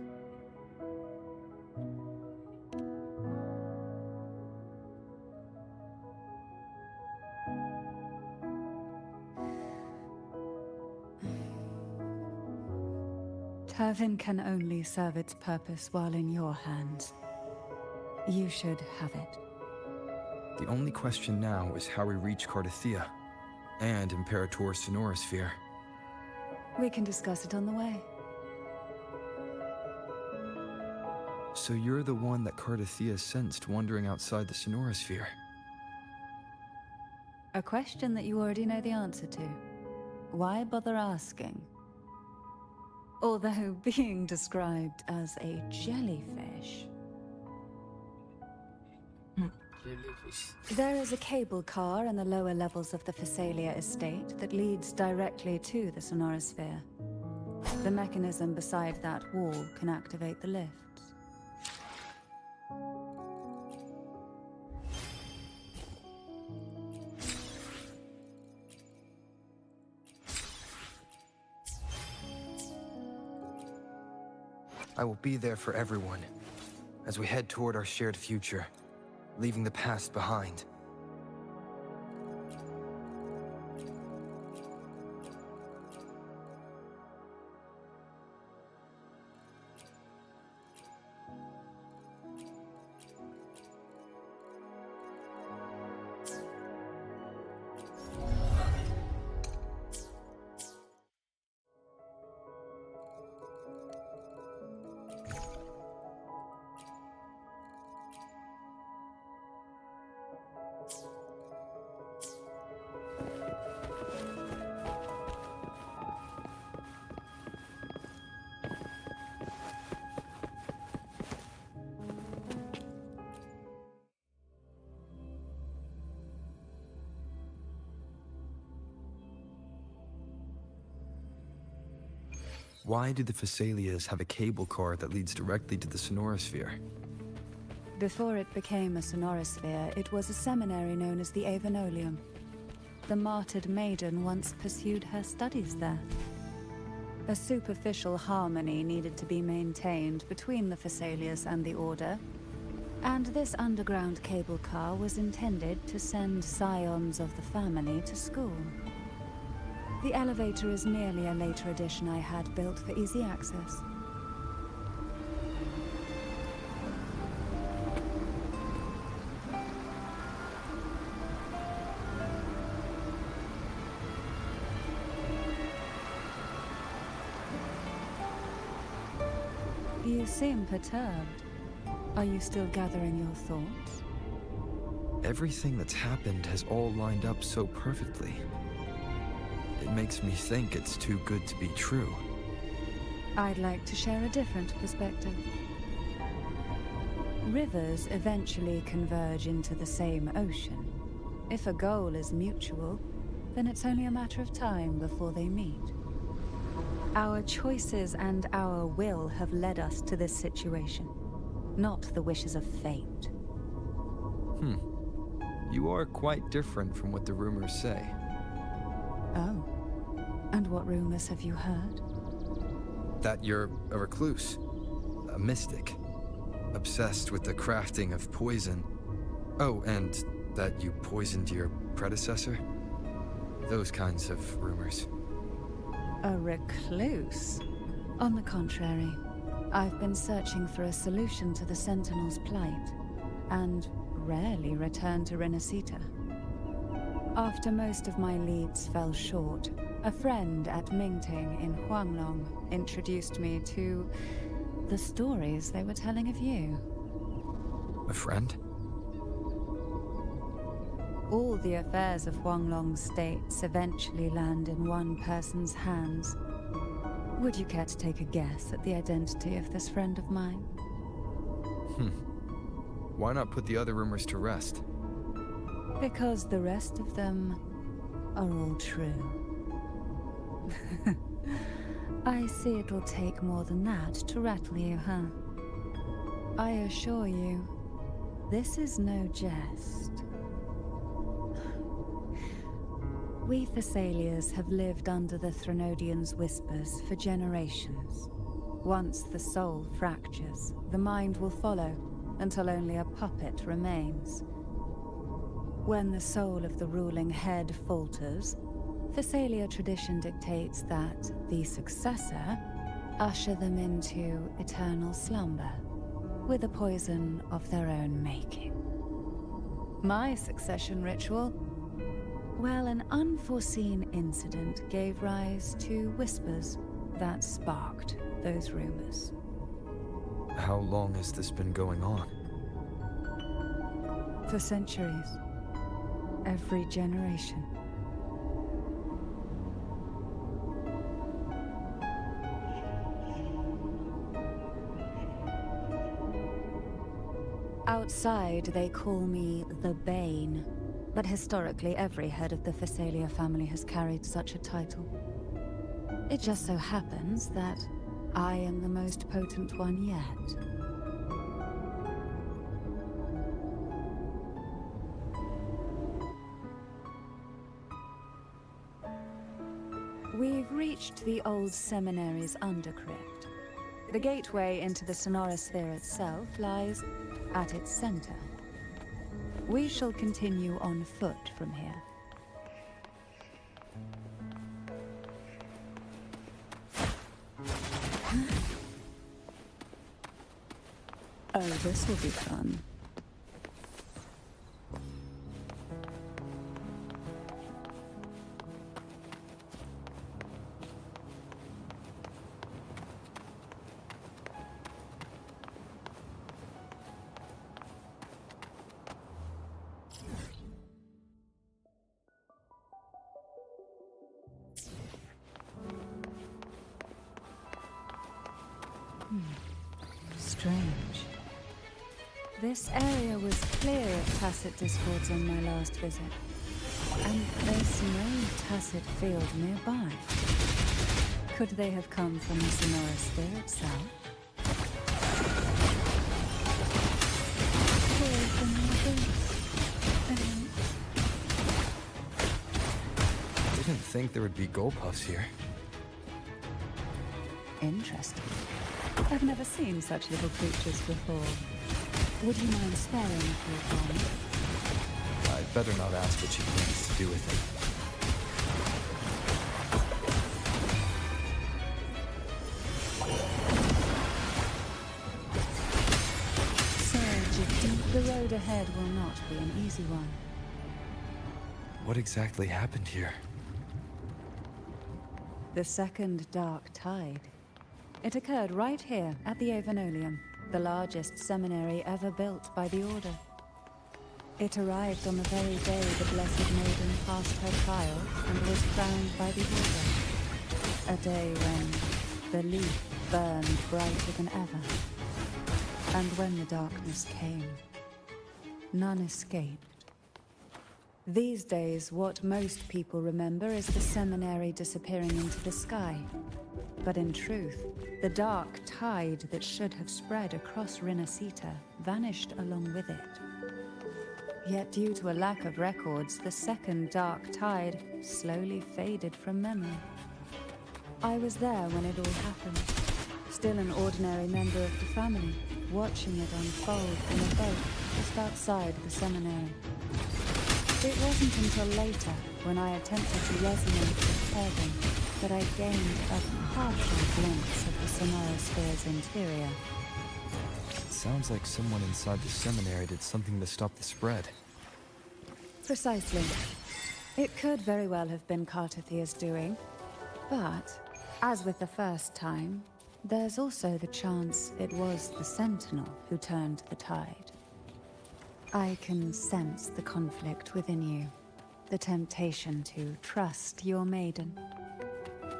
Turvin can only serve its purpose while in your hands. You should have it. The only question now is how we reach Cardathia and Imperator's Sonorosphere. We can discuss it on the way. So you're the one that Cardathia sensed wandering outside the Sonorosphere? A question that you already know the answer to. Why bother asking? Although being described as a jellyfish. There is a cable car in the lower levels of the Thessalia estate that leads directly to the Sonorosphere. The mechanism beside that wall can activate the lifts. I will be there for everyone as we head toward our shared future, leaving the past behind. Why do the Thessalias have a cable car that leads directly to the Sonorosphere? Before it became a Sonorosphere, it was a seminary known as the Avenolium. The martyred maiden once pursued her studies there. A superficial harmony needed to be maintained between the Thessalias and the Order, and this underground cable car was intended to send scions of the family to school. The elevator is merely a later addition I had built for easy access. You seem perturbed. Are you still gathering your thoughts? Everything that's happened has all lined up so perfectly. It makes me think it's too good to be true. I'd like to share a different perspective. Rivers eventually converge into the same ocean. If a goal is mutual, then it's only a matter of time before they meet. Our choices and our will have led us to this situation, not the wishes of fate. You are quite different from what the rumors say. Oh. And what rumors have you heard? That you're a recluse, a mystic, obsessed with the crafting of poison. Oh, and That you poisoned your predecessor? Those kinds of rumors. A recluse? On the contrary, I've been searching for a solution to the Sentinel's plight, and rarely return to Renacita. After most of my leads fell short, a friend at Mingting in Huanglong introduced me to the stories they were telling of you. A friend? All the affairs of Huanglong states eventually land in one person's hands. Would you care to take a guess at the identity of this friend of mine? Why not put the other rumors to rest? Because the rest of them are all true. I see it'll take more than that to rattle you, huh? I assure you, this is no jest. We Thessalians have lived under the Threnodians' whispers for generations. Once the soul fractures, the mind will follow, until only a puppet remains. When the soul of the ruling head falters, Thessalia tradition dictates that the successor usher them into eternal slumber, with a poison of their own making. My succession ritual? Well, an unforeseen incident gave rise to whispers that sparked those rumors. How long has this been going on? For centuries. Every generation. Outside, they call me the Bane, but historically every head of the Thessalia family has carried such a title. It just so happens that I am the most potent one yet. We've reached the old seminary's undercrypt. The gateway into the Sonorosphere itself lies at its center. We shall continue on foot from here. Oh, this will be fun. Strange. This area was clear of Tacit discords on my last visit. And there's no Tacit field nearby. Could they have come from the Sonorosphere itself? Didn't think there would be Goldpuffs here. Interesting. I've never seen such little creatures before. Would you mind sparing a few for me? I'd better not ask what she plans to do with it. Surge, the road ahead will not be an easy one. What exactly happened here? The second dark tide. It occurred right here at the Avenolium, the largest seminary ever built by the Order. It arrived on the very day the Blessed Maiden passed her trial and was crowned by the Order. A day when the leaf burned brighter than ever. And when the darkness came, none escaped. These days, what most people remember is the seminary disappearing into the sky. But in truth, the dark tide that should have spread across Renacita vanished along with it. Yet due to a lack of records, the second dark tide slowly faded from memory. I was there when it all happened, still an ordinary member of the family, watching it unfold from a boat just outside the seminary. It wasn't until later, when I attempted to resonate with Turvin, that I gained a partial glimpse of the Sonorosphere's interior. It sounds like someone inside the seminary did something to stop the spread. Precisely. It could very well have been Kartathia's doing, but, as with the first time, there's also the chance it was the Sentinel who turned the tide. I can sense the conflict within you, the temptation to trust your maiden.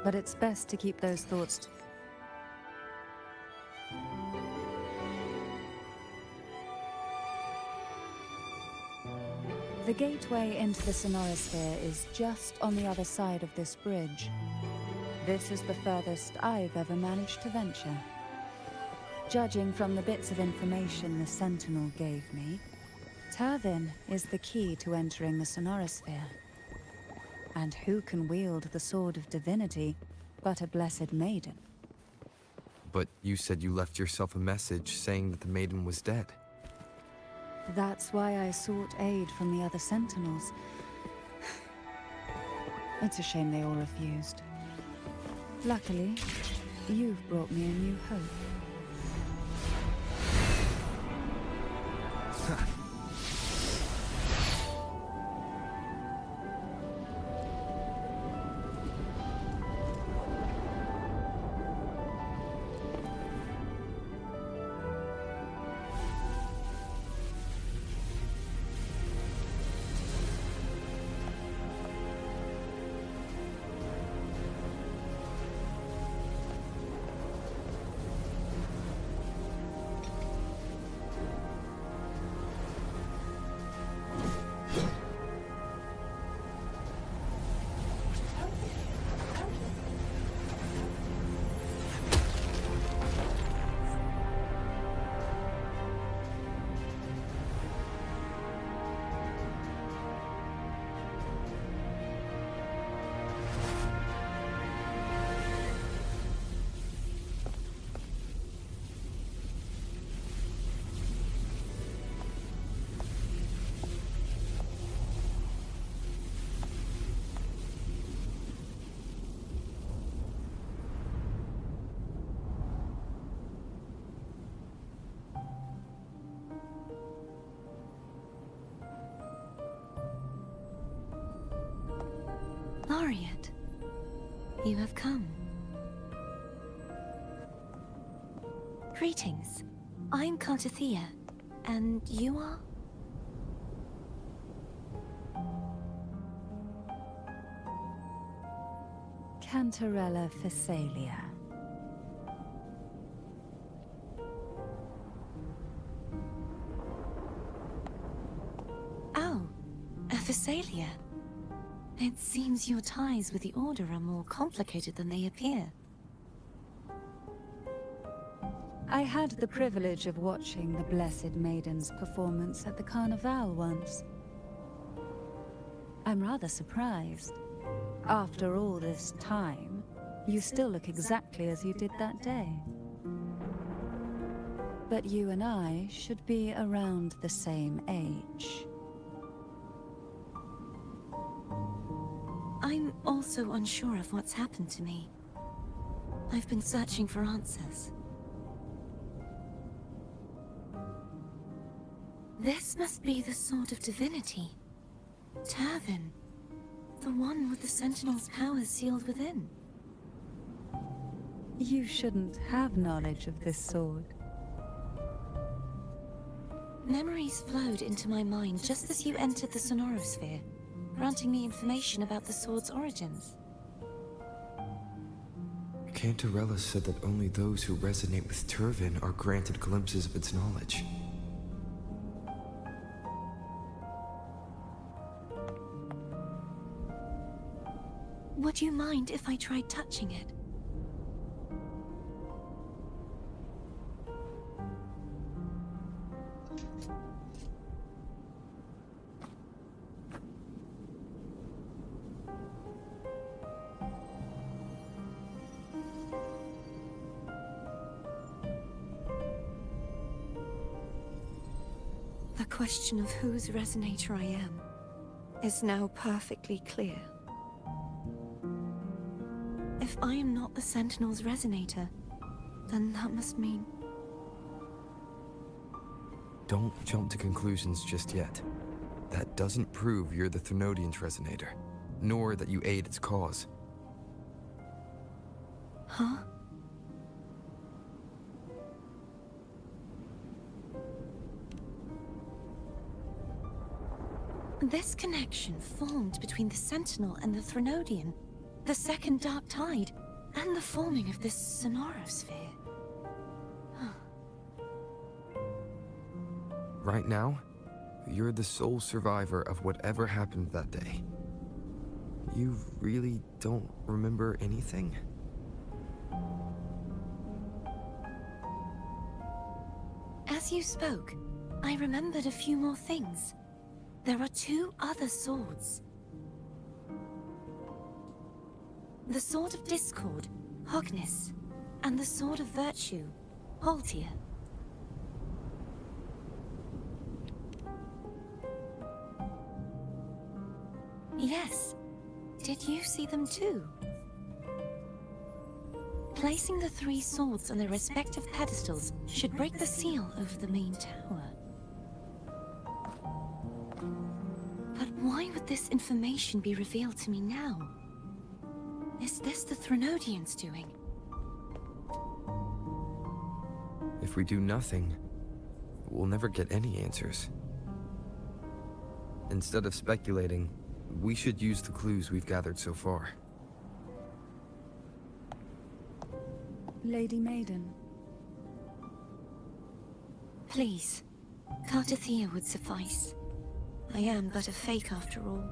But it's best to keep those thoughts. The gateway into the Sonorosphere is just on the other side of this bridge. This is the furthest I've ever managed to venture. Judging from the bits of information the Sentinel gave me, Turvin is the key to entering the Sonorosphere. And who can wield the Sword of Divinity but a blessed maiden? But you said you left yourself a message saying that the maiden was dead. That's why I sought aid from the other Sentinels. It's a shame they all refused. Luckily, you've brought me a new hope. Laureate, you have come. Greetings. I'm Kartathea, and you are? Cantarella Phasalia. Oh, a Phasalia. It seems your ties with the Order are more complicated than they appear. I had the privilege of watching the Blessed Maiden's performance at the Carnival once. I'm rather surprised. After all this time, you still look exactly as you did that day. But you and I should be around the same age. I'm also unsure of what's happened to me. I've been searching for answers. This must be the Sword of Divinity. Turvin. The one with the Sentinel's powers sealed within. You shouldn't have knowledge of this sword. Memories flowed into my mind just as you entered the Sonorosphere, granting me information about the sword's origins. Cantarella said that only those who resonate with Turvin are granted glimpses of its knowledge. Would you mind if I tried touching it? The question of whose resonator I am is now perfectly clear. If I am not the Sentinel's resonator, then that must mean... Don't jump to conclusions just yet. That doesn't prove you're the Thenodian's resonator, nor that you aid its cause. Huh? This connection formed between the Sentinel and the Thenodian, the second Dark Tide, and the forming of this sonorosphere. Right now, you're the sole survivor of whatever happened that day. You really don't remember anything? As you spoke, I remembered a few more things. There are 2 other swords. The Sword of Discord, Hogness, and the Sword of Virtue, Haltier. Yes. Did you see them too? Placing the 3 swords on their respective pedestals should break the seal over the main tower. But why would this information be revealed to me now? Is this the Thenodian's doing? If we do nothing, we'll never get any answers. Instead of speculating, we should use the clues we've gathered so far. Lady Maiden. Please, Cartathea would suffice. I am but a fake after all.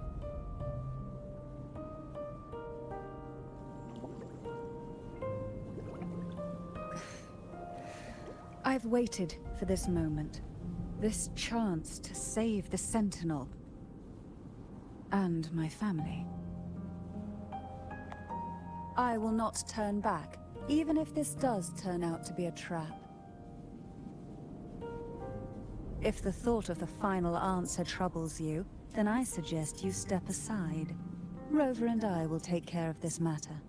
I've waited for this moment. This chance to save the Sentinel. And my family. I will not turn back, even if this does turn out to be a trap. If the thought of the final answer troubles you, then I suggest you step aside. Rover and I will take care of this matter.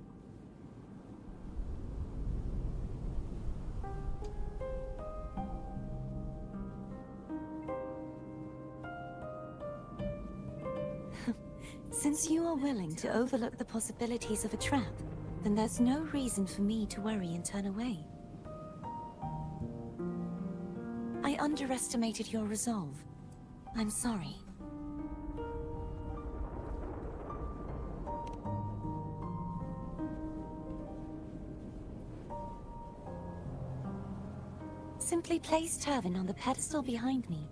Since you are willing to overlook the possibilities of a trap, then there's no reason for me to worry and turn away. I underestimated your resolve. I'm sorry. Simply place Turvin on the pedestal behind me,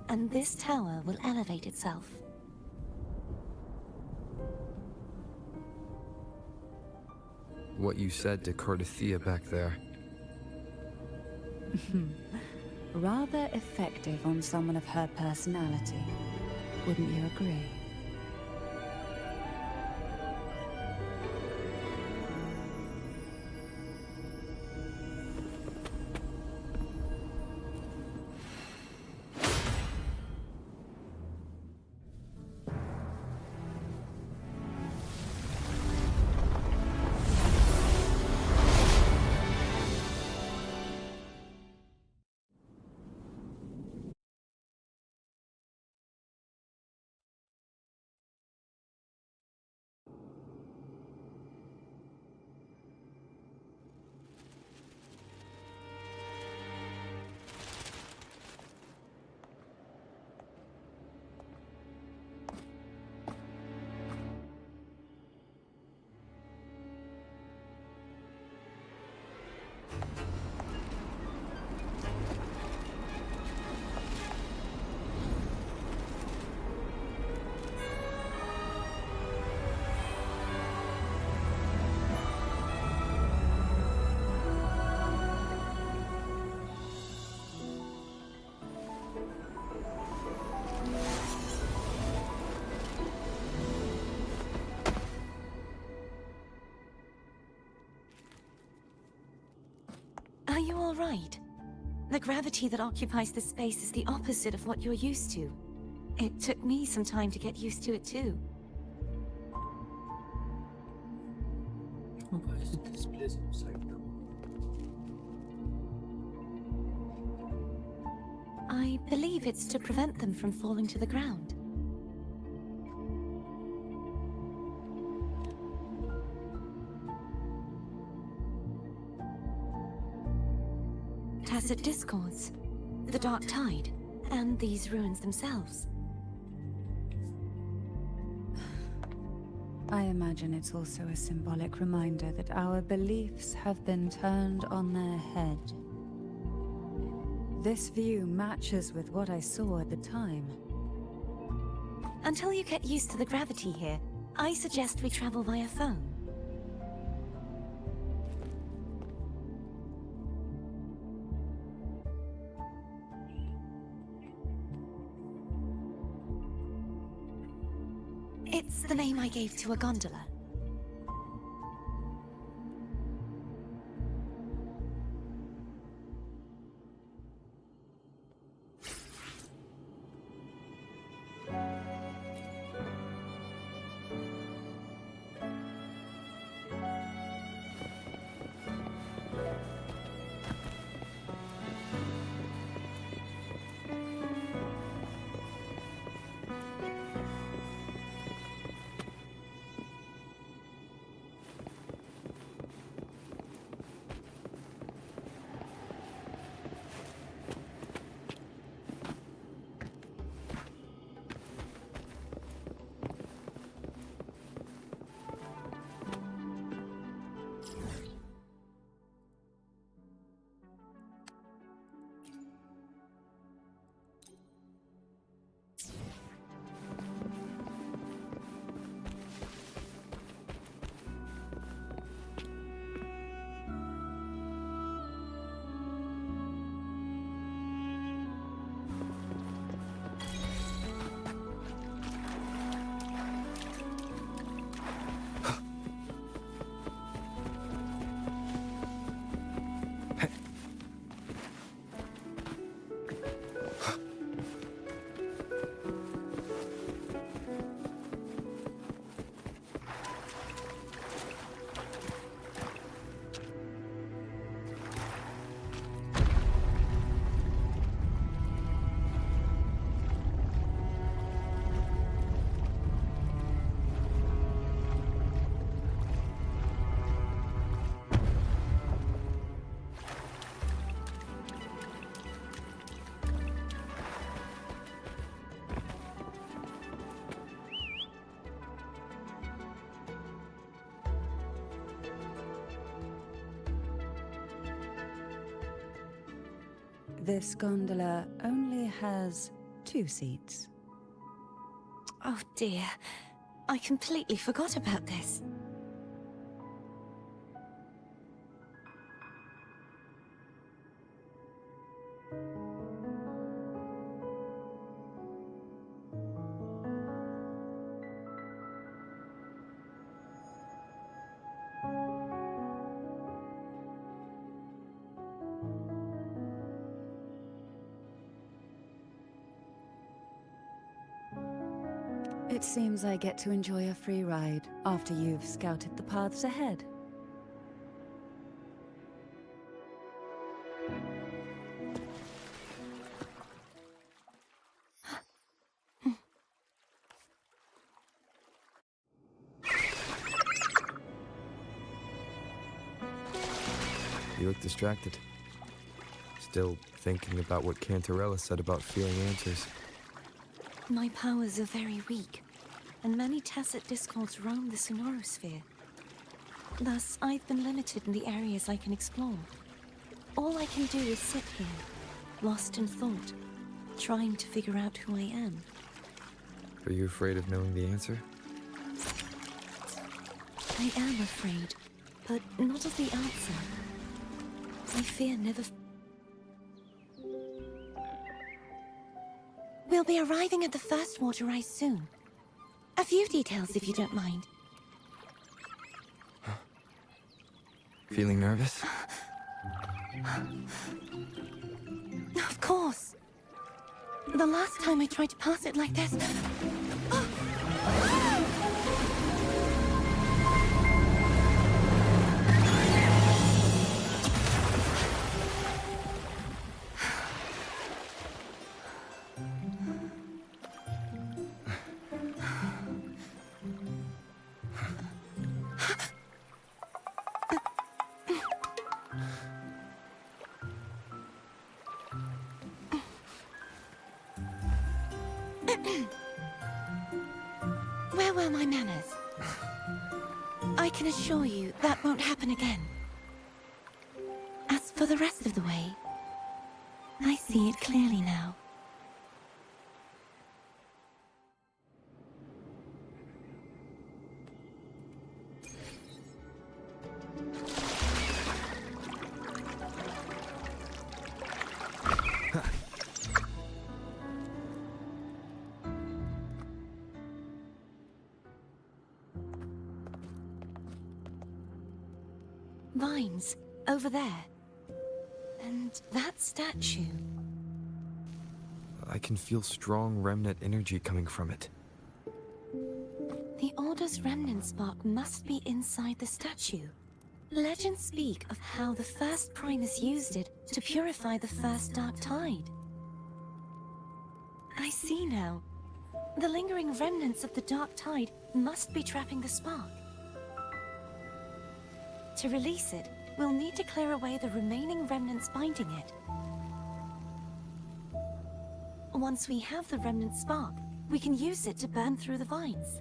and this tower will elevate itself. What you said to Cartathea back there. Rather effective on someone of her personality. Wouldn't you agree? Are you all right? The gravity that occupies this space is the opposite of what you're used to. It took me some time to get used to it too. Why is this place upside down? I believe it's to prevent them from falling to the ground. Tacit discords, the dark tide, and these ruins themselves. I imagine it's also a symbolic reminder that our beliefs have been turned on their head. This view matches with what I saw at the time. Until you get used to the gravity here, I suggest we travel via phone. It's the name I gave to a gondola. This gondola only has 2 seats. Oh dear, I completely forgot about this. It seems I get to enjoy a free ride after you've scouted the paths ahead. You look distracted. Still thinking about what Cantarella said about feeling answers. My powers are very weak, and many tacit discords roam the sonorosphere. Thus, I've been limited in the areas I can explore. All I can do is sit here, lost in thought, trying to figure out who I am. Are you afraid of knowing the answer? I am afraid, but not of the answer. I fear never... We'll be arriving at the first water rise soon. A few details, if you don't mind. Feeling nervous? Of course. The last time I tried to pass it like this... Where were my manners? I can assure you that won't happen again. As for the rest of the way, I see it clearly now. Vines, over there. And that statue. I can feel strong remnant energy coming from it. The Order's remnant spark must be inside the statue. Legends speak of how the first Primus used it to purify the first Dark Tide. I see now. The lingering remnants of the Dark Tide must be trapping the spark. To release it, we'll need to clear away the remaining remnants binding it. Once we have the remnant spark, we can use it to burn through the vines.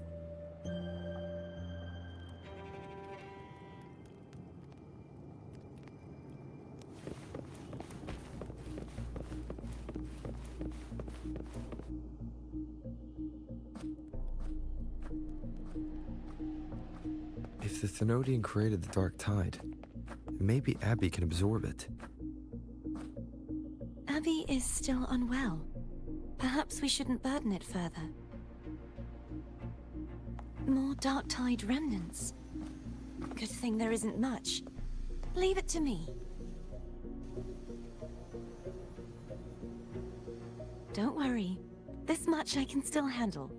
If the Thenodian created the Dark Tide, maybe Abby can absorb it. Abby is still unwell. Perhaps we shouldn't burden it further. More Dark Tide remnants. Good thing there isn't much. Leave it to me. Don't worry. This much I can still handle.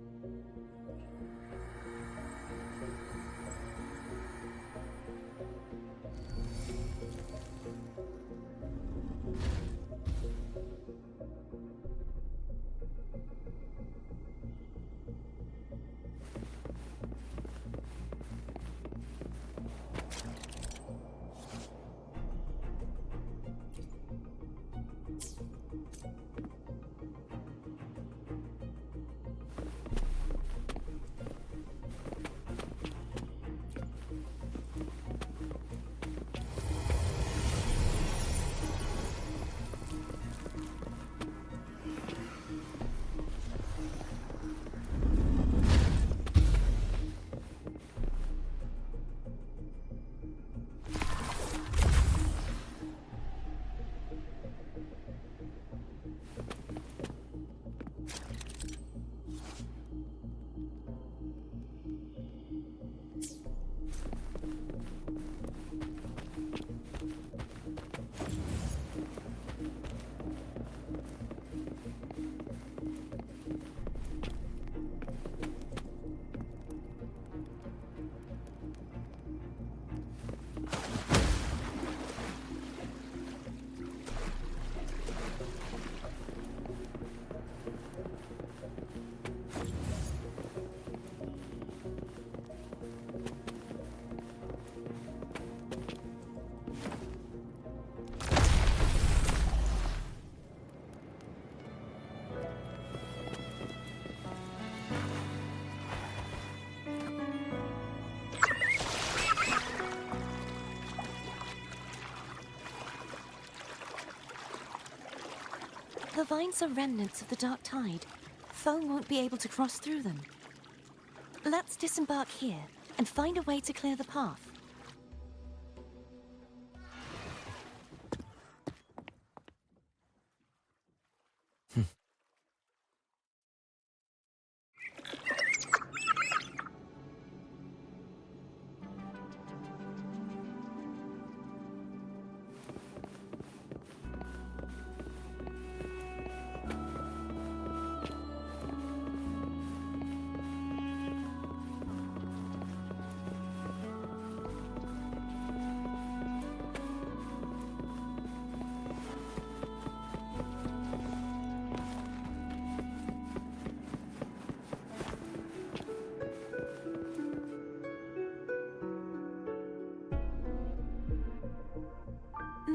The vines are remnants of the Dark Tide. Foe won't be able to cross through them. Let's disembark here and find a way to clear the path.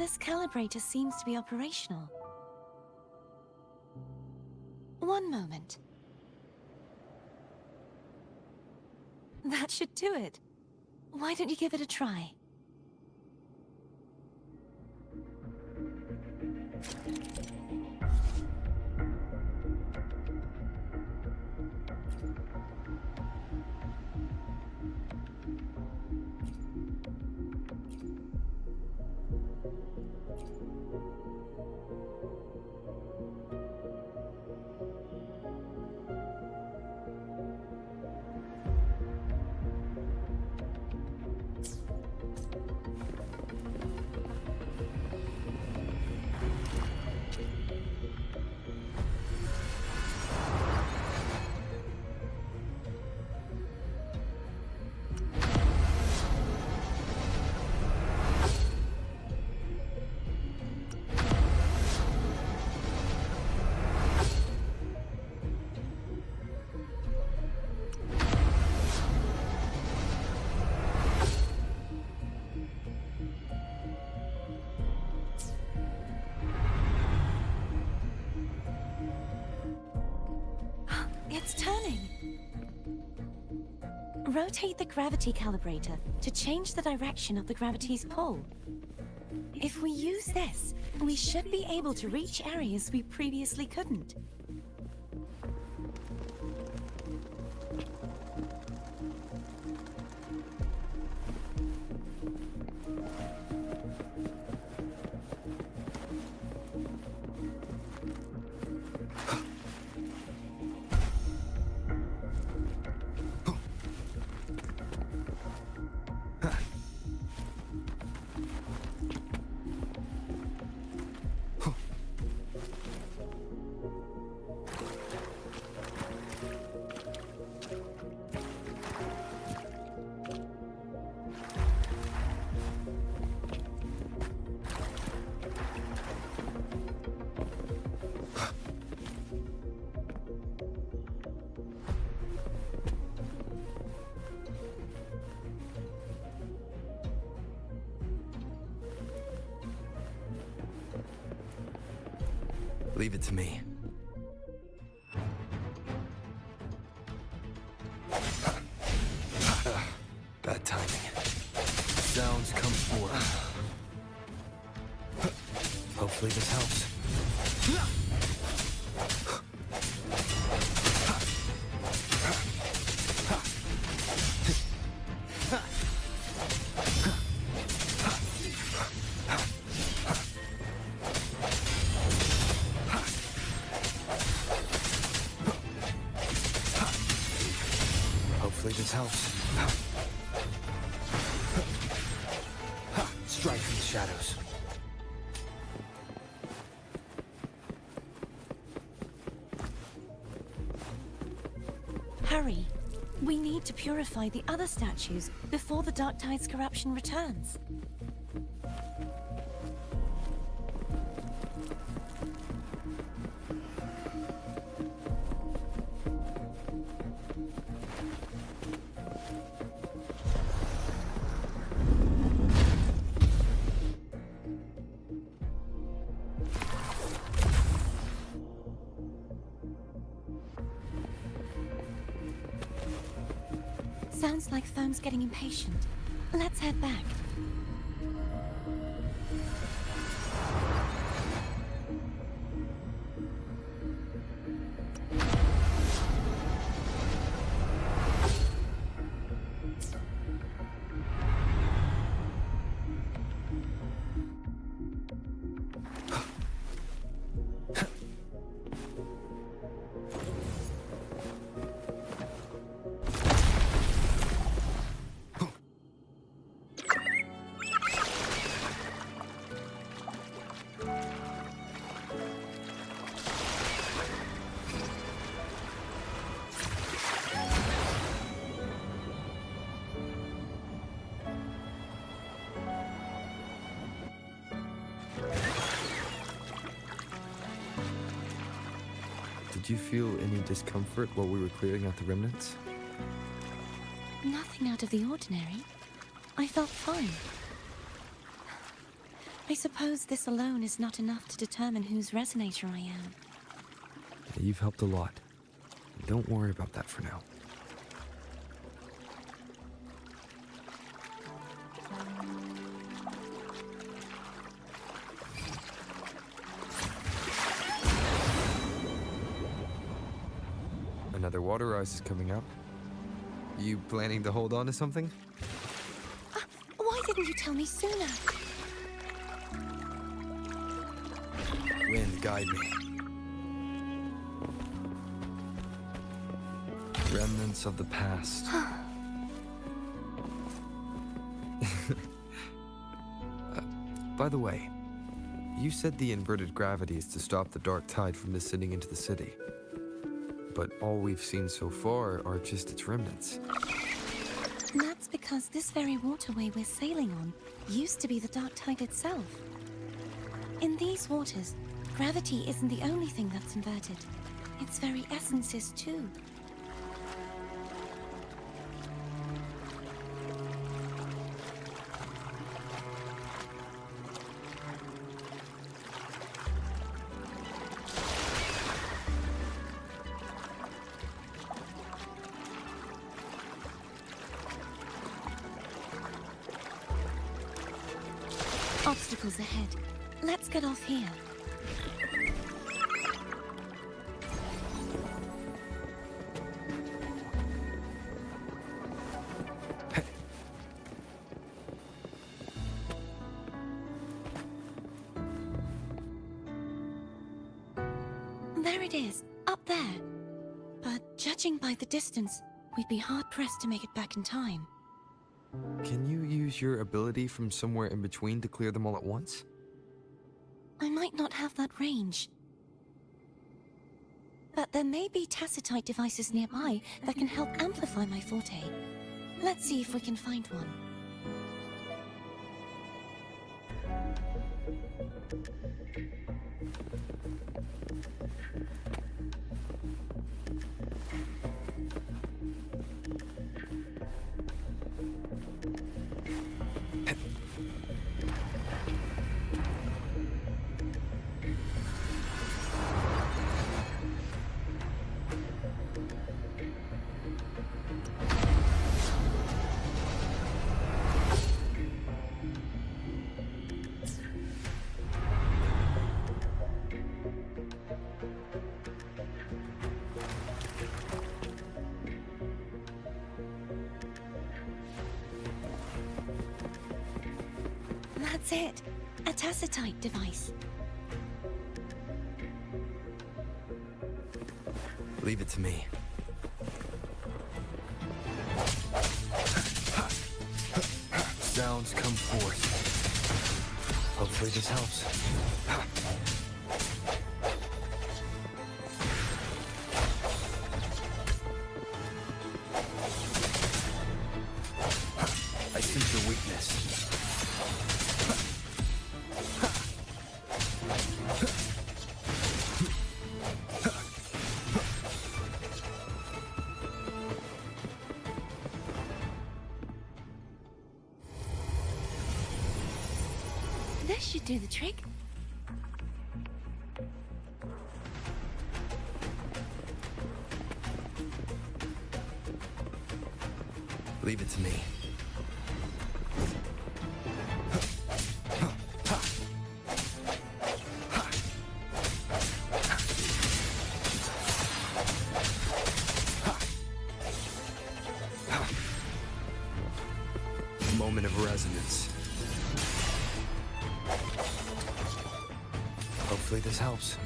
this calibrator seems to be operational. One moment. That should do it. Why don't you give it a try? It's turning. Rotate the gravity calibrator to change the direction of the gravity's pull. If we use this, we should be able to reach areas we previously couldn't. Leave it to me. Bad timing. Sounds come forth. Hopefully this helps. Hopefully this helps. Strike from the shadows. Hurry. We need to purify the other statues before the Dark Tide's corruption returns. Sounds like Thone's getting impatient. Let's head back. Did you feel any discomfort while we were clearing out the remnants? Nothing out of the ordinary. I felt fine. I suppose this alone is not enough to determine whose resonator I am. You've helped a lot. Don't worry about that for now. Another water ice is coming up. You planning to hold on to something? Why didn't you tell me sooner? Wind, guide me. Remnants of the past. By the way, you said the inverted gravity is to stop the dark tide from descending into the city. But all we've seen so far are just its remnants. That's because this very waterway we're sailing on used to be the dark tide itself. In these waters, gravity isn't the only thing that's inverted. Its very essence is too. Obstacles ahead. Let's get off here. There it is, up there. But judging by the distance, we'd be hard-pressed to make it back in time. Can you use your ability from somewhere in between to clear them all at once? I might not have that range. But there may be tacitite devices nearby that can help amplify my forte. Let's see if we can find one. That's it. A tacitite device. Leave it to me. Sounds come forth. Hopefully this helps. I sense your weakness. This should do the trick. Leave it to me. Moment of resonance. Hopefully this helps.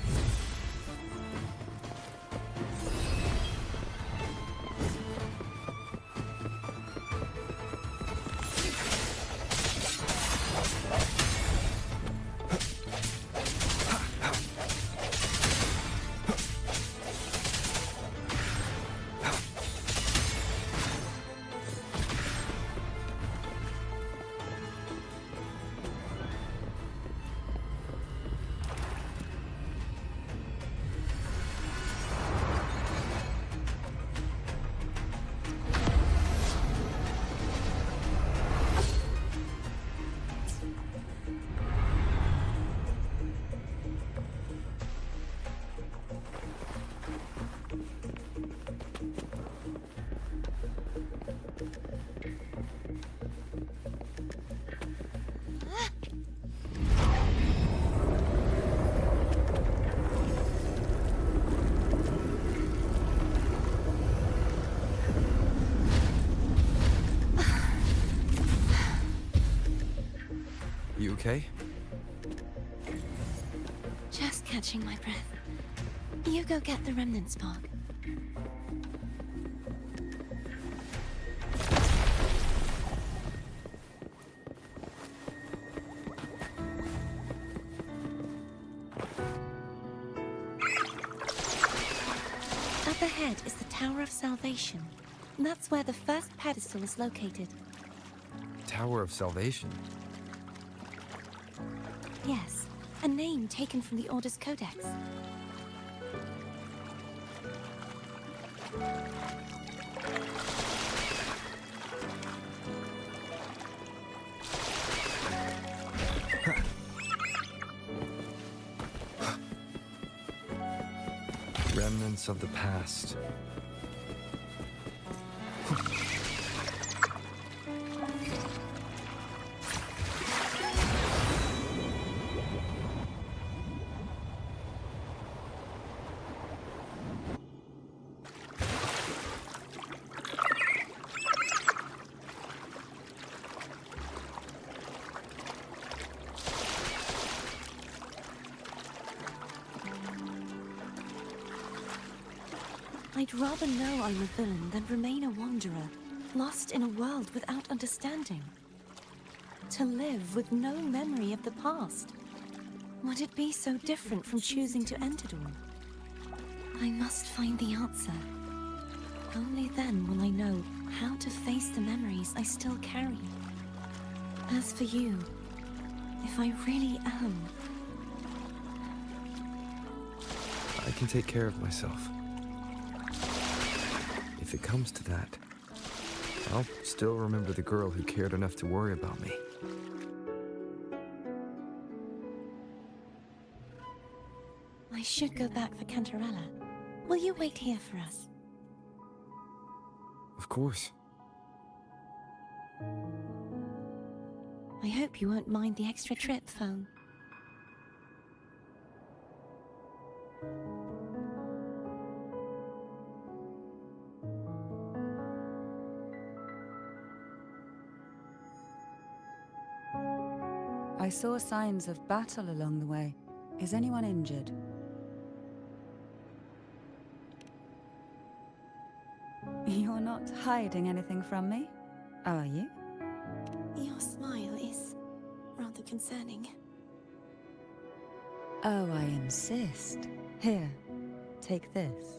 okay? Just catching my breath. You go get the remnant spark. Up ahead is the Tower of Salvation. That's where the first pedestal is located. Tower of Salvation? Yes, a name taken from the Order's Codex. Remnants of the past. I'd rather know I'm a villain than remain a wanderer, lost in a world without understanding. To live with no memory of the past. Would it be so different from choosing to end it all? I must find the answer. Only then will I know how to face the memories I still carry. As for you, if I really am... I can take care of myself. If it comes to that, I'll still remember the girl who cared enough to worry about me. I should go back for Cantarella. Will you wait here for us? Of course. I hope you won't mind the extra trip, phone. I saw signs of battle along the way. Is anyone injured? You're not hiding anything from me, are you? Your smile is rather concerning. Oh, I insist. Here, take this.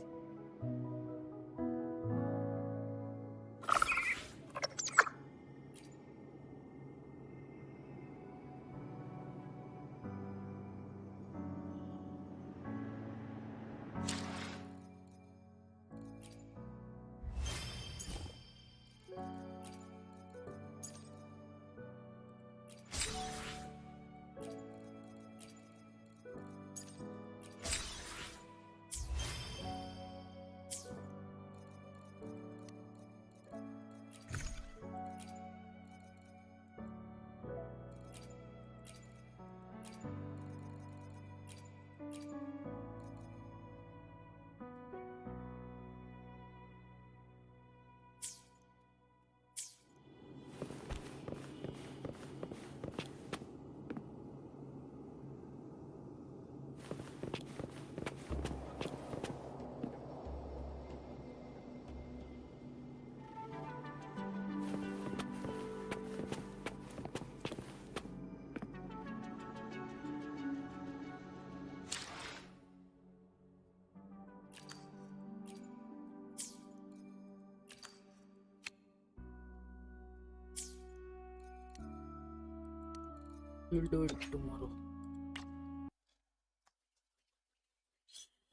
We'll do it tomorrow.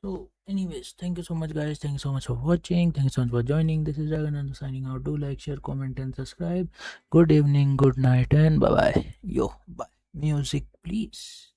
So anyways, thank you so much guys, thank you so much for watching, thank you so much for joining. This is DragonRenzo signing out. Do like, share, comment and subscribe. Good evening, good night and bye bye. Yo, bye. Music please.